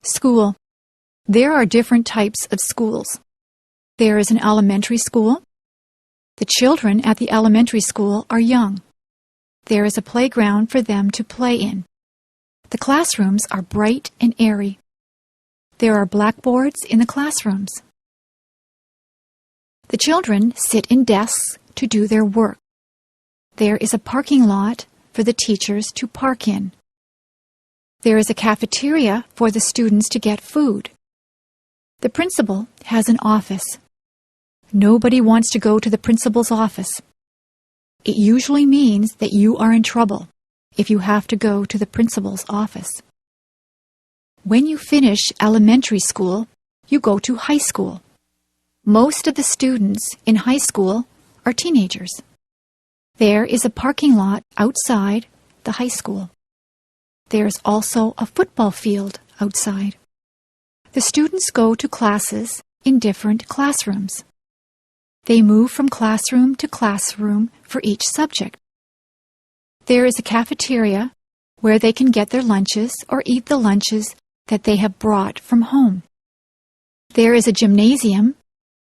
School. There are different types of schools. There is an elementary school. The children at the elementary school are young. There is a playground for them to play in. The classrooms are bright and airy. There are blackboards in the classrooms. The children sit in desks to do their work. There is a parking lot for the teachers to park in. There is a cafeteria for the students to get food. The principal has an office. Nobody wants to go to the principal's office. It usually means that you are in trouble if you have to go to the principal's office. When you finish elementary school, you go to high school. Most of the students in high school are teenagers. There is a parking lot outside the high school. There is also a football field outside. The students go to classes in different classrooms. They move from classroom to classroom for each subject. There is a cafeteria where they can get their lunches or eat the lunches that they have brought from home. There is a gymnasium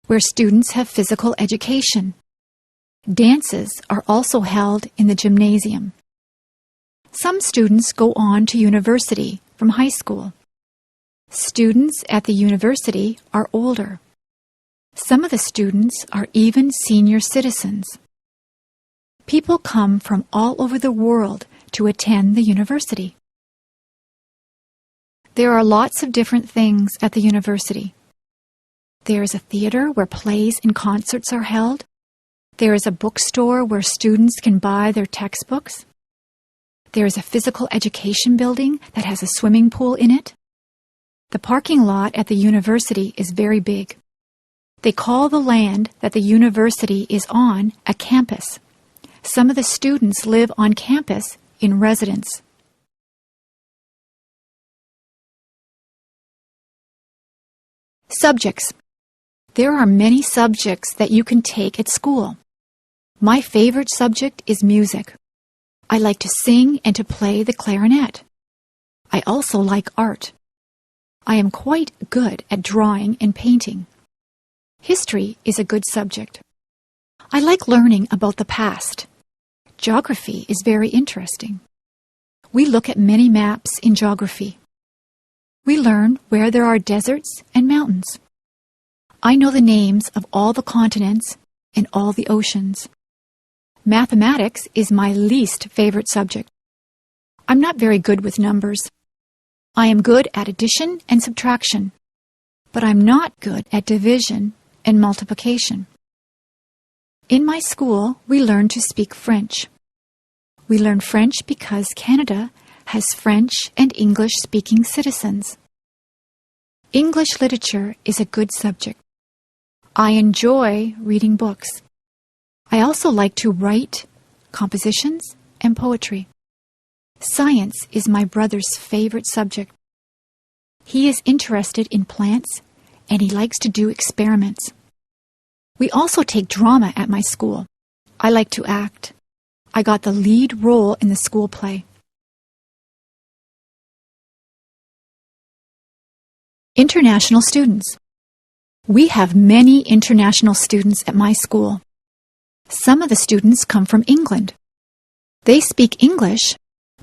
where students have physical education. Dances are also held in the gymnasium. Some students go on to university from high school. Students at the university are older. Some of the students are even senior citizens. People come from all over the world to attend the university. There are lots of different things at the university. There is a theater where plays and concerts are held. There is a bookstore where students can buy their textbooks. There is a physical education building that has a swimming pool in it. The parking lot at the university is very big. They call the land that the university is on a campus. Some of the students live on campus in residence. Subjects. There are many subjects that you can take at school. My favorite subject is music. I like to sing and to play the clarinet. I also like art. I am quite good at drawing and painting. History is a good subject. I like learning about the past. Geography is very interesting. We look at many maps in geography. We learn where there are deserts and mountains. I know the names of all the continents and all the oceans. Mathematics is my least favorite subject. I'm not very good with numbers. I am good at addition and subtraction, but I'm not good at division and multiplication. In my school, we learn to speak French. We learn French because Canada has French and English-speaking citizens. English literature is a good subject. I enjoy reading books. I also like to write compositions and poetry. Science is my brother's favorite subject. He is interested in plants and he likes to do experiments. We also take drama at my school. I like to act. I got the lead role in the school play. International students. We have many international students at my school. Some of the students come from England. They speak English,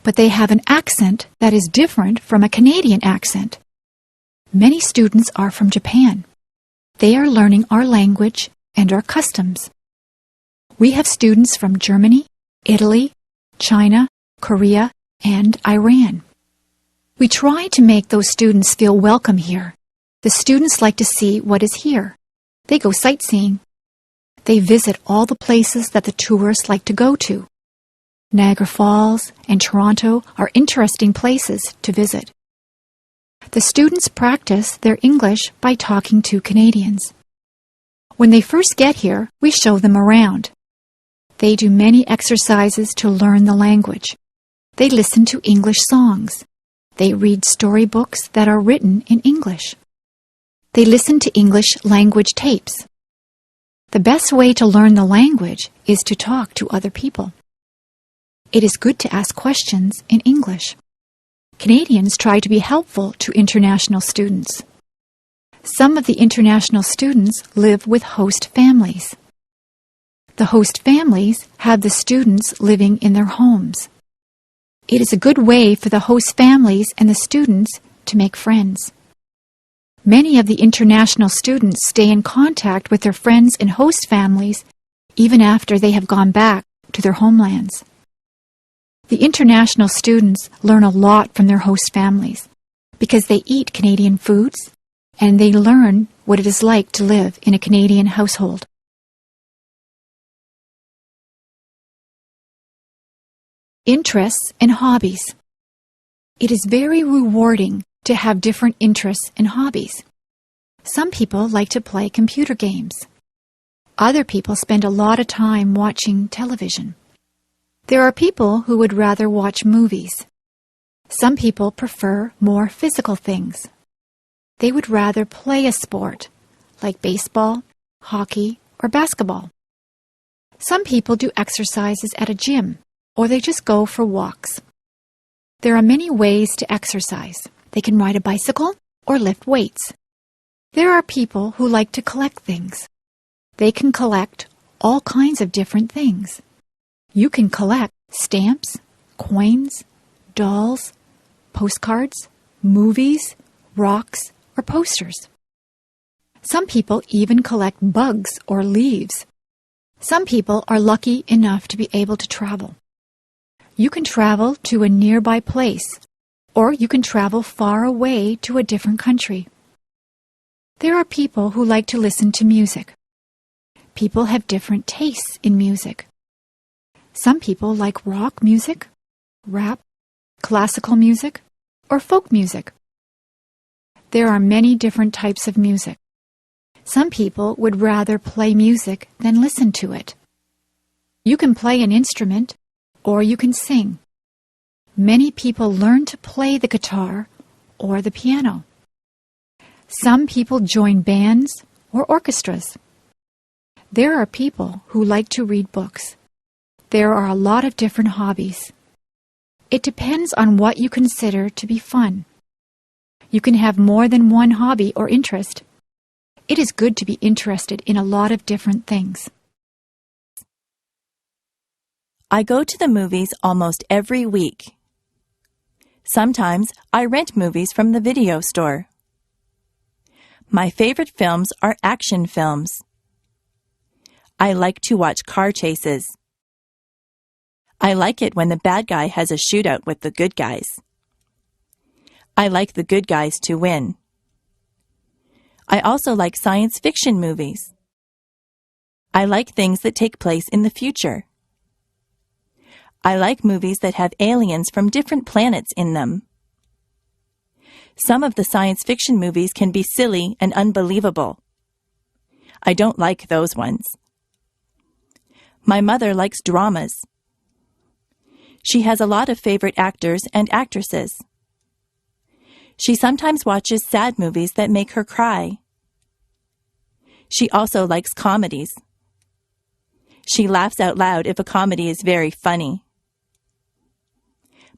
but they have an accent that is different from a Canadian accent. Many students are from Japan. They are learning our language and our customs. We have students from Germany, Italy, China, Korea, and Iran. We try to make those students feel welcome here. The students like to see what is here. They go sightseeing. They visit all the places that the tourists like to go to. Niagara Falls and Toronto are interesting places to visit. The students practice their English by talking to Canadians. When they first get here, we show them around. They do many exercises to learn the language. They listen to English songs. They read storybooks that are written in English. They listen to English language tapes. The best way to learn the language is to talk to other people. It is good to ask questions in English. Canadians try to be helpful to international students. Some of the international students live with host families. The host families have the students living in their homes. It is a good way for the host families and the students to make friends. Many of the international students stay in contact with their friends and host families even after they have gone back to their homelands. The international students learn a lot from their host families because they eat Canadian foods and they learn what it is like to live in a Canadian household. Interests and hobbies. It is very rewarding to have different interests and hobbies. Some people like to play computer games. Other people spend a lot of time watching television. There are people who would rather watch movies. Some people prefer more physical things. They would rather play a sport, like baseball, hockey, or basketball. Some people do exercises at a gym, or they just go for walks. There are many ways to exercise. They can ride a bicycle or lift weights. There are people who like to collect things. They can collect all kinds of different things. You can collect stamps, coins, dolls, postcards, movies, rocks, or posters. Some people even collect bugs or leaves. Some people are lucky enough to be able to travel. You can travel to a nearby place, or you can travel far away to a different country. There are people who like to listen to music. People have different tastes in music. Some people like rock music, rap, classical music, or folk music. There are many different types of music. Some people would rather play music than listen to it. You can play an instrument, or you can sing. Many people learn to play the guitar or the piano. Some people join bands or orchestras. There are people who like to read books. There are a lot of different hobbies. It depends on what you consider to be fun. You can have more than one hobby or interest. It is good to be interested in a lot of different things. I go to the movies almost every week. Sometimes I rent movies from the video store. My favorite films are action films. I like to watch car chases. I like it when the bad guy has a shootout with the good guys. I like the good guys to win. I also like science fiction movies. I like things that take place in the future. I like movies that have aliens from different planets in them. Some of the science fiction movies can be silly and unbelievable. I don't like those ones. My mother likes dramas. She has a lot of favorite actors and actresses. She sometimes watches sad movies that make her cry. She also likes comedies. She laughs out loud if a comedy is very funny.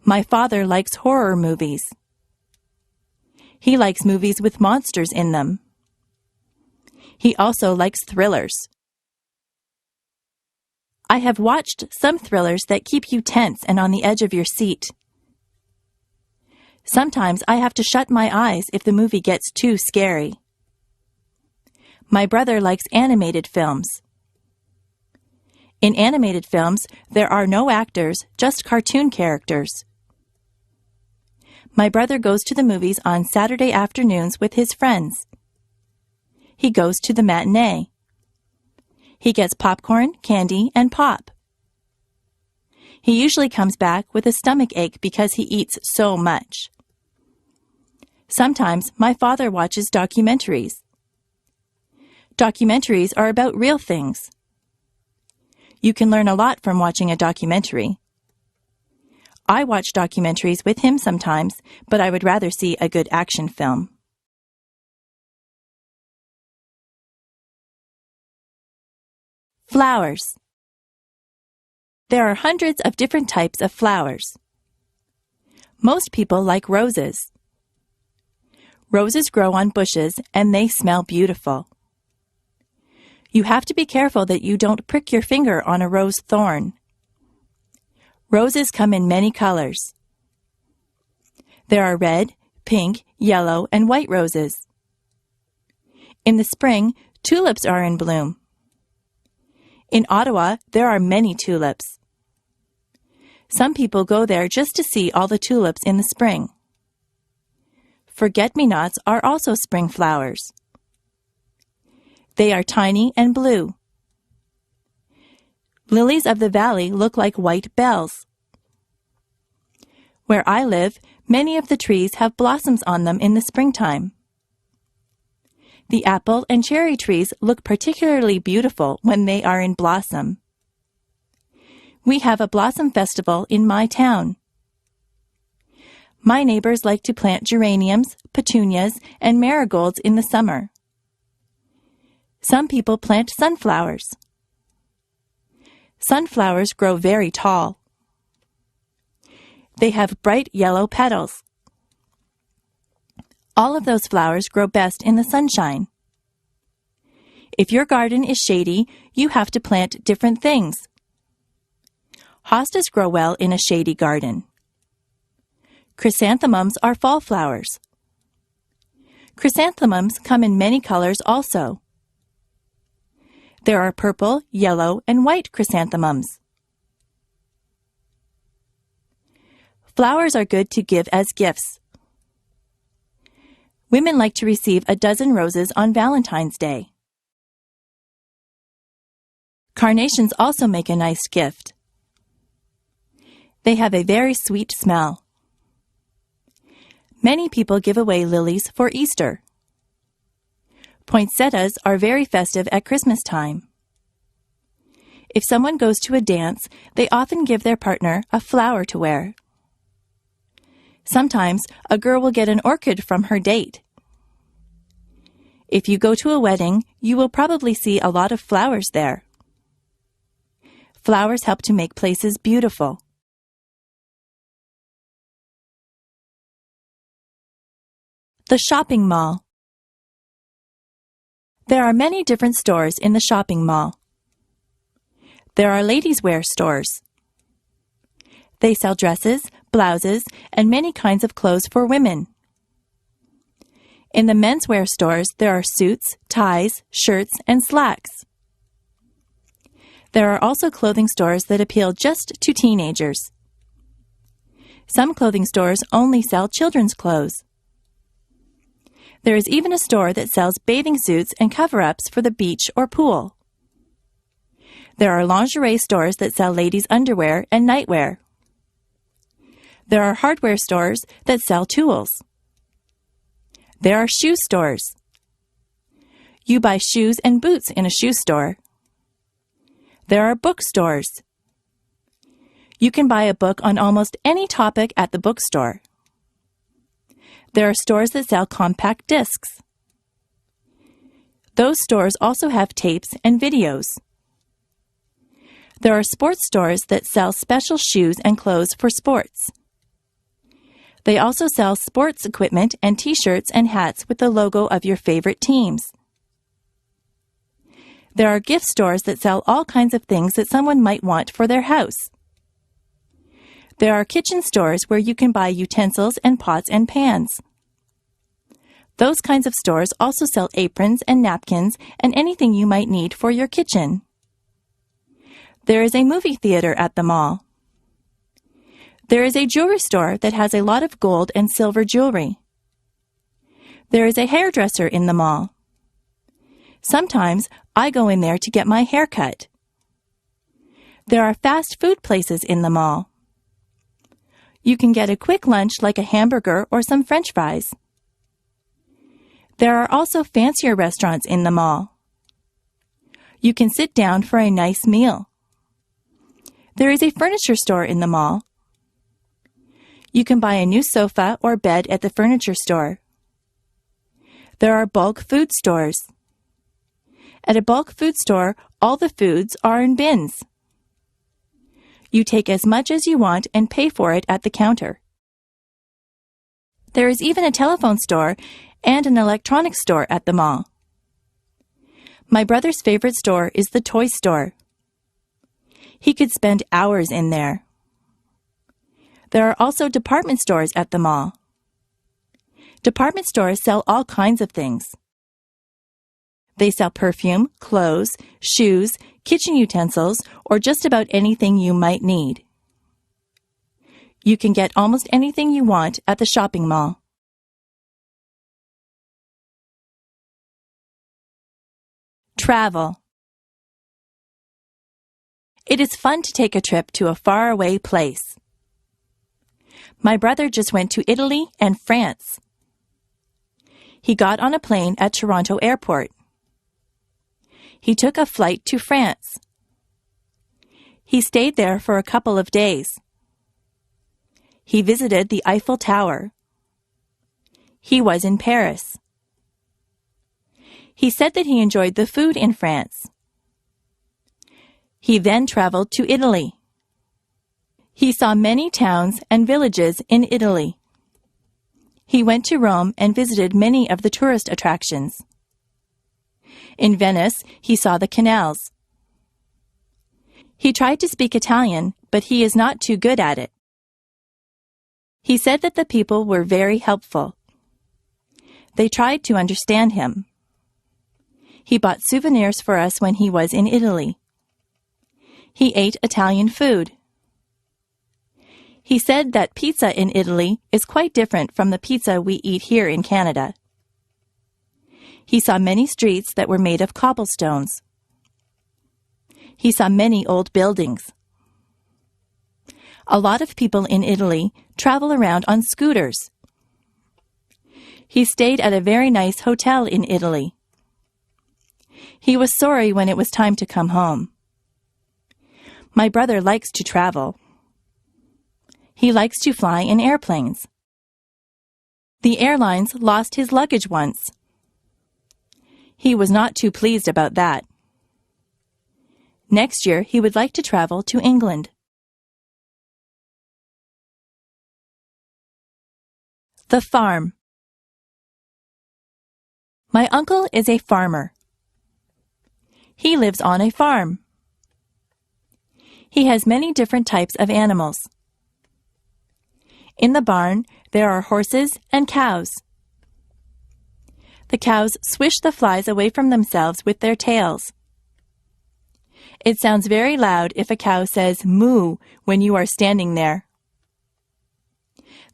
My father likes horror movies. He likes movies with monsters in them. He also likes thrillers. I have watched some thrillers that keep you tense and on the edge of your seat. Sometimes I have to shut my eyes if the movie gets too scary. My brother likes animated films. In animated films, there are no actors, just cartoon characters. My brother goes to the movies on Saturday afternoons with his friends. He goes to the matinee. He gets popcorn, candy, and pop. He usually comes back with a stomach ache because he eats so much. Sometimes my father watches documentaries. Documentaries are about real things. You can learn a lot from watching a documentary. I watch documentaries with him sometimes, but I would rather see a good action film. Flowers. There are hundreds of different types of flowers. Most people like roses. Roses grow on bushes and they smell beautiful. You have to be careful that you don't prick your finger on a rose thorn. Roses come in many colors. There are red, pink, yellow, and white roses. In the spring, tulips are in bloom. In Ottawa, there are many tulips. Some people go there just to see all the tulips in the spring. Forget-me-nots are also spring flowers. They are tiny and blue. Lilies of the valley look like white bells. Where I live, many of the trees have blossoms on them in the springtime. The apple and cherry trees look particularly beautiful when they are in blossom. We have a blossom festival in my town. My neighbors like to plant geraniums, petunias, and marigolds in the summer. Some people plant sunflowers. Sunflowers grow very tall. They have bright yellow petals. All of those flowers grow best in the sunshine. If your garden is shady, you have to plant different things. Hostas grow well in a shady garden. Chrysanthemums are fall flowers. Chrysanthemums come in many colors also. There are purple, yellow, and white chrysanthemums. Flowers are good to give as gifts. Women like to receive a dozen roses on Valentine's Day. Carnations also make a nice gift. They have a very sweet smell. Many people give away lilies for Easter. Poinsettias are very festive at Christmas time. If someone goes to a dance, they often give their partner a flower to wear. Sometimes a girl will get an orchid from her date. If you go to a wedding, you will probably see a lot of flowers there. Flowers help to make places beautiful. The shopping mall. There are many different stores in the shopping mall. There are ladies' wear stores. They sell dresses, blouses, and many kinds of clothes for women. In the menswear stores, there are suits, ties, shirts, and slacks. There are also clothing stores that appeal just to teenagers. Some clothing stores only sell children's clothes. There is even a store that sells bathing suits and cover-ups for the beach or pool. There are lingerie stores that sell ladies' underwear and nightwear. There are hardware stores that sell tools. There are shoe stores. You buy shoes and boots in a shoe store. There are bookstores. You can buy a book on almost any topic at the bookstore. There are stores that sell compact discs. Those stores also have tapes and videos. There are sports stores that sell special shoes and clothes for sports. They also sell sports equipment and t-shirts and hats with the logo of your favorite teams. There are gift stores that sell all kinds of things that someone might want for their house. There are kitchen stores where you can buy utensils and pots and pans. Those kinds of stores also sell aprons and napkins and anything you might need for your kitchen. There is a movie theater at the mall. There is a jewelry store that has a lot of gold and silver jewelry. There is a hairdresser in the mall. Sometimes I go in there to get my hair cut. There are fast food places in the mall. You can get a quick lunch like a hamburger or some French fries. There are also fancier restaurants in the mall. You can sit down for a nice meal. There is a furniture store in the mall. You can buy a new sofa or bed at the furniture store. There are bulk food stores. At a bulk food store, all the foods are in bins. You take as much as you want and pay for it at the counter. There is even a telephone store and an electronics store at the mall. My brother's favorite store is the toy store. He could spend hours in there. There are also department stores at the mall. Department stores sell all kinds of things. They sell perfume, clothes, shoes, kitchen utensils, or just about anything you might need. You can get almost anything you want at the shopping mall. Travel. It is fun to take a trip to a faraway place. My brother just went to Italy and France. He got on a plane at Toronto Airport. He took a flight to France. He stayed there for a couple of days. He visited the Eiffel Tower. He was in Paris. He said that he enjoyed the food in France. He then traveled to Italy. He saw many towns and villages in Italy. He went to Rome and visited many of the tourist attractions. In Venice, he saw the canals. He tried to speak Italian, but he is not too good at it. He said that the people were very helpful. They tried to understand him. He bought souvenirs for us when he was in Italy. He ate Italian food. He said that pizza in Italy is quite different from the pizza we eat here in Canada. He saw many streets that were made of cobblestones. He saw many old buildings. A lot of people in Italy travel around on scooters. He stayed at a very nice hotel in Italy. He was sorry when it was time to come home. My brother likes to travel. He likes to fly in airplanes. The airlines lost his luggage once. He was not too pleased about that. Next year, he would like to travel to England. The farm. My uncle is a farmer. He lives on a farm. He has many different types of animals. In the barn, there are horses and cows. The cows swish the flies away from themselves with their tails. It sounds very loud if a cow says moo when you are standing there.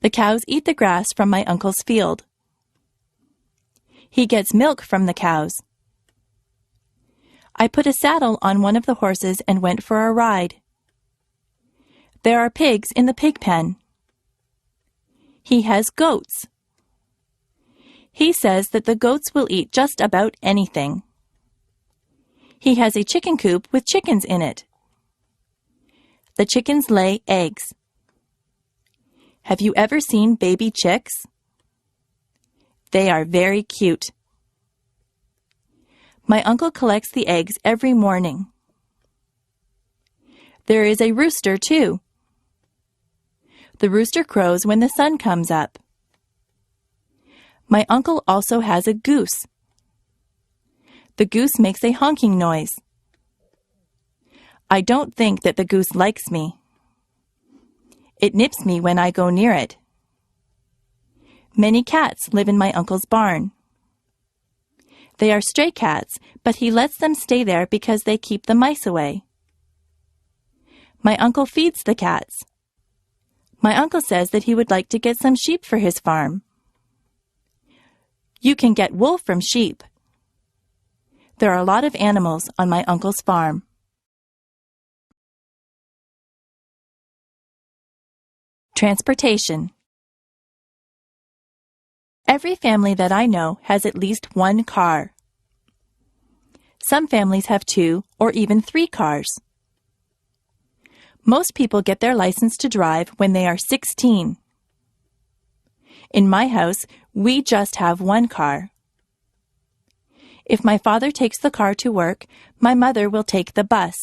The cows eat the grass from my uncle's field. He gets milk from the cows. I put a saddle on one of the horses and went for a ride. There are pigs in the pig pen. He has goats. He says that the goats will eat just about anything. He has a chicken coop with chickens in it. The chickens lay eggs. Have you ever seen baby chicks? They are very cute. My uncle collects the eggs every morning. There is a rooster, too. The rooster crows when the sun comes up. My uncle also has a goose. The goose makes a honking noise. I don't think that the goose likes me. It nips me when I go near it. Many cats live in my uncle's barn. They are stray cats, but he lets them stay there because they keep the mice away. My uncle feeds the cats. My uncle says that he would like to get some sheep for his farm. You can get wool from sheep. There are a lot of animals on my uncle's farm. Transportation. Every family that I know has at least one car. Some families have 2 or even 3 cars. Most people get their license to drive when they are 16. In my house, we just have one car. If my father takes the car to work, my mother will take the bus.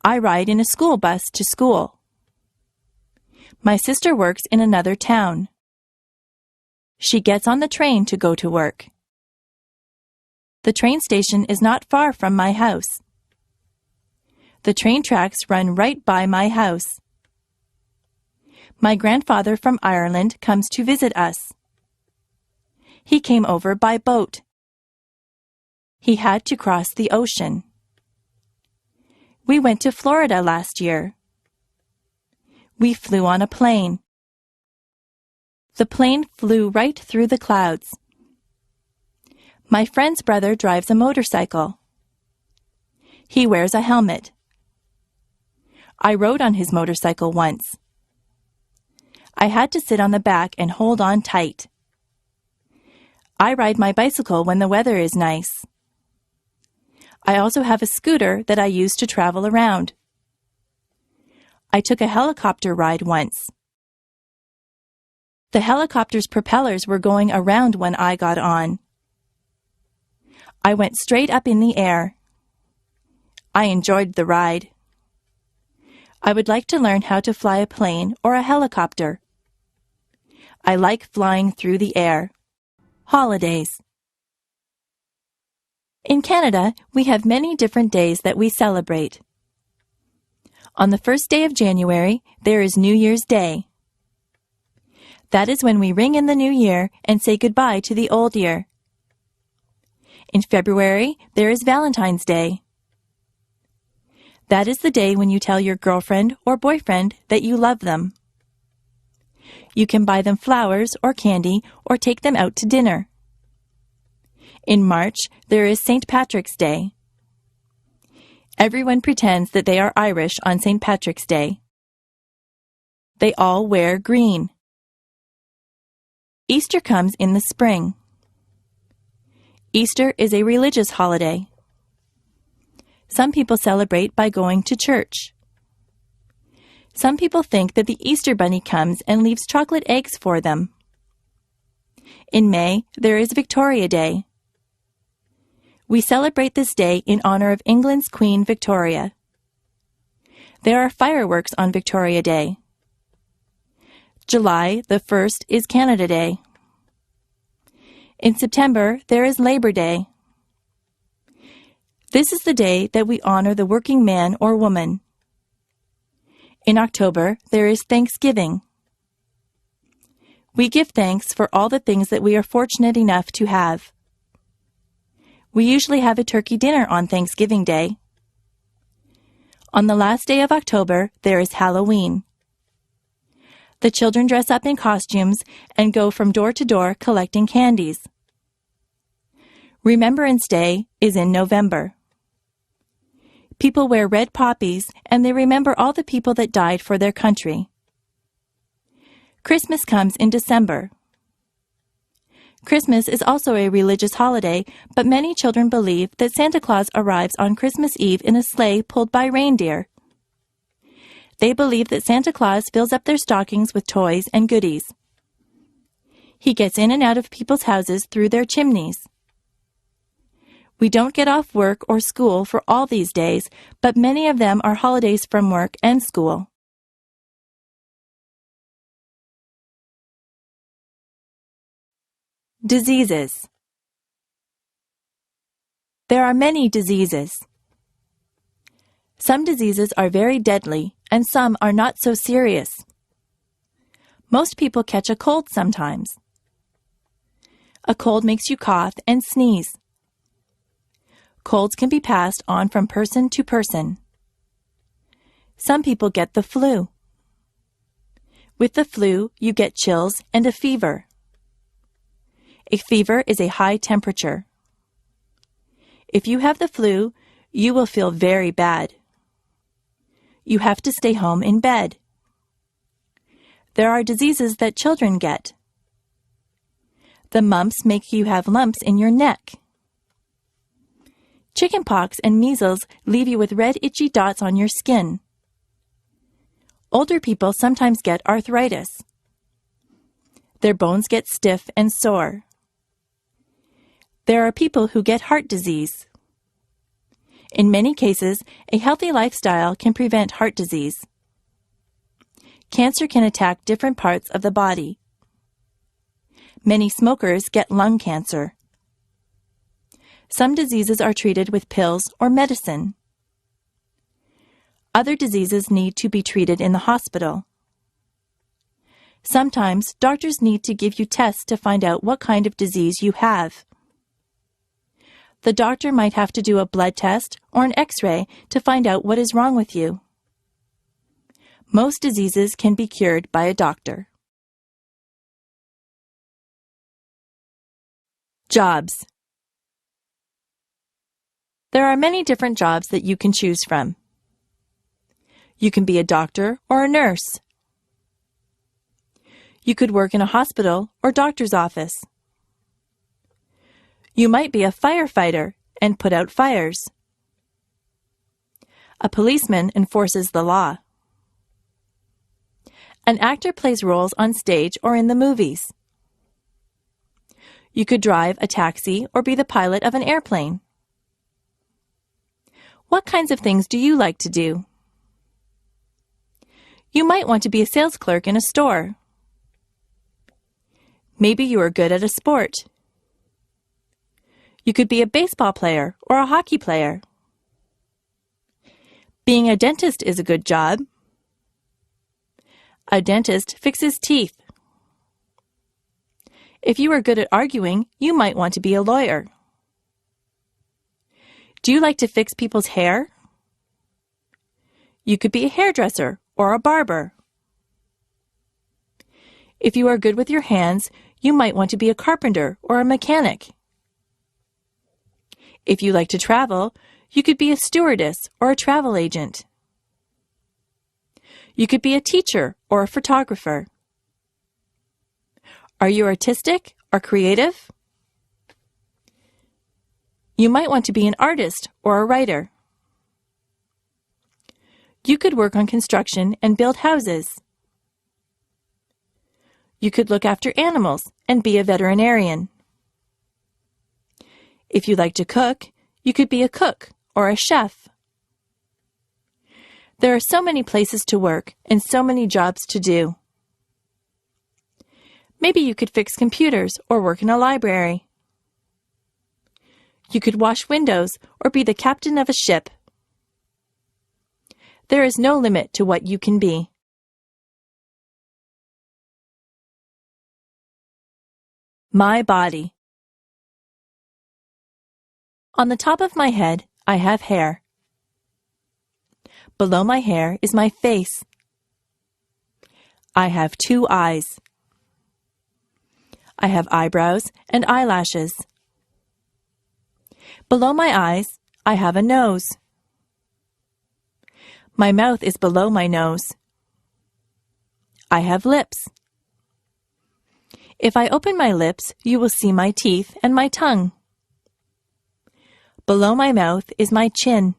I ride in a school bus to school. My sister works in another town. She gets on the train to go to work. The train station is not far from my house. The train tracks run right by my house. My grandfather from Ireland comes to visit us. He came over by boat. He had to cross the ocean. We went to Florida last year. We flew on a plane. The plane flew right through the clouds. My friend's brother drives a motorcycle. He wears a helmet. I rode on his motorcycle once. I had to sit on the back and hold on tight. I ride my bicycle when the weather is nice. I also have a scooter that I use to travel around. I took a helicopter ride once. The helicopter's propellers were going around when I got on. I went straight up in the air. I enjoyed the ride. I would like to learn how to fly a plane or a helicopter. I like flying through the air. Holidays. In Canada, we have many different days that we celebrate. On the first day of January, there is New Year's Day. That is when we ring in the new year and say goodbye to the old year. In February, there is Valentine's Day. That is the day when you tell your girlfriend or boyfriend that you love them. You can buy them flowers or candy or take them out to dinner. In March, there is St. Patrick's Day. Everyone pretends that they are Irish on St. Patrick's Day. They all wear green. Easter comes in the spring. Easter is a religious holiday. Some people celebrate by going to church. Some people think that the Easter Bunny comes and leaves chocolate eggs for them. In May, there is Victoria Day. We celebrate this day in honor of England's Queen Victoria. There are fireworks on Victoria Day. July the 1st is Canada Day. In September, there is Labor Day. This is the day that we honor the working man or woman. In October, there is Thanksgiving. We give thanks for all the things that we are fortunate enough to have. We usually have a turkey dinner on Thanksgiving Day. On the last day of October, there is Halloween. The children dress up in costumes and go from door to door collecting candies. Remembrance Day is in November. People wear red poppies and they remember all the people that died for their country. Christmas comes in December. Christmas is also a religious holiday, but many children believe that Santa Claus arrives on Christmas Eve in a sleigh pulled by reindeer. They believe that Santa Claus fills up their stockings with toys and goodies. He gets in and out of people's houses through their chimneys. We don't get off work or school for all these days, but many of them are holidays from work and school. Diseases. There are many diseases. Some diseases are very deadly, and some are not so serious. Most people catch a cold sometimes. A cold makes you cough and sneeze. Colds can be passed on from person to person. Some people get the flu. With the flu, you get chills and a fever. A fever is a high temperature. If you have the flu, you will feel very bad. You have to stay home in bed. There are diseases that children get. The mumps make you have lumps in your neck. Chickenpox and measles leave you with red itchy dots on your skin. Older people sometimes get arthritis. Their bones get stiff and sore. There are people who get heart disease. In many cases, a healthy lifestyle can prevent heart disease. Cancer can attack different parts of the body. Many smokers get lung cancer. Some diseases are treated with pills or medicine. Other diseases need to be treated in the hospital. Sometimes doctors need to give you tests to find out what kind of disease you have. The doctor might have to do a blood test or an X-ray to find out what is wrong with you. Most diseases can be cured by a doctor. Jobs. There are many different jobs that you can choose from. You can be a doctor or a nurse. You could work in a hospital or doctor's office. You might be a firefighter and put out fires. A policeman enforces the law. An actor plays roles on stage or in the movies. You could drive a taxi or be the pilot of an airplane. What kinds of things do you like to do? You might want to be a sales clerk in a store. Maybe you are good at a sport. You could be a baseball player or a hockey player. Being a dentist is a good job. A dentist fixes teeth. If you are good at arguing, you might want to be a lawyer. Do you like to fix people's hair? You could be a hairdresser or a barber. If you are good with your hands, you might want to be a carpenter or a mechanic. If you like to travel, you could be a stewardess or a travel agent. You could be a teacher or a photographer. Are you artistic or creative? You might want to be an artist or a writer. You could work on construction and build houses. You could look after animals and be a veterinarian. If you like to cook, you could be a cook or a chef. There are so many places to work and so many jobs to do. Maybe you could fix computers or work in a library. You could wash windows or be the captain of a ship. There is no limit to what you can be. My body. On the top of my head, I have hair. Below my hair is my face. I have 2 eyes. I have eyebrows and eyelashes. Below my eyes, I have a nose. My mouth is below my nose. I have lips. If I open my lips, you will see my teeth and my tongue. Below my mouth is my chin.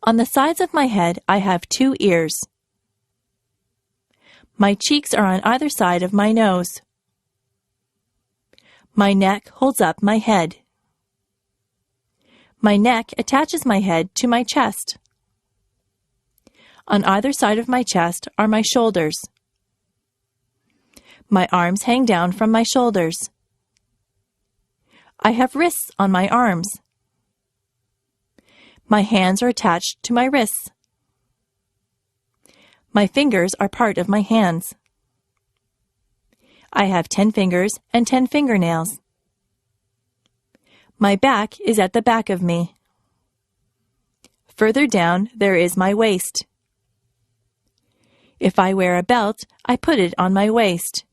On the sides of my head, I have 2 ears. My cheeks are on either side of my nose. My neck holds up my head. My neck attaches my head to my chest. On either side of my chest are my shoulders. My arms hang down from my shoulders. I have wrists on my arms. My hands are attached to my wrists. My fingers are part of my hands. I have 10 fingers and 10 fingernails. My back is at the back of me. Further down, there is my waist. If I wear a belt, I put it on my waist.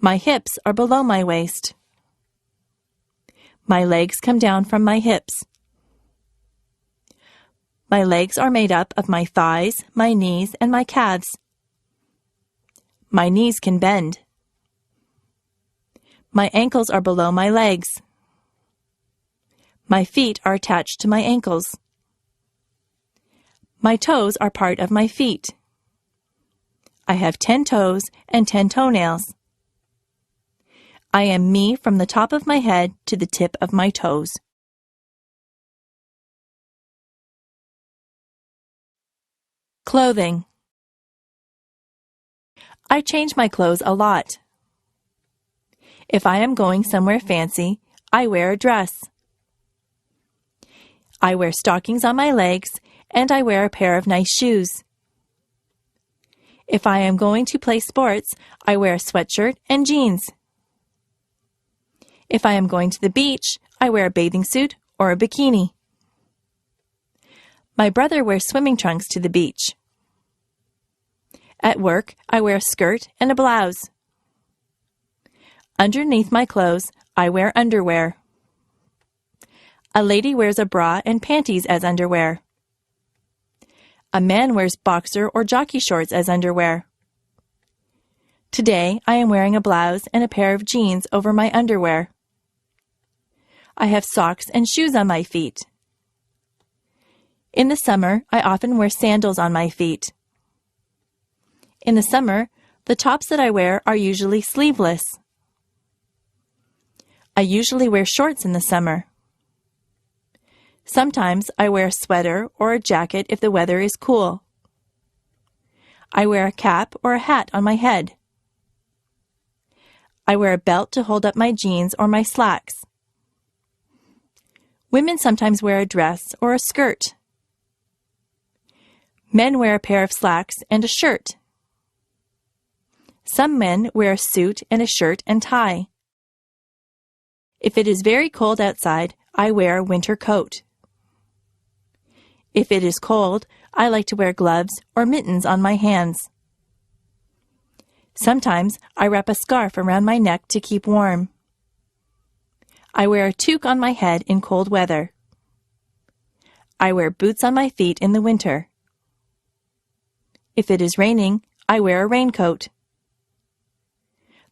My hips are below my waist. My legs come down from my hips. My legs are made up of my thighs, my knees, and my calves. My knees can bend. My ankles are below my legs. My feet are attached to my ankles. My toes are part of my feet. I have 10 toes and 10 toenails. I am me from the top of my head to the tip of my toes. Clothing. I change my clothes a lot. If I am going somewhere fancy, I wear a dress. I wear stockings on my legs, and I wear a pair of nice shoes. If I am going to play sports, I wear a sweatshirt and jeans. If I am going to the beach, I wear a bathing suit or a bikini. My brother wears swimming trunks to the beach. At work, I wear a skirt and a blouse. Underneath my clothes, I wear underwear. A lady wears a bra and panties as underwear. A man wears boxer or jockey shorts as underwear. Today, I am wearing a blouse and a pair of jeans over my underwear. I have socks and shoes on my feet. In the summer, I often wear sandals on my feet. In the summer, the tops that I wear are usually sleeveless. I usually wear shorts in the summer. Sometimes I wear a sweater or a jacket if the weather is cool. I wear a cap or a hat on my head. I wear a belt to hold up my jeans or my slacks. Women sometimes wear a dress or a skirt. Men wear a pair of slacks and a shirt. Some men wear a suit and a shirt and tie. If it is very cold outside, I wear a winter coat. If it is cold, I like to wear gloves or mittens on my hands. Sometimes I wrap a scarf around my neck to keep warm. I wear a toque on my head in cold weather. I wear boots on my feet in the winter. If it is raining, I wear a raincoat.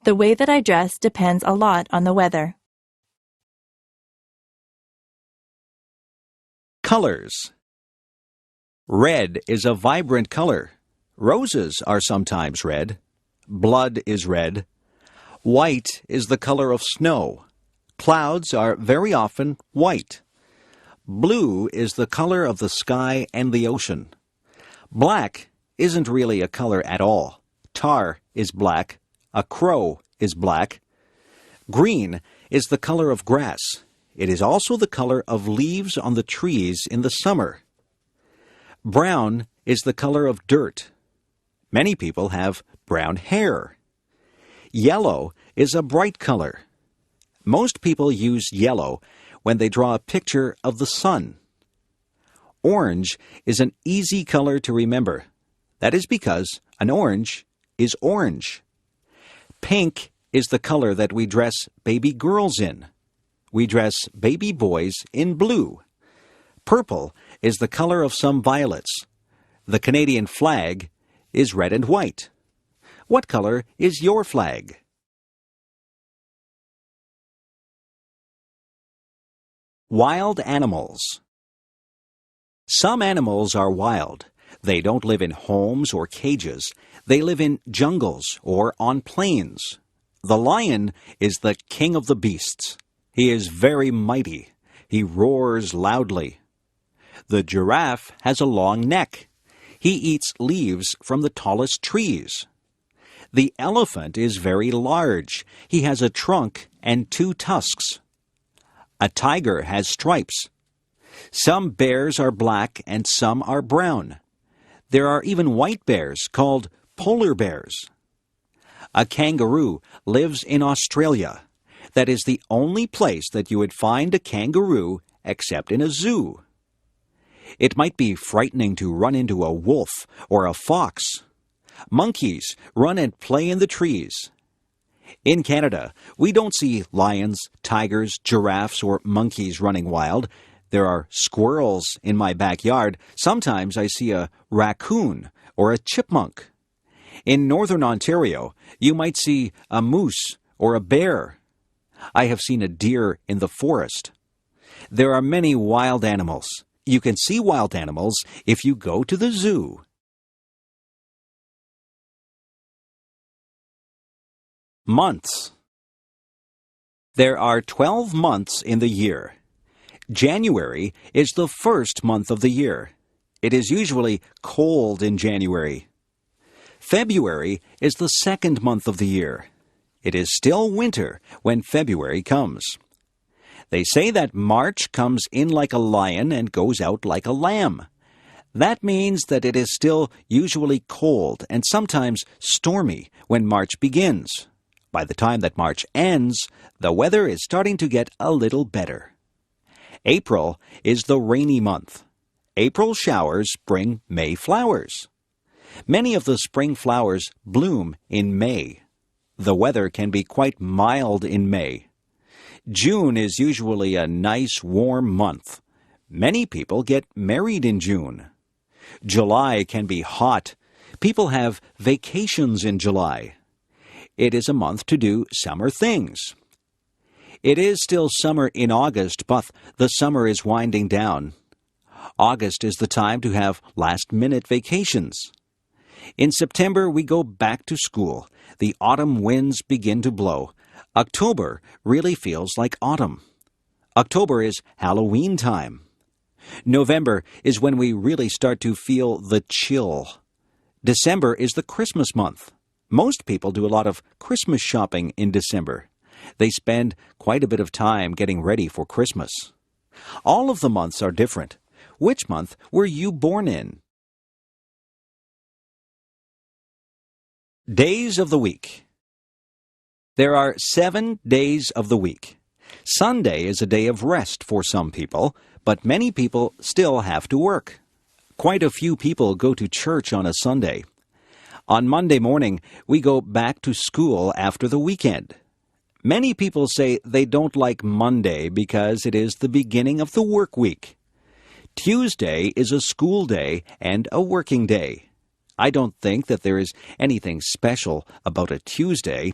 The way that I dress depends a lot on the weather. Colors. Red is a vibrant color. Roses are sometimes red. Blood is red. White is the color of snow. Clouds are very often white. Blue is the color of the sky and the ocean. Black isn't really a color at all. Tar is black. A crow is black. Green is the color of grass. It is also the color of leaves on the trees in the summer. Brown is the color of dirt. Many people have brown hair. Yellow is a bright color. Most people use yellow when they draw a picture of the sun. Orange is an easy color to remember. That is because an orange is orange. Pink is the color that we dress baby girls in. We dress baby boys in blue. Purple is the color of some violets. The Canadian flag is red and white. What color is your flag? Wild animals. Some animals are wild. They don't live in homes or cages. They live in jungles or on plains. The lion is the king of the beasts. He is very mighty. He roars loudly. The giraffe has a long neck. He eats leaves from the tallest trees. The elephant is very large. He has a trunk and 2 tusks. A tiger has stripes. Some bears are black and some are brown. There are even white bears called polar bears. A kangaroo lives in Australia. That is the only place that you would find a kangaroo except in a zoo. It might be frightening to run into a wolf or a fox. Monkeys run and play in the trees. In Canada, we don't see lions, tigers, giraffes, or monkeys running wild. There are squirrels in my backyard. Sometimes I see a raccoon or a chipmunk. In northern Ontario, you might see a moose or a bear. I have seen a deer in the forest. There are many wild animals. You can see wild animals if you go to the zoo. Months. There are 12 months in the year. January is the first month of the year. It is usually cold in January. February is the second month of the year. It is still winter when February comes. They say that March comes in like a lion and goes out like a lamb. That means that it is still usually cold and sometimes stormy when March begins. By the time that March ends, the weather is starting to get a little better. April is the rainy month. April showers bring May flowers. Many of the spring flowers bloom in May. The weather can be quite mild in May. June is usually a nice warm month. Many people get married in June. July can be hot. People have vacations in July. It is a month to do summer things. It is still summer in August, but the summer is winding down. August is the time to have last-minute vacations. In September, we go back to school. The autumn winds begin to blow. October really feels like autumn. October is Halloween time. November is when we really start to feel the chill. December is the Christmas month. Most people do a lot of Christmas shopping in December. They spend quite a bit of time getting ready for Christmas. All of the months are different. Which month were you born in? Days of the week. There are 7 days of the week. Sunday is a day of rest for some people, but many people still have to work. Quite a few people go to church on a Sunday. On Monday morning, we go back to school after the weekend. Many people say they don't like Monday because it is the beginning of the work week. Tuesday is a school day and a working day. I don't think that there is anything special about a Tuesday.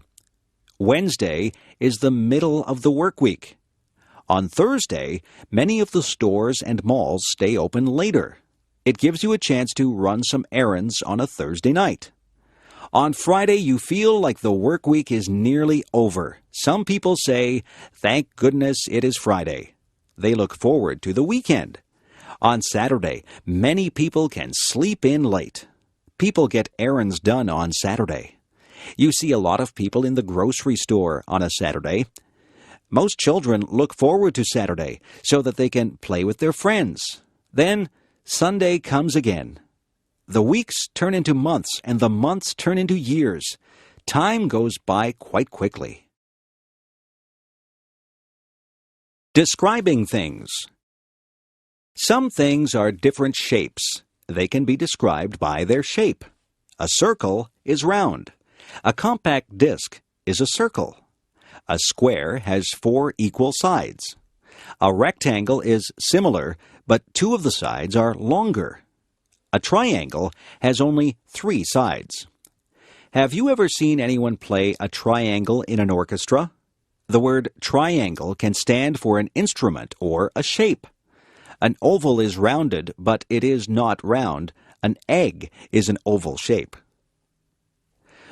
Wednesday is the middle of the work week. On Thursday, many of the stores and malls stay open later. It gives you a chance to run some errands on a Thursday night. On Friday, you feel like the work week is nearly over. Some people say, "Thank goodness it is Friday." They look forward to the weekend. On Saturday, many people can sleep in late. People get errands done on Saturday. You see a lot of people in the grocery store on a Saturday. Most children look forward to Saturday so that they can play with their friends. Then Sunday comes again. The weeks turn into months, and the months turn into years. Time goes by quite quickly. Describing things. Some things are different shapes. They can be described by their shape. A circle is round. A compact disc is a circle. A square has 4 equal sides. A rectangle is similar, but 2 of the sides are longer. A triangle has only 3 sides. Have you ever seen anyone play a triangle in an orchestra? The word triangle can stand for an instrument or a shape. An oval is rounded, but it is not round. An egg is an oval shape.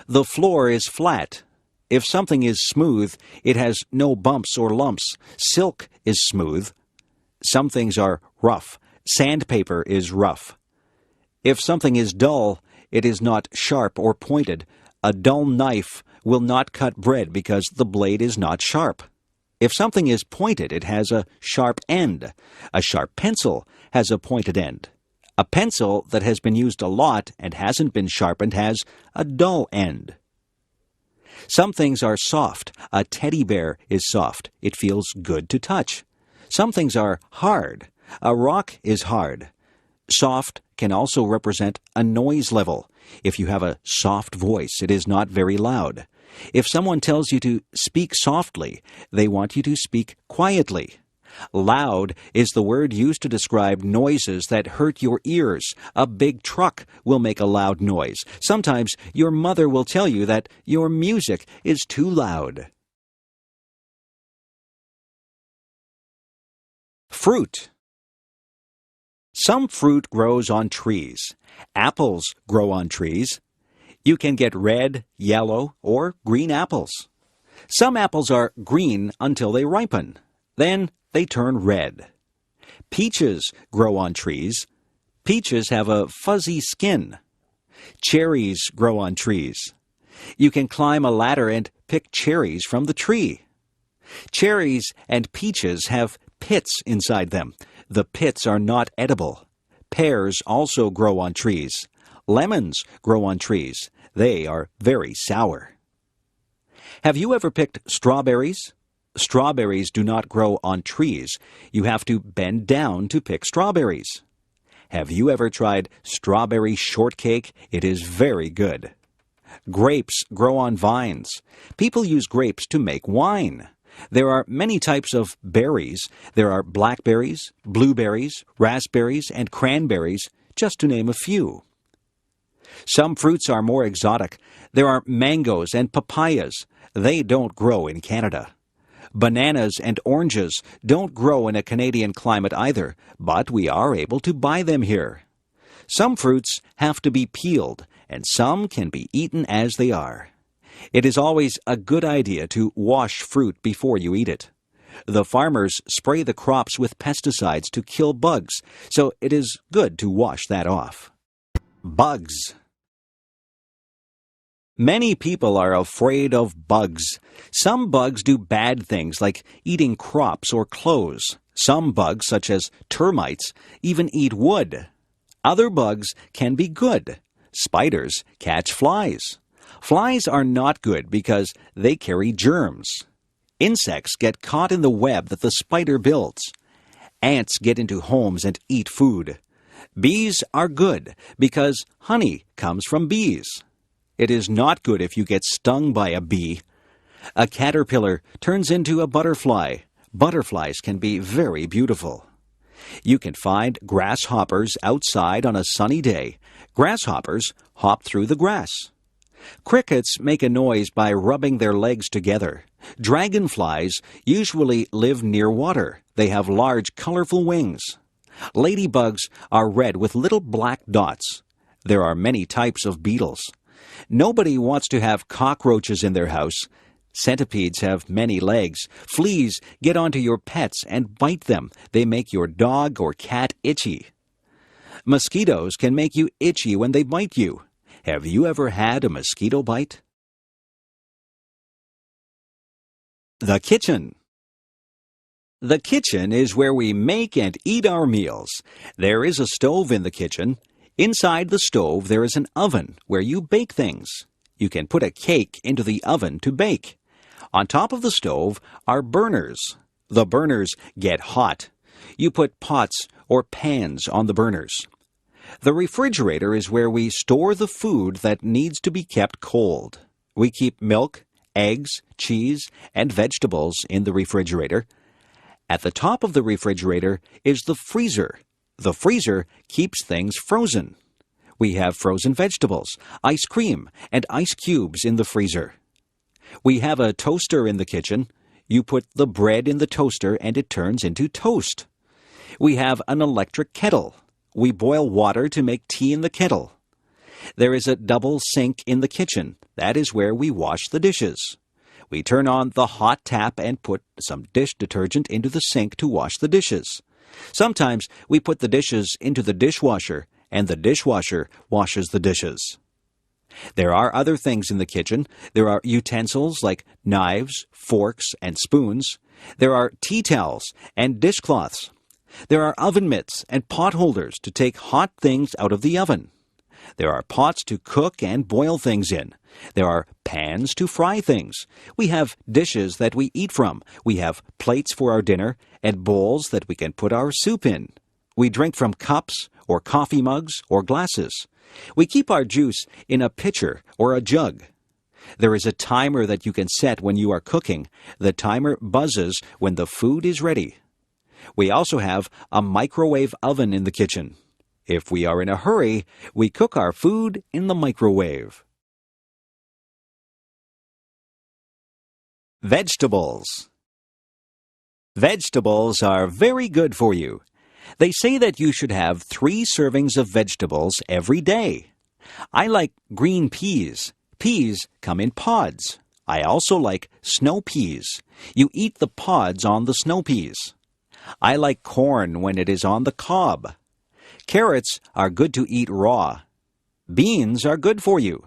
The floor is flat. If something is smooth, it has no bumps or lumps. Silk is smooth. Some things are rough. Sandpaper is rough. If something is dull, it is not sharp or pointed. A dull knife will not cut bread because the blade is not sharp. If something is pointed, it has a sharp end. A sharp pencil has a pointed end. A pencil that has been used a lot and hasn't been sharpened has a dull end. Some things are soft. A teddy bear is soft. It feels good to touch. Some things are hard. A rock is hard. Soft can also represent a noise level. If you have a soft voice, it is not very loud. If someone tells you to speak softly, they want you to speak quietly. Loud is the word used to describe noises that hurt your ears. A big truck will make a loud noise. Sometimes your mother will tell you that your music is too loud. Fruit. Some fruit grows on trees. Apples grow on trees. You can get red, yellow, or green apples. Some apples are green until they ripen. Then they turn red. Peaches grow on trees. Peaches have a fuzzy skin. Cherries grow on trees. You can climb a ladder and pick cherries from the tree. Cherries and peaches have pits inside them. The pits are not edible. Pears also grow on trees. Lemons grow on trees. They are very sour. Have you ever picked strawberries? Strawberries do not grow on trees. You have to bend down to pick strawberries. Have you ever tried strawberry shortcake? It is very good. Grapes grow on vines. People use grapes to make wine. There are many types of berries. There are blackberries, blueberries, raspberries, and cranberries. just to name a few. Some fruits are more exotic. There are mangoes and papayas. They don't grow in Canada. Bananas and oranges don't grow in a Canadian climate either, but we are able to buy them here. Some fruits have to be peeled, and some can be eaten as they are. It is always a good idea to wash fruit before you eat it. The farmers spray the crops with pesticides to kill bugs, so it is good to wash that off. Bugs. Many people are afraid of bugs. Some bugs do bad things like eating crops or clothes. Some bugs, such as termites, even eat wood. Other bugs can be good. Spiders catch flies. Flies are not good because they carry germs. Insects get caught in the web that the spider builds. Ants get into homes and eat food. Bees are good because honey comes from bees. It is not good if you get stung by a bee. A caterpillar turns into a butterfly. Butterflies can be very beautiful. You can find grasshoppers outside on a sunny day. Grasshoppers hop through the grass. Crickets make a noise by rubbing their legs together. Dragonflies usually live near water. They have large, colorful wings. Ladybugs are red with little black dots. There are many types of beetles. Nobody wants to have cockroaches in their house. Centipedes have many legs. Fleas get onto your pets and bite them. They make your dog or cat itchy. Mosquitoes can make you itchy when they bite you. Have you ever had a mosquito bite? The kitchen. The kitchen is where we make and eat our meals. There is a stove in the kitchen. Inside the stove there is an oven where you bake things. You can put a cake into the oven to bake. On top of the stove are burners. The burners get hot. You put pots or pans on the burners. The refrigerator is where we store the food that needs to be kept cold. We keep milk, eggs, cheese, and vegetables in the refrigerator. At the top of the refrigerator is the freezer. The freezer keeps things frozen. We have frozen vegetables, ice cream, and ice cubes in the freezer. We have a toaster in the kitchen. You put the bread in the toaster and it turns into toast. We have an electric kettle. We boil water to make tea in the kettle. There is a double sink in the kitchen. That is where we wash the dishes. We turn on the hot tap and put some dish detergent into the sink to wash the dishes. Sometimes we put the dishes into the dishwasher, and the dishwasher washes the dishes. There are other things in the kitchen. There are utensils like knives, forks, and spoons. There are tea towels and dishcloths. There are oven mitts and pot holders to take hot things out of the oven. There are pots to cook and boil things in. There are pans to fry things. We have dishes that we eat from. We have plates for our dinner and bowls that we can put our soup in. We drink from cups or coffee mugs or glasses. We keep our juice in a pitcher or a jug. There is a timer that you can set when you are cooking. The timer buzzes when the food is ready. We also have a microwave oven in the kitchen. If we are in a hurry, we cook our food in the microwave. Vegetables. Vegetables are very good for you. They say that you should have 3 servings of vegetables every day. I like green peas. Peas come in pods. I also like snow peas. You eat the pods on the snow peas. I like corn when it is on the cob. Carrots are good to eat raw. Beans are good for you.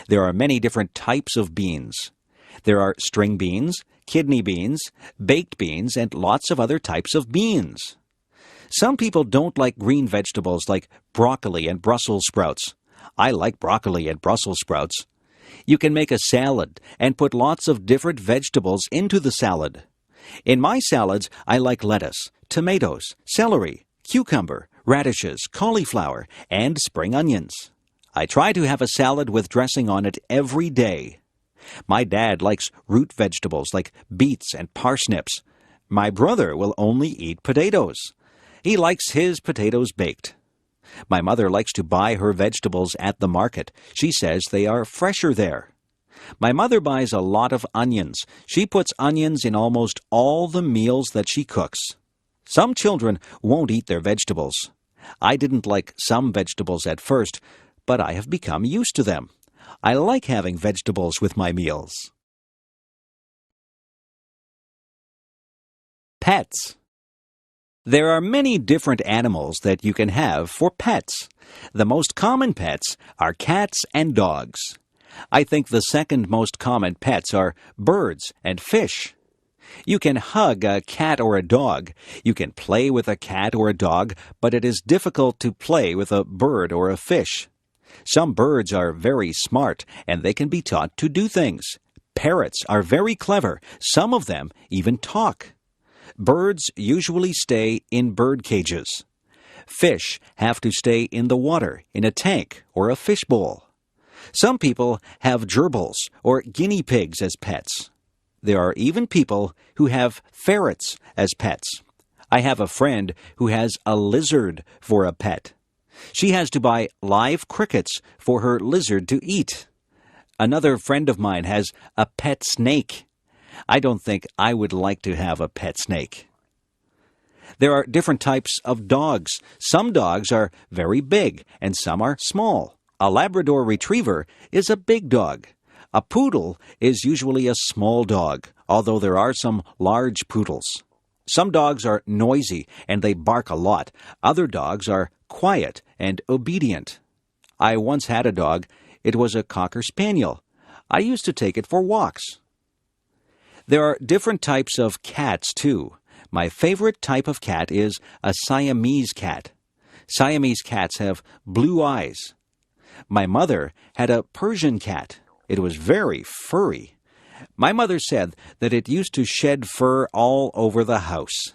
There are many different types of beans. There are string beans, kidney beans, baked beans, and lots of other types of beans. Some people don't like green vegetables like broccoli and Brussels sprouts. I like broccoli and Brussels sprouts. You can make a salad and put lots of different vegetables into the salad. In my salads, I like lettuce, tomatoes, celery, cucumber, radishes, cauliflower, and spring onions. I try to have a salad with dressing on it every day. My dad likes root vegetables like beets and parsnips. My brother will only eat potatoes. He likes his potatoes baked. My mother likes to buy her vegetables at the market. She says they are fresher there. My mother buys a lot of onions. She puts onions in almost all the meals that she cooks. Some children won't eat their vegetables. I didn't like some vegetables at first, but I have become used to them. I like having vegetables with my meals. Pets. There are many different animals that you can have for pets. The most common pets are cats and dogs. I think the second most common pets are birds and fish. You can hug a cat or a dog. You can play with a cat or a dog, but it is difficult to play with a bird or a fish. Some birds are very smart, and they can be taught to do things. Parrots are very clever. Some of them even talk. Birds usually stay in bird cages. Fish have to stay in the water, in a tank or a fishbowl. Some people have gerbils or guinea pigs as pets. There are even people who have ferrets as pets. I have a friend who has a lizard for a pet. She has to buy live crickets for her lizard to eat. Another friend of mine has a pet snake. I don't think I would like to have a pet snake. There are different types of dogs. Some dogs are very big and some are small. A Labrador Retriever is a big dog. A poodle is usually a small dog, although there are some large poodles. Some dogs are noisy and they bark a lot. Other dogs are quiet and obedient. I once had a dog. It was a Cocker Spaniel. I used to take it for walks. There are different types of cats, too. My favorite type of cat is a Siamese cat. Siamese cats have blue eyes. My mother had a Persian cat. It was very furry. My mother said that it used to shed fur all over the house.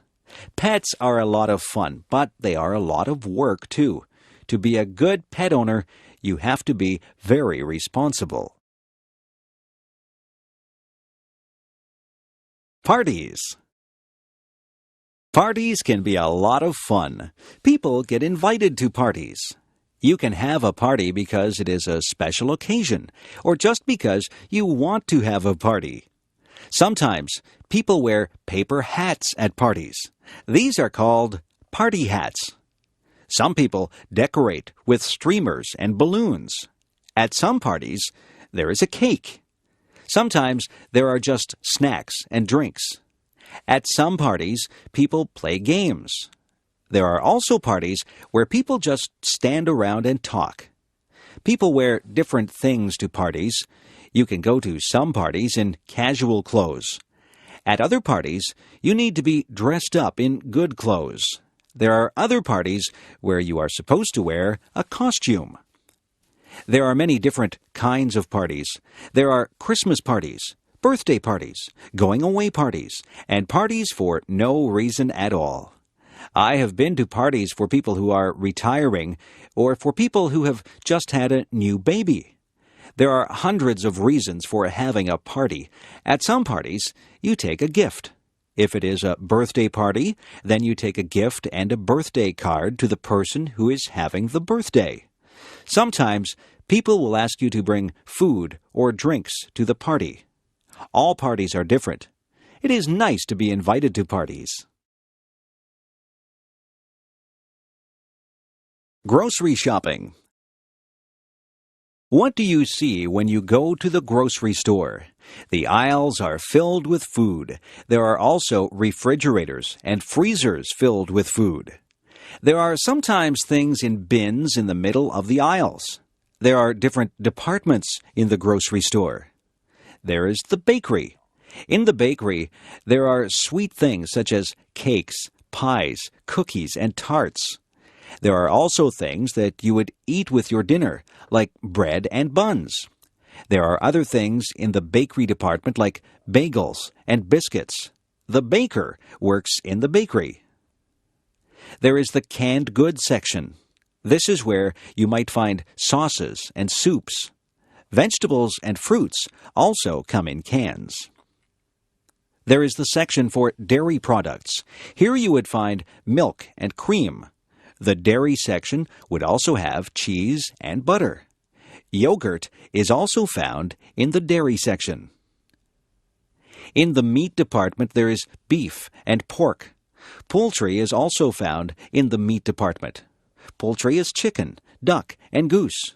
Pets are a lot of fun, but they are a lot of work, too. To be a good pet owner, you have to be very responsible. Parties. Parties can be a lot of fun. People get invited to parties. You can have a party because it is a special occasion, or just because you want to have a party. Sometimes people wear paper hats at parties. These are called party hats. Some people decorate with streamers and balloons. At some parties, there is a cake. Sometimes there are just snacks and drinks. At some parties, people play games. There are also parties where people just stand around and talk. People wear different things to parties. You can go to some parties in casual clothes. At other parties, you need to be dressed up in good clothes. There are other parties where you are supposed to wear a costume. There are many different kinds of parties. There are Christmas parties, birthday parties, going-away parties, and parties for no reason at all. I have been to parties for people who are retiring or for people who have just had a new baby. There are hundreds of reasons for having a party. At some parties, you take a gift. If it is a birthday party, then you take a gift and a birthday card to the person who is having the birthday. Sometimes, people will ask you to bring food or drinks to the party. All parties are different. It is nice to be invited to parties. Grocery shopping. What do you see when you go to the grocery store? The aisles are filled with food. There are also refrigerators and freezers filled with food. There are sometimes things in bins in the middle of the aisles. There are different departments in the grocery store. There is the bakery. In the bakery, there are sweet things such as cakes, pies, cookies, and tarts. There are also things that you would eat with your dinner, like bread and buns. There are other things in the bakery department like bagels and biscuits. The baker works in the bakery. There is the canned goods section. This is where you might find sauces and soups. Vegetables and fruits also come in cans. There is the section for dairy products. Here you would find milk and cream. The dairy section would also have cheese and butter. Yogurt is also found in the dairy section. In the meat department, there is beef and pork. Poultry is also found in the meat department. Poultry is chicken, duck, and goose.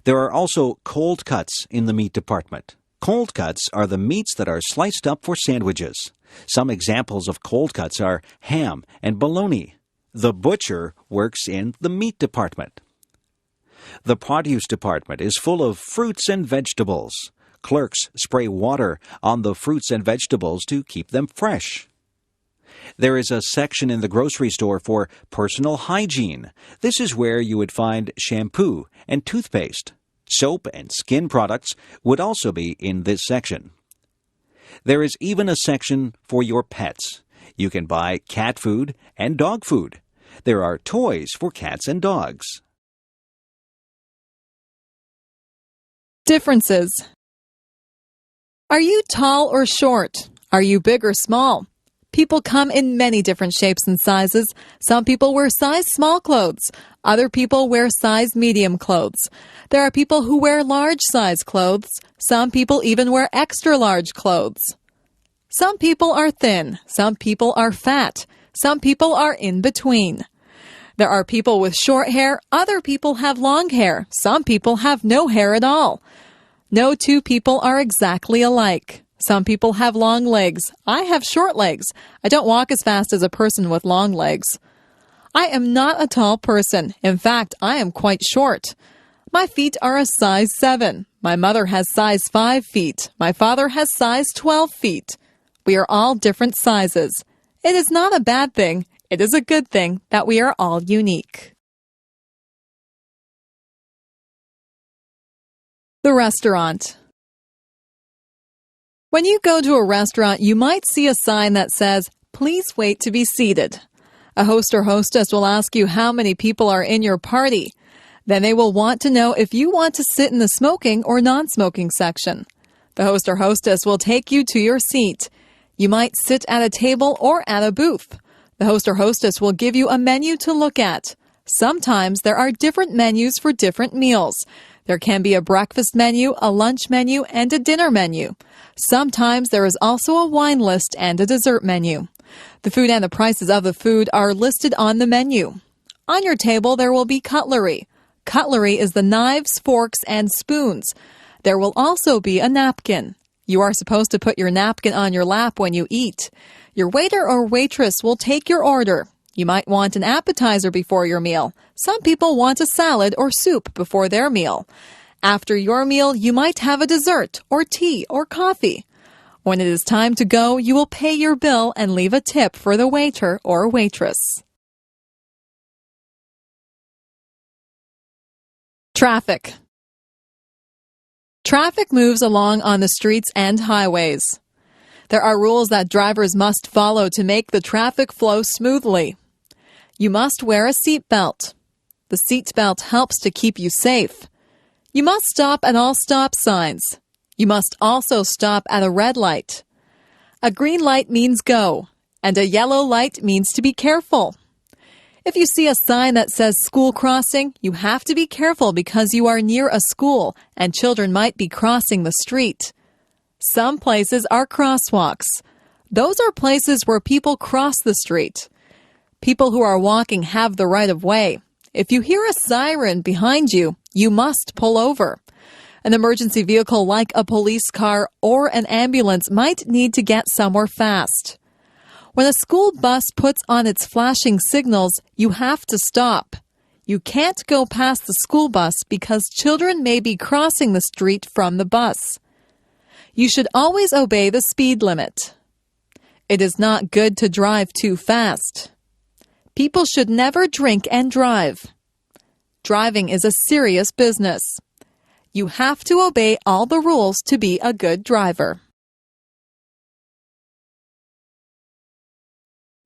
There are also cold cuts in the meat department. Cold cuts are the meats that are sliced up for sandwiches. Some examples of cold cuts are ham and bologna. The butcher works in the meat department. The produce department is full of fruits and vegetables. Clerks spray water on the fruits and vegetables to keep them fresh. There is a section in the grocery store for personal hygiene. This is where you would find shampoo and toothpaste. Soap and skin products would also be in this section. There is even a section for your pets. You can buy cat food and dog food. There are toys for cats and dogs. Differences. Are you tall or short? Are you big or small? People come in many different shapes and sizes. Some people wear size small clothes. Other people wear size medium clothes. There are people who wear large size clothes. Some people even wear extra large clothes. Some people are thin. Some people are fat. Some people are in between. There are people with short hair. Other people have long hair. Some people have no hair at all. No two people are exactly alike. Some people have long legs. I have short legs. I don't walk as fast as a person with long legs. I am not a tall person. In fact, I am quite short. My feet are a size 7. My mother has size 5 feet. My father has size 12 feet. We are all different sizes. It is not a bad thing. It is a good thing that we are all unique. The restaurant. When you go to a restaurant, you might see a sign that says, "Please wait to be seated." A host or hostess will ask you how many people are in your party. Then they will want to know if you want to sit in the smoking or non-smoking section. The host or hostess will take you to your seat. You might sit at a table or at a booth. The host or hostess will give you a menu to look at. Sometimes there are different menus for different meals. There can be a breakfast menu, a lunch menu, and a dinner menu. Sometimes there is also a wine list and a dessert menu. The food and the prices of the food are listed on the menu. On your table, there will be cutlery. Cutlery is the knives, forks, and spoons. There will also be a napkin. You are supposed to put your napkin on your lap when you eat. Your waiter or waitress will take your order. You might want an appetizer before your meal. Some people want a salad or soup before their meal. After your meal, you might have a dessert or tea or coffee. When it is time to go, you will pay your bill and leave a tip for the waiter or waitress. Traffic. Traffic moves along on the streets and highways. There are rules that drivers must follow to make the traffic flow smoothly. You must wear a seatbelt. The seatbelt helps to keep you safe. You must stop at all stop signs. You must also stop at a red light. A green light means go, and a yellow light means to be careful. If you see a sign that says school crossing, you have to be careful because you are near a school and children might be crossing the street. Some places are crosswalks. Those are places where people cross the street. People who are walking have the right of way. If you hear a siren behind you, you must pull over. An emergency vehicle like a police car or an ambulance might need to get somewhere fast. When a school bus puts on its flashing signals, you have to stop. You can't go past the school bus because children may be crossing the street from the bus. You should always obey the speed limit. It is not good to drive too fast. People should never drink and drive. Driving is a serious business. You have to obey all the rules to be a good driver.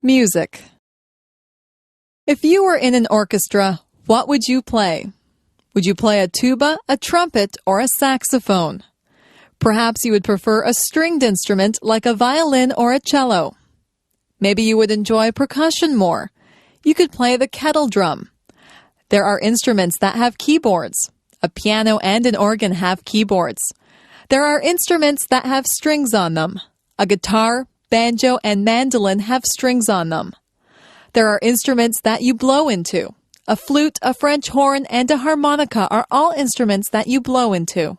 Music. If you were in an orchestra, what would you play? Would you play a tuba, a trumpet, or a saxophone? Perhaps you would prefer a stringed instrument like a violin or a cello. Maybe you would enjoy percussion more. You could play the kettle drum. There are instruments that have keyboards. A piano and an organ have keyboards. There are instruments that have strings on them. A guitar, banjo, and mandolin have strings on them. There are instruments that you blow into. A flute, a French horn, and a harmonica are all instruments that you blow into.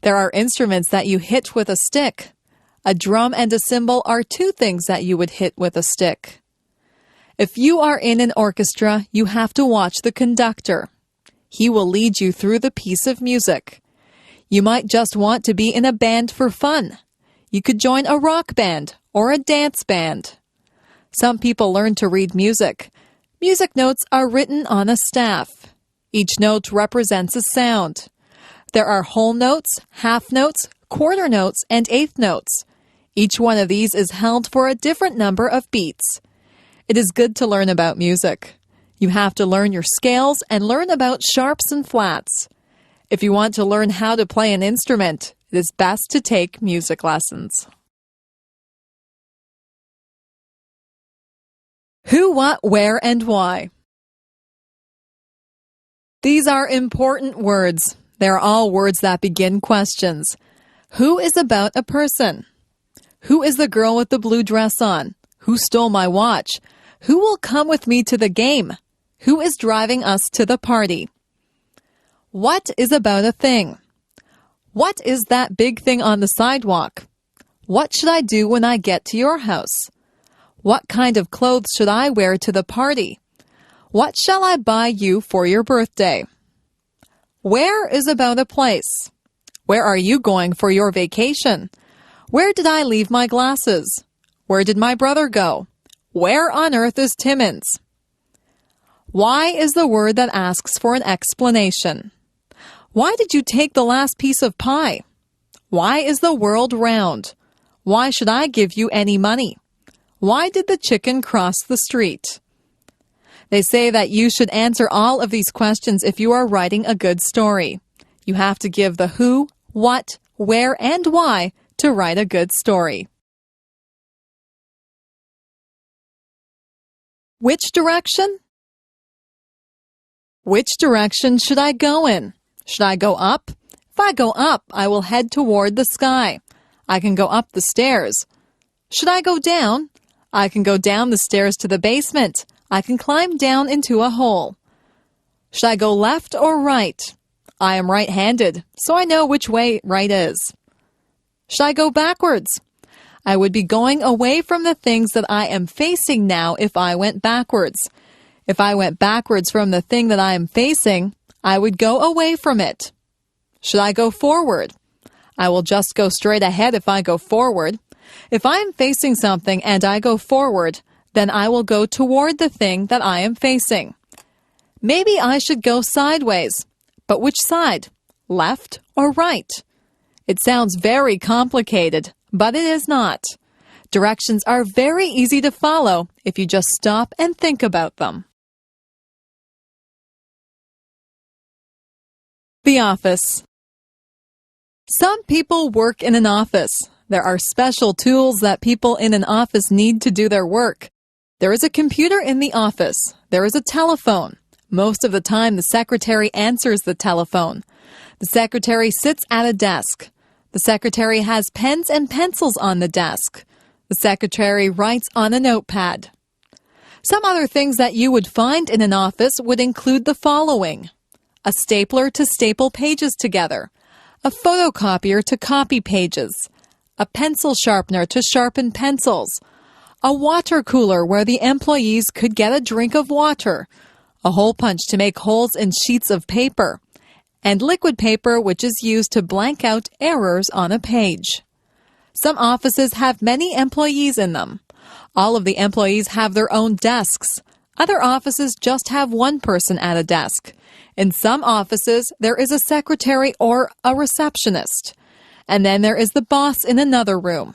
There are instruments that you hit with a stick. A drum and a cymbal are two things that you would hit with a stick. If you are in an orchestra, you have to watch the conductor. He will lead you through the piece of music. You might just want to be in a band for fun. You could join a rock band or a dance band. Some people learn to read music. Music notes are written on a staff. Each note represents a sound. There are whole notes, half notes, quarter notes, and eighth notes. Each one of these is held for a different number of beats. It is good to learn about music. You have to learn your scales and learn about sharps and flats. If you want to learn how to play an instrument, it is best to take music lessons. Who, what, where, and why. These are important words. They're all words that begin questions. Who is about a person? Who is the girl with the blue dress on? Who stole my watch? Who will come with me to the game? Who is driving us to the party? What is about a thing? What is that big thing on the sidewalk? What should I do when I get to your house? What kind of clothes should I wear to the party? What shall I buy you for your birthday? Where is about a place? Where are you going for your vacation? Where did I leave my glasses? Where did my brother go? Where on earth is Timmins? Why is the word that asks for an explanation. Why did you take the last piece of pie? Why is the world round? Why should I give you any money? Why did the chicken cross the street? They say that you should answer all of these questions if you are writing a good story. You have to give the who, what, where, and why to write a good story. Which direction? Which direction should I go in? Should I go up? If I go up, I will head toward the sky. I can go up the stairs. Should I go down? I can go down the stairs to the basement. I can climb down into a hole. Should I go left or right? I am right-handed, so I know which way right is. Should I go backwards? I would be going away from the things that I am facing now if I went backwards. If I went backwards from the thing that I am facing, I would go away from it. Should I go forward? I will just go straight ahead if I go forward. If I am facing something and I go forward, then I will go toward the thing that I am facing. Maybe I should go sideways. But which side? Left or right? It sounds very complicated, but it is not. Directions are very easy to follow if you just stop and think about them. The office. Some people work in an office. There are special tools that people in an office need to do their work. There is a computer in the office. There is a telephone. Most of the time, the secretary answers the telephone. The secretary sits at a desk. The secretary has pens and pencils on the desk. The secretary writes on a notepad. Some other things that you would find in an office would include the following: a stapler to staple pages together, a photocopier to copy pages, a pencil sharpener to sharpen pencils, a water cooler where the employees could get a drink of water, a hole punch to make holes in sheets of paper, and liquid paper which is used to blank out errors on a page. Some offices have many employees in them. All of the employees have their own desks. Other offices just have one person at a desk. In some offices, there is a secretary or a receptionist. And then there is the boss in another room.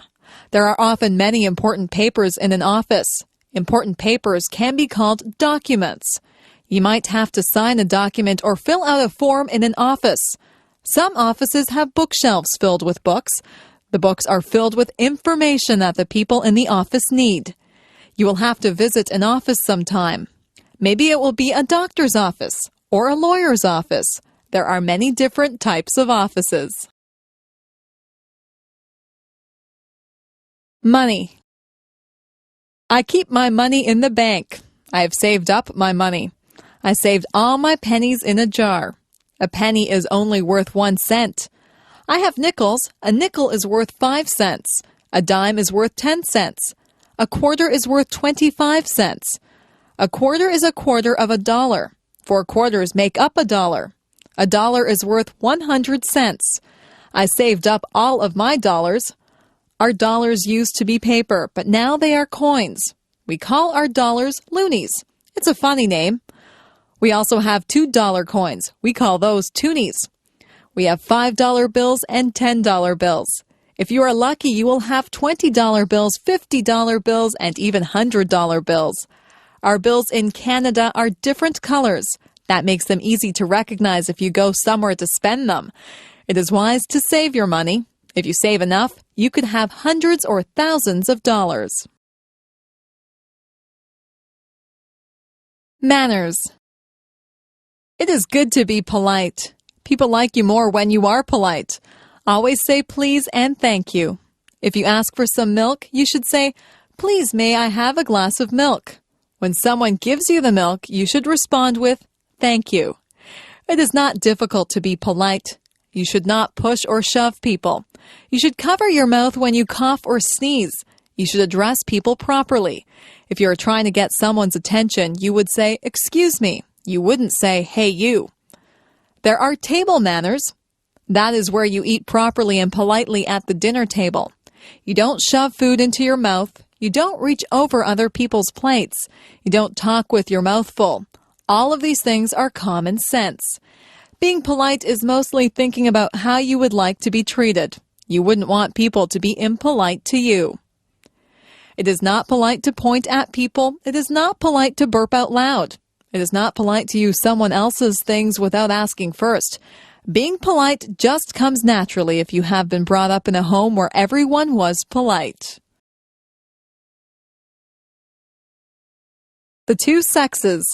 There are often many important papers in an office. Important papers can be called documents. You might have to sign a document or fill out a form in an office. Some offices have bookshelves filled with books. The books are filled with information that the people in the office need. You will have to visit an office sometime. Maybe it will be a doctor's office or a lawyer's office. There are many different types of offices. Money. I keep my money in the bank. I have saved up my money. I saved all my pennies in a jar. A penny is only worth 1 cent. I have nickels. A nickel is worth 5 cents. A dime is worth 10 cents. A quarter is worth 25 cents. A quarter is a quarter of a dollar. 4 quarters make up a dollar. A dollar is worth 100 cents. I saved up all of my dollars. Our dollars used to be paper, but now they are coins. We call our dollars loonies. It's a funny name. We also have $2 coins. We call those toonies. We have $5 bills and $10 bills. If you are lucky, you will have $20 bills, $50 bills, and even $100 bills. Our bills in Canada are different colors. That makes them easy to recognize if you go somewhere to spend them. It is wise to save your money. If you save enough, you could have hundreds or thousands of dollars. Manners. It is good to be polite. People like you more when you are polite. Always say please and thank you. If you ask for some milk, you should say, "Please, may I have a glass of milk?" When someone gives you the milk, you should respond with, "Thank you." It is not difficult to be polite. You should not push or shove people. You should cover your mouth when you cough or sneeze. You should address people properly. If you are trying to get someone's attention, you would say, "Excuse me." You wouldn't say, "Hey, you." There are table manners. That is where you eat properly and politely at the dinner table. You don't shove food into your mouth. You don't reach over other people's plates. You don't talk with your mouth full. All of these things are common sense. Being polite is mostly thinking about how you would like to be treated. You wouldn't want people to be impolite to you. It is not polite to point at people. It is not polite to burp out loud. It is not polite to use someone else's things without asking first. Being polite just comes naturally if you have been brought up in a home where everyone was polite. The two sexes.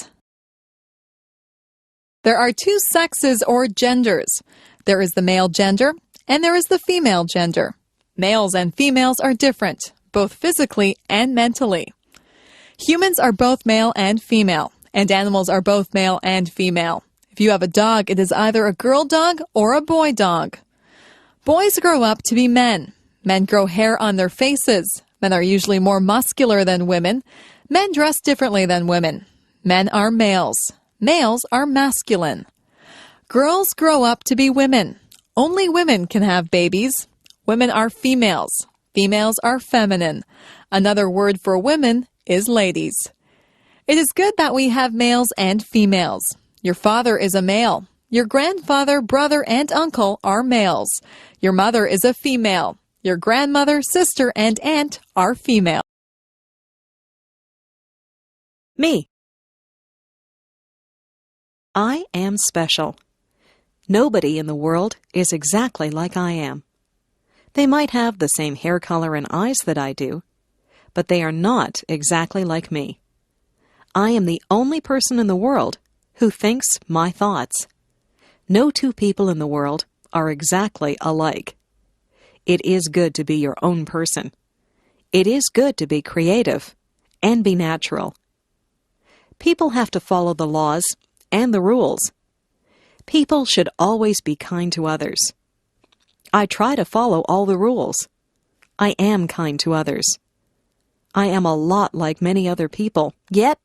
There are two sexes or genders. There is the male gender and there is the female gender. Males and females are different, both physically and mentally. Humans are both male and female, and animals are both male and female. If you have a dog, it is either a girl dog or a boy dog. Boys grow up to be men. Men grow hair on their faces. Men are usually more muscular than women. Men dress differently than women. Men are males. Males are masculine. Girls grow up to be women. Only women can have babies. Women are females. Females are feminine. Another word for women is ladies. It is good that we have males and females. Your father is a male. Your grandfather, brother, and uncle are males. Your mother is a female. Your grandmother, sister, and aunt are female. Me. I am special. Nobody in the world is exactly like I am. They might have the same hair color and eyes that I do, but they are not exactly like me. I am the only person in the world who thinks my thoughts. No two people in the world are exactly alike. It is good to be your own person. It is good to be creative and be natural. People have to follow the laws and the rules. People should always be kind to others. I try to follow all the rules. I am kind to others. I am a lot like many other people, yet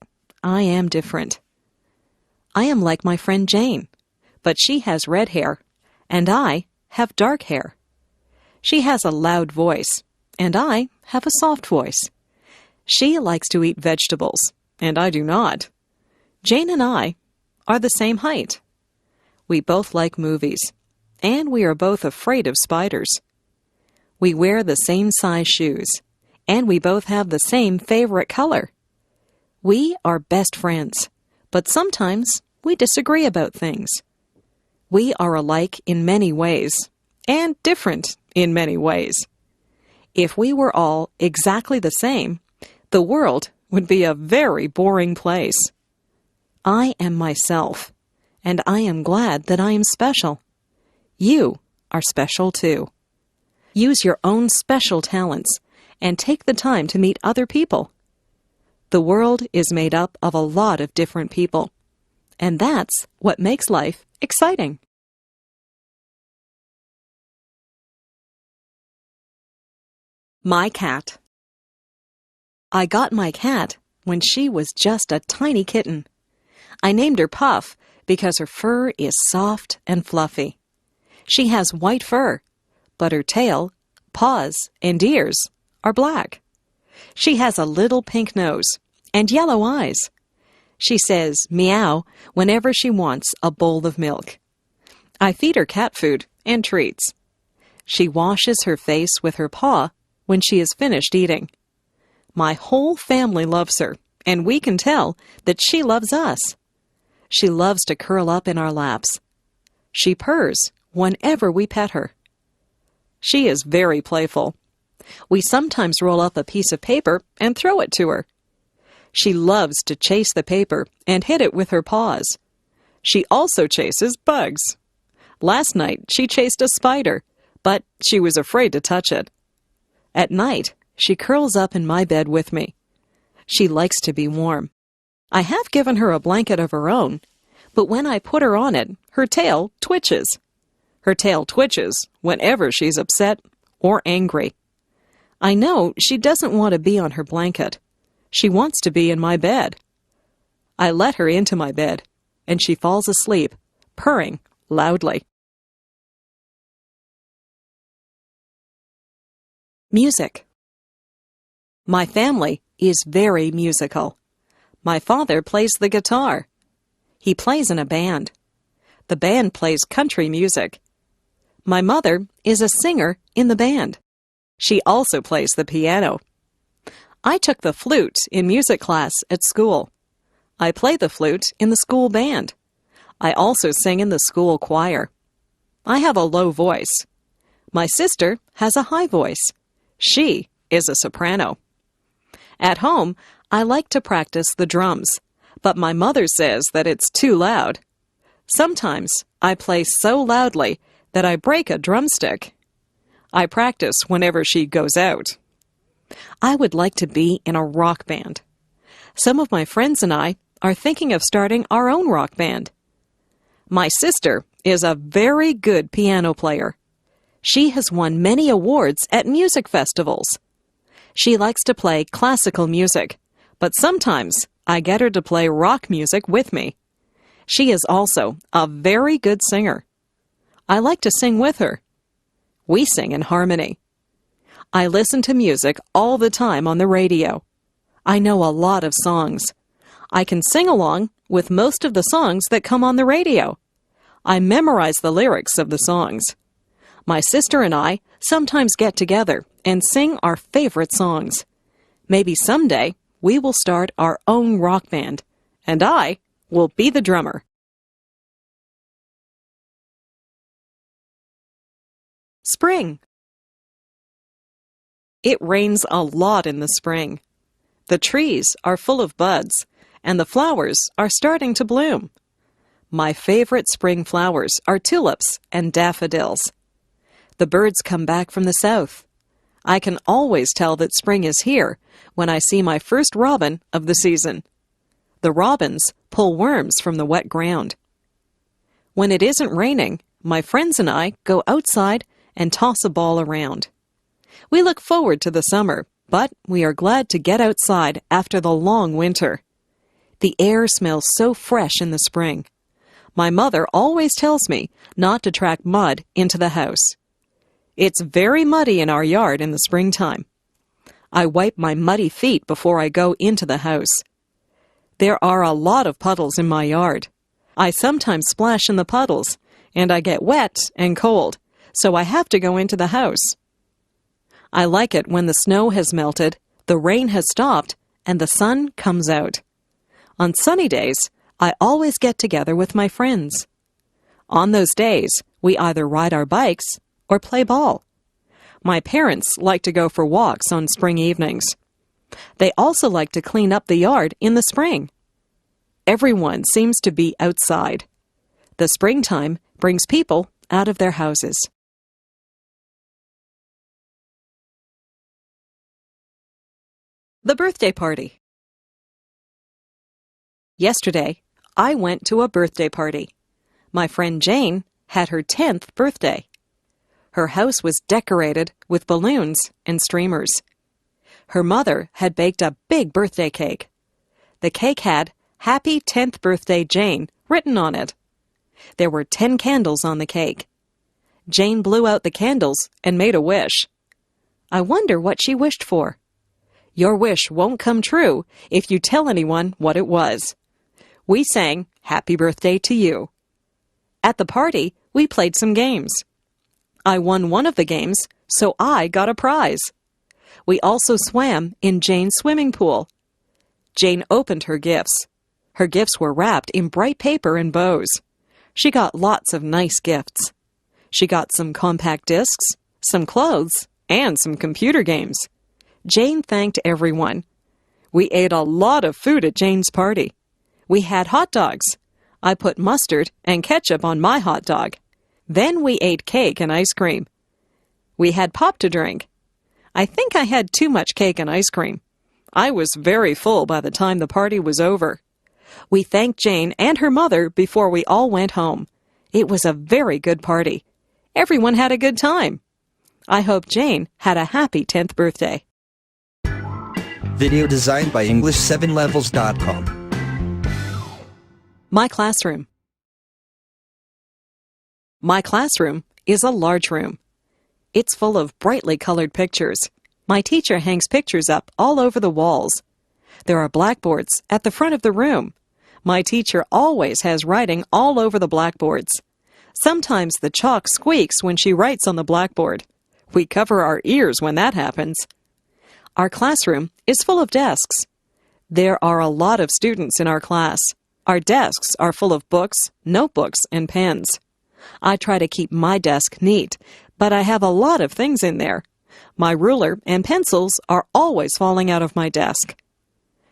I am different. I am like my friend Jane, but she has red hair, and I have dark hair. She has a loud voice, and I have a soft voice. She likes to eat vegetables, and I do not. Jane and I are the same height. We both like movies, and we are both afraid of spiders. We wear the same size shoes, and we both have the same favorite color. We are best friends, but sometimes we disagree about things. We are alike in many ways, and different in many ways. If we were all exactly the same, the world would be a very boring place. I am myself, and I am glad that I am special. You are special too. Use your own special talents and take the time to meet other people. The world is made up of a lot of different people, and that's what makes life exciting. My cat. I got my cat when she was just a tiny kitten. I named her Puff because her fur is soft and fluffy. She has white fur, but her tail, paws, and ears are black. She has a little pink nose and yellow eyes. She says meow whenever she wants a bowl of milk. I feed her cat food and treats. She washes her face with her paw when she is finished eating. My whole family loves her, and we can tell that she loves us. She loves to curl up in our laps. She purrs whenever we pet her. She is very playful. We sometimes roll up a piece of paper and throw it to her. She loves to chase the paper and hit it with her paws. She also chases bugs. Last night she chased a spider, but she was afraid to touch it. At night, she curls up in my bed with me. She likes to be warm. I have given her a blanket of her own, but when I put her on it, her tail twitches. Her tail twitches whenever she's upset or angry. I know she doesn't want to be on her blanket. She wants to be in my bed. I let her into my bed, and she falls asleep, purring loudly. Music. My family is very musical. My father plays the guitar. He plays in a band. The band plays country music. My mother is a singer in the band. She also plays the piano. I took the flute in music class at school. I play the flute in the school band. I also sing in the school choir. I have a low voice. My sister has a high voice. She is a soprano. At home, I like to practice the drums, but my mother says that it's too loud. Sometimes I play so loudly that I break a drumstick. I practice whenever she goes out. I would like to be in a rock band. Some of my friends and I are thinking of starting our own rock band. My sister is a very good piano player. She has won many awards at music festivals. She likes to play classical music, but sometimes I get her to play rock music with me. She is also a very good singer. I like to sing with her. We sing in harmony. I listen to music all the time on the radio. I know a lot of songs. I can sing along with most of the songs that come on the radio. I memorize the lyrics of the songs. My sister and I sometimes get together and sing our favorite songs. Maybe someday we will start our own rock band, and I will be the drummer. Spring. It rains a lot in the spring. The trees are full of buds, and the flowers are starting to bloom. My favorite spring flowers are tulips and daffodils. The birds come back from the south. I can always tell that spring is here when I see my first robin of the season. The robins pull worms from the wet ground. When it isn't raining, my friends and I go outside and toss a ball around. We look forward to the summer, but we are glad to get outside after the long winter. The air smells so fresh in the spring. My mother always tells me not to track mud into the house. It's very muddy in our yard in the springtime. I wipe my muddy feet before I go into the house. There are a lot of puddles in my yard. I sometimes splash in the puddles, and I get wet and cold, so I have to go into the house. I like it when the snow has melted, the rain has stopped, and the sun comes out. On sunny days, I always get together with my friends. On those days, we either ride our bikes or play ball. My parents like to go for walks on spring evenings. They also like to clean up the yard in the spring. Everyone seems to be outside. The springtime brings people out of their houses. The birthday party. Yesterday, I went to a birthday party. My friend Jane had her 10th birthday. Her house was decorated with balloons and streamers. Her mother had baked a big birthday cake. The cake had "Happy 10th Birthday, Jane" written on it. There were 10 candles on the cake. Jane blew out the candles and made a wish. I wonder what she wished for. Your wish won't come true if you tell anyone what it was. We sang "Happy Birthday to You." At the party, we played some games. I won one of the games, so I got a prize. We also swam in Jane's swimming pool. Jane opened her gifts. Her gifts were wrapped in bright paper and bows. She got lots of nice gifts. She got some compact discs, some clothes, and some computer games. Jane thanked everyone. We ate a lot of food at Jane's party. We had hot dogs. I put mustard and ketchup on my hot dog. Then we ate cake and ice cream. We had pop to drink. I think I had too much cake and ice cream. I was very full by the time the party was over. We thanked Jane and her mother before we all went home. It was a very good party. Everyone had a good time. I hope Jane had a happy 10th birthday. Video designed by English7levels.com. My classroom. My classroom is a large room. It's full of brightly colored pictures. My teacher hangs pictures up all over the walls. There are blackboards at the front of the room. My teacher always has writing all over the blackboards. Sometimes the chalk squeaks when she writes on the blackboard. We cover our ears when that happens. Our classroom is full of desks. There are a lot of students in our class. Our desks are full of books, notebooks, and pens. I try to keep my desk neat, but I have a lot of things in there. My ruler and pencils are always falling out of my desk.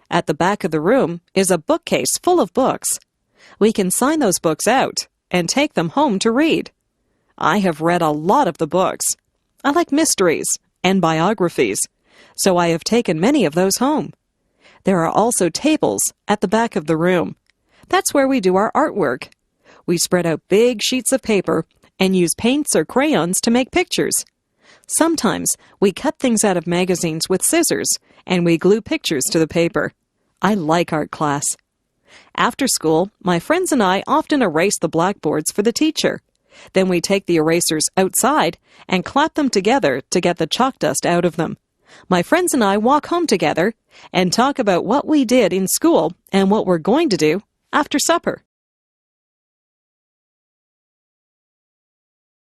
At the back of the room is a bookcase full of books. We can sign those books out and take them home to read. I have read a lot of the books. I like mysteries and biographies, so I have taken many of those home. There are also tables at the back of the room. That's where we do our artwork. We spread out big sheets of paper and use paints or crayons to make pictures. Sometimes we cut things out of magazines with scissors and we glue pictures to the paper. I like art class. After school, my friends and I often erase the blackboards for the teacher. Then we take the erasers outside and clap them together to get the chalk dust out of them. My friends and I walk home together and talk about what we did in school and what we're going to do after supper.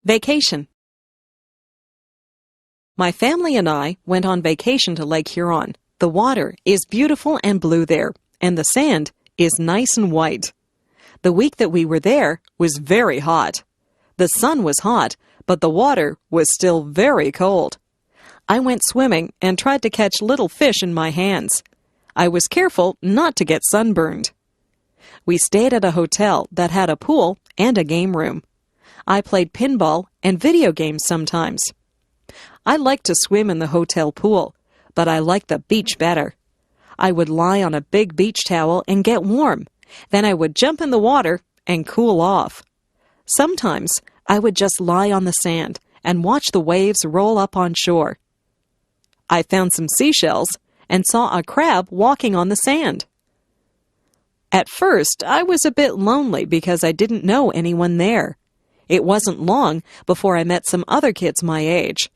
Vacation. My family and I went on vacation to Lake Huron. The water is beautiful and blue there, and the sand is nice and white. The week that we were there was very hot. The sun was hot, but the water was still very cold. I went swimming and tried to catch little fish in my hands. I was careful not to get sunburned. We stayed at a hotel that had a pool and a game room. I played pinball and video games sometimes. I liked to swim in the hotel pool, but I liked the beach better. I would lie on a big beach towel and get warm. Then I would jump in the water and cool off. Sometimes I would just lie on the sand and watch the waves roll up on shore. I found some seashells and saw a crab walking on the sand. At first, I was a bit lonely because I didn't know anyone there. It wasn't long before I met some other kids my age.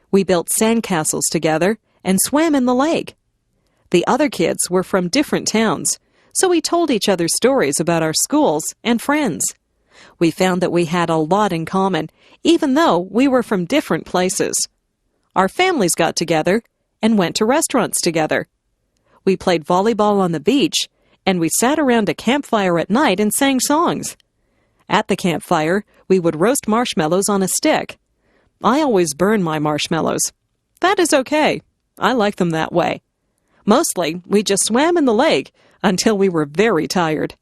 We built sandcastles together and swam in the lake. The other kids were from different towns, so we told each other stories about our schools and friends. We found that we had a lot in common, even though we were from different places. Our families got together and went to restaurants together. We played volleyball on the beach, and we sat around a campfire at night and sang songs. At the campfire, we would roast marshmallows on a stick. I always burn my marshmallows. That is okay. I like them that way. Mostly, we just swam in the lake until we were very tired.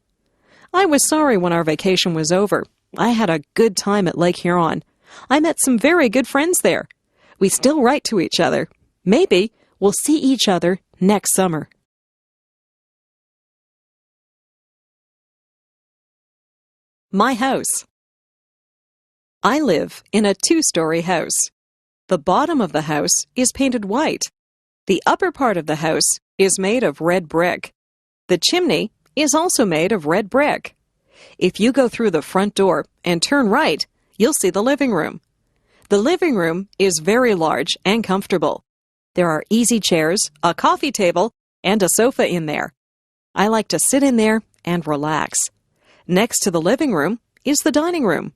I was sorry when our vacation was over. I had a good time at Lake Huron. I met some very good friends there. We still write to each other. Maybe we'll see each other next summer. My house. I live in a 2-story house. The bottom of the house is painted white. The upper part of the house is made of red brick. The chimney is also made of red brick. If you go through the front door and turn right, you'll see the living room. The living room is very large and comfortable. There are easy chairs, a coffee table, and a sofa in there. I like to sit in there and relax. Next to the living room is the dining room.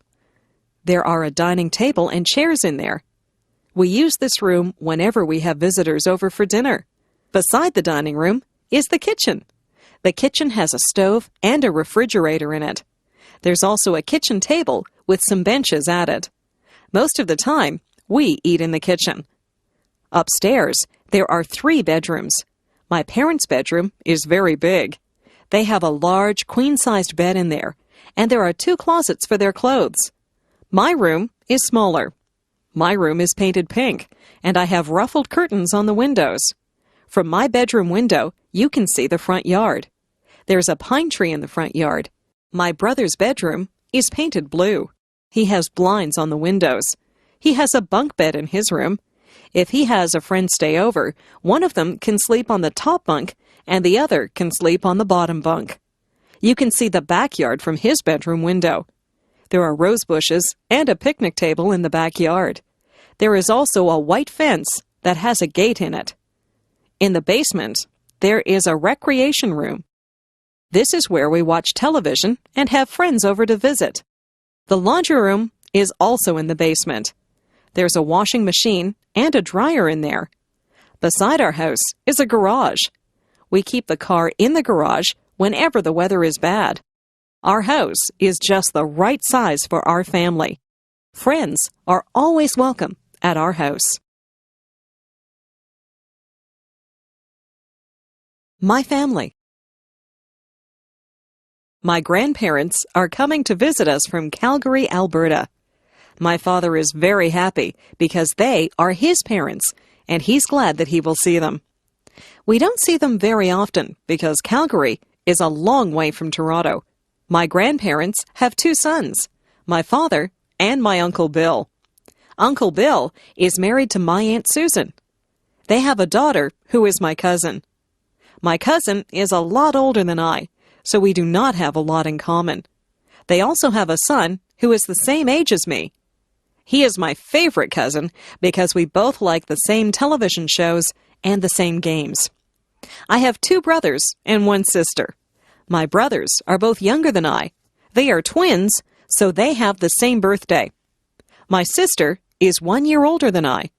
There are a dining table and chairs in there. We use this room whenever we have visitors over for dinner. Beside the dining room is the kitchen. The kitchen has a stove and a refrigerator in it. There's also a kitchen table with some benches at it. Most of the time, we eat in the kitchen. Upstairs, there are 3 bedrooms. My parents' bedroom is very big. They have a large, queen-sized bed in there, and there are 2 closets for their clothes. My room is smaller. My room is painted pink, and I have ruffled curtains on the windows. From my bedroom window, you can see the front yard. There's a pine tree in the front yard. My brother's bedroom is painted blue. He has blinds on the windows. He has a bunk bed in his room. If he has a friend stay over, one of them can sleep on the top bunk and the other can sleep on the bottom bunk. You can see the backyard from his bedroom window. There are rose bushes and a picnic table in the backyard. There is also a white fence that has a gate in it. In the basement, there is a recreation room. This is where we watch television and have friends over to visit. The laundry room is also in the basement. There's a washing machine and a dryer in there. Beside our house is a garage. We keep the car in the garage whenever the weather is bad. Our house is just the right size for our family. Friends are always welcome at our house. My family. My grandparents are coming to visit us from Calgary, Alberta. My father is very happy because they are his parents, and he's glad that he will see them. We don't see them very often because Calgary is a long way from Toronto. My grandparents have 2 sons, my father and my Uncle Bill. Uncle Bill is married to my Aunt Susan. They have a daughter who is my cousin. My cousin is a lot older than I, so we do not have a lot in common. They also have a son who is the same age as me. He is my favorite cousin because we both like the same television shows and the same games. I have 2 brothers and 1 sister. My brothers are both younger than I. They are twins, so they have the same birthday. My sister is 1 year older than I.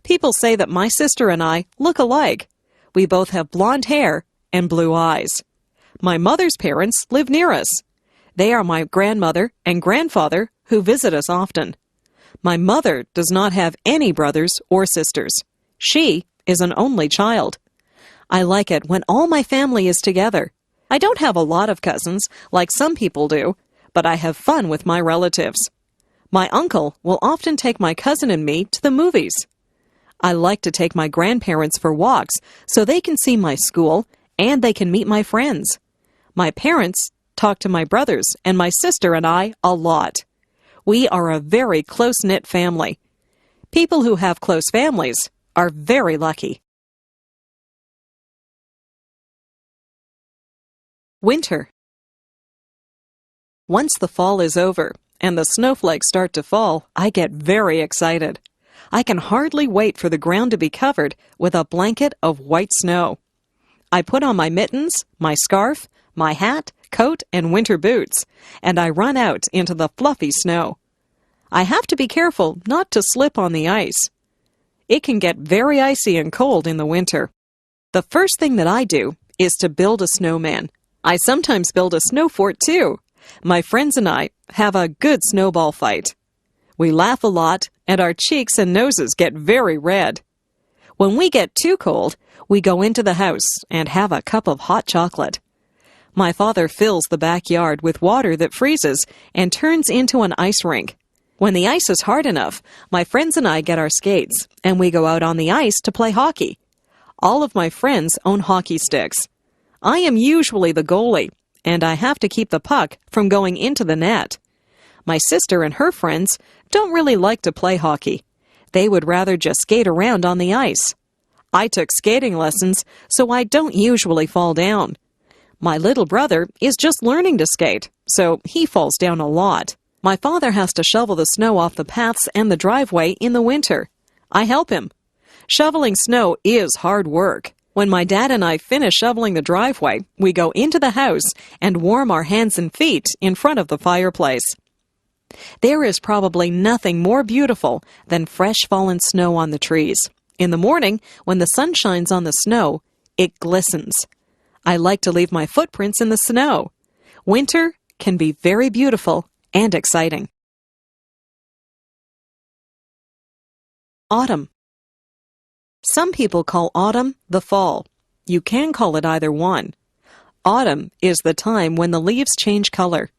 People say that my sister and I look alike. We both have blonde hair and blue eyes. My mother's parents live near us. They are my grandmother and grandfather who visit us often. My mother does not have any brothers or sisters. She is an only child. I like it when all my family is together. I don't have a lot of cousins like some people do, but I have fun with my relatives. My uncle will often take my cousin and me to the movies. I like to take my grandparents for walks so they can see my school and they can meet my friends. My parents talk to my brothers and my sister and I a lot. We are a very close-knit family. People who have close families are very lucky. Winter. Once the fall is over and the snowflakes start to fall, I get very excited. I can hardly wait for the ground to be covered with a blanket of white snow. I put on my mittens, my scarf, my hat, coat, and winter boots, and I run out into the fluffy snow. I have to be careful not to slip on the ice. It can get very icy and cold in the winter. The first thing that I do is to build a snowman. I sometimes build a snow fort too. My friends and I have a good snowball fight. We laugh a lot, and our cheeks and noses get very red. When we get too cold, We go into the house and have a cup of hot chocolate. My father fills the backyard with water that freezes and turns into an ice rink. When the ice is hard enough, my friends and I get our skates, and we go out on the ice to play hockey. All of my friends own hockey sticks. I am usually the goalie, and I have to keep the puck from going into the net. My sister and her friends don't really like to play hockey. They would rather just skate around on the ice. I took skating lessons, so I don't usually fall down. My little brother is just learning to skate, so he falls down a lot. My father has to shovel the snow off the paths and the driveway in the winter. I help him. Shoveling snow is hard work. When my dad and I finish shoveling the driveway, we go into the house and warm our hands and feet in front of the fireplace. There is probably nothing more beautiful than fresh fallen snow on the trees. In the morning, when the sun shines on the snow, it glistens. I like to leave my footprints in the snow. Winter can be very beautiful and exciting. Autumn. Some people call autumn the fall. You can call it either one. Autumn is the time when the leaves change color.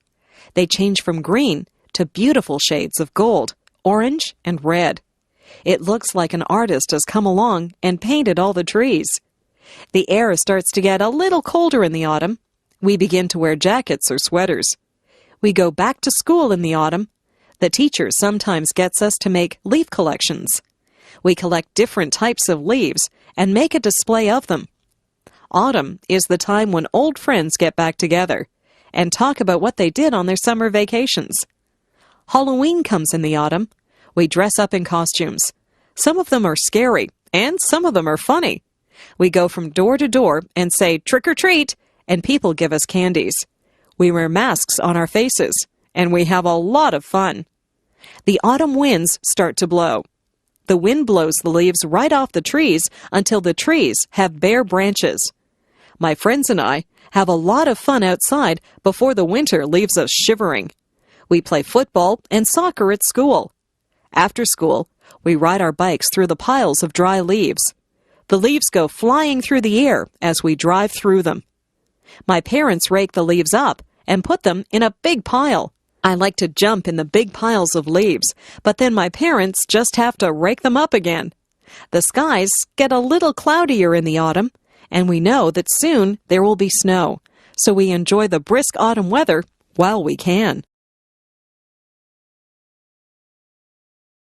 They change from green to beautiful shades of gold, orange, and red. It looks like an artist has come along and painted all the trees. The air starts to get a little colder in the autumn. We begin to wear jackets or sweaters. We go back to school in the autumn. The teacher sometimes gets us to make leaf collections. We collect different types of leaves and make a display of them. Autumn is the time when old friends get back together and talk about what they did on their summer vacations. Halloween comes in the autumn. We dress up in costumes. Some of them are scary, and some of them are funny. We go from door to door and say, "Trick or treat," and people give us candies. We wear masks on our faces, and we have a lot of fun. The autumn winds start to blow. The wind blows the leaves right off the trees until the trees have bare branches. My friends and I have a lot of fun outside before the winter leaves us shivering. We play football and soccer at school. After school, we ride our bikes through the piles of dry leaves. The leaves go flying through the air as we drive through them. My parents rake the leaves up and put them in a big pile. I like to jump in the big piles of leaves, but then my parents just have to rake them up again. The skies get a little cloudier in the autumn, and we know that soon there will be snow, so we enjoy the brisk autumn weather while we can.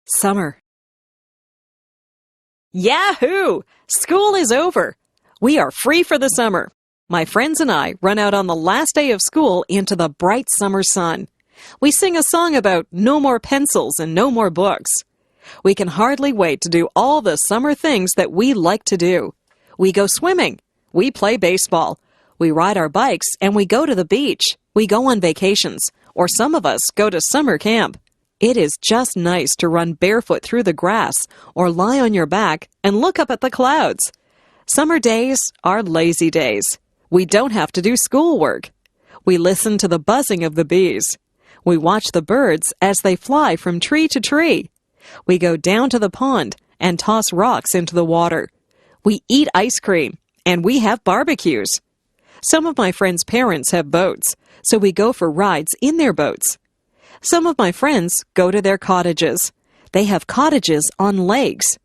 Summer. Yahoo! School is over. We are free for the summer. My friends and I run out on the last day of school into the bright summer sun. We sing a song about no more pencils and no more books. We can hardly wait to do all the summer things that we like to do. We go swimming. We play baseball. We ride our bikes and we go to the beach. We go on vacations, or some of us go to summer camp. It is just nice to run barefoot through the grass or lie on your back and look up at the clouds. Summer days are lazy days. We don't have to do schoolwork. We listen to the buzzing of the bees. We watch the birds as they fly from tree to tree. We go down to the pond and toss rocks into the water. We eat ice cream, and we have barbecues. Some of my friends' parents have boats, so we go for rides in their boats. Some of my friends go to their cottages. They have cottages on lakes.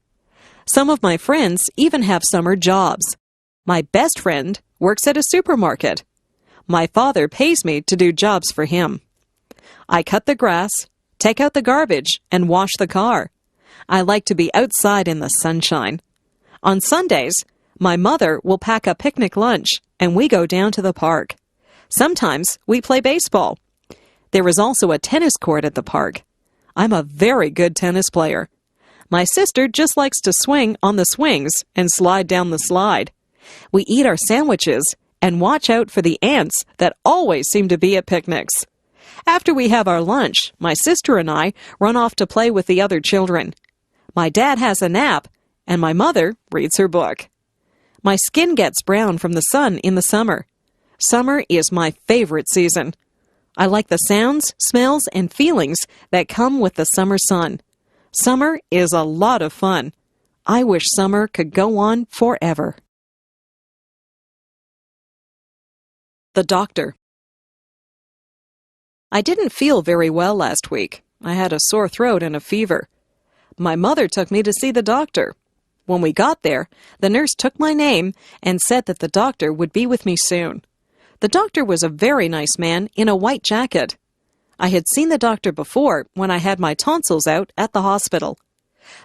Some of my friends even have summer jobs. My best friend works at a supermarket. My father pays me to do jobs for him. I cut the grass, take out the garbage, and wash the car. I like to be outside in the sunshine. On Sundays, my mother will pack a picnic lunch, and we go down to the park. Sometimes we play baseball. There is also a tennis court at the park. I'm a very good tennis player. My sister just likes to swing on the swings and slide down the slide. We eat our sandwiches and watch out for the ants that always seem to be at picnics. After we have our lunch, my sister and I run off to play with the other children. My dad has a nap, and my mother reads her book. My skin gets brown from the sun in the summer. Summer is my favorite season. I like the sounds, smells, and feelings that come with the summer sun. Summer is a lot of fun. I wish summer could go on forever. The doctor. I didn't feel very well last week. I had a sore throat and a fever. My mother took me to see the doctor. When we got there, the nurse took my name and said that the doctor would be with me soon. The doctor was a very nice man in a white jacket. I had seen the doctor before when I had my tonsils out at the hospital.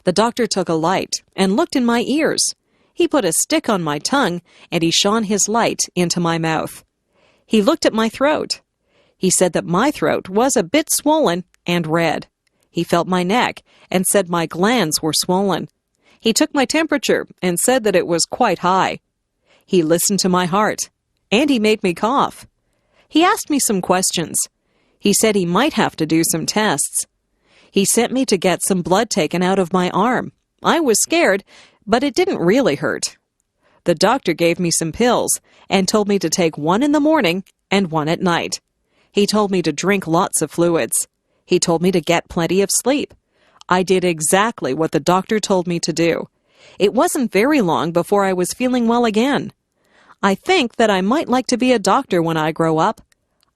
The doctor took a light and looked in my ears. He put a stick on my tongue and he shone his light into my mouth. He looked at my throat. He said that my throat was a bit swollen and red. He felt my neck and said my glands were swollen. He took my temperature and said that it was quite high. He listened to my heart, and he made me cough. He asked me some questions. He said he might have to do some tests. He sent me to get some blood taken out of my arm. I was scared, but it didn't really hurt. The doctor gave me some pills and told me to take one in the morning and one at night. He told me to drink lots of fluids. He told me to get plenty of sleep. I did exactly what the doctor told me to do. It wasn't very long before I was feeling well again. I think that I might like to be a doctor when I grow up.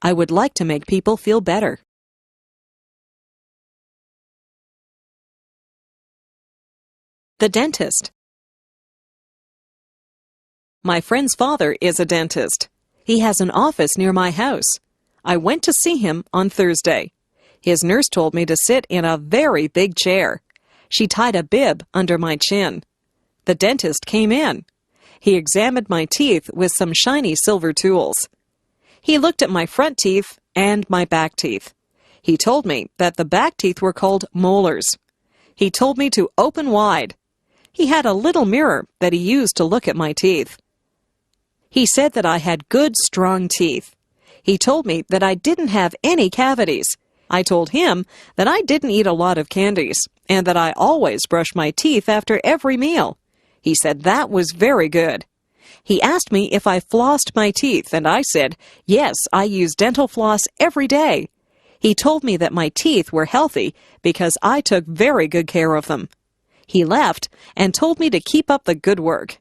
I would like to make people feel better. The dentist. My friend's father is a dentist. He has an office near my house. I went to see him on Thursday. His nurse told me to sit in a very big chair. She tied a bib under my chin. The dentist came in. He examined my teeth with some shiny silver tools. He looked at my front teeth and my back teeth. He told me that the back teeth were called molars. He told me to open wide. He had a little mirror that he used to look at my teeth. He said that I had good, strong teeth. He told me that I didn't have any cavities. I told him that I didn't eat a lot of candies and that I always brush my teeth after every meal. He said that was very good. He asked me if I flossed my teeth, and I said, yes, I use dental floss every day. He told me that my teeth were healthy because I took very good care of them. He left and told me to keep up the good work.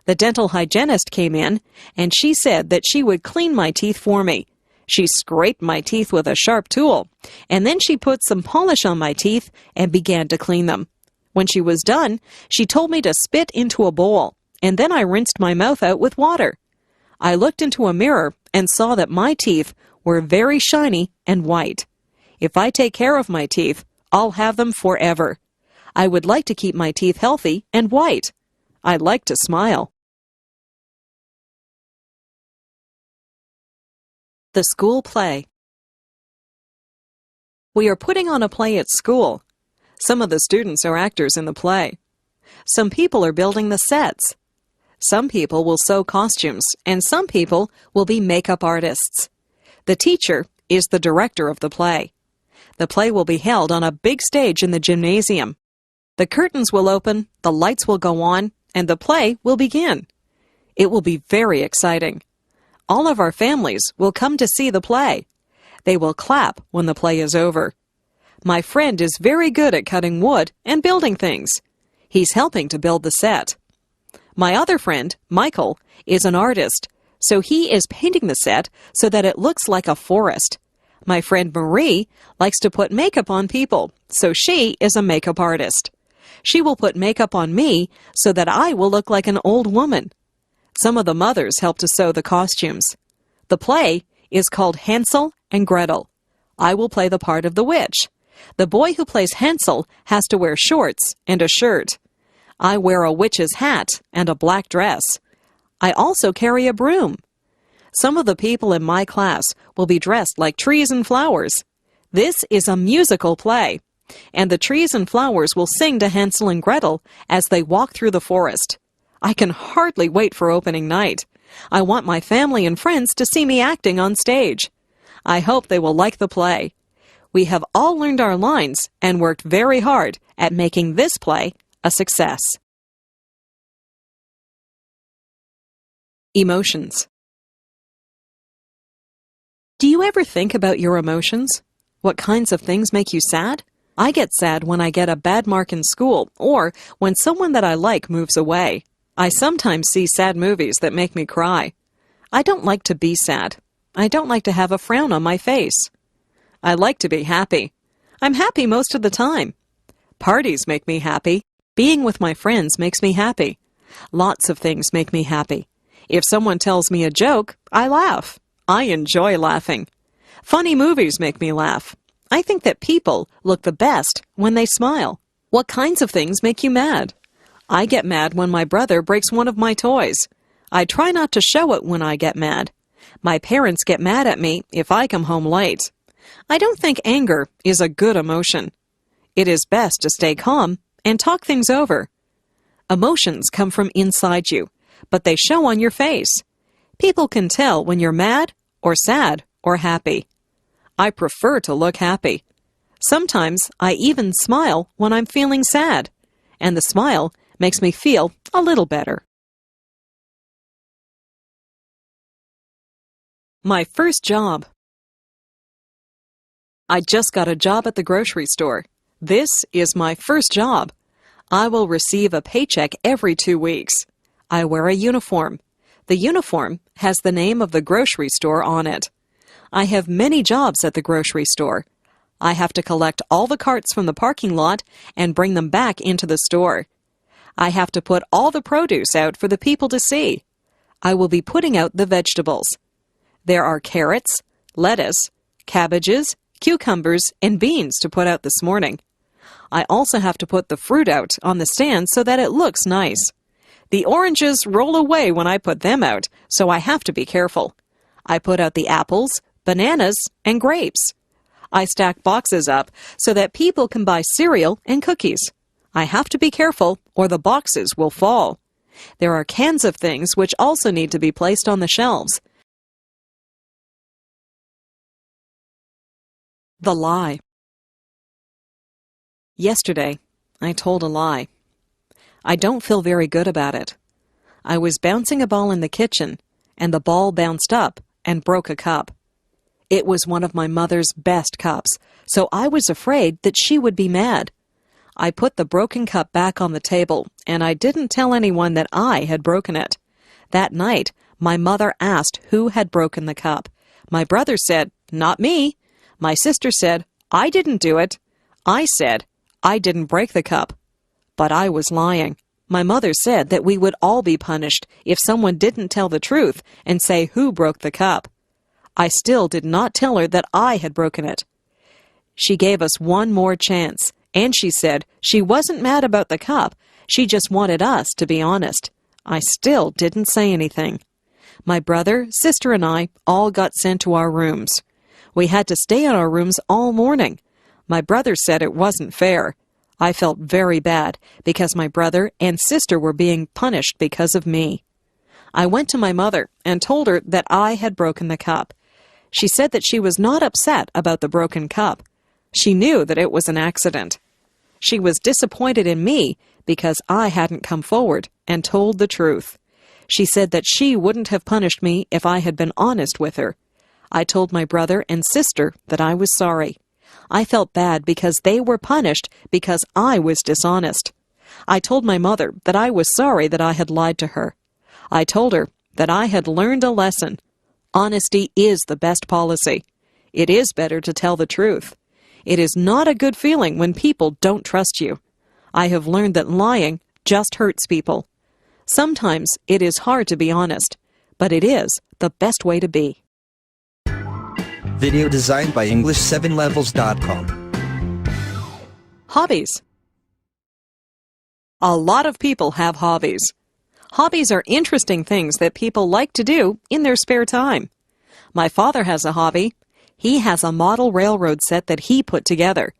The dental hygienist came in, and she said that she would clean my teeth for me. She scraped my teeth with a sharp tool, and then she put some polish on my teeth and began to clean them. When she was done, she told me to spit into a bowl, and then I rinsed my mouth out with water. I looked into a mirror and saw that my teeth were very shiny and white. If I take care of my teeth, I'll have them forever. I would like to keep my teeth healthy and white. I like to smile. The school play. We are putting on a play at school. Some of the students are actors in the play. Some people are building the sets. Some people will sew costumes, and some people will be makeup artists. The teacher is the director of the play. The play will be held on a big stage in the gymnasium. The curtains will open, the lights will go on, and the play will begin. It will be very exciting. All of our families will come to see the play. They will clap when the play is over. My friend is very good at cutting wood and building things. He's helping to build the set. My other friend, Michael, is an artist, so he is painting the set so that it looks like a forest. My friend Marie likes to put makeup on people, so she is a makeup artist. She will put makeup on me so that I will look like an old woman. Some of the mothers help to sew the costumes. The play is called Hansel and Gretel. I will play the part of the witch. The boy who plays Hansel has to wear shorts and a shirt. I wear a witch's hat and a black dress. I also carry a broom. Some of the people in my class will be dressed like trees and flowers. This is a musical play, and the trees and flowers will sing to Hansel and Gretel as they walk through the forest. I can hardly wait for opening night. I want my family and friends to see me acting on stage. I hope they will like the play. We have all learned our lines and worked very hard at making this play a success. Emotions. Do you ever think about your emotions? What kinds of things make you sad? I get sad when I get a bad mark in school or when someone that I like moves away. I sometimes see sad movies that make me cry. I don't like to be sad. I don't like to have a frown on my face. I like to be happy. I'm happy most of the time. Parties make me happy. Being with my friends makes me happy. Lots of things make me happy. If someone tells me a joke, I laugh. I enjoy laughing. Funny movies make me laugh. I think that people look the best when they smile. What kinds of things make you mad? I get mad when my brother breaks one of my toys. I try not to show it when I get mad. My parents get mad at me if I come home late. I don't think anger is a good emotion. It is best to stay calm and talk things over. Emotions come from inside you, but they show on your face. People can tell when you're mad or sad or happy. I prefer to look happy. Sometimes I even smile when I'm feeling sad, and the smile makes me feel a little better. My first job. I just got a job at the grocery store. This is my first job. I will receive a paycheck every 2 weeks. I wear a uniform. The uniform has the name of the grocery store on it. I have many jobs at the grocery store. I have to collect all the carts from the parking lot and bring them back into the store. I have to put all the produce out for the people to see. I will be putting out the vegetables. There are carrots, lettuce, cabbages, cucumbers, and beans to put out this morning. I also have to put the fruit out on the stand so that it looks nice. The oranges roll away when I put them out, so I have to be careful. I put out the apples, bananas, and grapes. I stack boxes up so that people can buy cereal and cookies. I have to be careful or the boxes will fall. There are cans of things which also need to be placed on the shelves. The lie. Yesterday, I told a lie. I don't feel very good about it. I was bouncing a ball in the kitchen, and the ball bounced up and broke a cup. It was one of my mother's best cups, so I was afraid that she would be mad. I put the broken cup back on the table, and I didn't tell anyone that I had broken it. That night, my mother asked who had broken the cup. My brother said, "Not me." My sister said, "I didn't do it." I said, "I didn't break the cup." But I was lying. My mother said that we would all be punished if someone didn't tell the truth and say who broke the cup. I still did not tell her that I had broken it. She gave us one more chance, and she said she wasn't mad about the cup, she just wanted us to be honest. I still didn't say anything. My brother, sister, and I all got sent to our rooms. We had to stay in our rooms all morning. My brother said it wasn't fair. I felt very bad because my brother and sister were being punished because of me. I went to my mother and told her that I had broken the cup. She said that she was not upset about the broken cup. She knew that it was an accident. She was disappointed in me because I hadn't come forward and told the truth. She said that she wouldn't have punished me if I had been honest with her. I told my brother and sister that I was sorry. I felt bad because they were punished because I was dishonest. I told my mother that I was sorry that I had lied to her. I told her that I had learned a lesson. Honesty is the best policy. It is better to tell the truth. It is not a good feeling when people don't trust you. I have learned that lying just hurts people. Sometimes it is hard to be honest, but it is the best way to be. Video designed by English7levels.com. Hobbies. A lot of people have hobbies. Hobbies are interesting things that people like to do in their spare time. My father has a hobby. He has a model railroad set that he put together.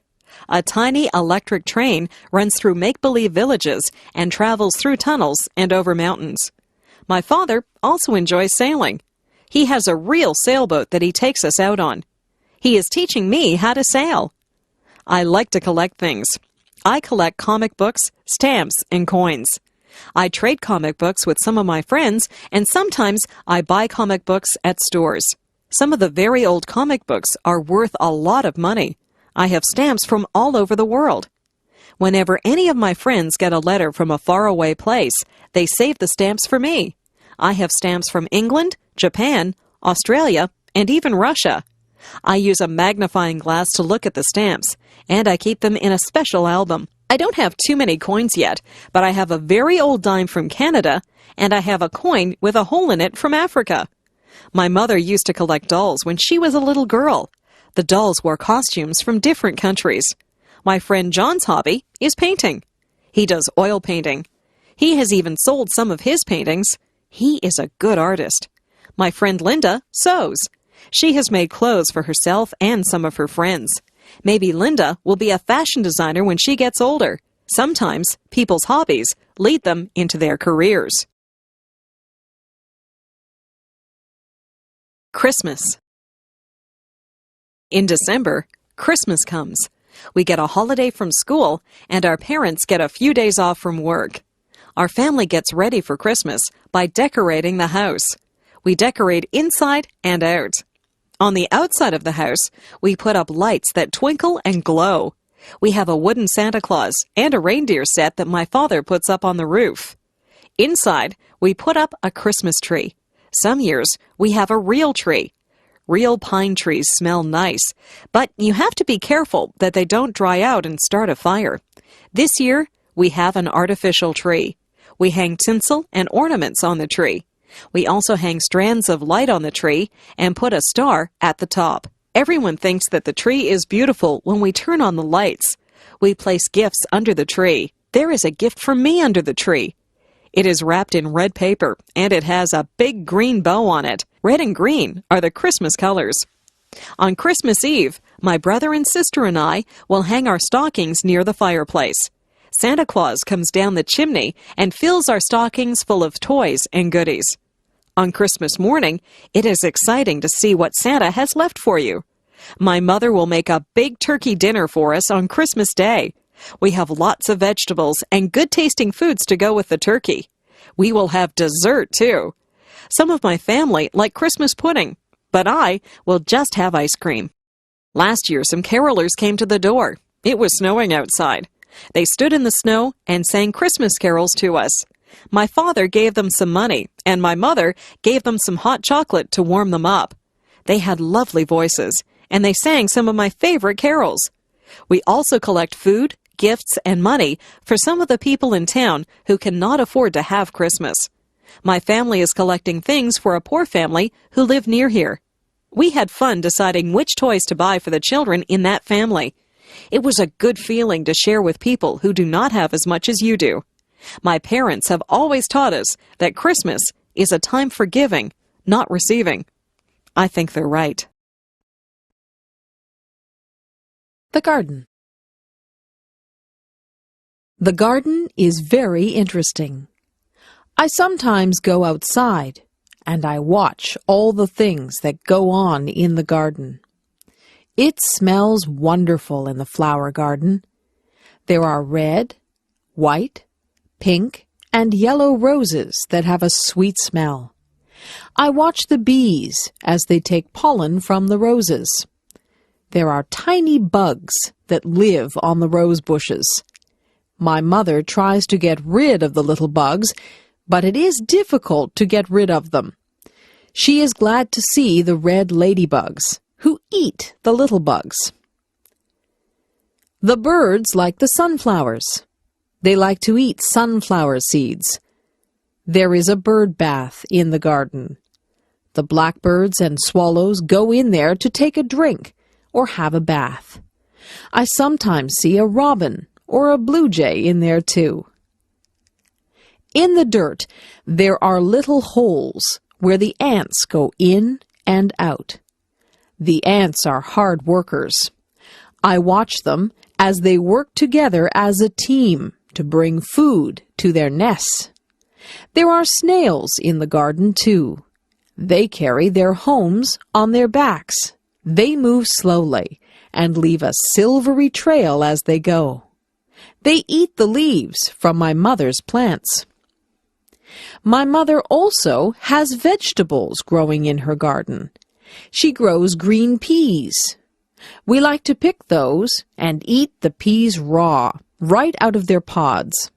A tiny electric train runs through make-believe villages and travels through tunnels and over mountains. My father also enjoys sailing. He has a real sailboat that he takes us out on. He is teaching me how to sail. I like to collect things. I collect comic books, stamps, and coins. I trade comic books with some of my friends, and sometimes I buy comic books at stores. Some of the very old comic books are worth a lot of money. I have stamps from all over the world. Whenever any of my friends get a letter from a faraway place, they save the stamps for me. I have stamps from England, Japan, Australia, and even Russia. I use a magnifying glass to look at the stamps, and I keep them in a special album. I don't have too many coins yet, but I have a very old dime from Canada, and I have a coin with a hole in it from Africa. My mother used to collect dolls when she was a little girl. The dolls wore costumes from different countries. My friend John's hobby is painting. He does oil painting. He has even sold some of his paintings. He is a good artist. My friend Linda sews. She has made clothes for herself and some of her friends. Maybe Linda will be a fashion designer when she gets older. Sometimes people's hobbies lead them into their careers. Christmas. In December, Christmas comes. We get a holiday from school, and our parents get a few days off from work. Our family gets ready for Christmas by decorating the house. We decorate inside and out. On the outside of the house, we put up lights that twinkle and glow. We have a wooden Santa Claus and a reindeer set that my father puts up on the roof. Inside, we put up a Christmas tree. Some years, we have a real tree. Real pine trees smell nice, but you have to be careful that they don't dry out and start a fire. This year, we have an artificial tree. We hang tinsel and ornaments on the tree. We also hang strands of light on the tree and put a star at the top. Everyone thinks that the tree is beautiful when we turn on the lights. We place gifts under the tree. There is a gift for me under the tree. It is wrapped in red paper, and it has a big green bow on it. Red and green are the Christmas colors. On Christmas Eve, my brother and sister and I will hang our stockings near the fireplace. Santa Claus comes down the chimney and fills our stockings full of toys and goodies. On Christmas morning, it is exciting to see what Santa has left for you. My mother will make a big turkey dinner for us on Christmas Day. We have lots of vegetables and good-tasting foods to go with the turkey. We will have dessert, too. Some of my family like Christmas pudding, but I will just have ice cream. Last year, some carolers came to the door. It was snowing outside. They stood in the snow and sang Christmas carols to us. My father gave them some money, and my mother gave them some hot chocolate to warm them up. They had lovely voices, and they sang some of my favorite carols. We also collect food, gifts, and money for some of the people in town who cannot afford to have Christmas. My family is collecting things for a poor family who live near here. We had fun deciding which toys to buy for the children in that family. It was a good feeling to share with people who do not have as much as you do. My parents have always taught us that Christmas is a time for giving, not receiving. I think they're right. The garden. The garden is very interesting. I sometimes go outside and I watch all the things that go on in the garden. It smells wonderful in the flower garden. There are red, white, pink, and yellow roses that have a sweet smell. I watch the bees as they take pollen from the roses. There are tiny bugs that live on the rose bushes. My mother tries to get rid of the little bugs, but it is difficult to get rid of them. She is glad to see the red ladybugs, who eat the little bugs. The birds like the sunflowers. They like to eat sunflower seeds. There is a bird bath in the garden. The blackbirds and swallows go in there to take a drink or have a bath. I sometimes see a robin or a blue jay in there too. In the dirt, there are little holes where the ants go in and out. The ants are hard workers. I watch them as they work together as a team to bring food to their nests. There are snails in the garden too. They carry their homes on their backs. They move slowly and leave a silvery trail as they go. They eat the leaves from my mother's plants. My mother also has vegetables growing in her garden. She grows green peas. We like to pick those and eat the peas raw, right out of their pods.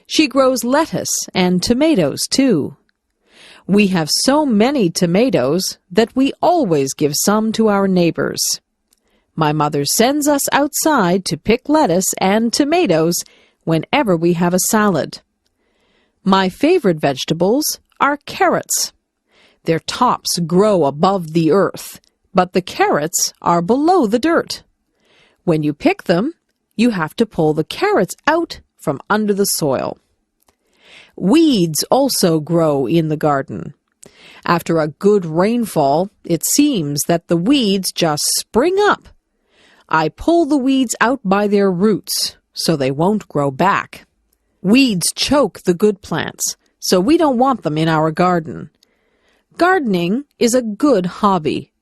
She grows lettuce and tomatoes too. We have so many tomatoes that we always give some to our neighbors. My mother sends us outside to pick lettuce and tomatoes whenever we have a salad. My favorite vegetables are carrots. Their tops grow above the earth, but the carrots are below the dirt. When you pick them, you have to pull the carrots out from under the soil. Weeds also grow in the garden. After a good rainfall, it seems that the weeds just spring up. I pull the weeds out by their roots so they won't grow back. Weeds choke the good plants, so we don't want them in our garden. Gardening is a good hobby.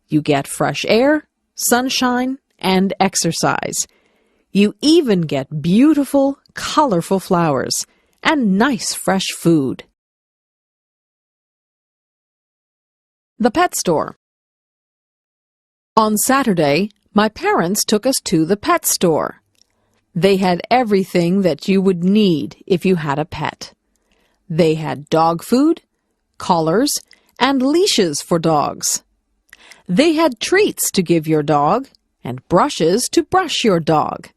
You get fresh air, sunshine, and exercise. You even get beautiful, colorful flowers and nice fresh food. The pet store. On Saturday, my parents took us to the pet store. They had everything that you would need if you had a pet. They had dog food, collars, and leashes for dogs. They had treats to give your dog and brushes to brush your dog.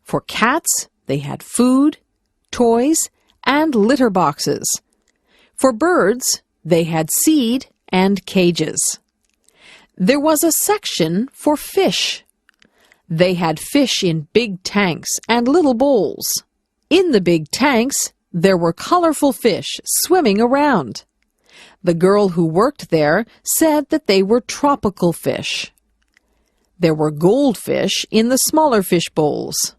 For cats, they had food, toys, and litter boxes. For birds, they had seed and cages. There was a section for fish. They had fish in big tanks and little bowls. In the big tanks, there were colorful fish swimming around. The girl who worked there said that they were tropical fish. There were goldfish in the smaller fish bowls.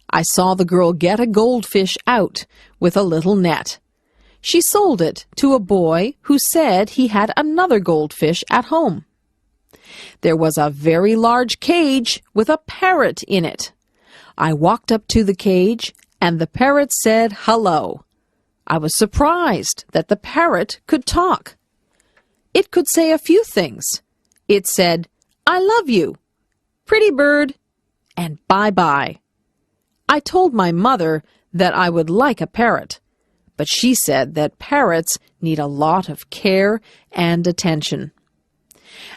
I saw the girl get a goldfish out with a little net. She sold it to a boy who said he had another goldfish at home. There was a very large cage with a parrot in it. I walked up to the cage, and the parrot said hello. I was surprised that the parrot could talk. It could say a few things. It said, "I love you," "Pretty bird," and "Bye-bye." I told my mother that I would like a parrot, but she said that parrots need a lot of care and attention.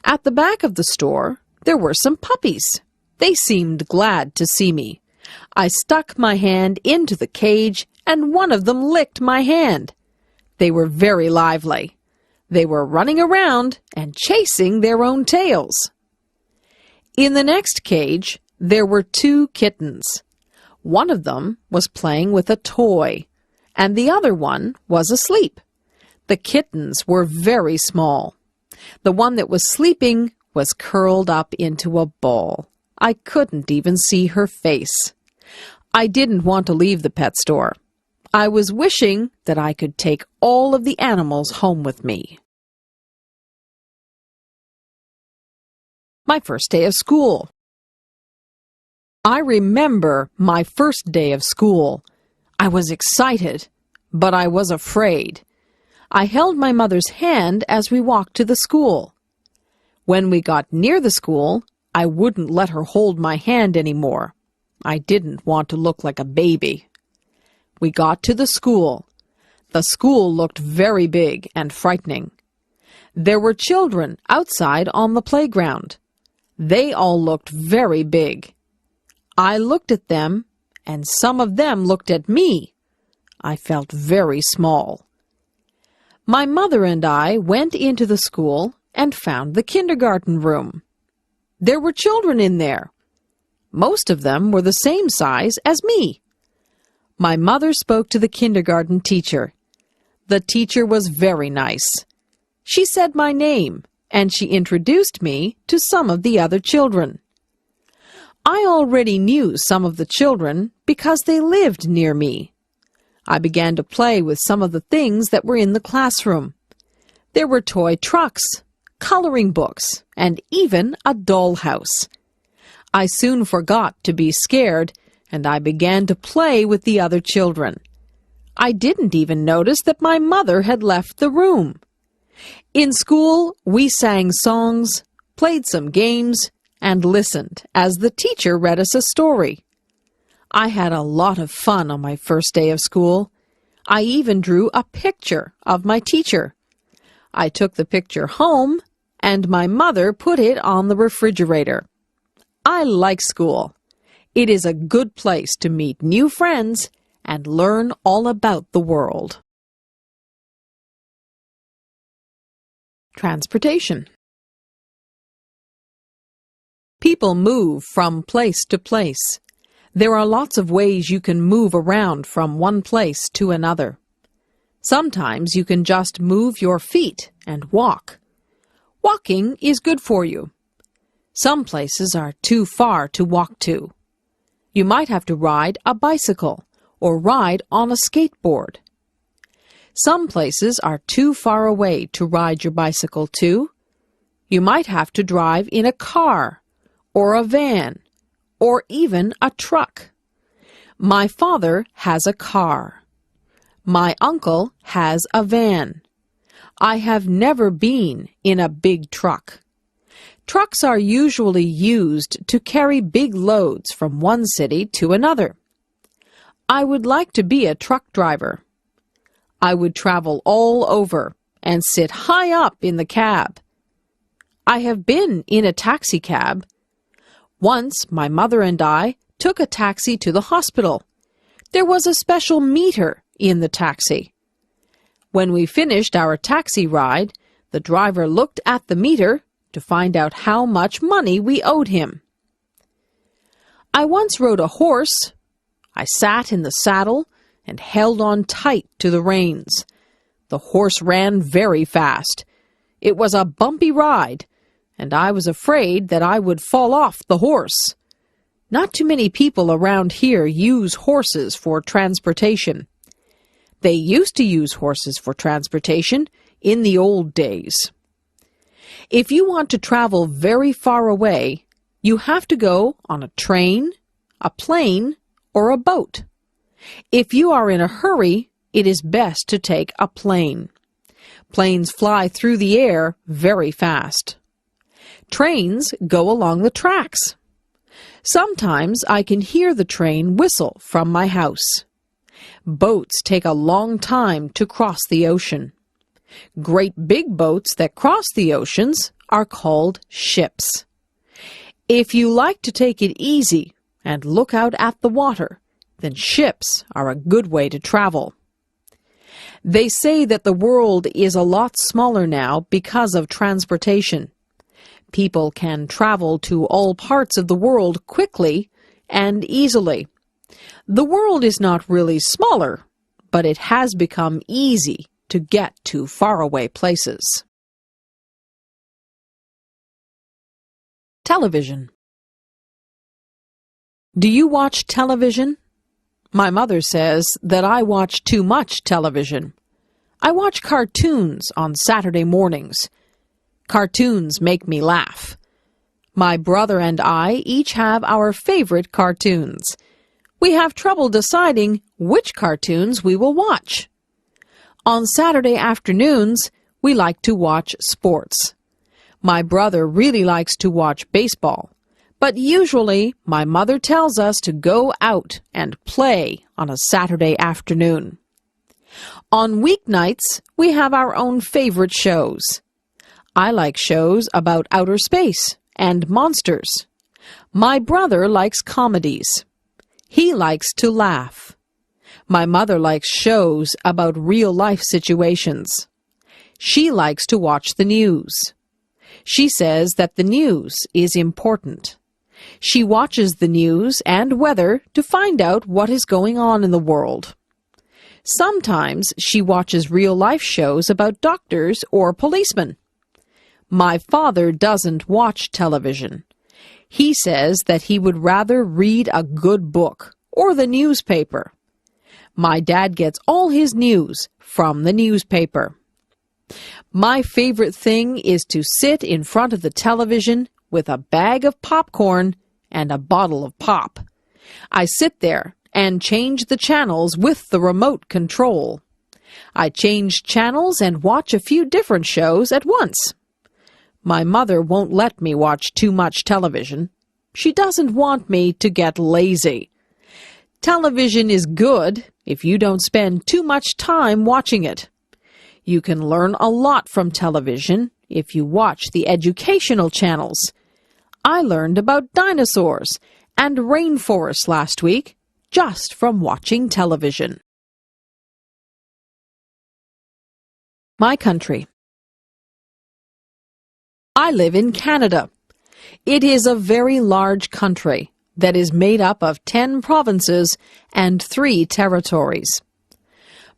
At the back of the store, there were some puppies. They seemed glad to see me. I stuck my hand into the cage, and one of them licked my hand. They were very lively. They were running around and chasing their own tails. In the next cage, there were 2 kittens. One of them was playing with a toy, and the other one was asleep. The kittens were very small. The one that was sleeping was curled up into a ball. I couldn't even see her face. I didn't want to leave the pet store. I was wishing that I could take all of the animals home with me. My first day of school. I remember my first day of school. I was excited, but I was afraid. I held my mother's hand as we walked to the school. When we got near the school, I wouldn't let her hold my hand anymore. I didn't want to look like a baby. We got to the school. The school looked very big and frightening. There were children outside on the playground. They all looked very big. I looked at them, and some of them looked at me. I felt very small. My mother and I went into the school and found the kindergarten room. There were children in there. Most of them were the same size as me. My mother spoke to the kindergarten teacher. The teacher was very nice. She said my name, and she introduced me to some of the other children. I already knew some of the children because they lived near me. I began to play with some of the things that were in the classroom. There were toy trucks, coloring books, and even a dollhouse. I soon forgot to be scared, and I began to play with the other children. I didn't even notice that my mother had left the room. In school, we sang songs, played some games, and listened as the teacher read us a story. I had a lot of fun on my first day of school. I even drew a picture of my teacher. I took the picture home, and my mother put it on the refrigerator. I like school. It is a good place to meet new friends and learn all about the world. Transportation. People move from place to place. There are lots of ways you can move around from one place to another. Sometimes you can just move your feet and walk. Walking is good for you. Some places are too far to walk to. You might have to ride a bicycle or ride on a skateboard. Some places are too far away to ride your bicycle to. You might have to drive in a car or a van or even a truck. My father has a car. My uncle has a van. I have never been in a big truck. Trucks are usually used to carry big loads from one city to another. I would like to be a truck driver. I would travel all over and sit high up in the cab. I have been in a taxi cab. Once my mother and I took a taxi to the hospital. There was a special meter in the taxi. When we finished our taxi ride, the driver looked at the meter to find out how much money we owed him. I once rode a horse. I sat in the saddle and held on tight to the reins. The horse ran very fast. It was a bumpy ride, and I was afraid that I would fall off the horse. Not too many people around here use horses for transportation. They used to use horses for transportation in the old days. If you want to travel very far away, you have to go on a train, a plane, or a boat. If you are in a hurry, it is best to take a plane. Planes fly through the air very fast. Trains go along the tracks. Sometimes I can hear the train whistle from my house. Boats take a long time to cross the ocean. Great big boats that cross the oceans are called ships. If you like to take it easy and look out at the water, then ships are a good way to travel. They say that the world is a lot smaller now because of transportation. People can travel to all parts of the world quickly and easily. The world is not really smaller, but it has become easy to get to faraway places. Television. Do you watch television? My mother says that I watch too much television. I watch cartoons on Saturday mornings. Cartoons make me laugh. My brother and I each have our favorite cartoons. We have trouble deciding which cartoons we will watch. On Saturday afternoons, we like to watch sports. My brother really likes to watch baseball, but usually my mother tells us to go out and play on a Saturday afternoon. On weeknights, we have our own favorite shows. I like shows about outer space and monsters. My brother likes comedies. He likes to laugh. My mother likes shows about real-life situations. She likes to watch the news. She says that the news is important. She watches the news and weather to find out what is going on in the world. Sometimes she watches real-life shows about doctors or policemen. My father doesn't watch television. He says that he would rather read a good book or the newspaper. My dad gets all his news from the newspaper. My favorite thing is to sit in front of the television with a bag of popcorn and a bottle of pop. I sit there and change the channels with the remote control. I change channels and watch a few different shows at once. My mother won't let me watch too much television. She doesn't want me to get lazy. Television is good if you don't spend too much time watching it. You can learn a lot from television if you watch the educational channels. I learned about dinosaurs and rainforests last week just from watching television. My country. I live in Canada. It is a very large country that is made up of 10 provinces and 3 territories.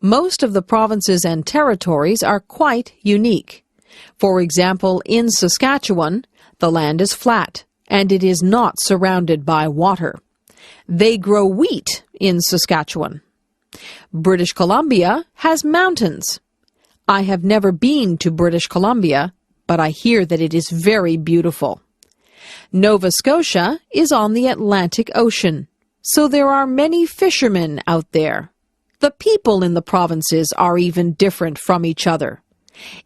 Most of the provinces and territories are quite unique. For example, in Saskatchewan, the land is flat and it is not surrounded by water. They grow wheat in Saskatchewan. British Columbia has mountains. I have never been to British Columbia, but I hear that it is very beautiful. Nova Scotia is on the Atlantic Ocean, so there are many fishermen out there. The people in the provinces are even different from each other.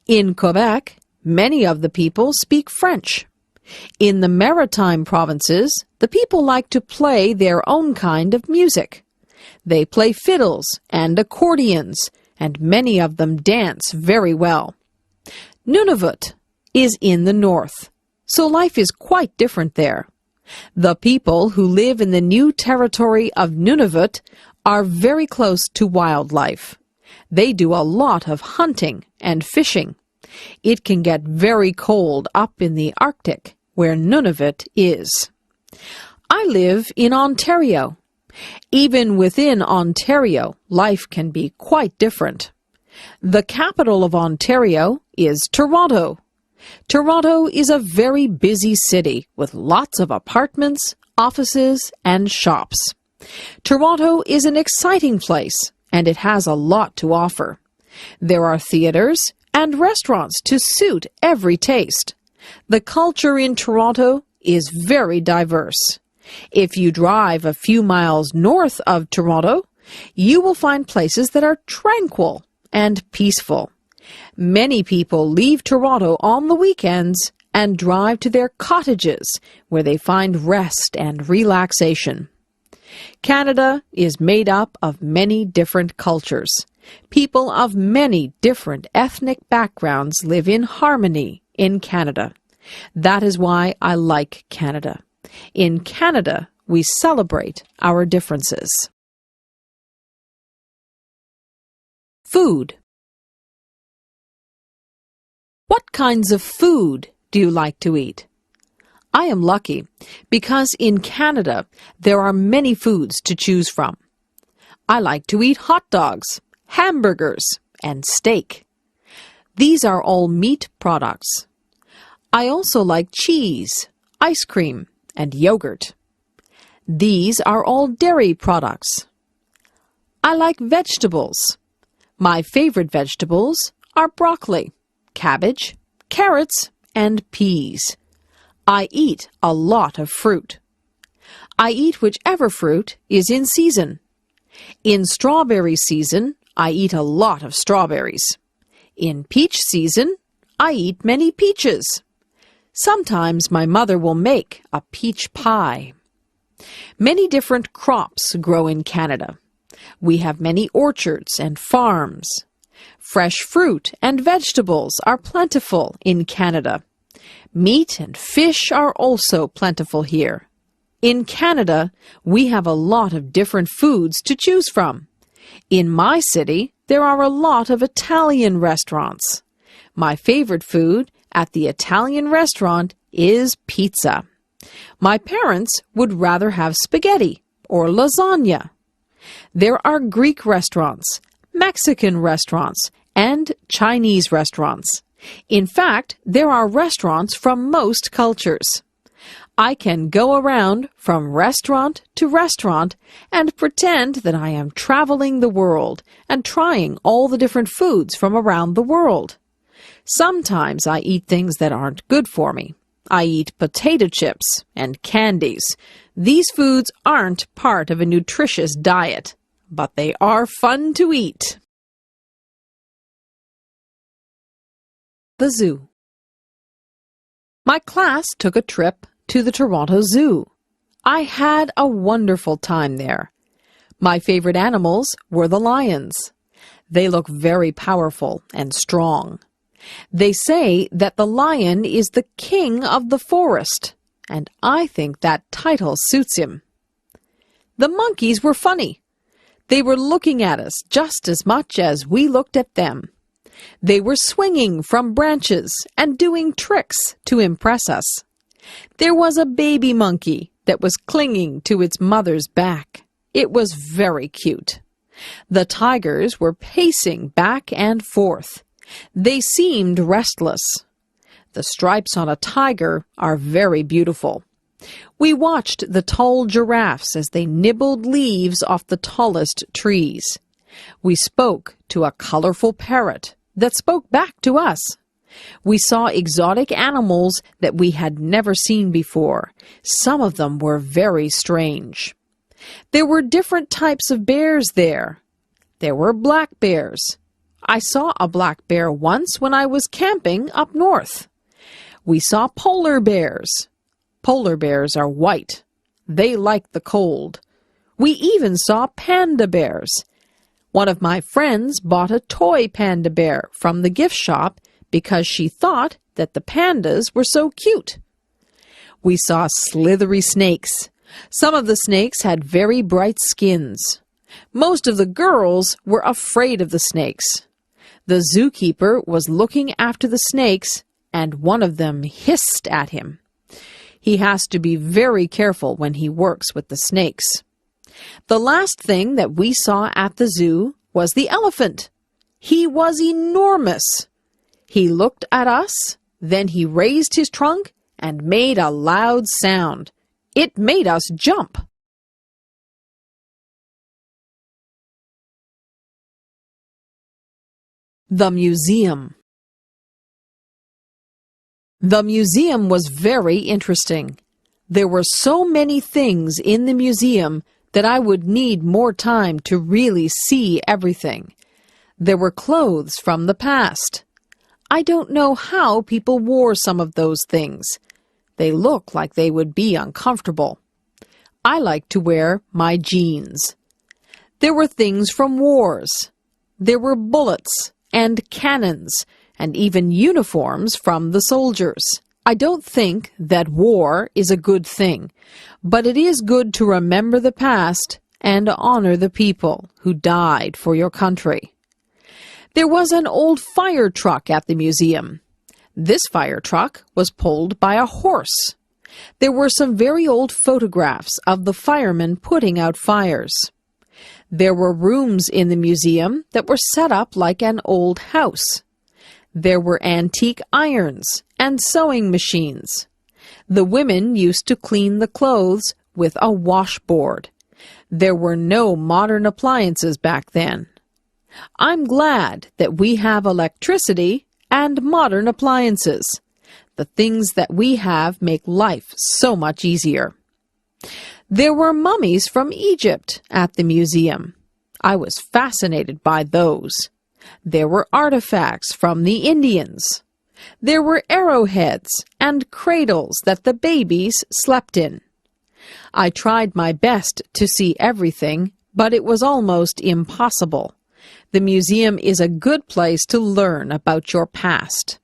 In Quebec, many of the people speak French. In the Maritime provinces, the people like to play their own kind of music. They play fiddles and accordions, and many of them dance very well. Nunavut is in the north, so life is quite different there. The people who live in the new territory of Nunavut are very close to wildlife. They do a lot of hunting and fishing. It can get very cold up in the Arctic, where Nunavut is. I live in Ontario. Even within Ontario, life can be quite different. The capital of Ontario is Toronto. Toronto is a very busy city with lots of apartments, offices, and shops. Toronto is an exciting place, and it has a lot to offer. There are theaters and restaurants to suit every taste. The culture in Toronto is very diverse. If you drive a few miles north of Toronto, you will find places that are tranquil and peaceful. Many people leave Toronto on the weekends and drive to their cottages where they find rest and relaxation. Canada is made up of many different cultures. People of many different ethnic backgrounds live in harmony in Canada. That is why I like Canada. In Canada, we celebrate our differences. Food. What kinds of food do you like to eat? I am lucky because in Canada there are many foods to choose from. I like to eat hot dogs, hamburgers, and steak. These are all meat products. I also like cheese, ice cream, and yogurt. These are all dairy products. I like vegetables. My favorite vegetables are broccoli, cabbage, carrots, and peas. I eat a lot of fruit. I eat whichever fruit is in season. In strawberry season, I eat a lot of strawberries. In peach season, I eat many peaches. Sometimes my mother will make a peach pie. Many different crops grow in Canada. We have many orchards and farms. Fresh fruit and vegetables are plentiful in Canada. Meat and fish are also plentiful here. In Canada, we have a lot of different foods to choose from. In my city, there are a lot of Italian restaurants. My favorite food at the Italian restaurant is pizza. My parents would rather have spaghetti or lasagna. There are Greek restaurants, Mexican restaurants, and Chinese restaurants. In fact, there are restaurants from most cultures. I can go around from restaurant to restaurant and pretend that I am traveling the world and trying all the different foods from around the world. Sometimes I eat things that aren't good for me. I eat potato chips and candies. These foods aren't part of a nutritious diet, but they are fun to eat. The zoo. My class took a trip to the Toronto Zoo. I had a wonderful time there. My favorite animals were the lions. They look very powerful and strong. They say that the lion is the king of the forest, and I think that title suits him. The monkeys were funny. They were looking at us just as much as we looked at them. They were swinging from branches and doing tricks to impress us. There was a baby monkey that was clinging to its mother's back. It was very cute. The tigers were pacing back and forth. They seemed restless. The stripes on a tiger are very beautiful. We watched the tall giraffes as they nibbled leaves off the tallest trees. We spoke to a colorful parrot that spoke back to us. We saw exotic animals that we had never seen before. Some of them were very strange. There were different types of bears there. There were black bears. I saw a black bear once when I was camping up north. We saw polar bears. Polar bears are white. They like the cold. We even saw panda bears. One of my friends bought a toy panda bear from the gift shop because she thought that the pandas were so cute. We saw slithery snakes. Some of the snakes had very bright skins. Most of the girls were afraid of the snakes. The zookeeper was looking after the snakes, and one of them hissed at him. He has to be very careful when he works with the snakes. The last thing that we saw at the zoo was the elephant. He was enormous. He looked at us, then he raised his trunk and made a loud sound. It made us jump. The museum. The museum was very interesting. There were so many things in the museum that I would need more time to really see everything. There were clothes from the past. I don't know how people wore some of those things. They look like they would be uncomfortable. I like to wear my jeans. There were things from wars. There were bullets and cannons and even uniforms from the soldiers. I don't think that war is a good thing, but it is good to remember the past and honor the people who died for your country. There was an old fire truck at the museum. This fire truck was pulled by a horse. There were some very old photographs of the firemen putting out fires. There were rooms in the museum that were set up like an old house. There were antique irons and sewing machines. The women used to clean the clothes with a washboard. There were no modern appliances back then. I'm glad that we have electricity and modern appliances. The things that we have make life so much easier. There were mummies from Egypt at the museum. I was fascinated by those. There were artifacts from the Indians. There were arrowheads and cradles that the babies slept in. I tried my best to see everything, but it was almost impossible. The museum is a good place to learn about your past.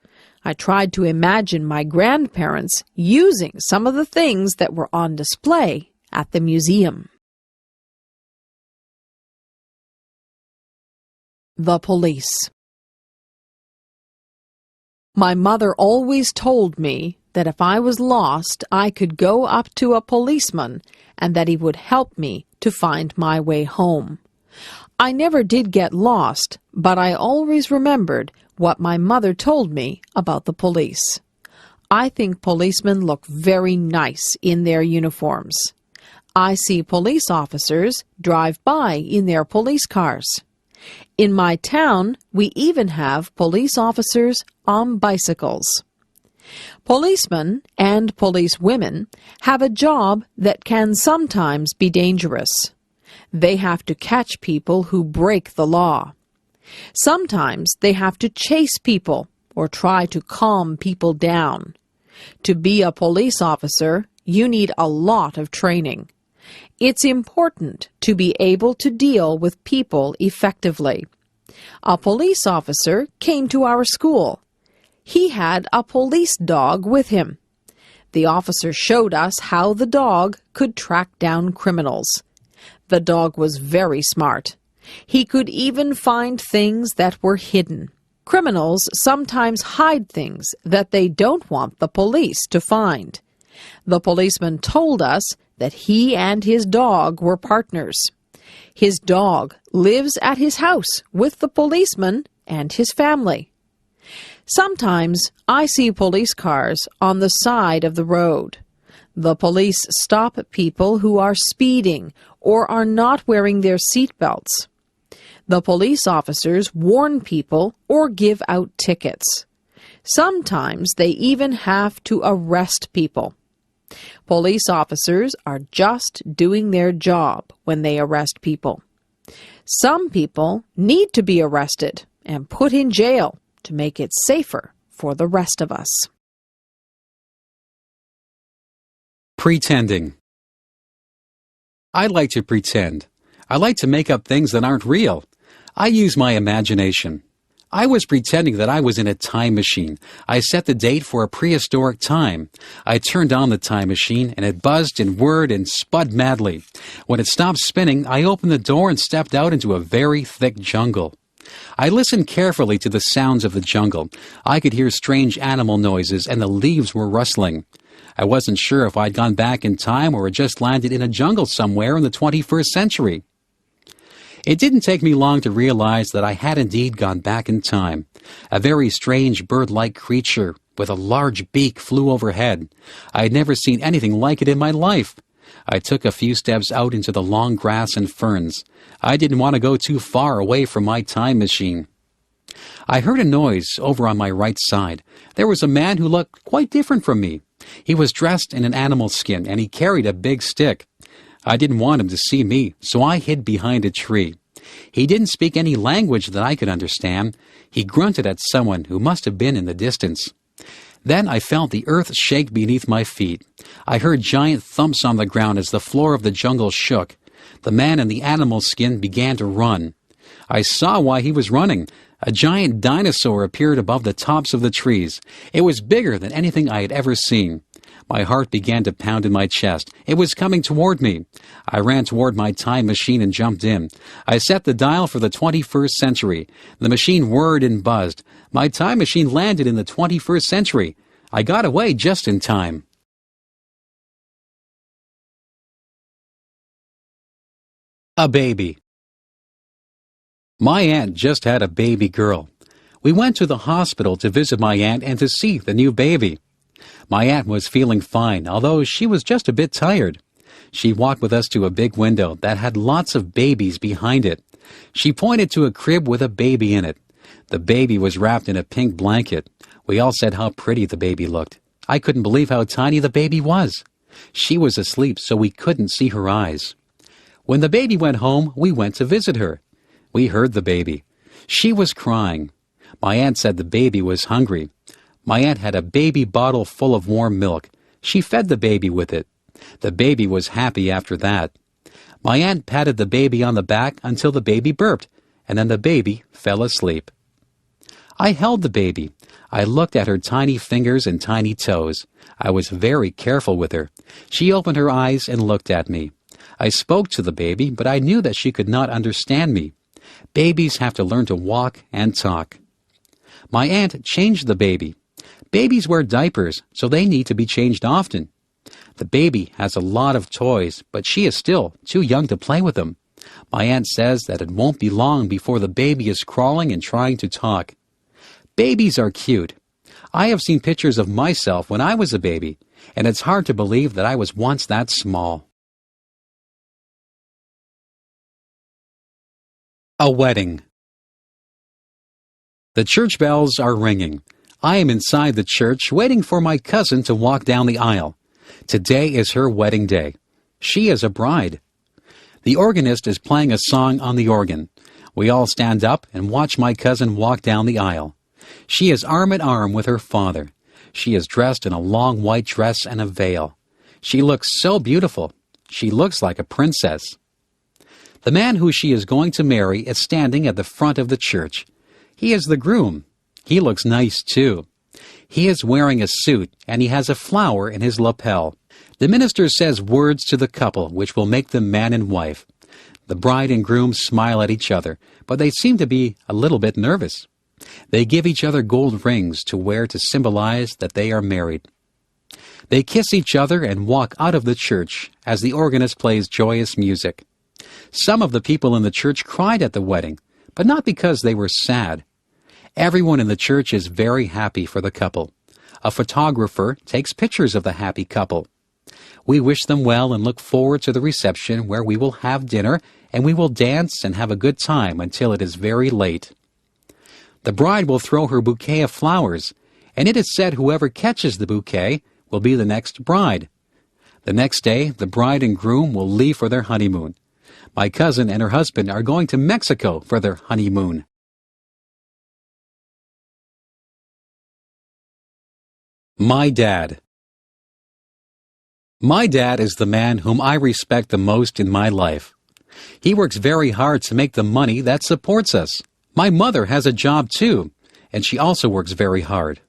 I tried to imagine my grandparents using some of the things that were on display at the museum. The police. My mother always told me that if I was lost, I could go up to a policeman and that he would help me to find my way home. I never did get lost, but I always remembered what my mother told me about the police. I think policemen look very nice in their uniforms. I see police officers drive by in their police cars. In my town, we even have police officers on bicycles. Policemen and policewomen have a job that can sometimes be dangerous. They have to catch people who break the law. Sometimes they have to chase people or try to calm people down. To be a police officer, you need a lot of training. It's important to be able to deal with people effectively. A police officer came to our school. He had a police dog with him. The officer showed us how the dog could track down criminals. The dog was very smart. He could even find things that were hidden. Criminals sometimes hide things that they don't want the police to find. The policeman told us that he and his dog were partners. His dog lives at his house with the policeman and his family. Sometimes I see police cars on the side of the road. The police stop people who are speeding or are not wearing their seat belts. The police officers warn people or give out tickets. Sometimes they even have to arrest people. Police officers are just doing their job when they arrest people. Some people need to be arrested and put in jail to make it safer for the rest of us. Pretending. I like to pretend. I like to make up things that aren't real. I use my imagination. I was pretending that I was in a time machine. I set the date for a prehistoric time. I turned on the time machine, and it buzzed and whirred and spud madly. When it stopped spinning, I opened the door and stepped out into a very thick jungle. I listened carefully to the sounds of the jungle. I could hear strange animal noises, and the leaves were rustling. I wasn't sure if I'd gone back in time or had just landed in a jungle somewhere in the 21st century. It didn't take me long to realize that I had indeed gone back in time. A very strange bird-like creature with a large beak flew overhead. I had never seen anything like it in my life. I took a few steps out into the long grass and ferns. I didn't want to go too far away from my time machine. I heard a noise over on my right side. There was a man who looked quite different from me. He was dressed in an animal skin, and he carried a big stick. I didn't want him to see me, so I hid behind a tree. He didn't speak any language that I could understand. He grunted at someone who must have been in the distance. Then I felt the earth shake beneath my feet. I heard giant thumps on the ground as the floor of the jungle shook. The man in the animal skin began to run. I saw why he was running. A giant dinosaur appeared above the tops of the trees. It was bigger than anything I had ever seen. My heart began to pound in my chest. It was coming toward me. I ran toward my time machine and jumped in. I set the dial for the 21st century. The machine whirred and buzzed. My time machine landed in the 21st century. I got away just in time. A baby. My aunt just had a baby girl. We went to the hospital to visit my aunt and to see the new baby. My aunt was feeling fine, although she was just a bit tired. She walked with us to a big window that had lots of babies behind it. She pointed to a crib with a baby in it. The baby was wrapped in a pink blanket. We all said how pretty the baby looked. I couldn't believe how tiny the baby was. She was asleep, so we couldn't see her eyes. When the baby went home, we went to visit her. We heard the baby. She was crying. My aunt said the baby was hungry. My aunt had a baby bottle full of warm milk. She fed the baby with it. The baby was happy after that. My aunt patted the baby on the back until the baby burped, and then the baby fell asleep. I held the baby. I looked at her tiny fingers and tiny toes. I was very careful with her. She opened her eyes and looked at me. I spoke to the baby, but I knew that she could not understand me. Babies have to learn to walk and talk. My aunt changed the baby. Babies wear diapers, so they need to be changed often. The baby has a lot of toys, but she is still too young to play with them. My aunt says that it won't be long before the baby is crawling and trying to talk. Babies are cute. I have seen pictures of myself when I was a baby, and it's hard to believe that I was once that small. A wedding. The church bells are ringing. I am inside the church waiting for my cousin to walk down the aisle. Today is her wedding day. She is a bride. The organist is playing a song on the organ. We all stand up and watch my cousin walk down the aisle. She is arm in arm with her father. She is dressed in a long white dress and a veil. She looks so beautiful. She looks like a princess. The man who she is going to marry is standing at the front of the church. He is the groom. He looks nice, too. He is wearing a suit, and he has a flower in his lapel. The minister says words to the couple which will make them man and wife. The bride and groom smile at each other, but they seem to be a little bit nervous. They give each other gold rings to wear to symbolize that they are married. They kiss each other and walk out of the church as the organist plays joyous music. Some of the people in the church cried at the wedding, but not because they were sad. Everyone in the church is very happy for the couple. A photographer takes pictures of the happy couple. We wish them well and look forward to the reception where we will have dinner and we will dance and have a good time until it is very late. The bride will throw her bouquet of flowers, and it is said whoever catches the bouquet will be the next bride. The next day, the bride and groom will leave for their honeymoon. My cousin and her husband are going to Mexico for their honeymoon. My dad. My dad is the man whom I respect the most in my life. He works very hard to make the money that supports us. My mother has a job too, and she also works very hard.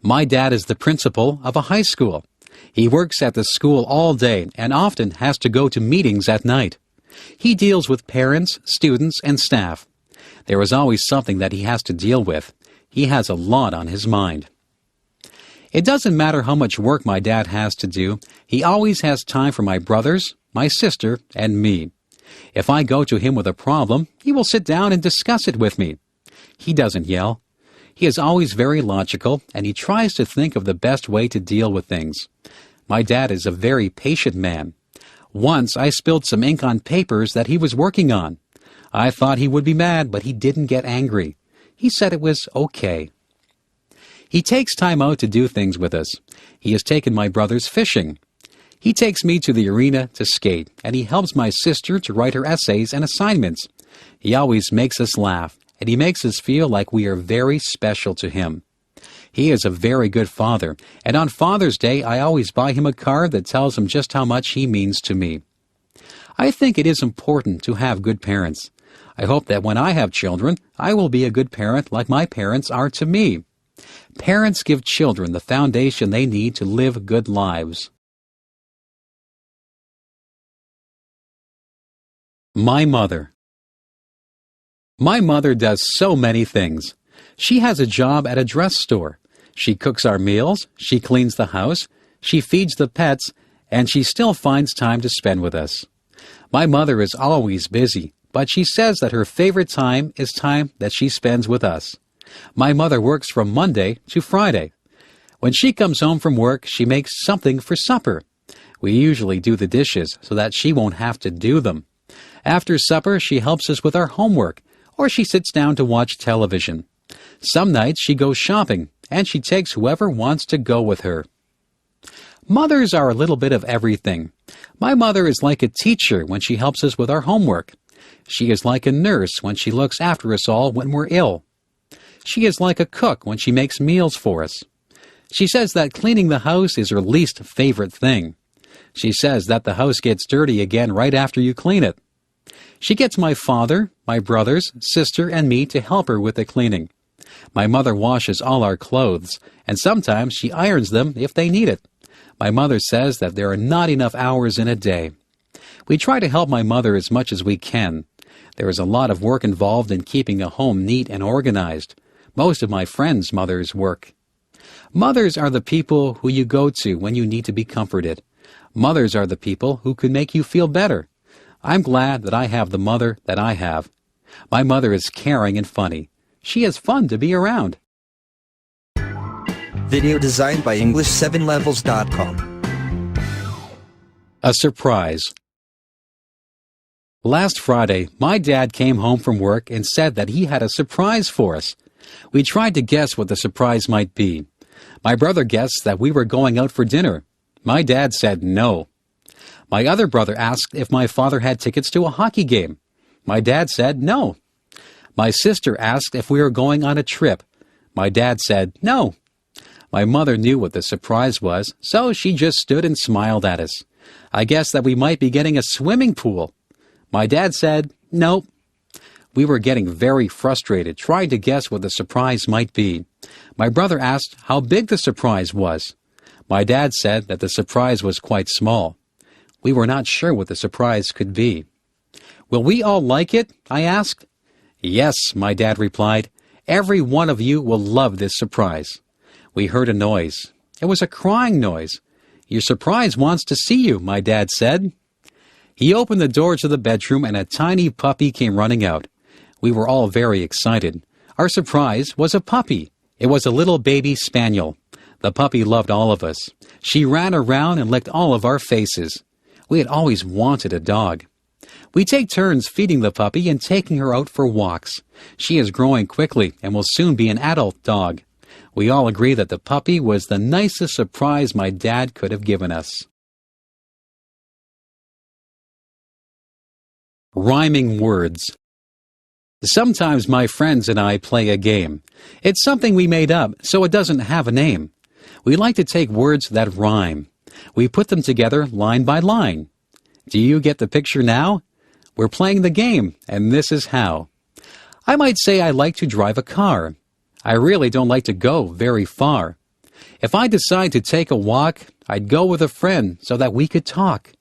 My dad is the principal of a high school. He works at the school all day and often has to go to meetings at night. He deals with parents, students, and staff. There is always something that he has to deal with. He has a lot on his mind. It doesn't matter how much work my dad has to do, he always has time for my brothers, my sister, and me. If I go to him with a problem, he will sit down and discuss it with me. He doesn't yell. He is always very logical, and he tries to think of the best way to deal with things. My dad is a very patient man. Once I spilled some ink on papers that he was working on. I thought he would be mad, but he didn't get angry. He said it was okay. He takes time out to do things with us. He has taken my brothers fishing. He takes me to the arena to skate, and he helps my sister to write her essays and assignments. He always makes us laugh, and he makes us feel like we are very special to him. He is a very good father, and on Father's Day I always buy him a card that tells him just how much he means to me. I think it is important to have good parents. I hope that when I have children, I will be a good parent like my parents are to me. Parents give children the foundation they need to live good lives. My mother. My mother does so many things. She has a job at a dress store. She cooks our meals, she cleans the house, she feeds the pets, and she still finds time to spend with us. My mother is always busy, but she says that her favorite time is time that she spends with us. My mother works from Monday to Friday. When she comes home from work, she makes something for supper. We usually do the dishes so that she won't have to do them. After supper, she helps us with our homework, or she sits down to watch television. Some nights she goes shopping, and she takes whoever wants to go with her. Mothers are a little bit of everything. My mother is like a teacher when she helps us with our homework. She is like a nurse when she looks after us all when we're ill. She is like a cook when she makes meals for us. She says that cleaning the house is her least favorite thing. She says that the house gets dirty again right after you clean it. She gets my father, my brothers, sister, and me to help her with the cleaning. My mother washes all our clothes, and sometimes she irons them if they need it. My mother says that there are not enough hours in a day. We try to help my mother as much as we can. There is a lot of work involved in keeping a home neat and organized. Most of my friends' mothers work. Mothers are the people who you go to when you need to be comforted. Mothers are the people who can make you feel better. I'm glad that I have the mother that I have. My mother is caring and funny. She is fun to be around. Video designed by English7levels.com. A surprise. Last Friday, my dad came home from work and said that he had a surprise for us. We tried to guess what the surprise might be. My brother guessed that we were going out for dinner. My dad said no. My other brother asked if my father had tickets to a hockey game. My dad said no. My sister asked if we were going on a trip. My dad said no. My mother knew what the surprise was, so she just stood and smiled at us. I guessed that we might be getting a swimming pool. My dad said, "Nope." We were getting very frustrated, trying to guess what the surprise might be. My brother asked how big the surprise was. My dad said that the surprise was quite small. We were not sure what the surprise could be. "Will we all like it?" I asked. "Yes," my dad replied. "Every one of you will love this surprise." We heard a noise. It was a crying noise. "Your surprise wants to see you," my dad said. He opened the door to the bedroom and a tiny puppy came running out. We were all very excited. Our surprise was a puppy. It was a little baby spaniel. The puppy loved all of us. She ran around and licked all of our faces. We had always wanted a dog. We take turns feeding the puppy and taking her out for walks. She is growing quickly and will soon be an adult dog. We all agree that the puppy was the nicest surprise my dad could have given us. Rhyming words. Sometimes my friends and I play a game. It's something we made up, so it doesn't have a name. We like to take words that rhyme. We put them together line by line. Do you get the picture now? We're playing the game, and this is how. I might say I like to drive a car. I really don't like to go very far. If I decide to take a walk, I'd go with a friend so that we could talk.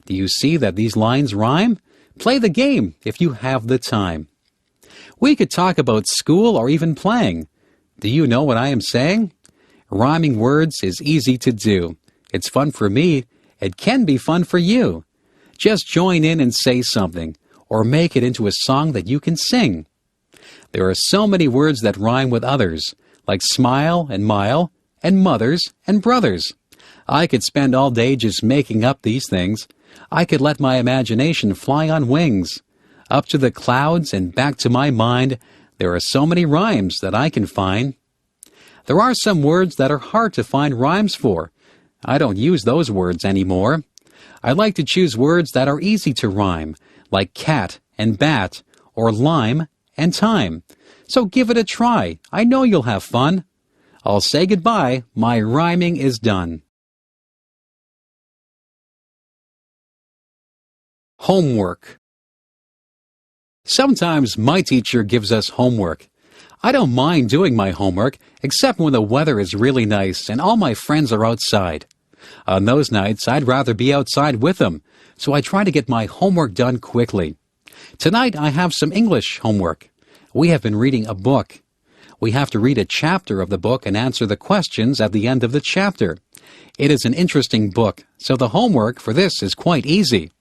Do you see that these lines rhyme? Play the game if you have the time. We could talk about school or even playing. Do you know what I am saying? Rhyming words is easy to do. It's fun for me. It can be fun for you. Just join in and say something, or make it into a song that you can sing. There are so many words that rhyme with others, like smile and mile, and mothers and brothers. I could spend all day just making up these things. I could let my imagination fly on wings. Up to the clouds and back to my mind, there are so many rhymes that I can find. There are some words that are hard to find rhymes for. I don't use those words anymore. I like to choose words that are easy to rhyme, like cat and bat, or lime and time. So give it a try. I know you'll have fun. I'll say goodbye. My rhyming is done. Homework. Sometimes my teacher gives us homework. I don't mind doing my homework, except when the weather is really nice and all my friends are outside. On those nights, I'd rather be outside with them, so I try to get my homework done quickly. Tonight, I have some English homework. We have been reading a book. We have to read a chapter of the book and answer the questions at the end of the chapter. It is an interesting book, so the homework for this is quite easy.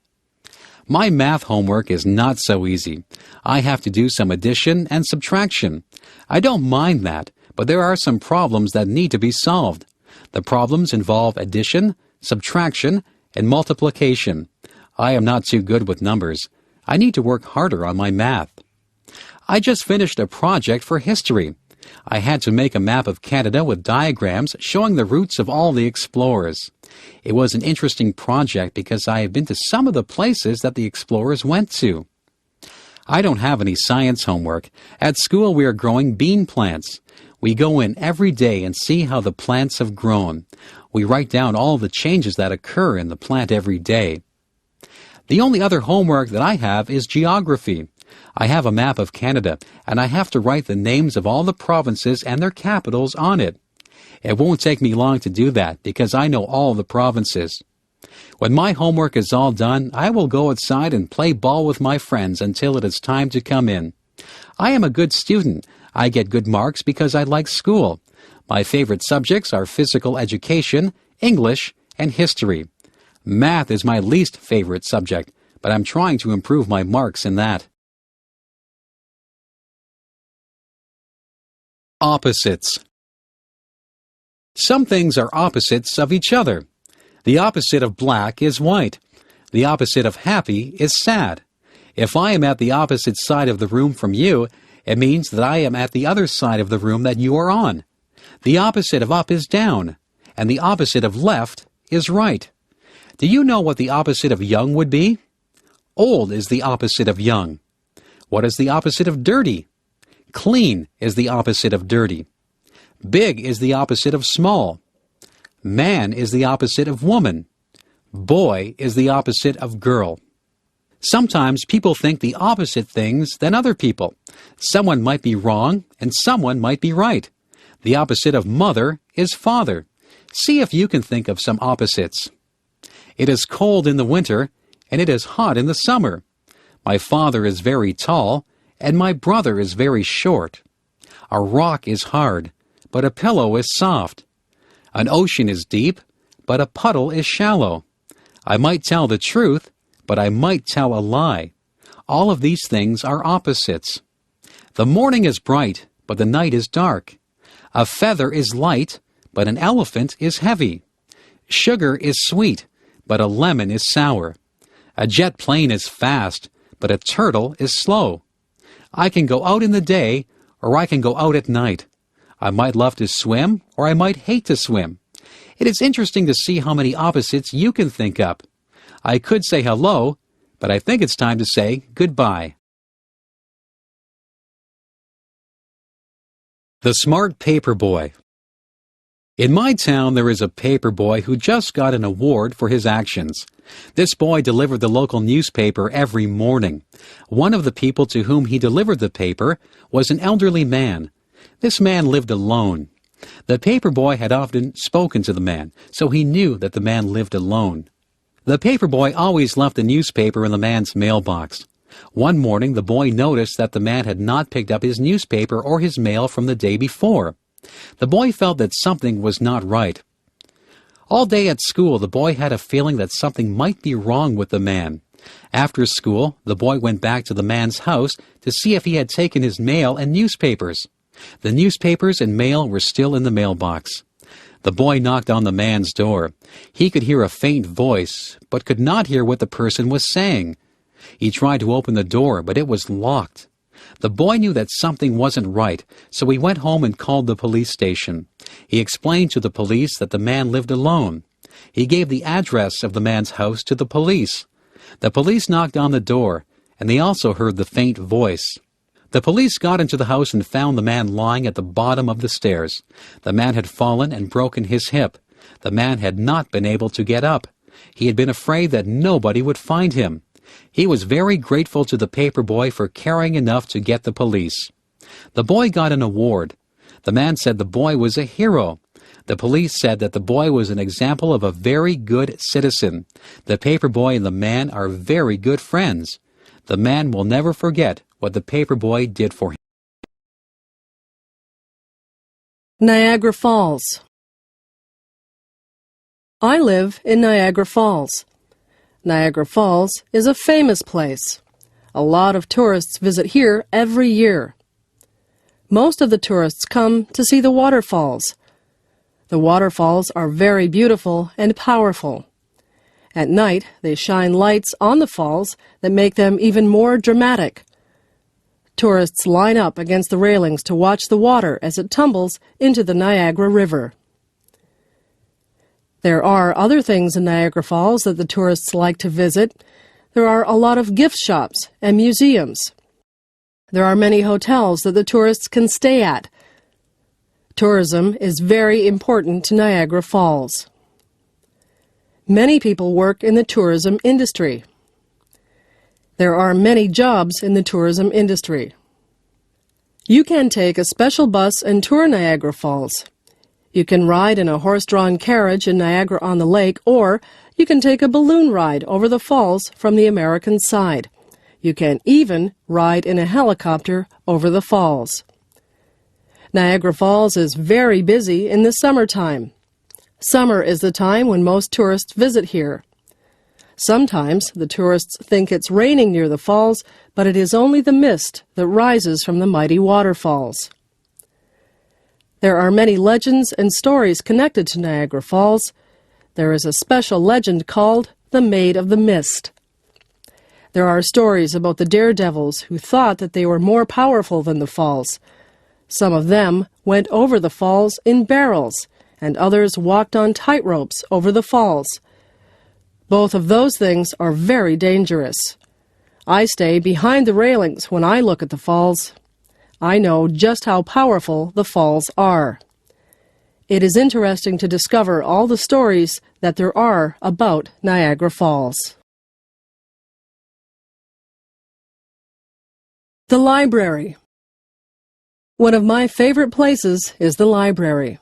My math homework is not so easy. I have to do some addition and subtraction. I don't mind that, but there are some problems that need to be solved. The problems involve addition, subtraction, and multiplication. I am not too good with numbers. I need to work harder on my math. I just finished a project for history. I had to make a map of Canada with diagrams showing the routes of all the explorers. It was an interesting project because I have been to some of the places that the explorers went to. I don't have any science homework. At school we are growing bean plants. We go in every day and see how the plants have grown. We write down all the changes that occur in the plant every day. The only other homework that I have is geography. I have a map of Canada, and I have to write the names of all the provinces and their capitals on it. It won't take me long to do that because I know all the provinces. When my homework is all done, I will go outside and play ball with my friends until it is time to come in. I am a good student. I get good marks because I like school. My favorite subjects are physical education, English, and history. Math is my least favorite subject, but I'm trying to improve my marks in that. Opposites. Some things are opposites of each other. The opposite of black is white. The opposite of happy is sad. If I am at the opposite side of the room from you, it means that I am at the other side of the room that you are on. The opposite of up is down, and the opposite of left is right. Do you know what the opposite of young would be? Old is the opposite of young. What is the opposite of dirty? Clean is the opposite of dirty. Big is the opposite of small. Man is the opposite of woman. Boy is the opposite of girl. Sometimes people think the opposite things than other people. Someone might be wrong and someone might be right. The opposite of mother is father. See if you can think of some opposites. It is cold in the winter and it is hot in the summer. My father is very tall and my brother is very short. A rock is hard, but a pillow is soft. An ocean is deep, but a puddle is shallow. I might tell the truth, but I might tell a lie. All of these things are opposites. The morning is bright, but the night is dark. A feather is light, but an elephant is heavy. Sugar is sweet, but a lemon is sour. A jet plane is fast, but a turtle is slow. I can go out in the day, or I can go out at night. I might love to swim, or I might hate to swim. It is interesting to see how many opposites you can think up. I could say hello, but I think it's time to say goodbye. The Smart Paper Boy. In my town, there is a paper boy who just got an award for his actions. This boy delivered the local newspaper every morning. One of the people to whom he delivered the paper was an elderly man. This man lived alone. The paper boy had often spoken to the man, so he knew that the man lived alone. The paper boy always left the newspaper in the man's mailbox. One morning, the boy noticed that the man had not picked up his newspaper or his mail from the day before. The boy felt that something was not right. All day at school, the boy had a feeling that something might be wrong with the man. After school, the boy went back to the man's house to see if he had taken his mail and newspapers. The newspapers and mail were still in the mailbox. The boy knocked on the man's door. He could hear a faint voice, but could not hear what the person was saying. He tried to open the door, but it was locked. The boy knew that something wasn't right, so he went home and called the police station. He explained to the police that the man lived alone. He gave the address of the man's house to the police. The police knocked on the door, and they also heard the faint voice. The police got into the house and found the man lying at the bottom of the stairs. The man had fallen and broken his hip. The man had not been able to get up. He had been afraid that nobody would find him. He was very grateful to the paper boy for caring enough to get the police. The boy got an award. The man said the boy was a hero. The police said that the boy was an example of a very good citizen. The paper boy and the man are very good friends. The man will never forget what the paper boy did for him. Niagara Falls. I live in Niagara Falls. Niagara Falls is a famous place. A lot of tourists visit here every year. Most of the tourists come to see the waterfalls. The waterfalls are very beautiful and powerful. At night, they shine lights on the falls that make them even more dramatic. Tourists line up against the railings to watch the water as it tumbles into the Niagara River. There are other things in Niagara Falls that the tourists like to visit. There are a lot of gift shops and museums. There are many hotels that the tourists can stay at. Tourism is very important to Niagara Falls. Many people work in the tourism industry. There are many jobs in the tourism industry. You can take a special bus and tour Niagara Falls. You can ride in a horse-drawn carriage in Niagara-on-the-Lake, or you can take a balloon ride over the falls from the American side. You can even ride in a helicopter over the falls. Niagara Falls is very busy in the summertime. Summer is the time when most tourists visit here. Sometimes the tourists think it's raining near the falls, but it is only the mist that rises from the mighty waterfalls. There are many legends and stories connected to Niagara Falls. There is a special legend called the Maid of the Mist. There are stories about the daredevils who thought that they were more powerful than the falls. Some of them went over the falls in barrels, and others walked on tightropes over the falls. Both of those things are very dangerous. I stay behind the railings when I look at the falls. I know just how powerful the falls are. It is interesting to discover all the stories that there are about Niagara Falls. The library. One of my favorite places is the library.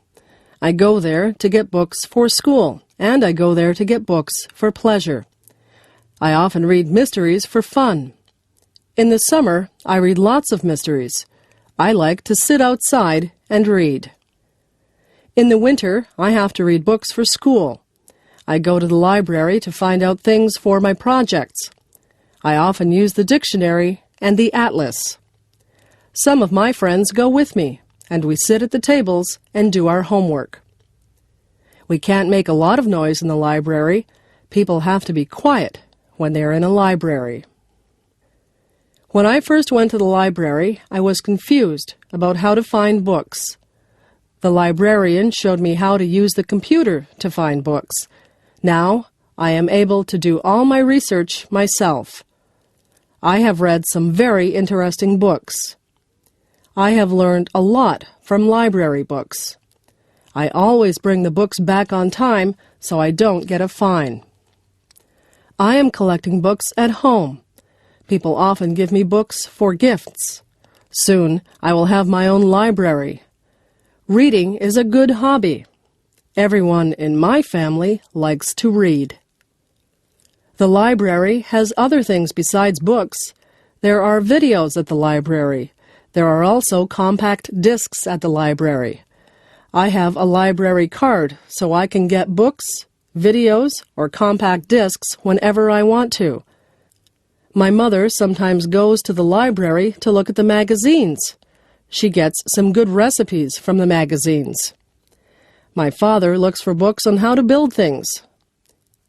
I go there to get books for school, and I go there to get books for pleasure. I often read mysteries for fun. In the summer, I read lots of mysteries. I like to sit outside and read. In the winter, I have to read books for school. I go to the library to find out things for my projects. I often use the dictionary and the atlas. Some of my friends go with me, and we sit at the tables and do our homework. We can't make a lot of noise in the library. People have to be quiet when they're in a library. When I first went to the library, I was confused about how to find books. The librarian showed me how to use the computer to find books. Now, I am able to do all my research myself. I have read some very interesting books. I have learned a lot from library books. I always bring the books back on time so I don't get a fine. I am collecting books at home. People often give me books for gifts. Soon, I will have my own library. Reading is a good hobby. Everyone in my family likes to read. The library has other things besides books. There are videos at the library. There are also compact discs at the library. I have a library card so I can get books, videos, or compact discs whenever I want to. My mother sometimes goes to the library to look at the magazines. She gets some good recipes from the magazines. My father looks for books on how to build things.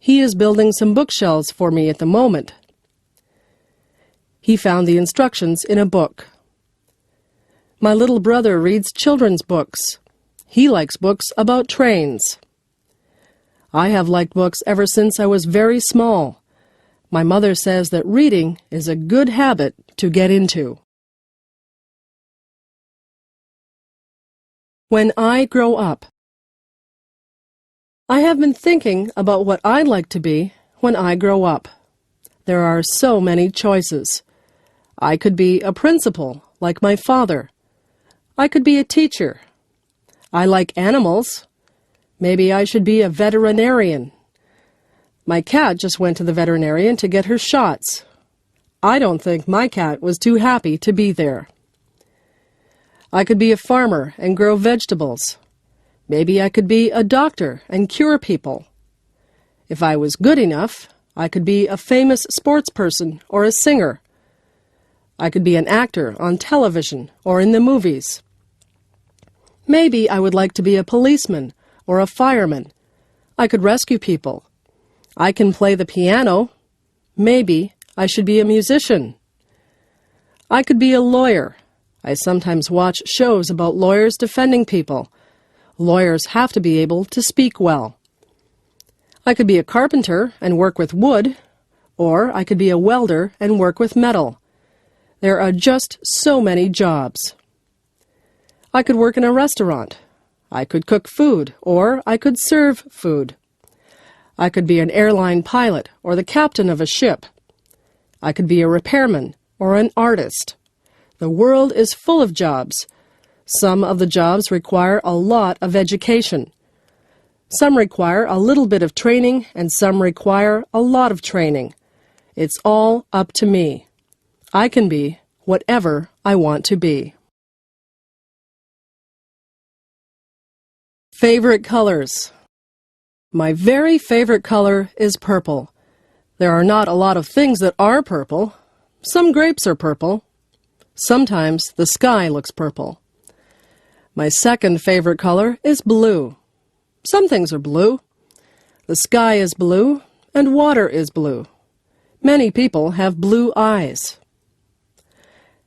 He is building some bookshelves for me at the moment. He found the instructions in a book. My little brother reads children's books. He likes books about trains. I have liked books ever since I was very small. My mother says that reading is a good habit to get into. When I grow up. I have been thinking about what I'd like to be when I grow up. There are so many choices. I could be a principal, like my father. I could be a teacher. I like animals. Maybe I should be a veterinarian. My cat just went to the veterinarian to get her shots. I don't think my cat was too happy to be there. I could be a farmer and grow vegetables. Maybe I could be a doctor and cure people. If I was good enough, I could be a famous sports person or a singer. I could be an actor on television or in the movies. Maybe I would like to be a policeman or a fireman. I could rescue people. I can play the piano. Maybe I should be a musician. I could be a lawyer. I sometimes watch shows about lawyers defending people. Lawyers have to be able to speak well. I could be a carpenter and work with wood, or I could be a welder and work with metal. There are just so many jobs. I could work in a restaurant. I could cook food, or I could serve food. I could be an airline pilot or the captain of a ship. I could be a repairman or an artist. The world is full of jobs. Some of the jobs require a lot of education. Some require a little bit of training, and some require a lot of training. It's all up to me. I can be whatever I want to be. Favorite colors. My very favorite color is purple. There are not a lot of things that are purple. Some grapes are purple. Sometimes the sky looks purple. My second favorite color is blue. Some things are blue. The sky is blue, and water is blue. Many people have blue eyes.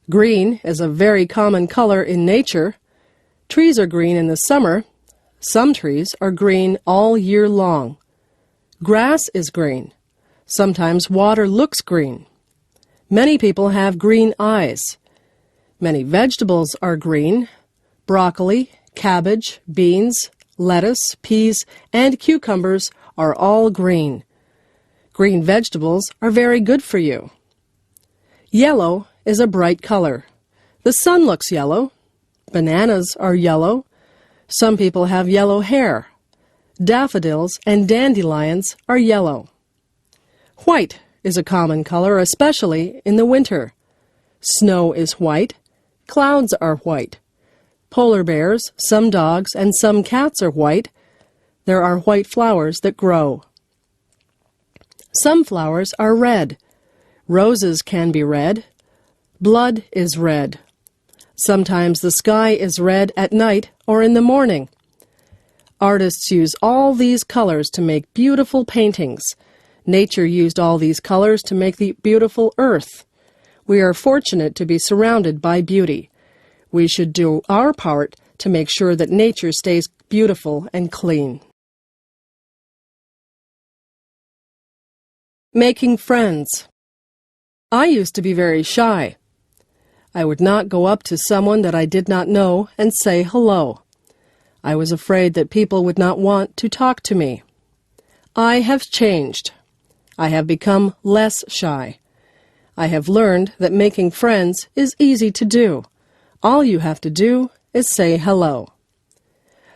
Green is a very common color in nature. Trees are green in the summer. Some trees are green all year long. Grass is green. Sometimes water looks green. Many people have green eyes. Many vegetables are green. Broccoli, cabbage, beans, lettuce, peas, and cucumbers are all green. Green vegetables are very good for you. Yellow is a bright color. The sun looks yellow. Bananas are yellow. Some people have yellow hair. Daffodils and dandelions are yellow. White is a common color, especially in the winter. Snow is white. Clouds are white. Polar bears, some dogs, and some cats are white. There are white flowers that grow. Some flowers are red. Roses can be red. Blood is red. Sometimes the sky is red at night or in the morning. Artists use all these colors to make beautiful paintings. Nature used all these colors to make the beautiful earth. We are fortunate to be surrounded by beauty. We should do our part to make sure that nature stays beautiful and clean. Making friends. I used to be very shy. I would not go up to someone that I did not know and say hello. I was afraid that people would not want to talk to me. I have changed. I have become less shy. I have learned that making friends is easy to do. All you have to do is say hello.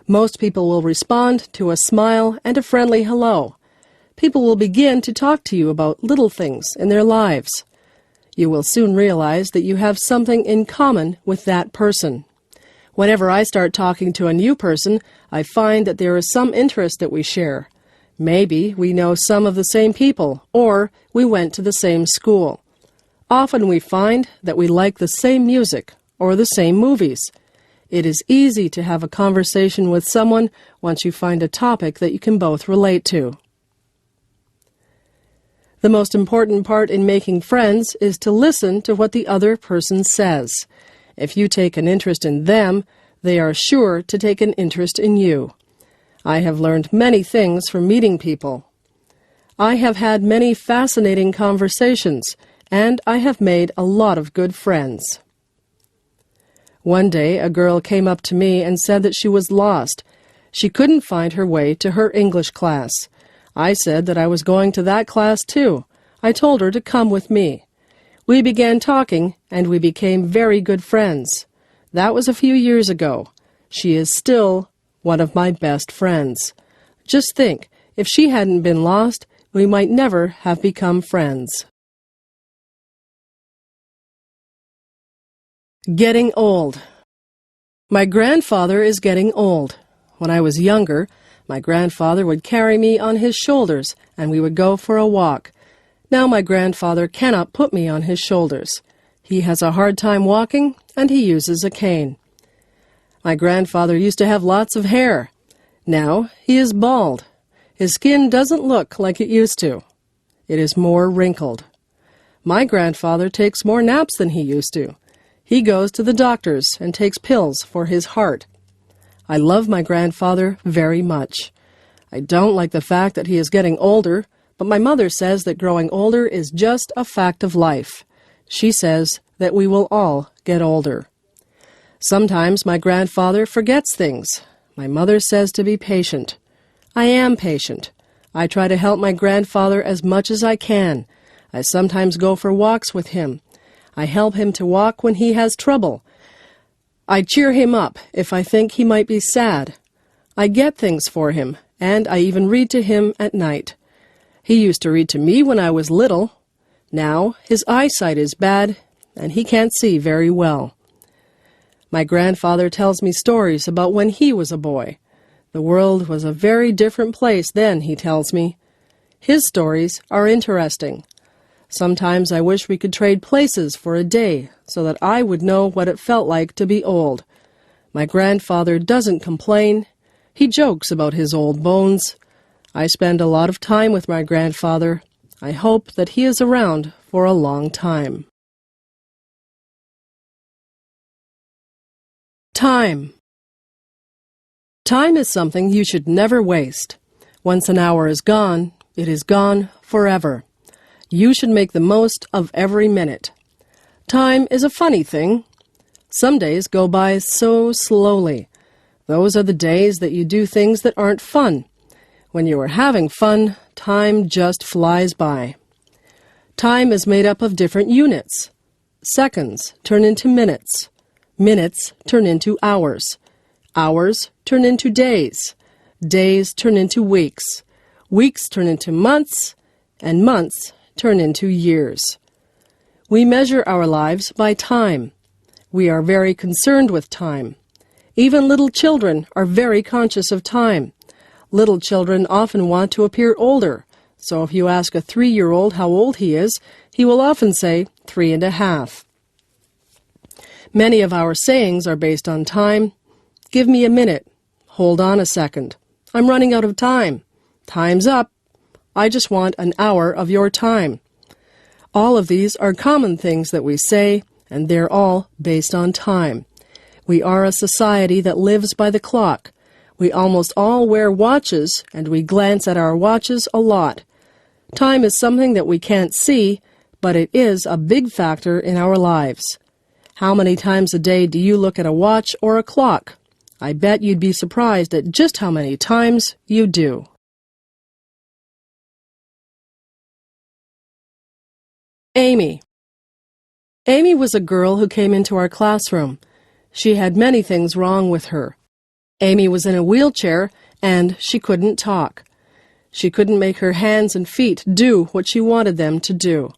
Most people will respond to a smile and a friendly hello. People will begin to talk to you about little things in their lives. You will soon realize that you have something in common with that person. Whenever I start talking to a new person, I find that there is some interest that we share. Maybe we know some of the same people, or we went to the same school. Often we find that we like the same music or the same movies. It is easy to have a conversation with someone once you find a topic that you can both relate to. The most important part in making friends is to listen to what the other person says. If you take an interest in them, they are sure to take an interest in you. I have learned many things from meeting people. I have had many fascinating conversations, and I have made a lot of good friends. One day, a girl came up to me and said that she was lost. She couldn't find her way to her English class. I said that I was going to that class too. I told her to come with me. We began talking, and we became very good friends. That was a few years ago. She is still one of my best friends. Just think, if she hadn't been lost, we might never have become friends. Getting old. My grandfather is getting old. When I was younger, my grandfather would carry me on his shoulders, and we would go for a walk. Now my grandfather cannot put me on his shoulders. He has a hard time walking, and he uses a cane. My grandfather used to have lots of hair. Now he is bald. His skin doesn't look like it used to. It is more wrinkled. My grandfather takes more naps than he used to. He goes to the doctors and takes pills for his heart. I love my grandfather very much. I don't like the fact that he is getting older, but my mother says that growing older is just a fact of life. She says that we will all get older. Sometimes my grandfather forgets things. My mother says to be patient. I am patient. I try to help my grandfather as much as I can. I sometimes go for walks with him. I help him to walk when he has trouble. I cheer him up if I think he might be sad. I get things for him, and I even read to him at night. He used to read to me when I was little. Now his eyesight is bad, and he can't see very well. My grandfather tells me stories about when he was a boy. The world was a very different place then, he tells me. His stories are interesting. Sometimes I wish we could trade places for a day so that I would know what it felt like to be old. My grandfather doesn't complain. He jokes about his old bones. I spend a lot of time with my grandfather. I hope that he is around for a long time. Time. Time is something you should never waste. Once an hour is gone, it is gone forever. You should make the most of every minute. Time is a funny thing. Some days go by so slowly. Those are the days that you do things that aren't fun. When you are having fun, time just flies by. Time is made up of different units. Seconds turn into minutes. Minutes turn into hours. Hours turn into days. Days turn into weeks. Weeks turn into months. And months turn into years. We measure our lives by time. We are very concerned with time. Even little children are very conscious of time. Little children often want to appear older, so if you ask a 3-year-old how old he is, he will often say 3.5. Many of our sayings are based on time. Give me a minute. Hold on a second. I'm running out of time. Time's up. I just want an hour of your time. All of these are common things that we say, and they're all based on time. We are a society that lives by the clock. We almost all wear watches, and we glance at our watches a lot. Time is something that we can't see, but it is a big factor in our lives. How many times a day do you look at a watch or a clock? I bet you'd be surprised at just how many times you do. Amy. Amy was a girl who came into our classroom. She had many things wrong with her. Amy was in a wheelchair, and she couldn't talk. She couldn't make her hands and feet do what she wanted them to do.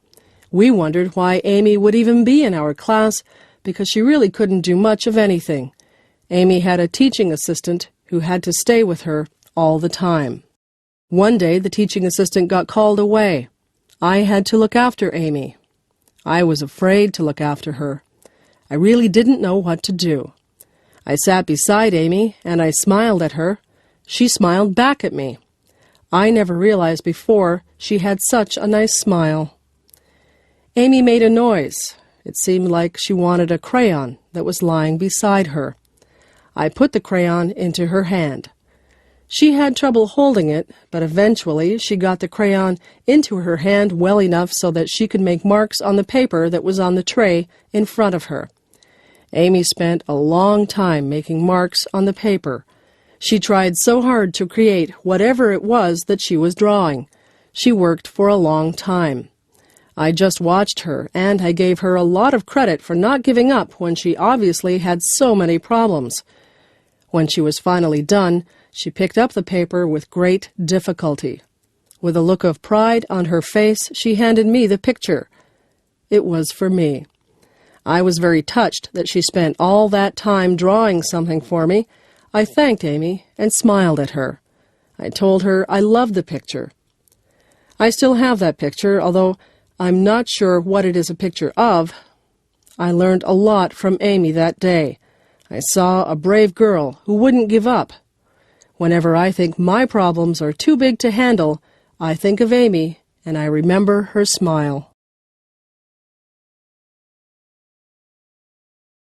We wondered why Amy would even be in our class, because she really couldn't do much of anything. Amy had a teaching assistant who had to stay with her all the time. One day, the teaching assistant got called away. I had to look after Amy. I was afraid to look after her. I really didn't know what to do. I sat beside Amy, and I smiled at her. She smiled back at me. I never realized before she had such a nice smile. Amy made a noise. It seemed like she wanted a crayon that was lying beside her. I put the crayon into her hand. She had trouble holding it, but eventually she got the crayon into her hand well enough so that she could make marks on the paper that was on the tray in front of her. Amy spent a long time making marks on the paper. She tried so hard to create whatever it was that she was drawing. She worked for a long time. I just watched her, and I gave her a lot of credit for not giving up when she obviously had so many problems. When she was finally done, she picked up the paper with great difficulty. With a look of pride on her face, she handed me the picture. It was for me. I was very touched that she spent all that time drawing something for me. I thanked Amy and smiled at her. I told her I loved the picture. I still have that picture, although I'm not sure what it is a picture of. I learned a lot from Amy that day. I saw a brave girl who wouldn't give up. Whenever I think my problems are too big to handle, I think of Amy and I remember her smile.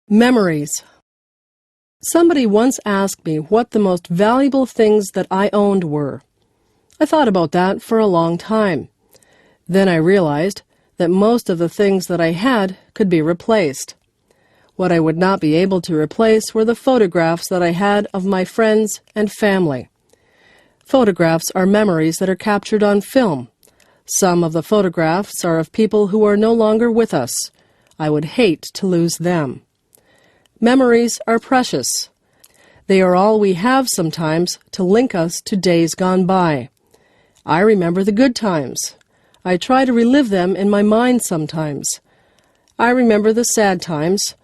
Memories. Somebody once asked me what the most valuable things that I owned were. I thought about that for a long time. Then I realized that most of the things that I had could be replaced. What I would not be able to replace were the photographs that I had of my friends and family. Photographs are memories that are captured on film. Some of the photographs are of people who are no longer with us. I would hate to lose them. Memories are precious. They are all we have sometimes to link us to days gone by. I remember the good times. I try to relive them in my mind sometimes. I remember the sad times.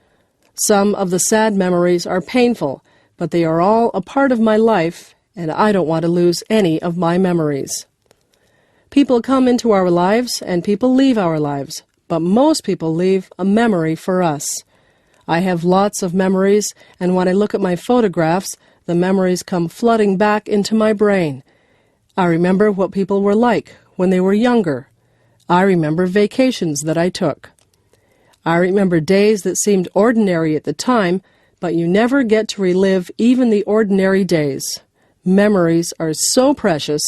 Some of the sad memories are painful, but they are all a part of my life, and I don't want to lose any of my memories. People come into our lives, and people leave our lives, but most people leave a memory for us. I have lots of memories, and when I look at my photographs, the memories come flooding back into my brain. I remember what people were like when they were younger. I remember vacations that I took. I remember days that seemed ordinary at the time, but you never get to relive even the ordinary days. Memories are so precious.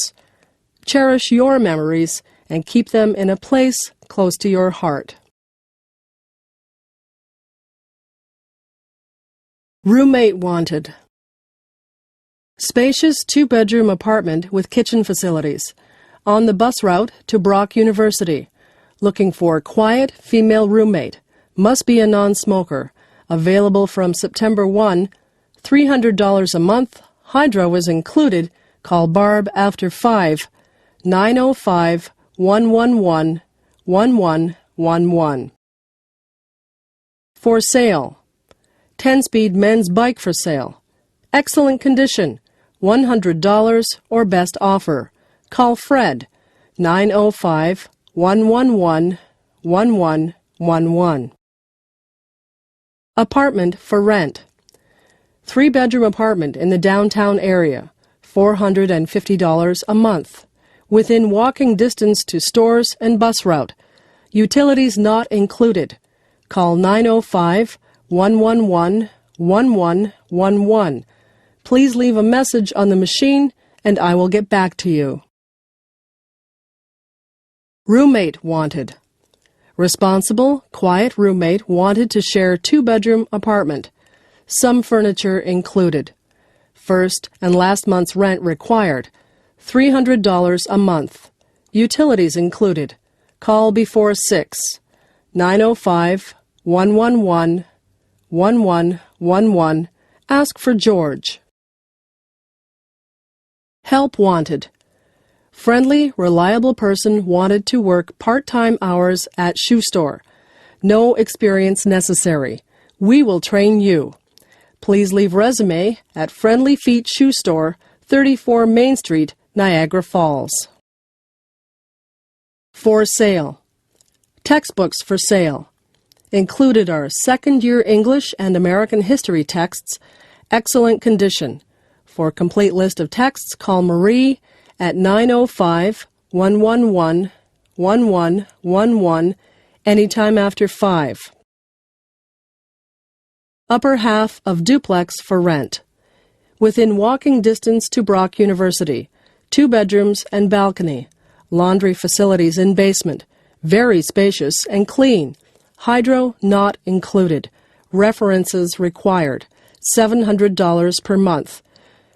Cherish your memories and keep them in a place close to your heart. Roommate wanted. Spacious 2-bedroom apartment with kitchen facilities. On the bus route to Brock University. Looking for quiet female roommate. Must be a non-smoker. Available from September 1. $300 a month. Hydro is included. Call Barb after 5. 905-111-1111. For sale. 10-speed men's bike for sale. Excellent condition. $100 or best offer. Call Fred. 905-111-1111. Apartment for rent. 3-bedroom apartment in the downtown area. $450 a month. Within walking distance to stores and bus route. Utilities not included. Call 905-111-1111. Please leave a message on the machine and I will get back to you. Roommate wanted. Responsible, quiet roommate wanted to share 2-bedroom apartment. Some furniture included. First and last month's rent required. $300 a month. Utilities included. Call before 6. 905-111-1111. Ask for George. Help wanted. Friendly, reliable person wanted to work part-time hours at shoe store. No experience necessary. We will train you. Please leave resume at Friendly Feet Shoe Store, 34 Main Street, Niagara Falls. For sale. Textbooks for sale. Included are second-year English and American history texts, excellent condition. For complete list of texts, call Marie at 905-111-1111 anytime after 5. Upper half of duplex for rent. Within walking distance to Brock University. 2 bedrooms and balcony. Laundry facilities in basement. Very spacious and clean. Hydro not included. References required. $700 per month.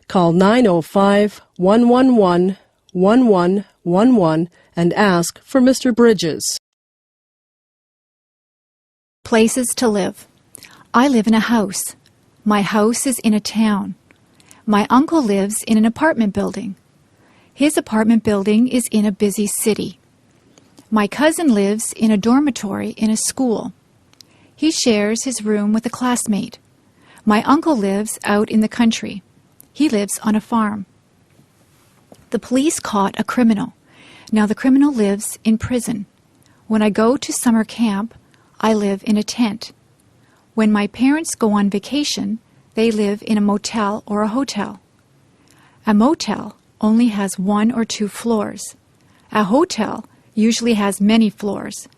Call 905-111-1111 and ask for Mr. Bridges. Places to live. I live in a house. My house is in a town. My uncle lives in an apartment building. His apartment building is in a busy city. My cousin lives in a dormitory in a school. He shares his room with a classmate. My uncle lives out in the country. He lives on a farm. The police caught a criminal. Now the criminal lives in prison. When I go to summer camp, I live in a tent. When my parents go on vacation, they live in a motel or a hotel. A motel only has 1 or 2 floors. A hotel usually has many floors.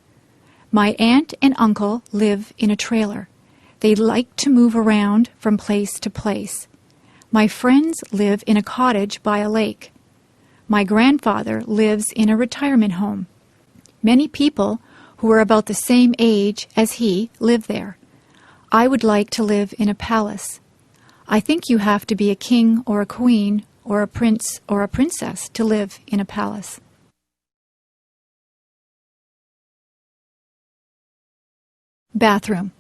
My aunt and uncle live in a trailer. They like to move around from place to place. My friends live in a cottage by a lake. My grandfather lives in a retirement home. Many people who are about the same age as he live there. I would like to live in a palace. I think you have to be a king or a queen or a prince or a princess to live in a palace. Bathroom.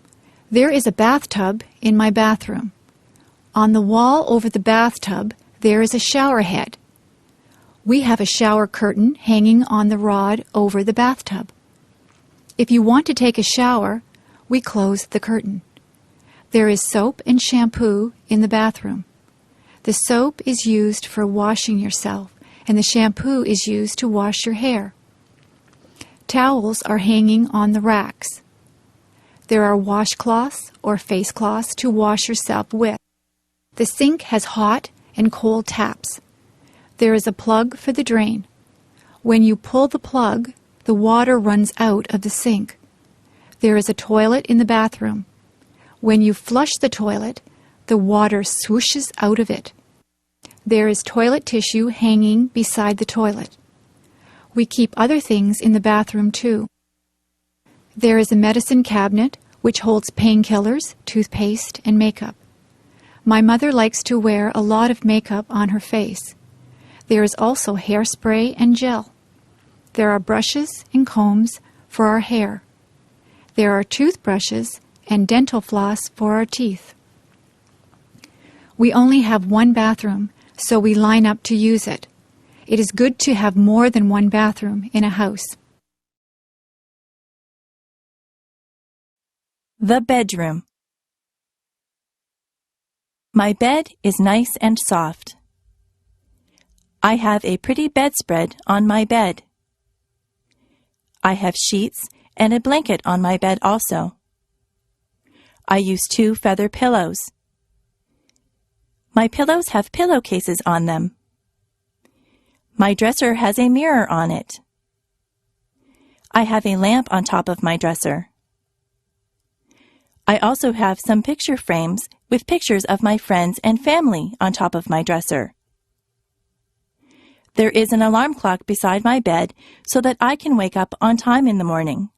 There is a bathtub in my bathroom. On the wall over the bathtub, there is a shower head. We have a shower curtain hanging on the rod over the bathtub. If you want to take a shower, we close the curtain. There is soap and shampoo in the bathroom. The soap is used for washing yourself, and the shampoo is used to wash your hair. Towels are hanging on the racks. There are washcloths or face cloths to wash yourself with. The sink has hot and cold taps. There is a plug for the drain. When you pull the plug, the water runs out of the sink. There is a toilet in the bathroom. When you flush the toilet, the water swooshes out of it. There is toilet tissue hanging beside the toilet. We keep other things in the bathroom too. There is a medicine cabinet which holds painkillers, toothpaste, and makeup. My mother likes to wear a lot of makeup on her face. There is also hairspray and gel. There are brushes and combs for our hair. There are toothbrushes and dental floss for our teeth. We only have one bathroom, so we line up to use it. It is good to have more than one bathroom in a house. The bedroom. My bed is nice and soft. I have a pretty bedspread on my bed. I have sheets and a blanket on my bed also. I use 2 feather pillows. My pillows have pillowcases on them. My dresser has a mirror on it. I have a lamp on top of my dresser. I also have some picture frames with pictures of my friends and family on top of my dresser. There is an alarm clock beside my bed so that I can wake up on time in the morning.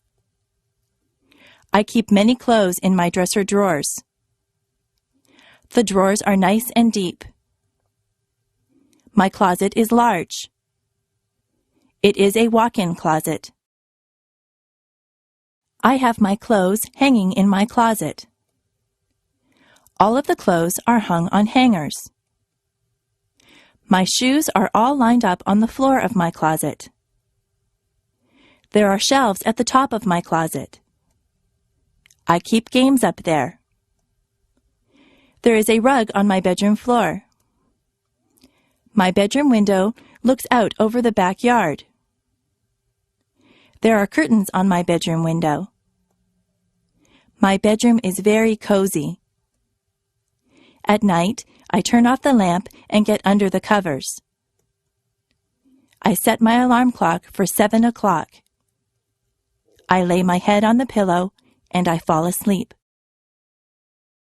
I keep many clothes in my dresser drawers. The drawers are nice and deep. My closet is large. It is a walk-in closet. I have my clothes hanging in my closet. All of the clothes are hung on hangers. My shoes are all lined up on the floor of my closet. There are shelves at the top of my closet. I keep games up there. There is a rug on my bedroom floor. My bedroom window looks out over the backyard. There are curtains on my bedroom window. My bedroom is very cozy. At night, I turn off the lamp and get under the covers. I set my alarm clock for 7 o'clock. I lay my head on the pillow and I fall asleep.